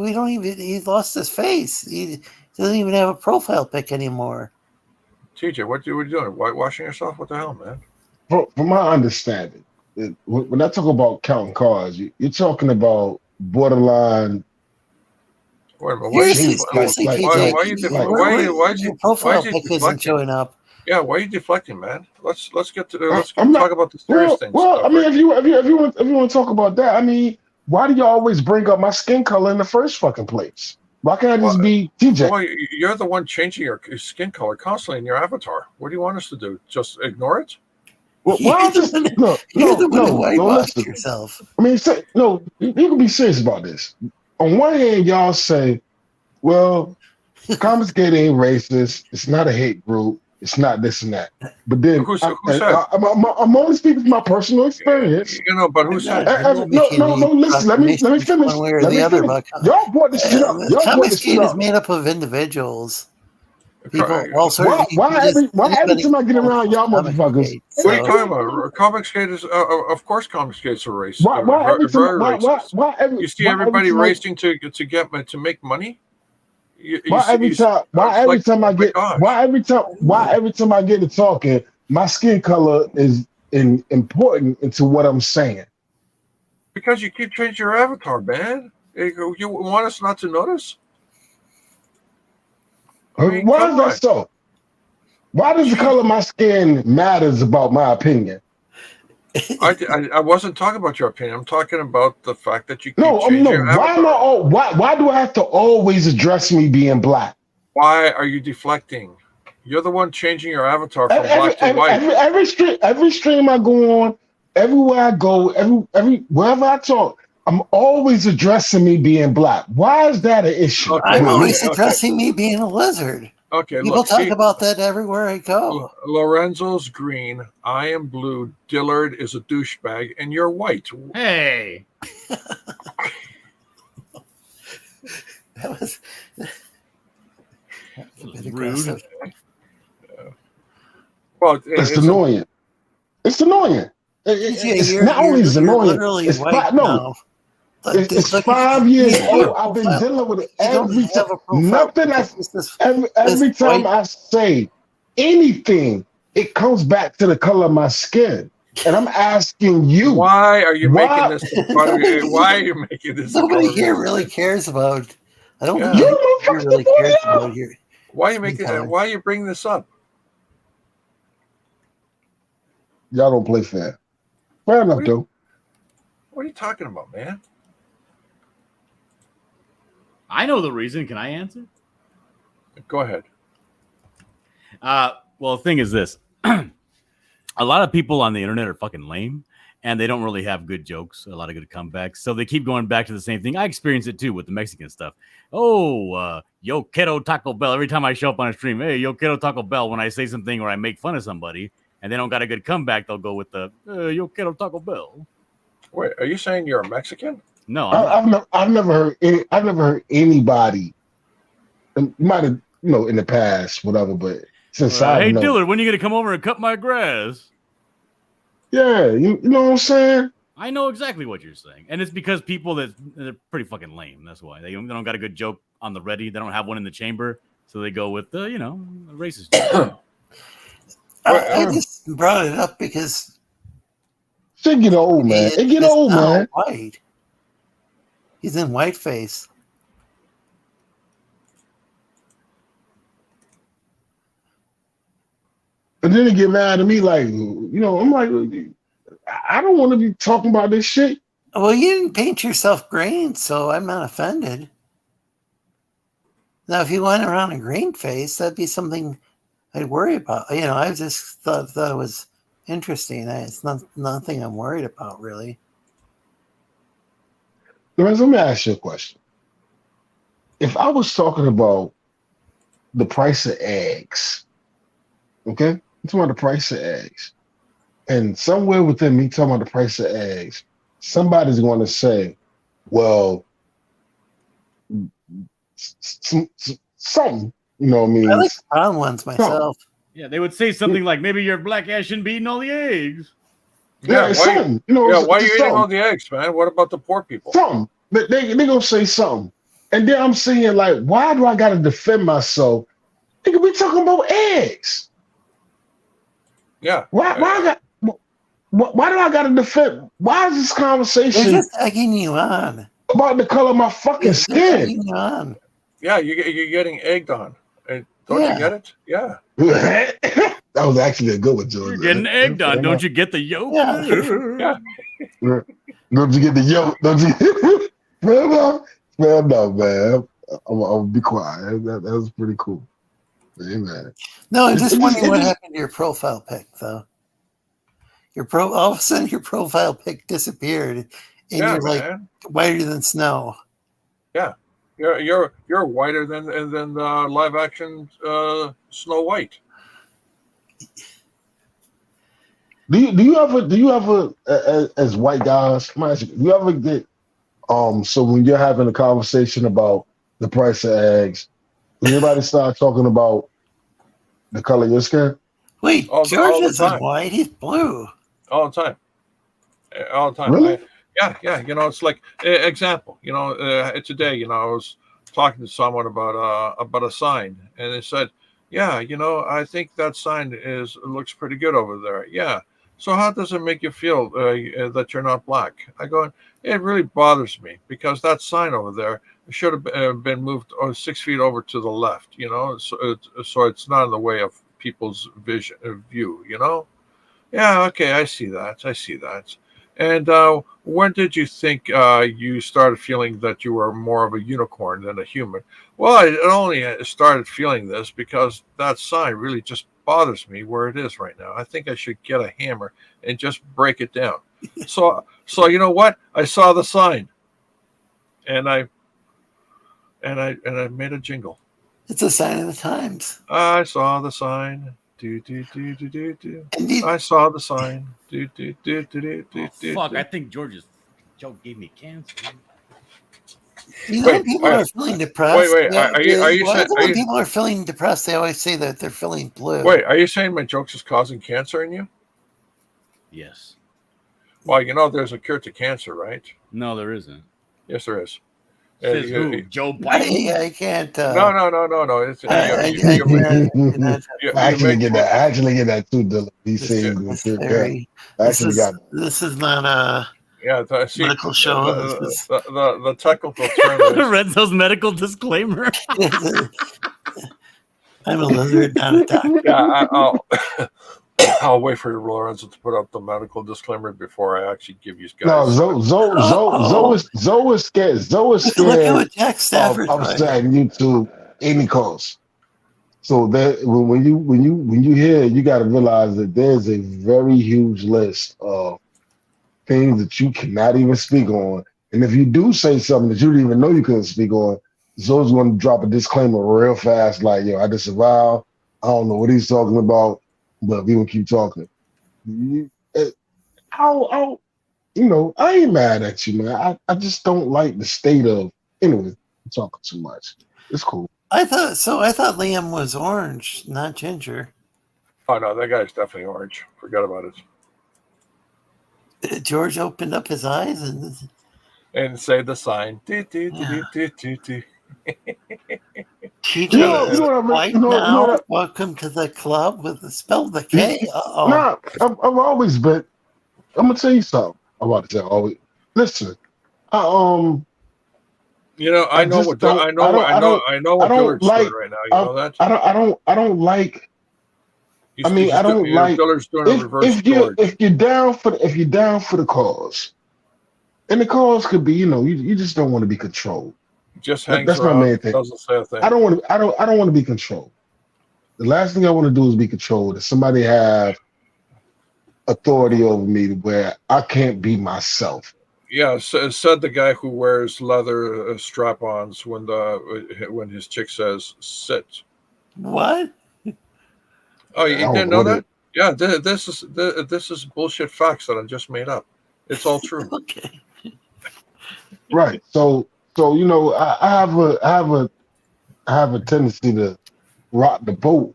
He lost his face. He doesn't even have a profile pic anymore. TJ, what are you doing? Whitewashing yourself? What the hell, man? From my understanding, when I talk about counting cards, you're talking about borderline. Wait a minute. Why your profile pic isn't showing up? Yeah, why are you deflecting, man? Let's talk about the serious things. Well, I mean, if you want to talk about that, I mean, why do you always bring up my skin color in the first fucking place? Why can't I just be TJ? Well, you're the one changing your skin color constantly in your avatar. What do you want us to do? Just ignore it? Well, why just listen yourself? I mean, you can be serious about this. On one hand, y'all say, well, Confiscate ain't racist. It's not a hate group. It's not this and that. But then who said? I'm only speaking from my personal experience. But who said? No. Listen. Let me finish. Y'all brought this shit up. Confiscate is made up of individuals. People. Why every time I get around y'all motherfuckers? What are you talking about? Confiscate is, of course, Confiscate's a race. Why you see everybody racing to make money? Why every time I get to talking, my skin color is important into what I'm saying? Because you keep changing your avatar, man. You want us not to notice? Why is that so? Why does the color of my skin matters about my opinion? I wasn't talking about your opinion. I'm talking about the fact that you keep changing your avatar. Why do I have to always address me being black? Why are you deflecting? You're the one changing your avatar from black to white. Every stream I go on, everywhere I go, wherever I talk, I'm always addressing me being black. Why is that an issue? I'm always addressing me being a lizard. Okay, people talk about that everywhere I go. Lorenzo's green. I am blue. Dillard is a douchebag, and you're white. Hey, that was a bit rude. Well, it's annoying. It's annoying. It's not only annoying. It's white now. It's 5 years old. I've been dealing with it every time. Every time I say anything, it comes back to the color of my skin. And I'm asking you, why are you making this? Why are you making this? Nobody here really cares about. I don't think you really cares about here. Why are you making? Why are you bringing this up? Y'all don't play fair. Fair enough, though. What are you talking about, man? I know the reason. Can I answer? Go ahead. Well, the thing is this. A lot of people on the internet are fucking lame, and they don't really have good jokes, a lot of good comebacks. So they keep going back to the same thing. I experience it too with the Mexican stuff. Oh, yo quiero Taco Bell. Every time I show up on a stream, hey, yo quiero Taco Bell. When I say something or I make fun of somebody and they don't got a good comeback, they'll go with the yo quiero Taco Bell. Wait, are you saying you're a Mexican? No, I've never heard anybody. And you might have, in the past, whatever, but since hey, Dillard, when are you going to come over and cut my grass? Yeah, you know what I'm saying? I know exactly what you're saying. And it's because people they're pretty fucking lame. That's why. They don't got a good joke on the ready. They don't have one in the chamber. So they go with the, racist joke. I just brought it up because shit get old, man. It get old, man. White. He's in whiteface. And then they get mad at me like, I'm like, I don't want to be talking about this shit. Well, you didn't paint yourself green, so I'm not offended. Now, if you went around in green face, that'd be something I'd worry about. I just thought it was interesting. It's nothing I'm worried about, really. Lorenzo, let me ask you a question. If I was talking about the price of eggs, okay? I'm talking about the price of eggs. And somewhere within me talking about the price of eggs, somebody's going to say, well, something, you know what I mean? I like the brown ones myself. Yeah, they would say something like, maybe your black ass shouldn't be eating all the eggs. Yeah, something. Why are you eating all the eggs, man? What about the poor people? Something. They're going to say something. And then I'm saying, like, why do I got to defend myself? Nigga, we talking about eggs. Yeah. Why do I got to defend? Why is this conversation? They're just egging you on. About the color of my fucking skin. Egging you on. Yeah, you're getting egged on. Don't you get it? Yeah. That was actually a good one, George. You're getting egged on. Don't you get the yolk? Yeah. Don't you get the yolk? Don't you? Man, no, man. I'm gonna be quiet. That was pretty cool. Amen. No, I'm just wondering what happened to your profile pic, though. All of a sudden, your profile pic disappeared, and you're like whiter than snow. Yeah, you're whiter than live action Snow White. Do you ever as white guys? Do you ever get so when you're having a conversation about the price of eggs, does anybody start talking about the color of your skin? Wait, George isn't white; he's blue. All the time. All the time. Really? Yeah. It's like example. Today, I was talking to someone about a sign, and they said, "Yeah, I think that sign looks pretty good over there." Yeah. So how does it make you feel that you're not black? I go, it really bothers me because that sign over there should have been moved 6 feet over to the left. So it's not in the way of people's view. Yeah, okay, I see that. And when did you think you started feeling that you were more of a unicorn than a human? Well, I only started feeling this because that sign really just bothers me where it is right now. I think I should get a hammer and just break it down. So you know what? I saw the sign, and I made a jingle. It's a sign of the times. I saw the sign. I saw the sign. Fuck! I think George's joke gave me cancer. People are feeling depressed. Wait. Are you saying when people are feeling depressed, they always say that they're feeling blue. Wait, are you saying my jokes is causing cancer in you? Yes. Well, there's a cure to cancer, right? No, there isn't. Yes, there is. Says who? Joe Biden? I can't. No. It's, I actually get that too, Dylan. He's saying this is not a medical show. The technical term is Renzo's medical disclaimer. I'm a lizard, not a doctor. Yeah, I'll wait for Lorenzo to put up the medical disclaimer before I actually give you No, guys. Zoe is scared. Zoe is Look at scared what Jack Stafford's of writing. saying YouTube any cause. So that when you hear, you got to realize that there's a very huge list of things that you cannot even speak on. And if you do say something that you didn't even know you couldn't speak on, Zoe's going to drop a disclaimer real fast, like, yo, I disavow. I don't know what he's talking about, but we gonna keep talking. I ain't mad at you, man. I just don't like the state of. Anyway, I'm talking too much. It's cool. I thought Liam was orange, not ginger. Oh no, that guy's definitely orange. Forget about it. George opened up his eyes And say the sign. Welcome to the club with the spell the K. Nah, I've always been. I'm gonna tell you something about this. Always listen. I know what Dillard's doing right now. You know that? I don't like. Dillard's doing a reverse George. If you're down for the cause, and the cause could be, you just don't want to be controlled. Just hangs That's around, my main thing. Doesn't say a thing. I don't want to be controlled. The last thing I want to do is be controlled. If somebody have authority over me where I can't be myself. Yeah, said the guy who wears leather strap-ons when his chick says sit. What? Oh, you didn't know that? Yeah, this is bullshit facts that I just made up. It's all true. Okay. Right. So I have a tendency to rock the boat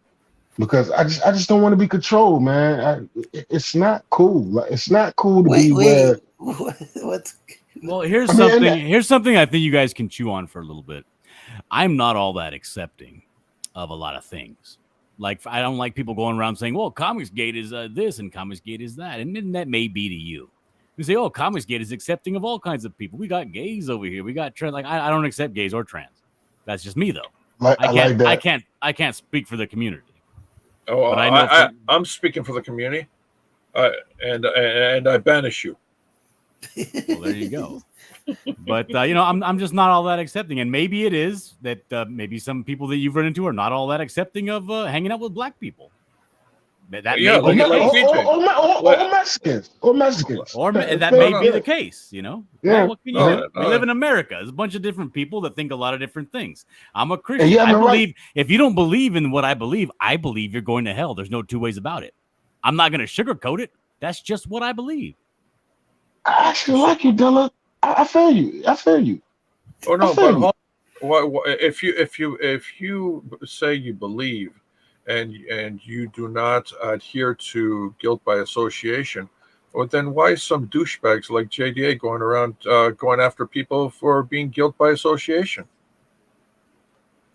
because I just don't want to be controlled, man. It's not cool. Like, it's not cool to be where. What's? Well, here's something I think you guys can chew on for a little bit. I'm not all that accepting of a lot of things. Like, I don't like people going around saying, well, Comicsgate is this and Comicsgate is that. And that may be to you. You say, oh, Comicsgate is accepting of all kinds of people. We got gays over here. We got trans. Like, I don't accept gays or trans. That's just me, though. I can't speak for the community. Oh, but I'm speaking for the community. And I banish you. Well, there you go. But I'm just not all that accepting, and maybe it is that maybe some people that you've run into are not all that accepting of hanging out with black people. Or Mexicans, or that may be the case. Yeah. Well, what can you do? We live in America. There's a bunch of different people that think a lot of different things. I'm a Christian. I believe if you don't believe in what I believe you're going to hell. There's no two ways about it. I'm not going to sugarcoat it. That's just what I believe. I actually like you, Dilla. I feel you. Oh no, but if you say you believe and you do not adhere to guilt by association, well, then why some douchebags like JDA going around going after people for being guilt by association?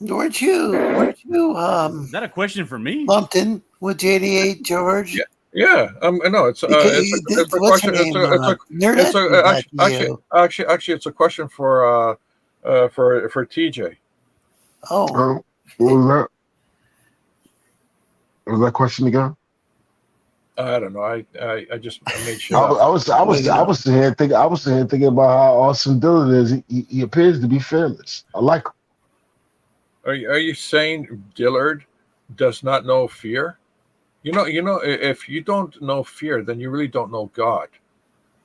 Weren't you is that a question for me? Lumped in with JDA, George? Yeah, no, it's a question. Actually, it's a question for TJ. Oh, what was that? What was that question again? I don't know. I just made sure. I was sitting here thinking about how awesome Dillard is. He appears to be fearless. I like him. Are you saying Dillard does not know fear? You know, if you don't know fear, then you really don't know God,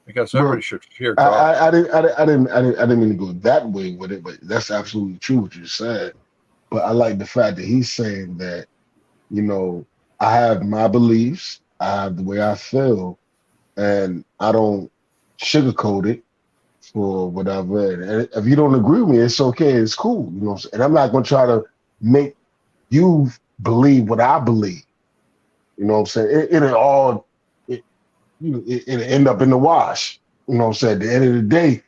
because everybody should fear God. I didn't mean to go that way with it, but that's absolutely true what you said. But I like the fact that he's saying that, I have my beliefs, I have the way I feel, and I don't sugarcoat it for whatever. And if you don't agree with me, it's okay, it's cool, And I'm not going to try to make you believe what I believe. You know what I'm saying? It'll end up in the wash. You know what I'm saying? At the end of the day,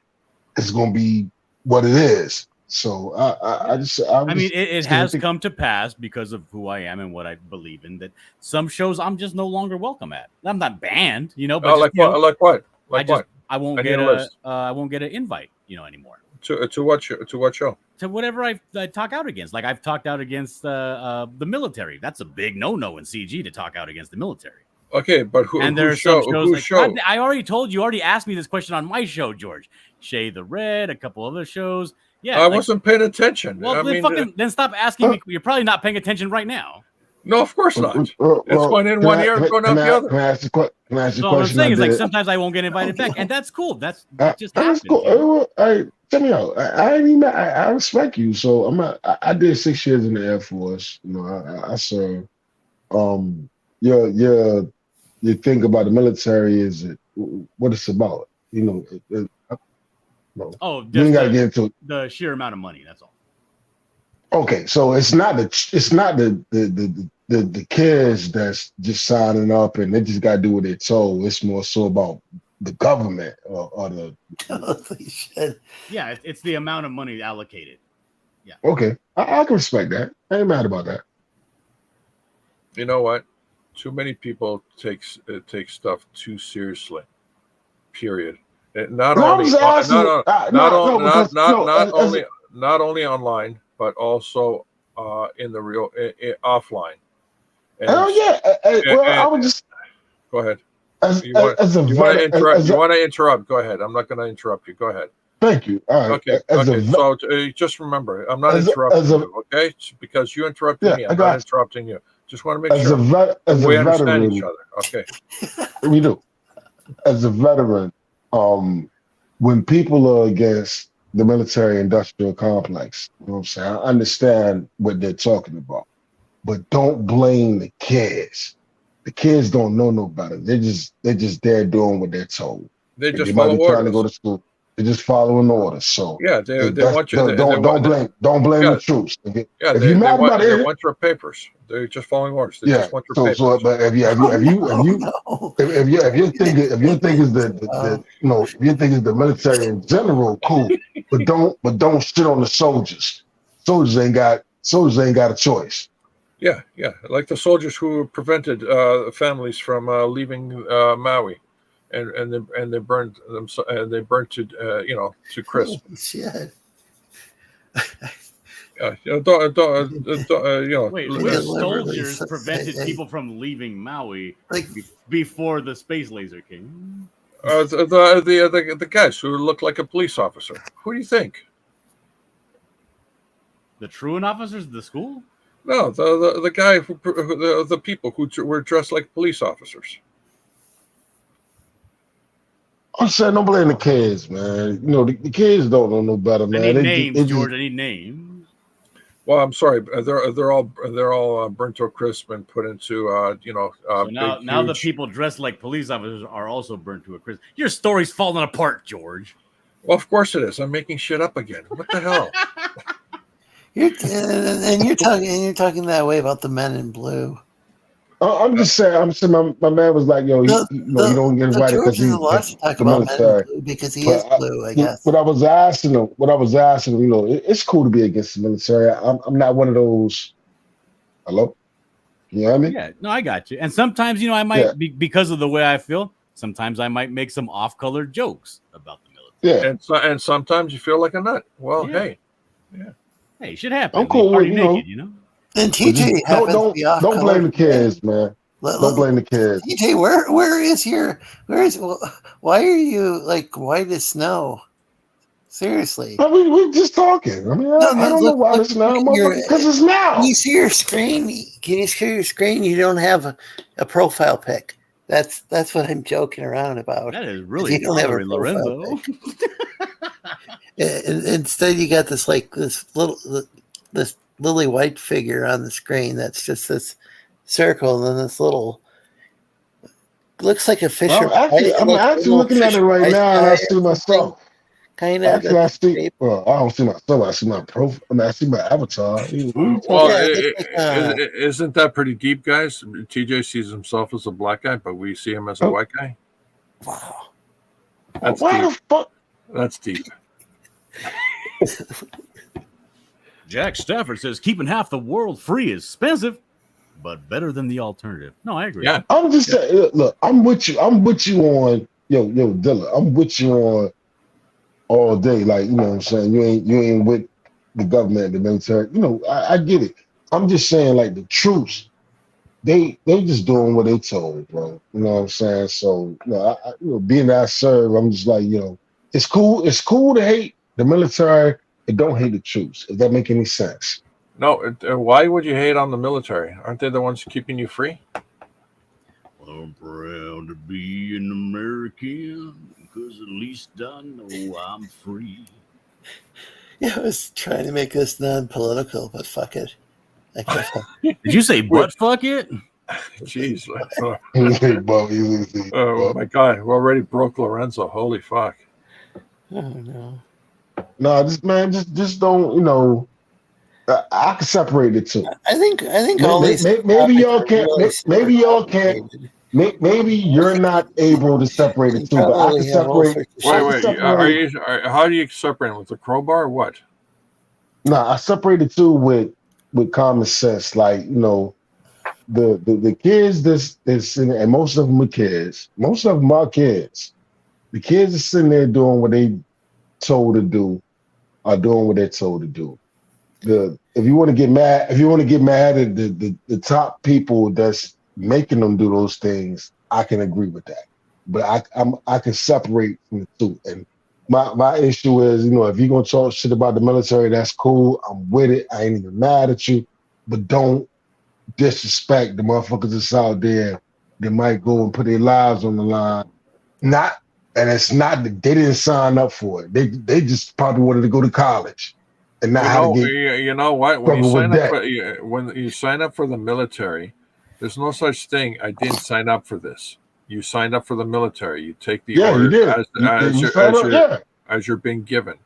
it's going to be what it is. So it has come to pass because of who I am and what I believe in that some shows I'm just no longer welcome at. I'm not banned, but like what? I won't get an invite, anymore. To what show? To whatever I talk out against. Like I've talked out against the military. That's a big no-no in CG to talk out against the military. Okay, but and there who are some show? shows Who like show? I already told you. Already asked me this question on my show, George. Shade the Red, a couple other shows. Yeah, I wasn't paying attention. Well, I then mean, then stop asking me. You're probably not paying attention right now. no, of course not. It's Well, one in one ear and going out the other. Can I ask you a So what I'm question? saying is like sometimes I won't get invited back, and that's cool. That just happens. That's cool. You know? Check me out. I respect you. So I did 6 years in the Air Force. You know, I served. You think about the military is what it's about. You know, Oh, you ain't gotta get into the sheer amount of money. That's all. Okay, so it's not the kids that's just signing up and they just gotta do what they're told. It's more so about the government or the. Holy shit! Yeah, it's the amount of money allocated. Yeah. Okay, I can respect that. I ain't mad about that. You know what? Too many people take stuff too seriously. Period. Not only online, but also in the real offline. And, I would just go ahead. You want to interrupt? Go ahead. I'm not going to interrupt you. Go ahead. Thank you. All right. Okay. So just remember, I'm not interrupting you. Okay, because you interrupted me. I'm not interrupting you. Just want to make sure we understand each other. Okay. We do. As a veteran, when people are against the military-industrial complex, you know what I'm saying? I understand what they're talking about, but don't blame the kids. The kids don't know no better. They're just there doing what they're told. They just follow orders. Trying to go to school. They're just following orders. So yeah, they want you. Don't blame the troops. If they want your papers. They're just following orders. They just want your papers. So, but if you think it's the military in general, cool. But don't shit on the soldiers. Soldiers ain't got a choice. Yeah, like the soldiers who prevented families from leaving Maui. And they burned them. They burnt to to crisp. Holy shit! Wait, which soldiers prevented people from leaving Maui before the space laser came? The guys who look like a police officer. Who do you think? The truant officers of the school? No, the guy the people who were dressed like police officers. I'm saying don't blame the kids, man. You know, the kids don't know no better, man. I need names, George. I need names. Well, I'm sorry. They're all burnt to a crisp and put into So now the people dressed like police officers are also burnt to a crisp. Your story's falling apart, George. Well, of course it is. I'm making shit up again. What the hell? You're talking that way about the men in blue. I'm just saying. My man was like, "Yo, you don't get invited because he's the military." Because he is blue, I guess. What I was asking him, you know, it's cool to be against the military. I'm not one of those. Hello, you know what I mean? Yeah, no, I got you. And sometimes, I might because of the way I feel. Sometimes I might make some off-color jokes about the military. Yeah, and sometimes you feel like a nut. Well, hey, shit happens. I'm cool with naked, And TJ don't blame the kids, man. Don't blame the kids. TJ, why are you like white as snow? Seriously. We're just talking. I mean, I don't know why it's now, because it's now. Can you see your screen? You don't have a profile pic. That's what I'm joking around about. That is really coloring, Lorenzo. Instead, you got this lily white figure on the screen that's just this circle and then this little looks like a fisher. I'm actually looking at it right now and I see myself. Kind of. I don't see myself. I see my profile. I see my avatar. Well, isn't that pretty deep, guys? TJ sees himself as a black guy, but we see him as a white guy. Wow. That's Why deep. the fuck? That's deep. Jack Stafford says keeping half the world free is expensive, but better than the alternative. No, I agree. Yeah. I'm just saying, look, I'm with you on yo, Dilla. I'm with you on all day. Like, you know what I'm saying? You ain't with the government, the military. You know, I get it. I'm just saying, like, the troops, they just doing what they told, bro. You know what I'm saying? So, being that serve, I'm just like, it's cool. It's cool to hate the military and don't hate the troops. If that make any sense. No, why would you hate on the military? Aren't they the ones keeping you free? I'm proud to be an American because at least I know I'm free. Yeah, I was trying to make this non-political, but fuck it. I can't. Did you say butt fuck it? Jeez. Oh my God. We already broke Lorenzo. Holy fuck. Oh, no. No, just don't, I can separate the two. I think all these maybe y'all can't. really Maybe y'all can't. Maybe you're not able to separate the two, but I can separate. Wait. How do you separate them? With the crowbar or what? No, I separate the two with common sense. Like, the kids that's and most of them are kids. Most of them are kids. The kids are sitting there doing what they told to do, are doing what they're told to do. If you want to get mad at the top people that's making them do those things, I can agree with that. But I can separate from the two. And my issue is, if you're gonna talk shit about the military, that's cool. I'm with it. I ain't even mad at you. But don't disrespect the motherfuckers that's out there that might go and put their lives on the line. It's not that they didn't sign up for it. They just probably wanted to go to college. And not how to get, you know what? When you sign up for the military, there's no such thing. I didn't sign up for this. You signed up for the military. You take the order as you're being given.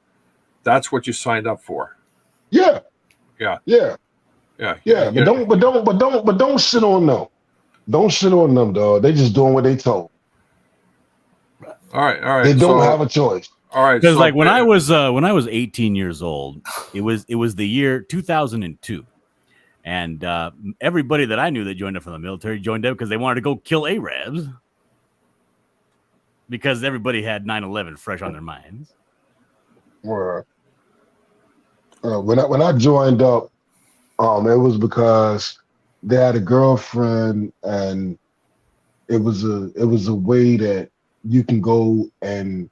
That's what you signed up for. Yeah. But don't shit on them. Don't shit on them, dog. They just doing what they told. All right. They don't have a choice. All right, because when I was 18 years old, it was the year 2002, and everybody that I knew that joined up from the military joined up because they wanted to go kill Arabs, because everybody had 9/11 fresh on their minds. When I joined up, it was because they had a girlfriend, and it was a way that you can go and.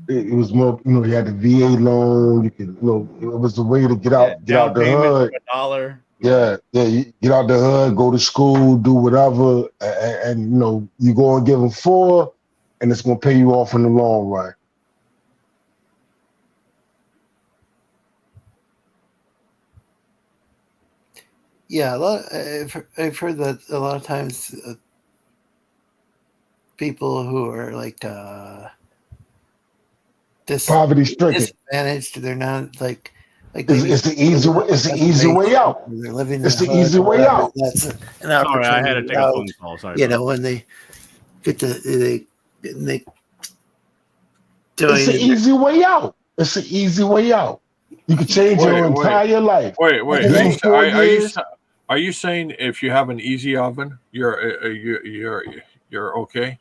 It was more, you had the VA loan. You could, it was a way to get out the hood. $1. Yeah, you get out the hood, go to school, do whatever, and you go and give them 4, and it's gonna pay you off in the long run. Yeah, I've heard that a lot of times people who are like poverty stricken, disadvantaged, they're not like it's the easy way. It's the easy way out. They're living. It's the easy way out. That's an Sorry, I had to take a phone call. Sorry. When they get to they. It's the easy way out. It's the easy way out. You can change your entire life. Wait. Are you saying if you have an easy oven, you're okay?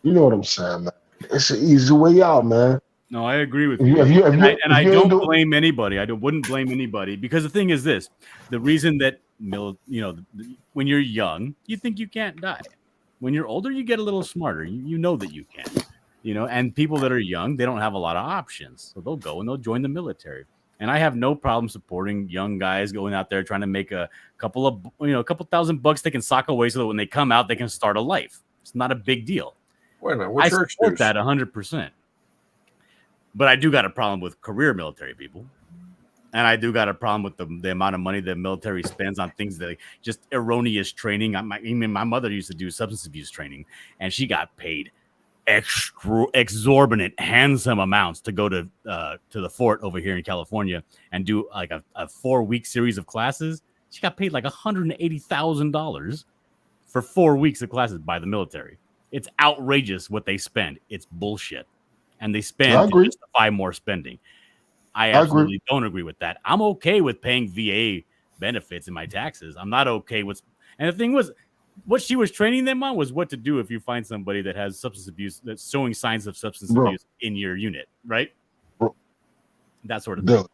You know what I'm saying, man. It's an easy way out, man. No, I agree with you. I don't blame anybody. Wouldn't blame anybody, because the thing is this: the reason that when you're young, you think you can't die. When you're older, you get a little smarter. You know that you can. And people that are young, they don't have a lot of options, so they'll go and they'll join the military. And I have no problem supporting young guys going out there trying to make a couple $1,000 they can sock away so that when they come out, they can start a life. It's not a big deal. Wait a minute, what's your excuse? I support that 100%. But I do got a problem with career military people. And I do got a problem with the amount of money the military spends on things that just erroneous training. My mother used to do substance abuse training, and she got paid exorbitant, handsome amounts to go to the fort over here in California and do like a 4-week series of classes. She got paid like $180,000 for 4 weeks of classes by the military. It's outrageous what they spend. It's bullshit. And they spend to justify more spending. I absolutely don't agree with that. I'm okay with paying VA benefits in my taxes. I'm not okay with... And the thing was, what she was training them on was what to do if you find somebody that has substance abuse, that's showing signs of substance abuse in your unit, right? Bro. That sort of thing.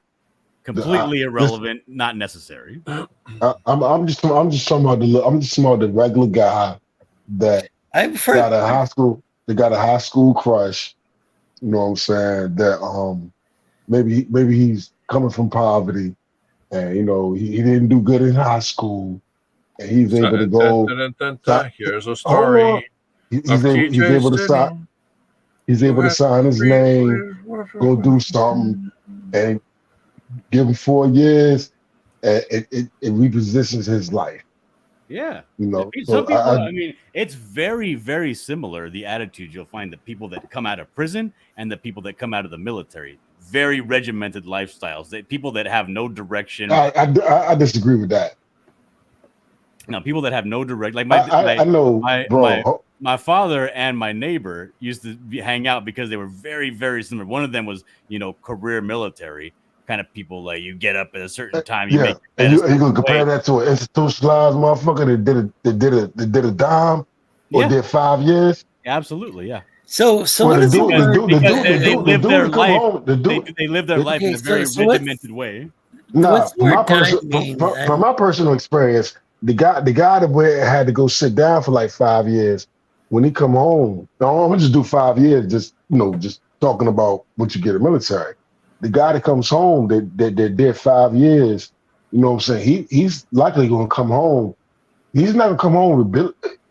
completely irrelevant, not necessary. I'm just talking about the regular guy that I've got heard. a high school crush. You know what I'm saying? That maybe he's coming from poverty, and he didn't do good in high school, and he's able to go. Here's a Hold on. story He's of able TJ to sign. Sydney. He's able to sign his name, go do something, and give him 4 years, and it repositions his life. Yeah. Some people, I mean, it's very, very similar. The attitude you'll find the people that come out of prison and the people that come out of the military. Very regimented lifestyles. People that have no direction. I disagree with that. Now, people that have no direct, like I know, bro. My father and my neighbor used to hang out because they were very, very similar. One of them was, career military kind of people. Like you get up at a certain time, you make your and you gonna compare that to an institutionalized motherfucker that did a dime or did 5 years? Absolutely, yeah. So what is they live their life. They live their life in a very regimented way. Nah, from my personal experience, the guy that had to go sit down for like 5 years, when he come home, no, I'm gonna just do 5 years, just talking about what you get in the military. The guy that comes home that did 5 years, you know what I'm saying? He's likely gonna come home. He's not gonna come home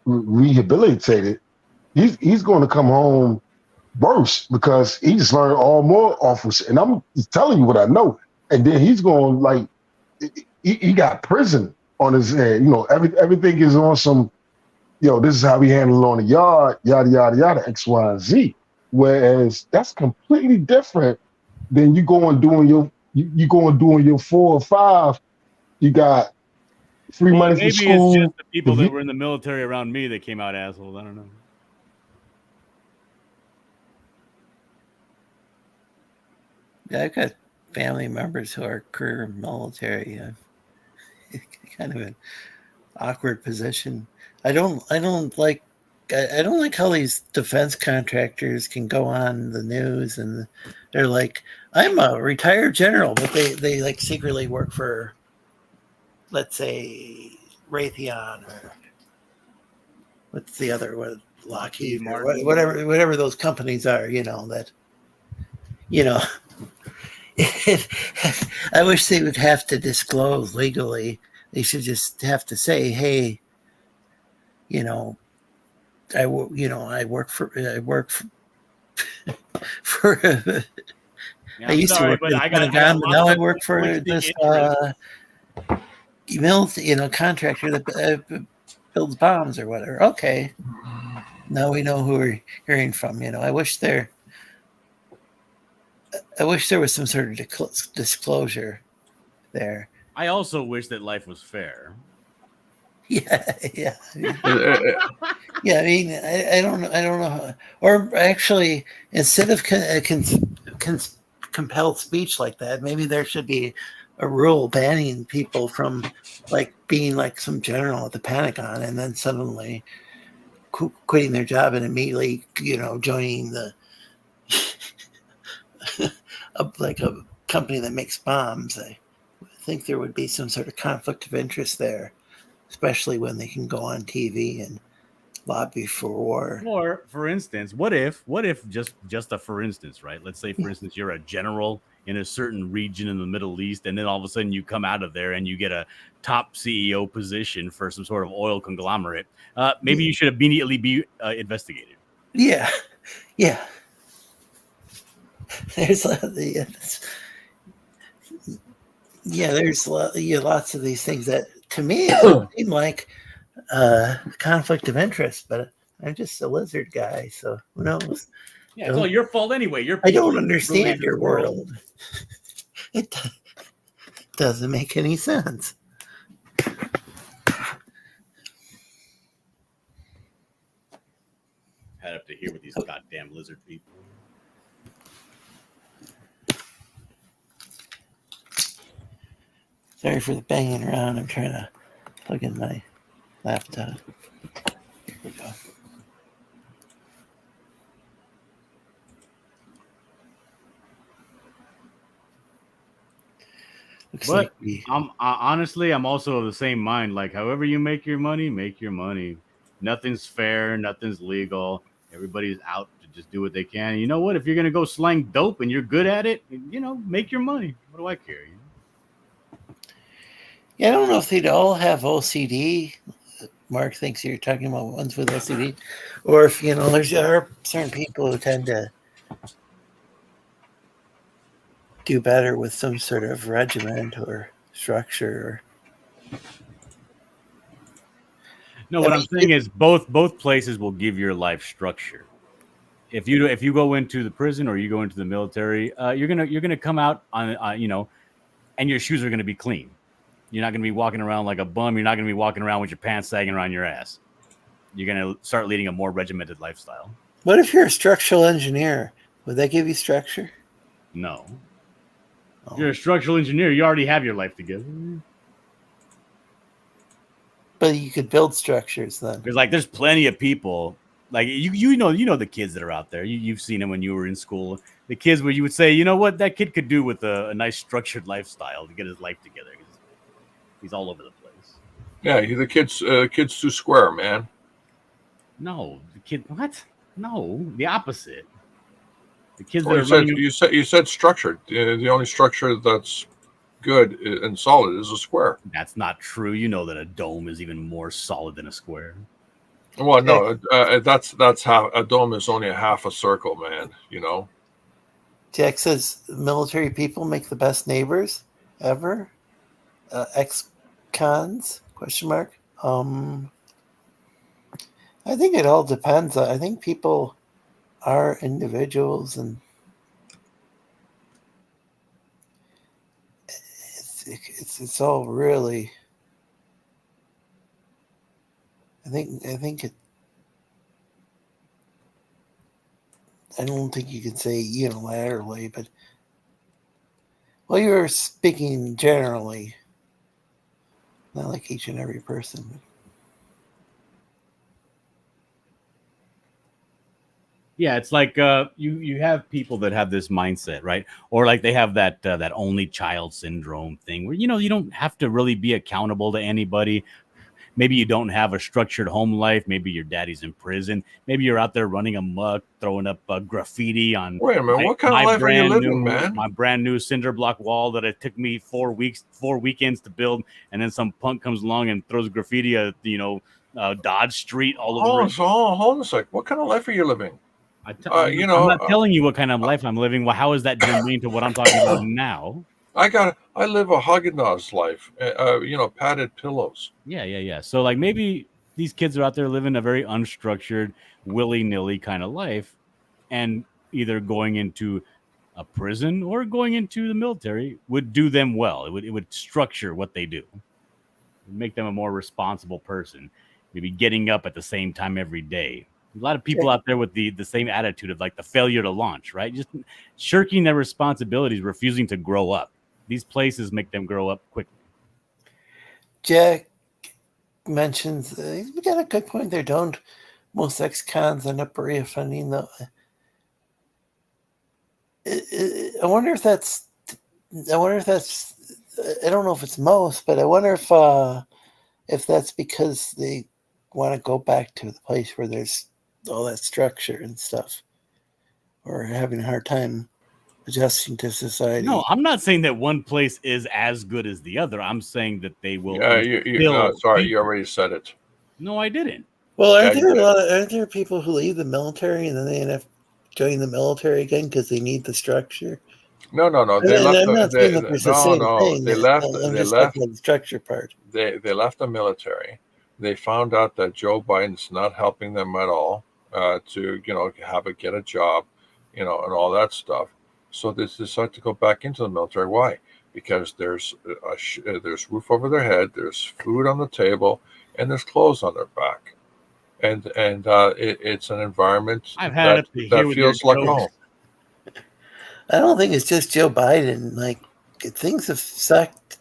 rehabilitated. He's going to come home worse because he just learned all more awful shit. And I'm just telling you what I know. And then he's going he got prison on his head. Everything is on some, this is how we handle it on the yard, yada, yada, yada, X, Y, and Z. Whereas that's completely different than you going doing your 4 or 5. You got free money from school. It's just the people that were in the military around me that came out assholes. I don't know. Yeah, I've got family members who are career military. Kind of an awkward position. I don't like how these defense contractors can go on the news and they're like, I'm a retired general, but they like secretly work for, let's say, Raytheon or what's the other one, Lockheed or whatever those companies are. I wish they would have to disclose legally. They should just have to say, "Hey, I work for I used to work for the Pentagon, but now I work for this contractor that builds bombs or whatever." Okay, now we know who we're hearing from. I wish there was some sort of disclosure there. I also wish that life was fair. Yeah. Yeah, I mean, I don't know. Or actually, instead of compelled speech like that, maybe there should be a rule banning people from being like some general at the Pentagon and then suddenly quitting their job and immediately, joining the a company that makes bombs. I think there would be some sort of conflict of interest there, especially when they can go on TV and lobby for war. Or, for instance, what if just a for instance, right? Let's say, for instance, you're a general in a certain region in the Middle East, and then all of a sudden you come out of there and you get a top CEO position for some sort of oil conglomerate. Maybe you should immediately be investigated. Yeah. There's lots of these things that to me seem like conflict of interest, but I'm just a lizard guy, so who knows? Yeah, it's all your fault anyway. I don't understand your world. It doesn't make any sense. Had up to here with these goddamn lizard people. Sorry for the banging around. I'm trying to plug in my laptop. Here we go. But honestly, I'm also of the same mind. Like, however you make your money, make your money. Nothing's fair, nothing's legal. Everybody's out to just do what they can. And you know what? If you're gonna go slang dope and you're good at it, make your money. What do I care? Yeah, I don't know if they'd all have OCD. Mark thinks you're talking about ones with OCD, or if there are certain people who tend to do better with some sort of regiment or structure. No, what I'm saying is both places will give your life structure. If you go into the prison or you go into the military, you're gonna come out on and your shoes are gonna be clean. You're not gonna be walking around like a bum. You're not gonna be walking around with your pants sagging around your ass. You're gonna start leading a more regimented lifestyle. What if you're a structural engineer? Would that give you structure? No. If you're a structural engineer, you already have your life together. But you could build structures then. Because there's plenty of people like you know the kids that are out there. You've seen them when you were in school. The kids where you would say, you know what, that kid could do with a nice structured lifestyle to get his life together. He's all over the place. Yeah, the kid's too square, man. No, the kid. What? No, the opposite. The kids Well, you said structured. The only structure that's good and solid is a square. That's not true. You know that a dome is even more solid than a square. Well, no, that's how a dome is only a half a circle, man. Jack says military people make the best neighbors ever. Ex-cons? ? I think it all depends. I think people are individuals, and it's all really. I think it. I don't think you can say unilaterally, but you were speaking generally, not like each and every person. Yeah, it's like you have people that have this mindset, right? Or like they have that only child syndrome thing where you don't have to really be accountable to anybody. Maybe you don't have a structured home life. Maybe your daddy's in prison. Maybe you're out there running amok, throwing up graffiti on. Wait a minute, what kind of life are you living, man? My brand new cinder block wall that it took me 4 weekends to build, and then some punk comes along and throws graffiti at Dodge Street all over. Hold on a sec. What kind of life are you living? I'm not telling you what kind of life I'm living. Well, how is that germane to what I'm talking about now? I live a Haagen-Dazs life. Padded pillows. Yeah. So maybe these kids are out there living a very unstructured, willy-nilly kind of life, and either going into a prison or going into the military would do them well. It would structure what they do. It would make them a more responsible person. Maybe getting up at the same time every day. A lot of people out there with the same attitude of the failure to launch, right? Just shirking their responsibilities, refusing to grow up. These places make them grow up quickly. Jack mentions we got a good point there. Don't most ex-cons end up reoffending though? I wonder if that's. I don't know if it's most, but I wonder if that's because they want to go back to the place where there's all that structure and stuff, or having a hard time adjusting to society. No, I'm not saying that one place is as good as the other. I'm saying that they will. Sorry, you already said it. No, I didn't. Well, aren't there people who leave the military and then they end up joining the military again because they need the structure? No. They left the structure part. They left the military. They found out that Joe Biden's not helping them at all to get a job, and all that stuff. So they decide to go back into the military. Why? Because there's roof over their head, there's food on the table, and there's clothes on their back, and it's an environment that feels like home. I don't think it's just Joe Biden. Things have sucked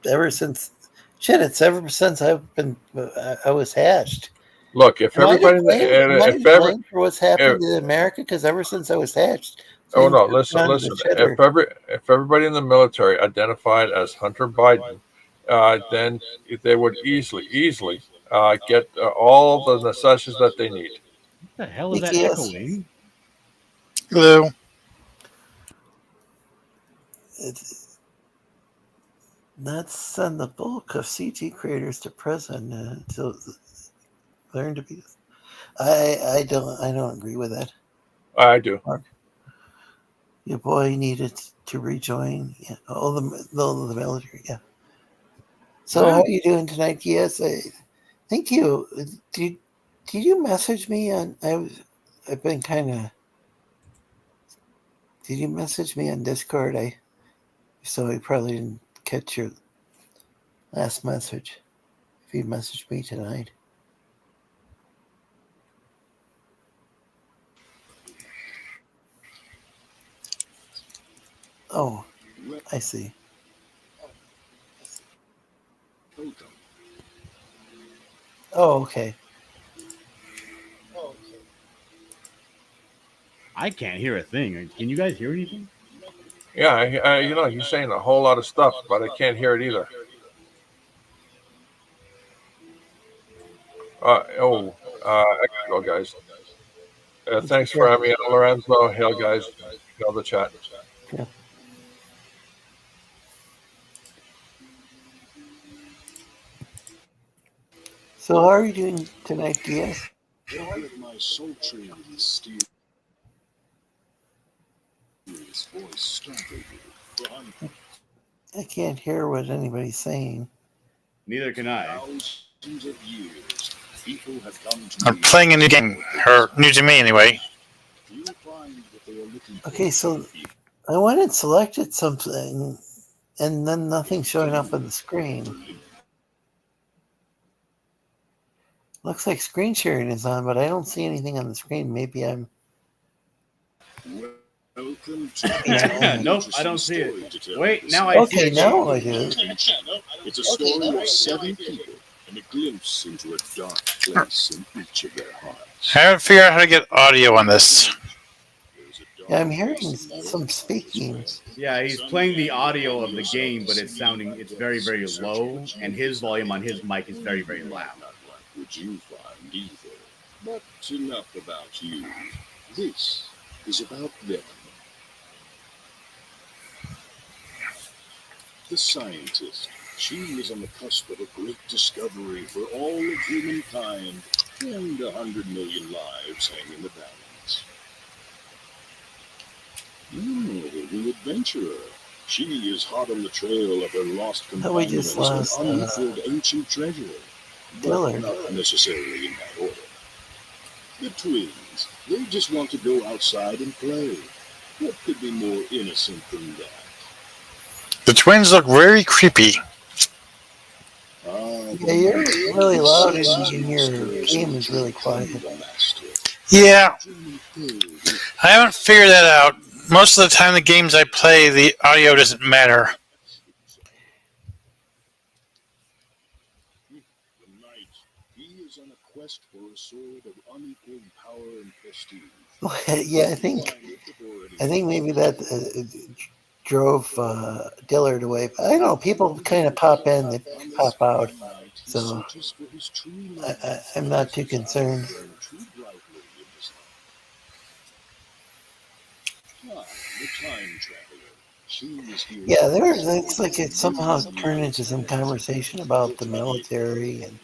ever since. Shit, it's ever since I was hatched. Look, if everybody, for what's happened in America, because ever since I was hatched, Oh no! Listen. If everybody in the military identified as Hunter Biden, then they would easily get all the necessities that they need. What the hell is that Geass. echoing? Hello. Let's send the bulk of CG creators to prison to learn to be. I don't agree with that. I do. Mark. Your boy needed to rejoin all the military. Yeah. So how are you doing tonight, Geass? Thank you. Did you message me on? I've been kind of. Did you message me on Discord? So I probably didn't catch your last message. If you messaged me tonight. Oh, I see. Oh, okay. I can't hear a thing. Can you guys hear anything? Yeah, he's saying a whole lot of stuff, but I can't hear it either. I gotta go, guys. Thanks for having me on, Lorenzo. Hail, guys. Hail the chat. Yeah. So how are you doing tonight, Geass? My sultry steel voice I can't hear what anybody's saying. Neither can I. thousands of years, people have come to I'm playing a new game, or new to me anyway. you find what they are looking for. Okay, so I went and selected something, and then nothing's showing up on the screen. Looks like screen sharing is on, but I don't see anything on the screen. Maybe I'm. Welcome to Nope, I don't see it. Wait, now I see Okay, it. now I do. It's a story of 7 people and a glimpse into a dark place in each of their hearts. I haven't figured out how to get audio on this. Yeah, I'm hearing some speaking. Yeah, he's playing the audio of the game, but it's very, very low, and his volume on his mic is very, very loud. Would you find either? But enough about you. This is about them. The scientist. She is on the cusp of a great discovery for all of humankind, and 100 million lives hang in the balance. The adventurer. She is hot on the trail of her lost We just companions lost and unfilled ancient treasure. But Dillard. not necessarily in that order. The twins, they just want to go outside and play. What could be more innocent than that? The twins look very creepy. Yeah, you're really loud, and your game is really quiet. Yeah, I haven't figured that out. Most of the time, the games I play, the audio doesn't matter. On a quest for a sword of unequaled power and prestige. Yeah, I think maybe that drove Dillard away. But I don't know. People kind of pop in, they pop out. So I'm not too concerned. Yeah, it's like it somehow turned into some conversation about the military and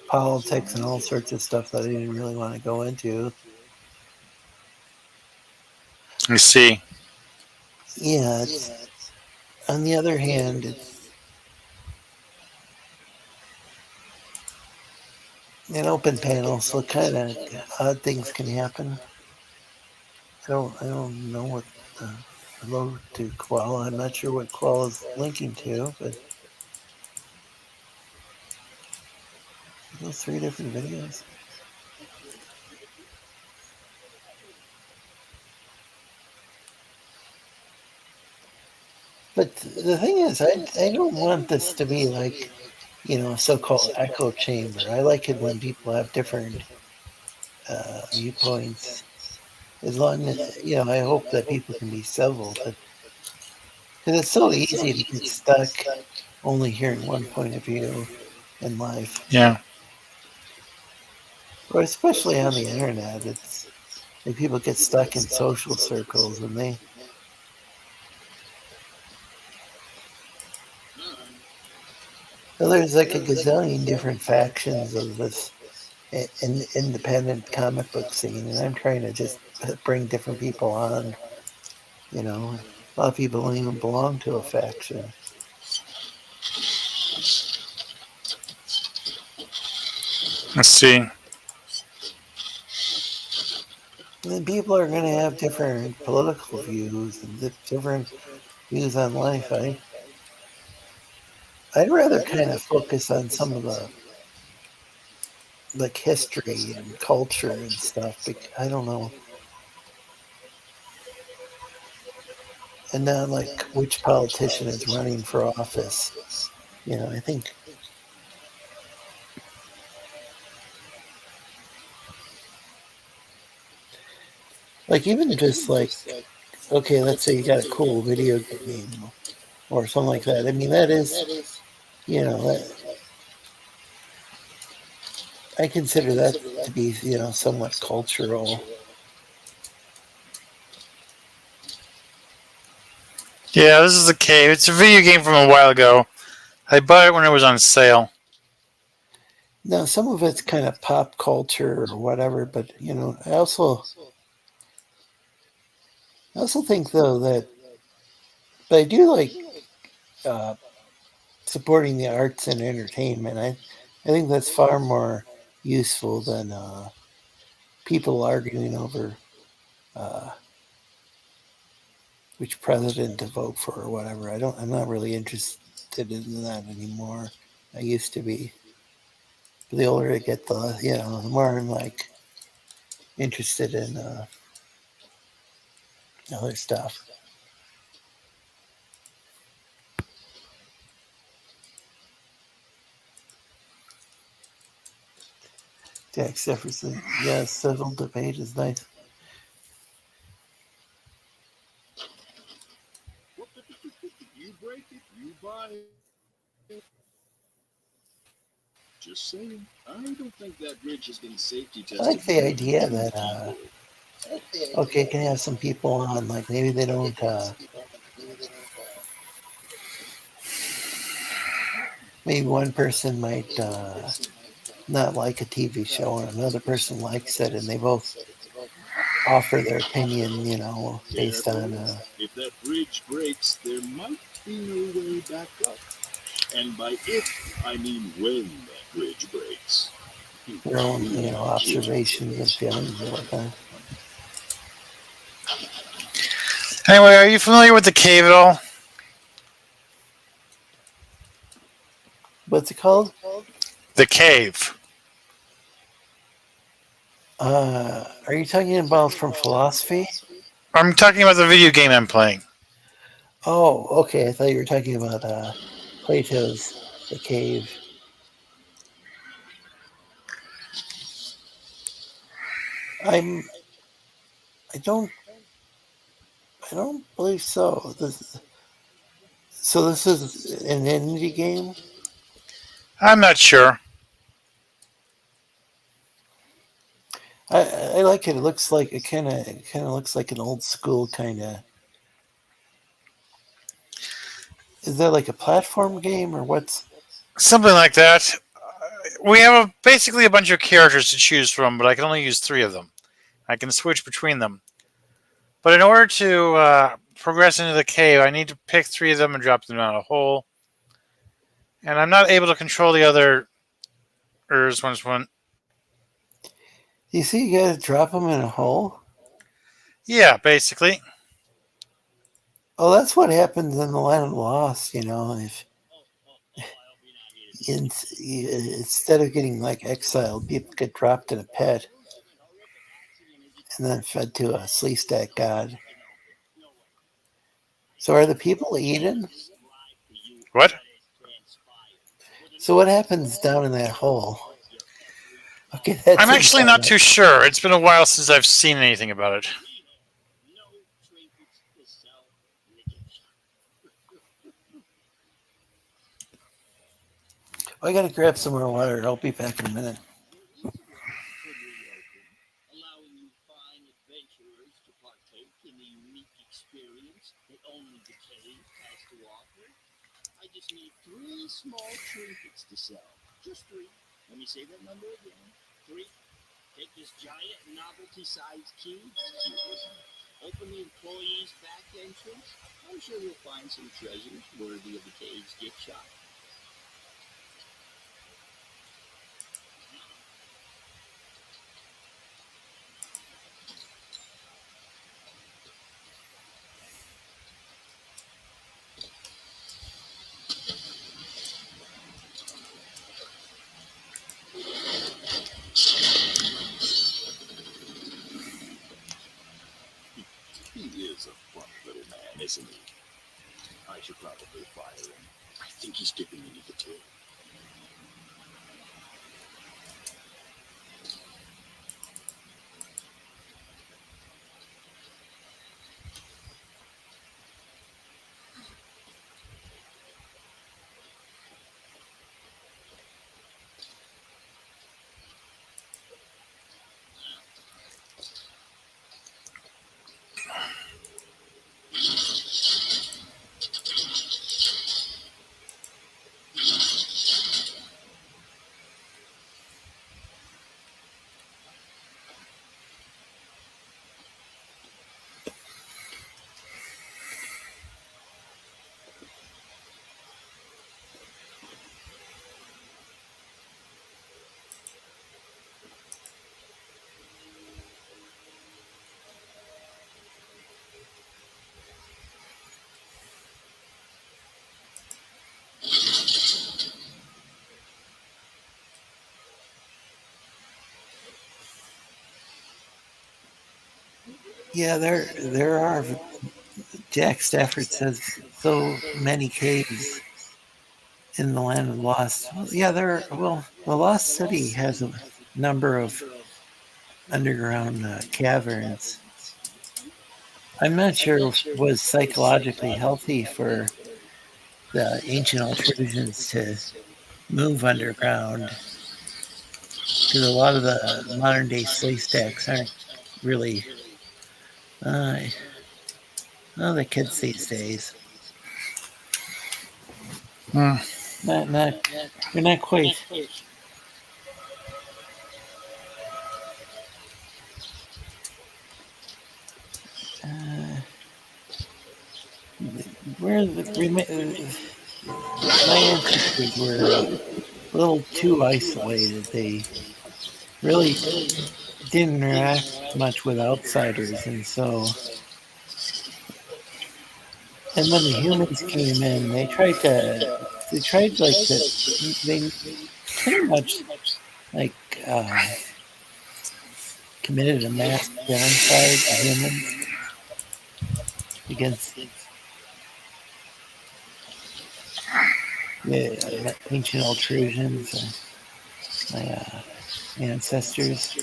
politics and all sorts of stuff that I didn't really want to go into. Let me see. Yeah, on the other hand, it's an open panel, so kind of odd things can happen. I don't know what hello to Koala. I'm not sure what Koala is linking to, but those 3 different videos. But the thing is, I don't want this to be like, a so-called echo chamber. I like it when people have different viewpoints. as long as I hope that people can be civil, but because it's so easy to get stuck only hearing one point of view in life, Yeah. or especially on the internet. It's like people get stuck in social circles, and there's like a gazillion different factions of this independent comic book scene, and I'm trying to just bring different people on. A lot of people don't even belong to a faction. Let's see. And people are going to have different political views and different views on life. I'd rather kind of focus on some of the like history and culture and stuff. I don't know, and not like which politician is running for office. I think. Like even just like, okay, let's say you got a cool video game or something like that. I mean, that is, that, I consider that to be, somewhat cultural. Yeah, this is a cave. It's a video game from a while ago. I bought it when it was on sale. Now, some of it's kind of pop culture or whatever, but I also think though that, but I do like supporting the arts and entertainment. I think that's far more useful than people arguing over which president to vote for or whatever. I'm not really interested in that anymore. I used to be. But the older I get, the more I'm like interested in other stuff. Jack Jefferson, yes, civil debate is nice. You break it, you buy it. Just saying, I don't think that bridge has been safety tested. I like the idea that okay, can have some people on, like maybe they don't maybe one person might not like a TV show and another person likes it, and they both offer their opinion, based on if that bridge breaks, there might be no way back up. And by if, I mean when that bridge breaks. their own, observations and feelings and whatnot. Anyway, are you familiar with the cave at all? What's it called? The cave. Are you talking about from philosophy? I'm talking about the video game I'm playing. Oh, okay. I thought you were talking about Plato's The Cave. I don't believe so. This is an indie game? I'm not sure. I like it. It looks like it kind of looks like an old school kind of. Is that like a platform game or what's? Something like that. We have basically a bunch of characters to choose from, but I can only use 3 of them. I can switch between them. But in order to progress into the cave, I need to pick 3 of them and drop them down a hole. And I'm not able to control the other. There's one. You see, you gotta drop them in a hole. Yeah, basically. Oh, that's what happens in the Land of Lost. If instead of getting like exiled, people get dropped in a pit and then fed to a Sleestak god. So are the people eaten? What? So what happens down in that hole? Okay, I'm actually not too sure. It's been a while since I've seen anything about it. I gotta grab some more water. I'll be back in a minute. Allowing you fine adventurers to partake in the unique experience that only the cave has to offer. I just need 3 small trinkets to sell. Just 3. Let me say that number again. 3. Take this giant novelty-sized key. Open the employee's back entrance. I'm sure you'll find some treasures worthy of the cave's gift shop. He is a fun little man, isn't he? I should probably fire him. I think he's dipping into the till. Yeah, there are. Jack Stafford says so many caves in the land of the lost. Well, yeah, the Lost City has a number of underground caverns. I'm not sure if it was psychologically healthy for the ancient Altrusians to move underground, because a lot of the modern day Sleestaks aren't really the kids these days. Not they're not quite. Where my ancestors were a little too isolated. They really didn't interact much with outsiders, and when the humans came in, they tried like they pretty much like committed a mass genocide of humans against the ancient Altrusians, my ancestors,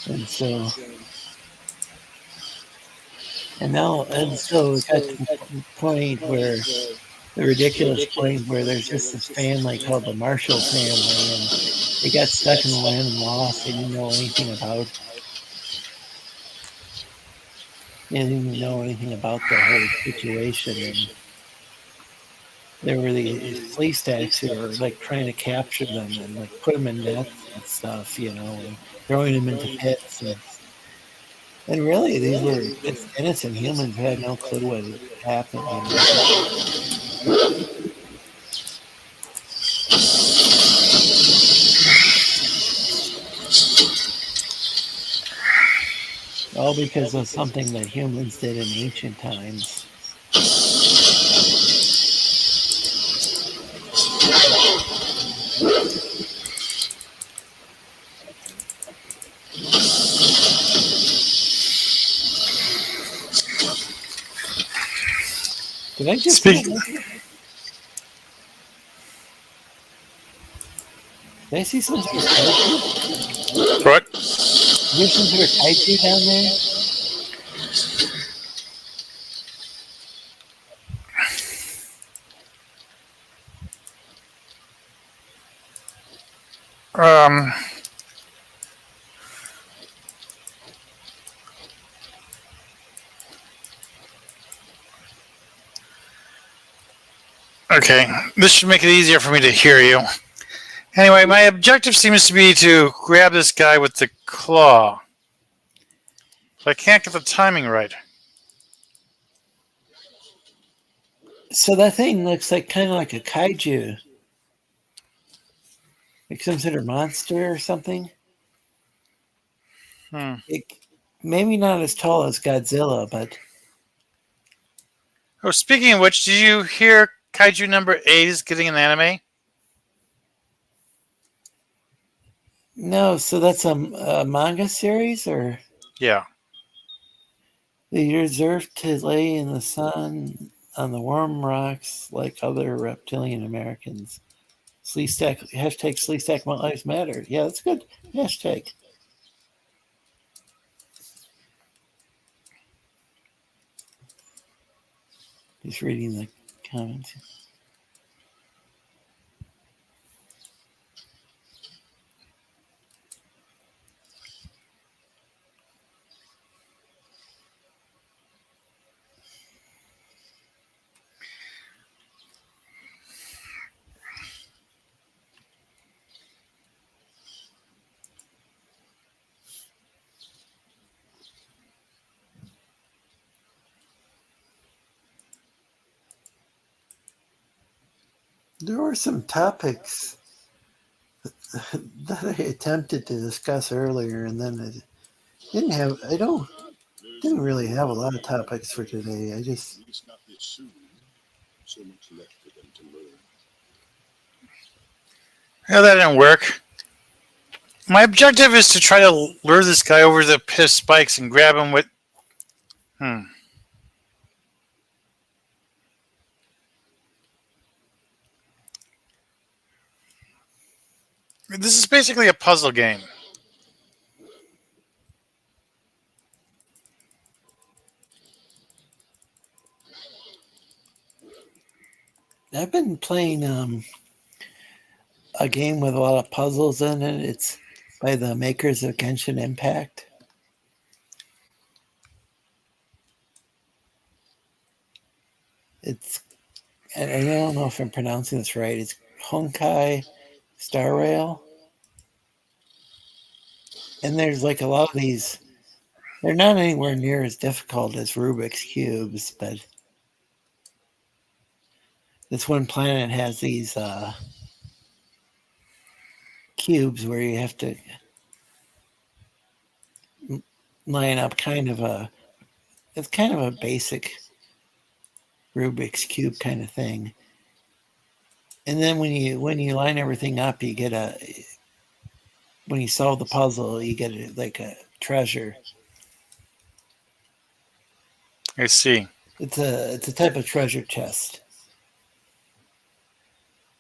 and so it got to the point where the ridiculous point where there's just this family called the Marshall family, and they got stuck in the land of lost. They didn't know anything about. They didn't even know anything about the whole situation, and there were these Sleestaks who were like trying to capture them and like put them in nets and stuff, and throwing them into pits, and really these were just innocent humans who had no clue what had happened. All because of something that humans did in ancient times. Did I just speak? Did I see some sort of kaiju? What? There's some sort of kaiju down there? Um, okay, this should make it easier for me to hear you. Anyway, my objective seems to be to grab this guy with the claw. But I can't get the timing right. So that thing looks like kind of like a kaiju. Like some sort of monster or something. It, maybe not as tall as Godzilla, but... Oh, speaking of which, did you hear Kaiju number 8 is getting an anime? No, so that's a manga series, or... Yeah. They deserve to lay in the sun on the warm rocks like other reptilian Americans. Hashtag Sleestak Lives Matter. Yeah, that's a good hashtag. Just reading the comments. There were some topics that I attempted to discuss earlier, and then I didn't really have a lot of topics for today. I just Yeah, that didn't work. My objective is to try to lure this guy over the pit of spikes and grab him with... This is basically a puzzle game. I've been playing a game with a lot of puzzles in it. It's by the makers of Genshin Impact. I don't know if I'm pronouncing this right. It's Honkai Star Rail. And there's like a lot of these. They're not anywhere near as difficult as Rubik's Cubes, but this one planet has these cubes where you have to line up it's kind of a basic Rubik's Cube kind of thing. And then when you line everything up, you get when you solve the puzzle, you get like a treasure. I see. It's a type of treasure chest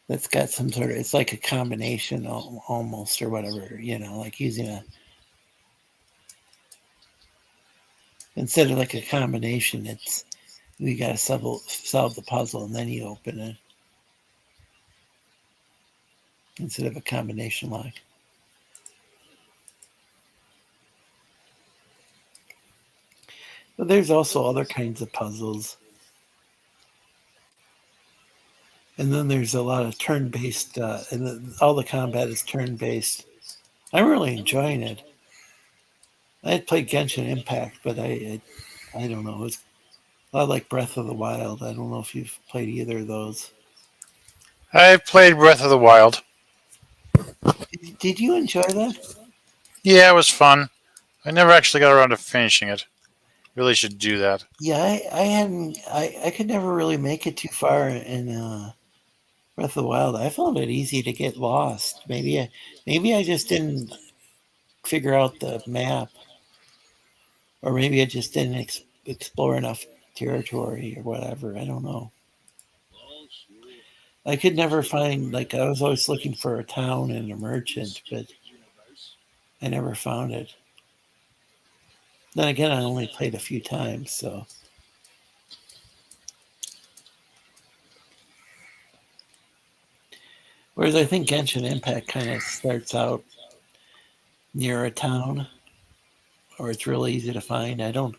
that's got some sort of, it's like a combination almost, or whatever, like using instead of like a combination, you got to solve the puzzle and then you open it instead of a combination lock. But there's also other kinds of puzzles. And then there's a lot of turn-based, and all the combat is turn-based. I'm really enjoying it. I had played Genshin Impact, but I don't know. It's a lot like Breath of the Wild. I don't know if you've played either of those. I played Breath of the Wild. Did you enjoy that? Yeah, it was fun. I never actually got around to finishing it. Really should do that. Yeah, I hadn't. I could never really make it too far in Breath of the Wild. I found it easy to get lost. Maybe I just didn't figure out the map, or maybe I just didn't explore enough territory or whatever. I don't know. I could never find, like, I was always looking for a town and a merchant, but I never found it. Then again, I only played a few times, so. Whereas I think Genshin Impact kind of starts out near a town, or it's really easy to find. I don't.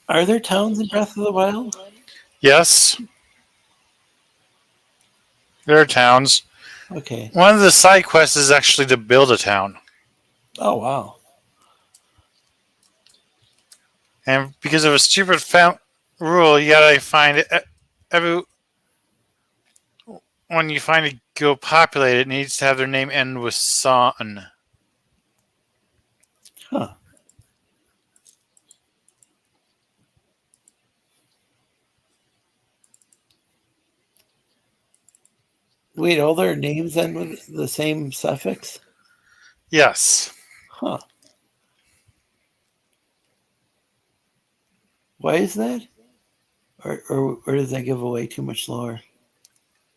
Are there towns in Breath of the Wild? Yes, there are towns. Okay. One of the side quests is actually to build a town. Oh wow. And because of a stupid rule, you gotta find it. Every when you find a go populate, it needs to have their name end with son. Huh. Wait, all their names end with the same suffix? Yes. Huh. Why is that? Or does that give away too much lore?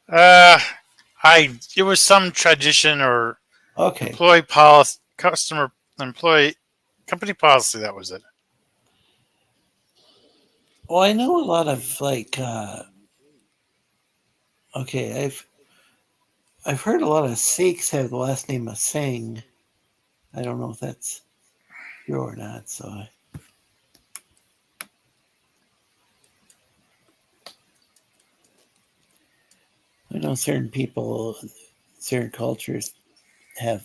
It was some tradition or Okay. employee policy, company policy. That was it. Well, I know a lot of like. Okay, I've heard a lot of Sikhs have the last name of Singh. I don't know if that's true or not. So I know certain people, certain cultures have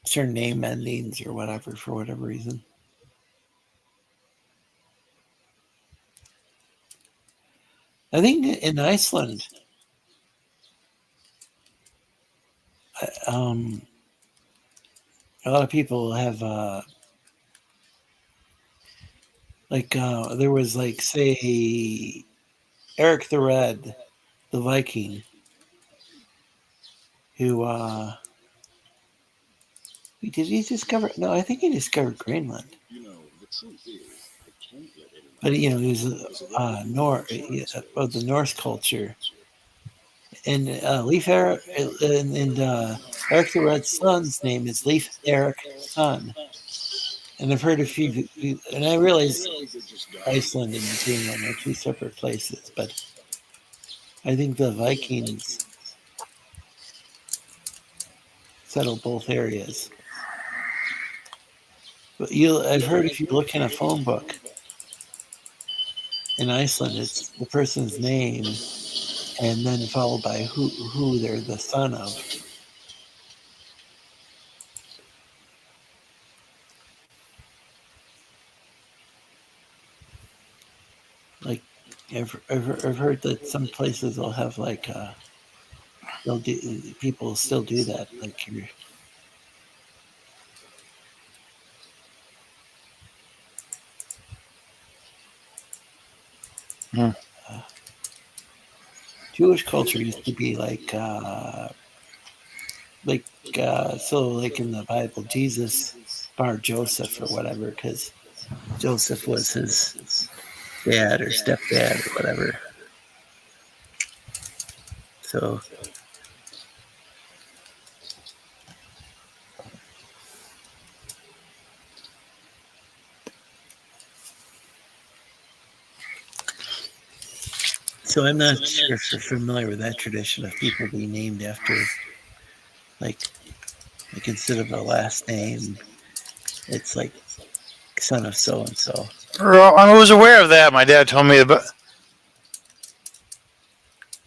certain name endings or whatever for whatever reason. I think in Iceland, a lot of people have there was like say Eric the Red, the Viking, who did he discover? No, I think he discovered Greenland. But he was of the Norse culture, and Leif Eric and Eric the Red's son's name is Leif Eric Son. And I've heard a few, and I realize Iceland and Greenland are two separate places, but I think the Vikings settled both areas. But I've heard if you look in a phone book in Iceland, it's the person's name and then followed by who they're the son of. Like I've heard that some places will have like people still do that, like you're. Jewish culture used to be like so like in the Bible, Jesus bar Joseph or whatever, because Joseph was his dad or stepdad or whatever. So I'm not sure if you're familiar with that tradition of people being named after like instead of a last name, it's like son of so and so. I was aware of that. My dad told me about.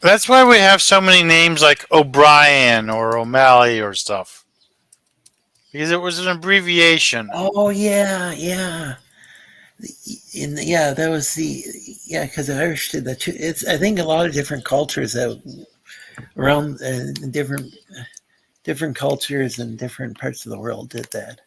That's why we have so many names like O'Brien or O'Malley or stuff. Because it was an abbreviation. Oh yeah. That was because the Irish did that too. It's I think a lot of different cultures that around different cultures and different parts of the world did that.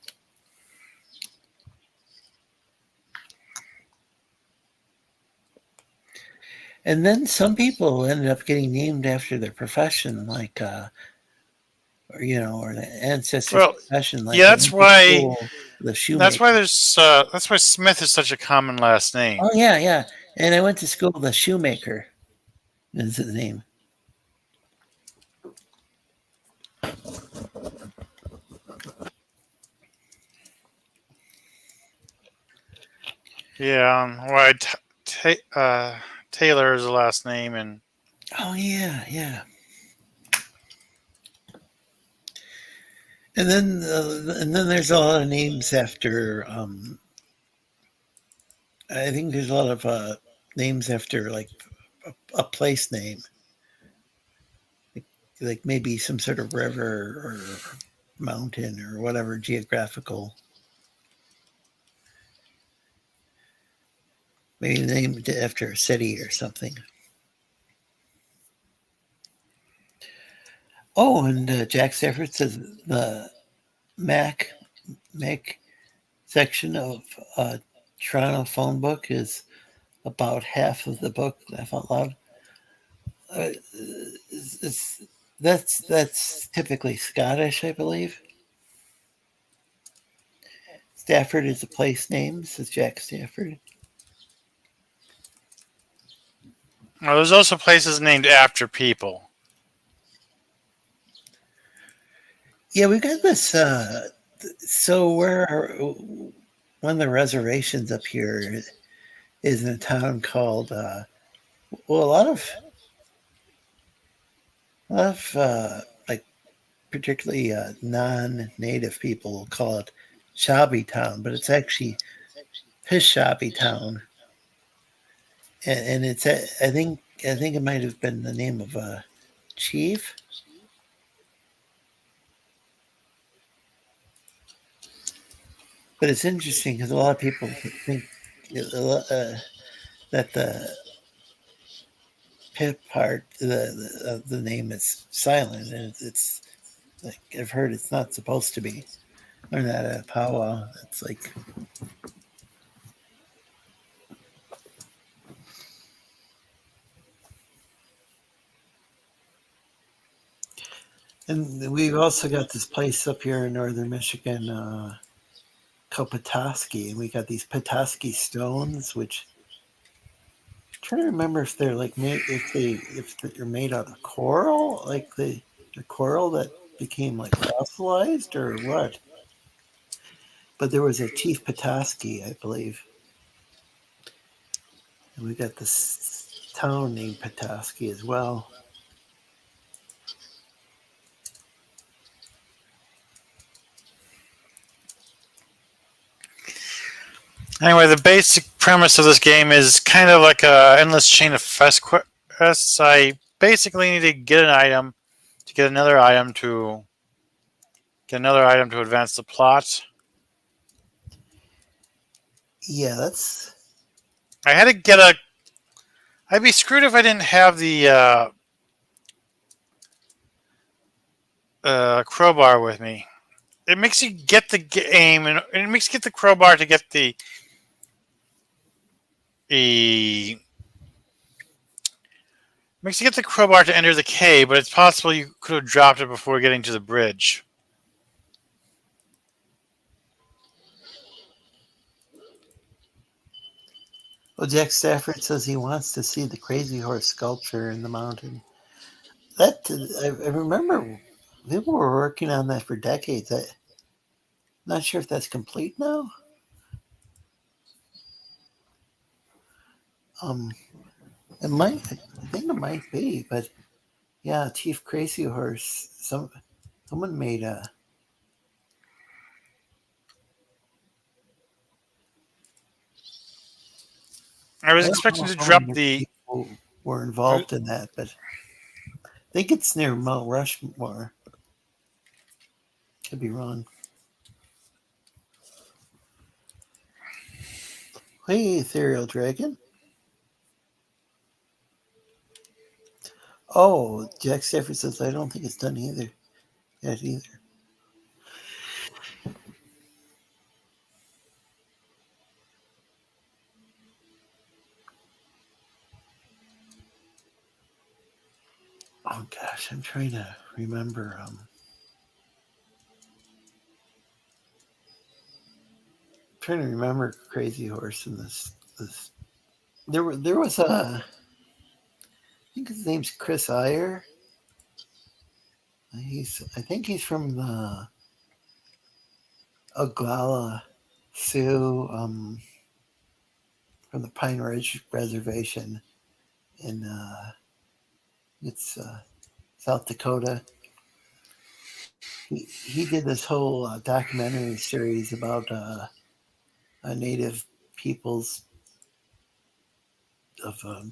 And then some people ended up getting named after their profession, like or the ancestors' profession. Like that's why. The shoemaker. That's why Smith is such a common last name. Oh yeah. And I went to school. The shoemaker is his name. Yeah, well, I Taylor is the last name, and Oh yeah. And then there's a lot of names after. I think there's a lot of names after like a place name, like maybe some sort of river or mountain or whatever geographical. Maybe named after a city or something. Oh, and Jack Stafford says the Mac section of Toronto phone book is about half of the book. Laugh out loud. That's typically Scottish, I believe. Stafford is a place name, says Jack Stafford. well, there's also places named after people. Yeah, we got this. So one of the reservations up here is in a town called. Well, a lot of like particularly non-native people call it Shabby Town, but it's actually Pishabby Town, and it's I think it might have been the name of a chief. But it's interesting because a lot of people think that the Pip part, the name is silent, and it's like I've heard it's not supposed to be. Or not a powwow. It's like and we've also got this place up here in northern Michigan, called Petoskey, and we got these Petoskey stones, which I'm trying to remember if they're like made if they're made out of coral, like the coral that became like fossilized or what. But there was a Chief Petoskey, I believe, and we got this town named Petoskey as well. Anyway, the basic premise of this game is kind of like a endless chain of quests. I basically need to get an item to get another item to advance the plot. Yeah, that's. I had to get a. I'd be screwed if I didn't have the crowbar with me. It makes you get the aim, and it makes you get the crowbar to get makes you get the crowbar to enter the cave, but it's possible you could have dropped it before getting to the bridge. Well, Jack Stafford says he wants to see the Crazy Horse sculpture in the mountain. That I remember people were working on that for decades. I'm not sure if that's complete now. It might. I think it might be, but yeah, Chief Crazy Horse. Someone made a. I was I don't expecting know to how drop many the. people were involved in that, but I think it's near Mount Rushmore. Could be wrong. Hey, Ethereal Dragon. Oh, Jack Stafford says I don't think it's done yet either. Oh gosh, I'm trying to remember. Trying to remember Crazy Horse in this. There was a. I think his name's Chris Iyer. I think he's from the Oglala Sioux from the Pine Ridge Reservation in South Dakota. He did this whole documentary series about native peoples of the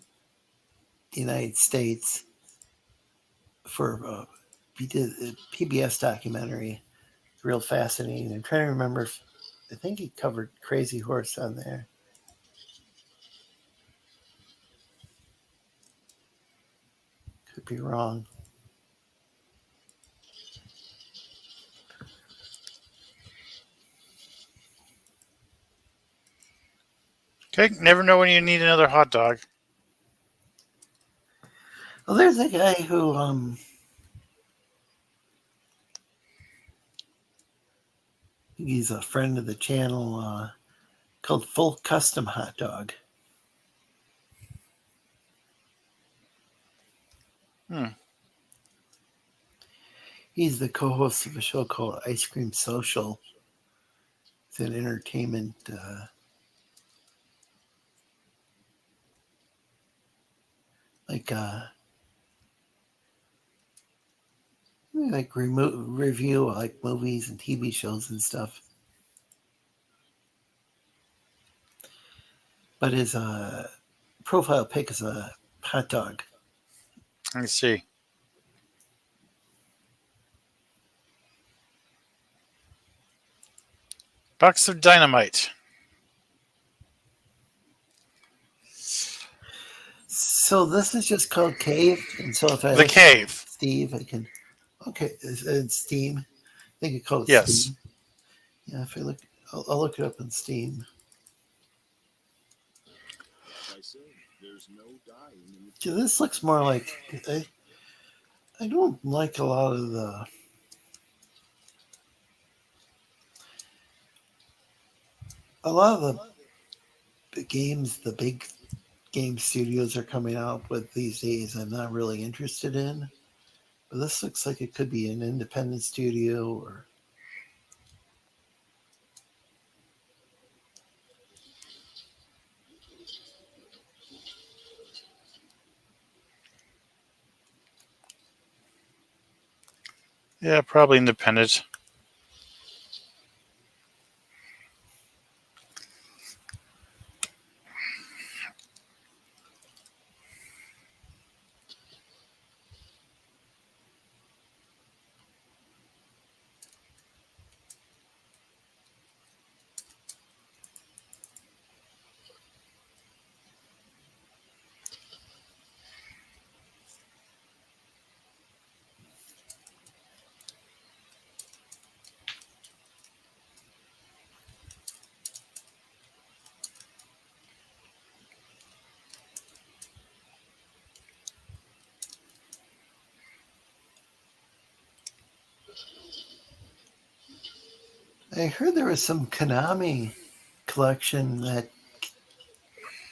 United States for he did a PBS documentary. It's real fascinating. I'm trying to remember if I think he covered Crazy Horse on there. Could be wrong. Okay, never know when you need another hot dog. Well, there's a guy who he's a friend of the channel called Full Custom Hot Dog. He's the co-host of a show called Ice Cream Social. It's an entertainment review like movies and TV shows and stuff. But his profile pic is a hot dog. Let me see. Box of dynamite. So this is just called Cave, and so if I The Cave. Steve, I can. Okay, it's Steam. I think you call it Yes. Steam. Yeah, if I look, I'll look it up on Steam. Yeah, this looks more like I don't like a lot of the games the big game studios are coming out with these days. I'm not really interested in, but this looks like it could be an independent studio or. Yeah, probably independent. I heard there was some Konami collection that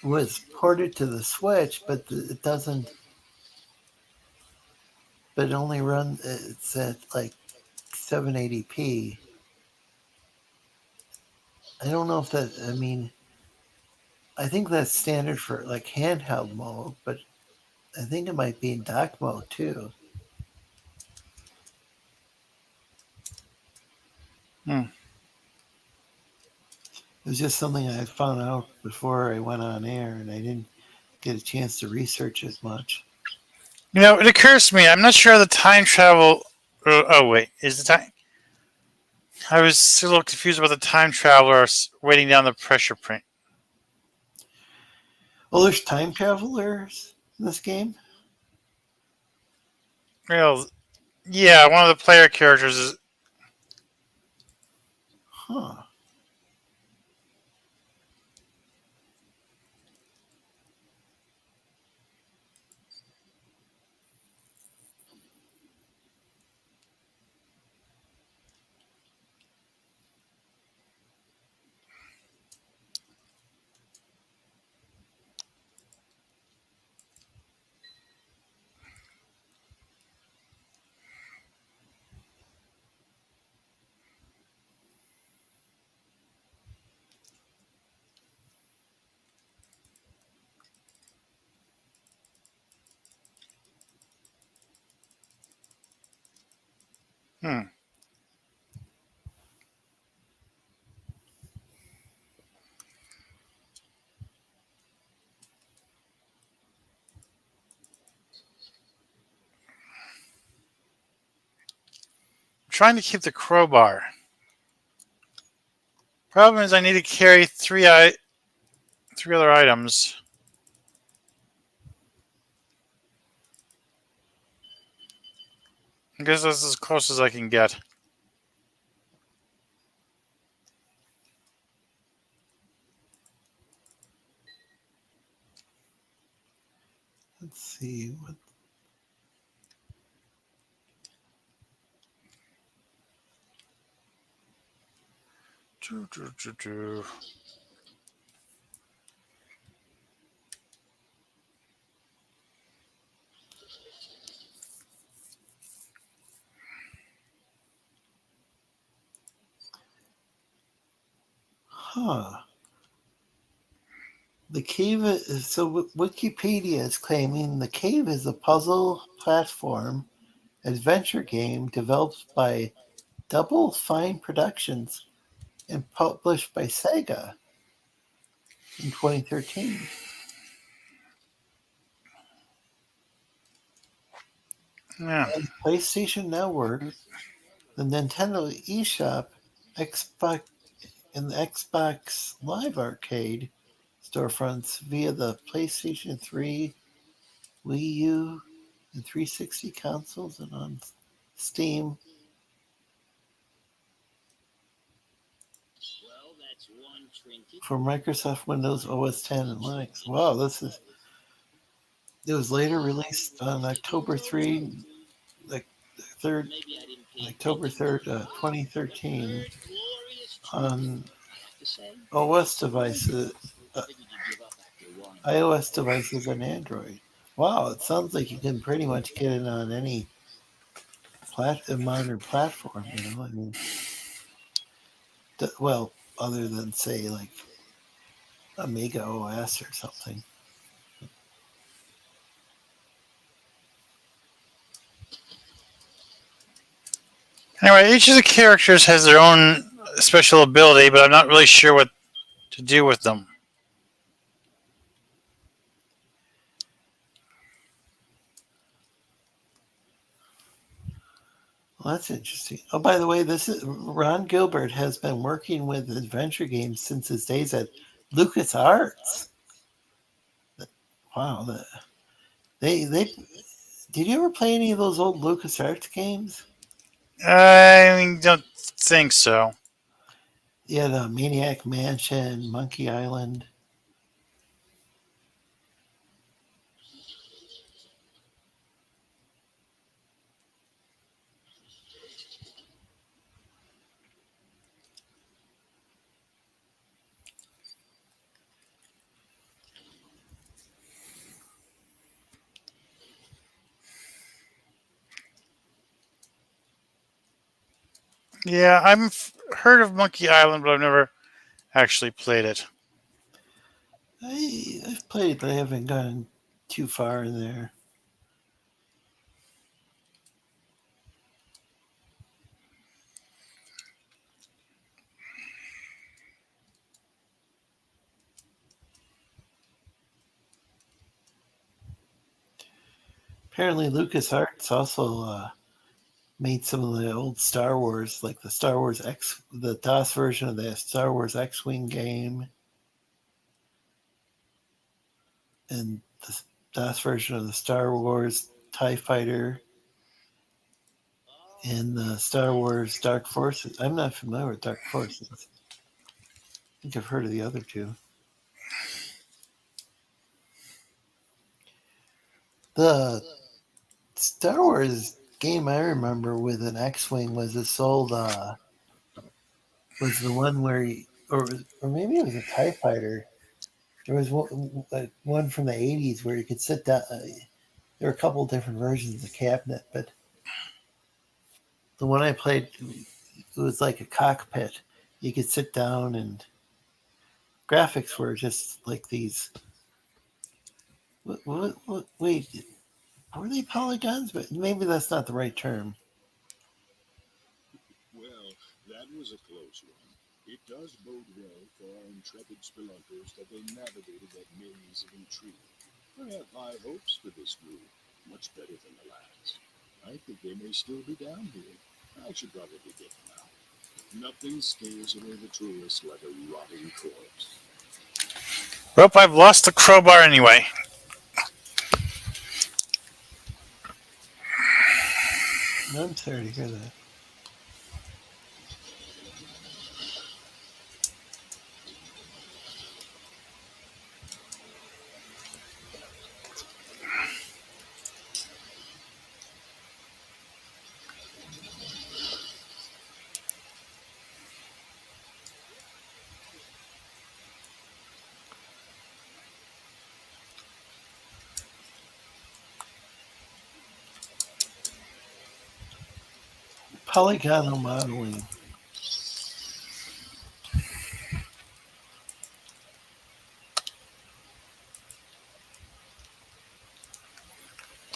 was ported to the Switch, but it doesn't. But it only runs. It's at like 780p. I don't know if that. I mean, I think that's standard for like handheld mode, but I think it might be in dock mode too. Hmm. It was just something I found out before I went on air, and I didn't get a chance to research it much. You know, it occurs to me, I'm not sure the time travel. Oh, wait. Is the time. I was a little confused about the time traveler waiting down the pressure print. Well, there's time travelers in this game. Well, yeah, one of the player characters is. Huh. Hmm. Trying to keep the crowbar. Problem is, I need to carry three other items. I guess that's as close as I can get. Let's see what. Huh. The cave is, so Wikipedia is claiming the cave is a puzzle platform adventure game developed by Double Fine Productions and published by Sega in 2013. Yeah. On the PlayStation Network, the Nintendo eShop, Xbox, and the Xbox Live Arcade storefronts via the PlayStation 3, Wii U, and 360 consoles, and on Steam. Well, that's one trinket. For Microsoft Windows OS 10 and Linux. Wow, it was later released on October 3, like 3rd, Maybe I didn't pay October attention. 3rd, 2013 Third glorious on trinket, I have to say. OS devices, Figured you'd give up after one. iOS devices, and Android. Wow, it sounds like you can pretty much get it on any modern platform, you know? I mean, well, other than, say, like Amiga OS or something. Anyway, each of the characters has their own special ability, but I'm not really sure what to do with them. Well, that's interesting. Oh, by the way, this is Ron Gilbert has been working with adventure games since his days at LucasArts. Wow, they did you ever play any of those old LucasArts games? I don't think so. Yeah, the Maniac Mansion, Monkey Island. Yeah, heard of Monkey Island, but I've never actually played it. I've played, but I haven't gone too far in there. Apparently, LucasArts also made some of the old Star Wars, like the Star Wars the DOS version of the Star Wars X-Wing game, and the DOS version of the Star Wars TIE Fighter, and the Star Wars Dark Forces. I'm not familiar with Dark Forces. I think I've heard of the other two. The Star Wars game I remember with an X-Wing was this old, was the one where or maybe it was a TIE Fighter. There was one from the 80s where you could sit down. There were a couple different versions of the cabinet, but the one I played, it was like a cockpit. You could sit down, and graphics were just like these. Wait, were they polygons? But maybe that's not the right term. It does bode well for our intrepid spelunkers that they navigated that maze of intrigue. I have high hopes for this group, much better than the last. I think they may still be down here. I should probably get them out. Nothing scares away the tourist like a rotting corpse. Well, I've lost the crowbar anyway. I'm sorry to hear that. Polygonal modeling.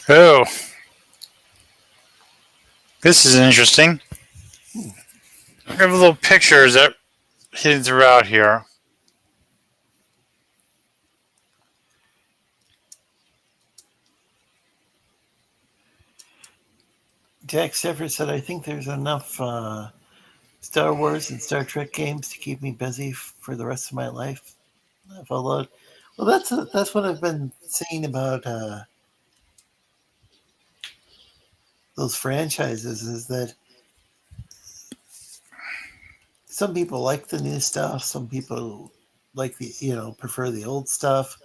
Oh, this is interesting. I have little pictures that hidden throughout here. Jack Stafford said, I think there's enough Star Wars and Star Trek games to keep me busy for the rest of my life. Well, that's what I've been saying about those franchises, is that some people like the new stuff, some people like prefer the old stuff.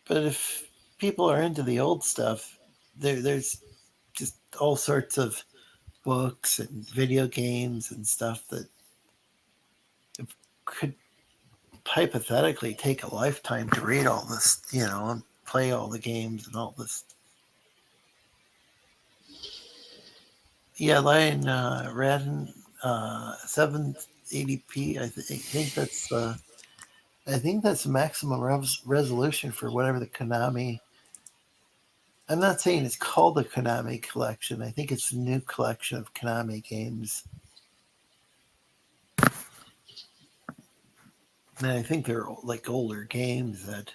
But if people are into the old stuff, there's just all sorts of books and video games and stuff that could hypothetically take a lifetime to read all this, and play all the games and all this. Yeah, Lion Radin 780p. I think that's the maximum resolution for whatever the Konami. I'm not saying it's called the Konami collection. I think it's a new collection of Konami games. And I think they're like older games that,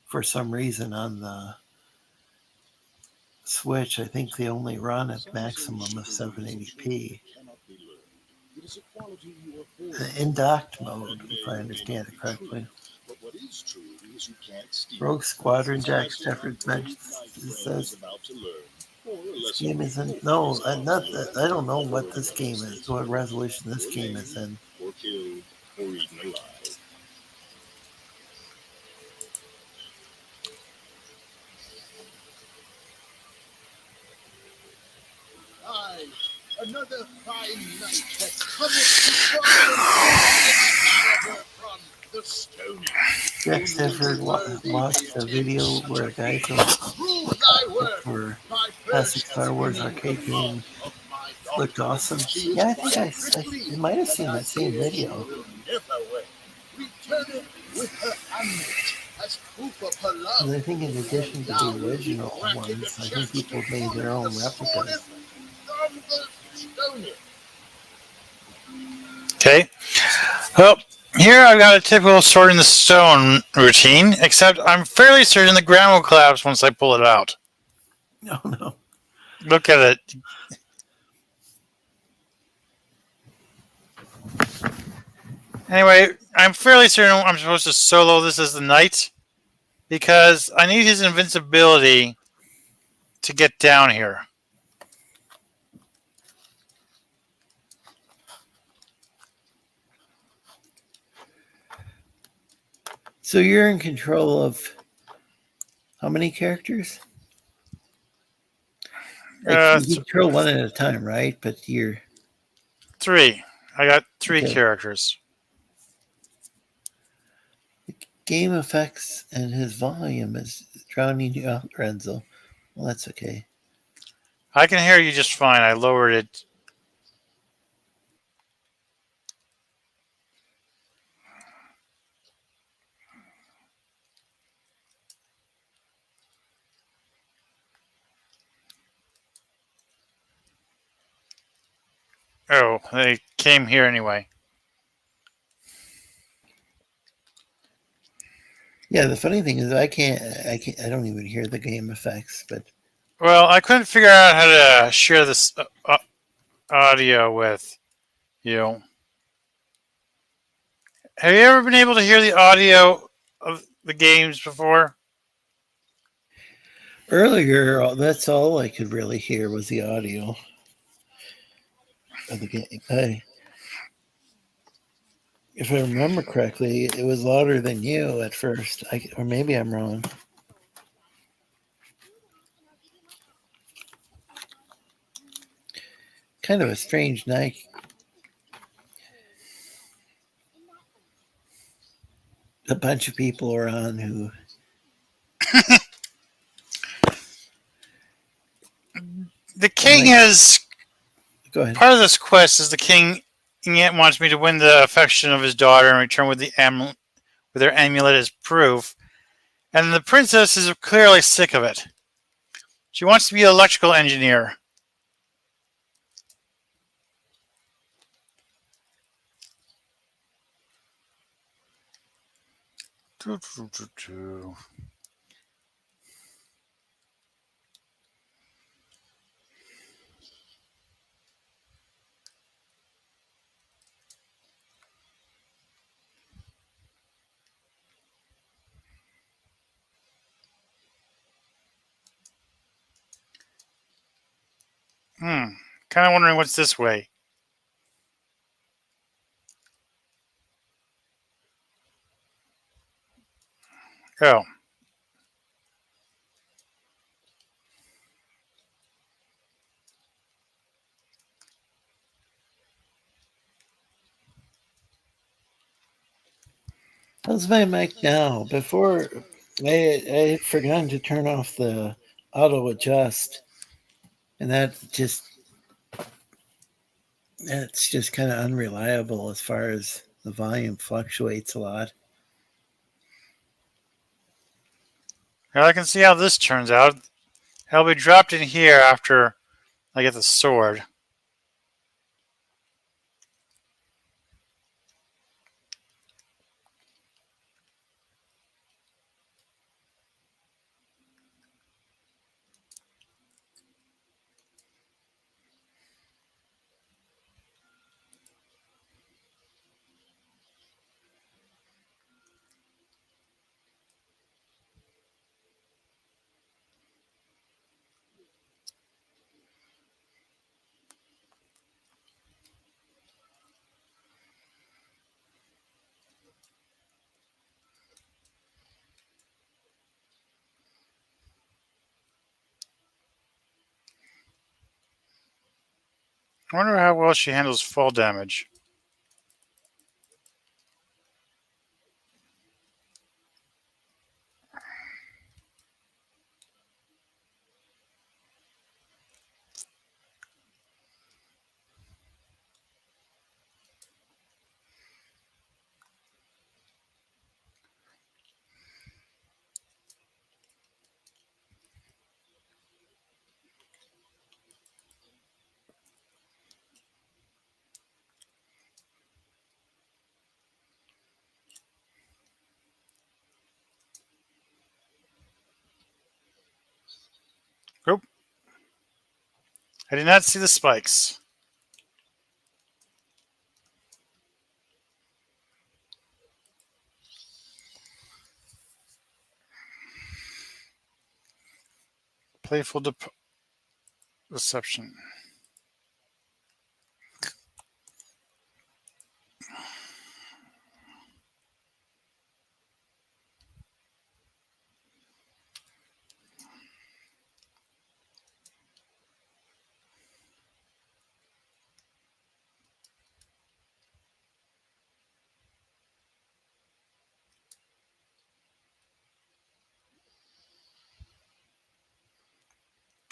for some reason, on the Switch, I think they only run at maximum of 780p. In docked mode, if I understand it correctly. Rogue Squadron, Jack Stafford says this game isn't. No, I don't know what this game is, what resolution this game is in. Another fine night has come from the stone. Jack Stafford watched a video where a guy for classic Star Wars arcade game looked awesome. Yeah, I think I might have seen that same video. And I think in addition to the original ones, I think people made their own replicas. Okay. Well, here I've got a typical Sword in the Stone routine, except I'm fairly certain the ground will collapse once I pull it out. No. Look at it. Anyway, I'm fairly certain I'm supposed to solo this as the knight, because I need his invincibility to get down here. So you're in control of how many characters? Like you control one at a time, right? But you're 3. I got 3 characters. The game effects and his volume is drowning you out, Renzo. Well, that's okay. I can hear you just fine. I lowered it. Oh, they came here anyway. Yeah, the funny thing is I don't even hear the game effects, but Well, I couldn't figure out how to share this audio with you. Have you ever been able to hear the audio of the games before? earlier that's all I could really hear was the audio of the game. If I remember correctly, it was louder than you at first. Or maybe I'm wrong. Kind of a strange night. A bunch of people are on who. The king is. Go ahead. Part of this quest is the king wants me to win the affection of his daughter and return with their amulet as proof. And the princess is clearly sick of it. She wants to be an electrical engineer. Kind of wondering what's this way. Oh. How's my mic now? Before, I had forgotten to turn off the auto adjust, and that's just kind of unreliable as far as the volume fluctuates a lot. Now I can see how this turns out. I'll be dropped in here after I get the sword. I wonder how well she handles fall damage. Oop. I did not see the spikes. Playful deception.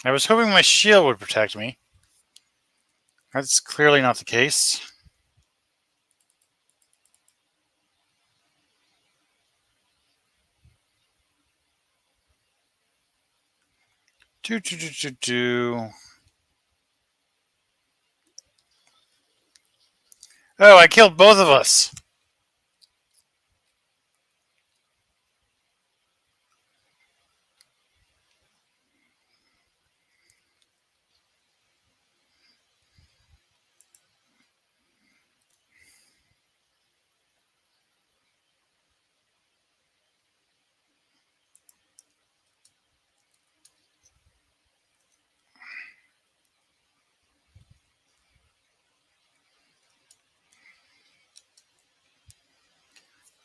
I was hoping my shield would protect me. That's clearly not the case. Oh, I killed both of us.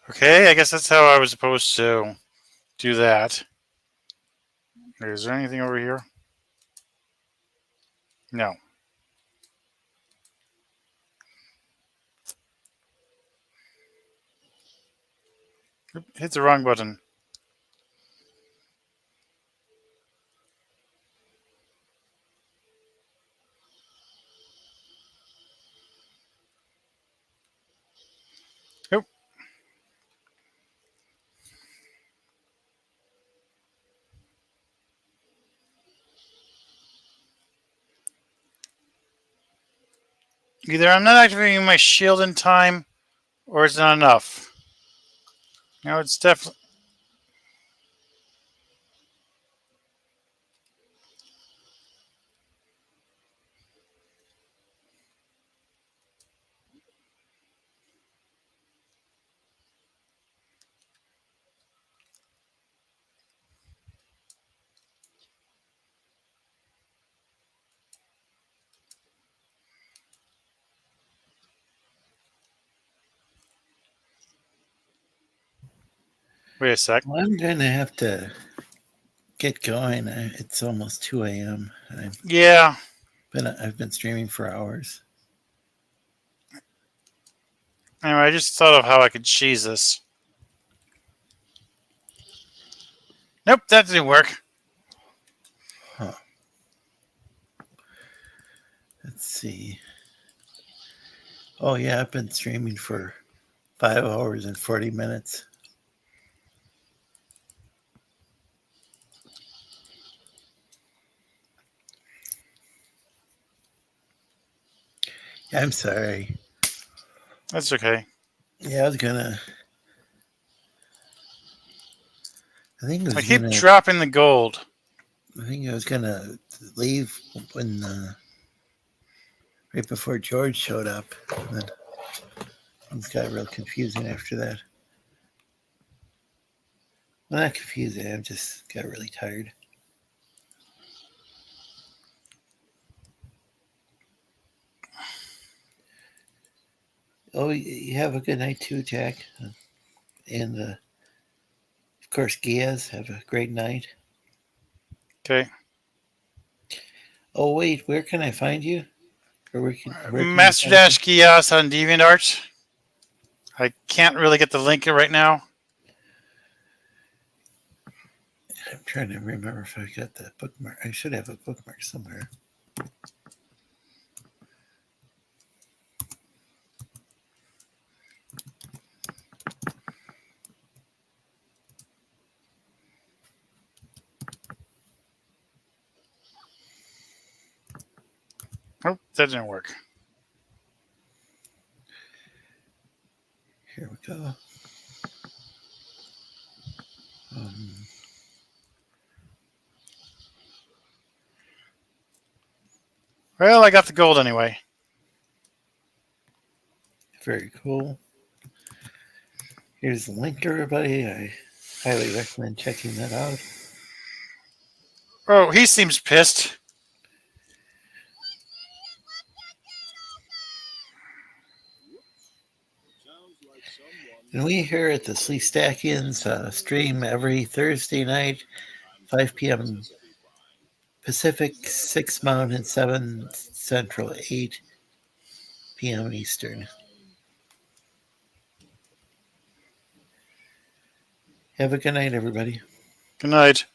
Okay, I guess that's how I was supposed to do that. Is there anything over here? No. Oop, hit the wrong button. Oop. Either I'm not activating my shield in time, or it's not enough. No, it's definitely... Wait a sec. Well, I'm going to have to get going. It's almost 2 a.m. Yeah. I've been streaming for hours. Anyway, I just thought of how I could cheese this. Nope, that didn't work. Huh. Let's see. Oh, yeah, I've been streaming for 5 hours and 40 minutes. I'm sorry. That's okay. Yeah, I was gonna. I keep dropping the gold. I think I was gonna leave when right before George showed up. And then things got real confusing after that. Well, not confusing. I just got really tired. Oh, you have a good night too, Jack. And of course, Geass, have a great night. Okay. Oh, wait, where can I find you? Or where can Master Dash Geass on DeviantArt. I can't really get the link right now. I'm trying to remember if I got that bookmark. I should have a bookmark somewhere. Oh, that didn't work. Here we go. Well, I got the gold anyway. Very cool. Here's the link, everybody. I highly recommend checking that out. Oh, he seems pissed. And we here at the Sleestakians stream every Thursday night, 5 p.m. Pacific, 6 Mountain, 7 Central, 8 p.m. Eastern. Have a good night, everybody. Good night.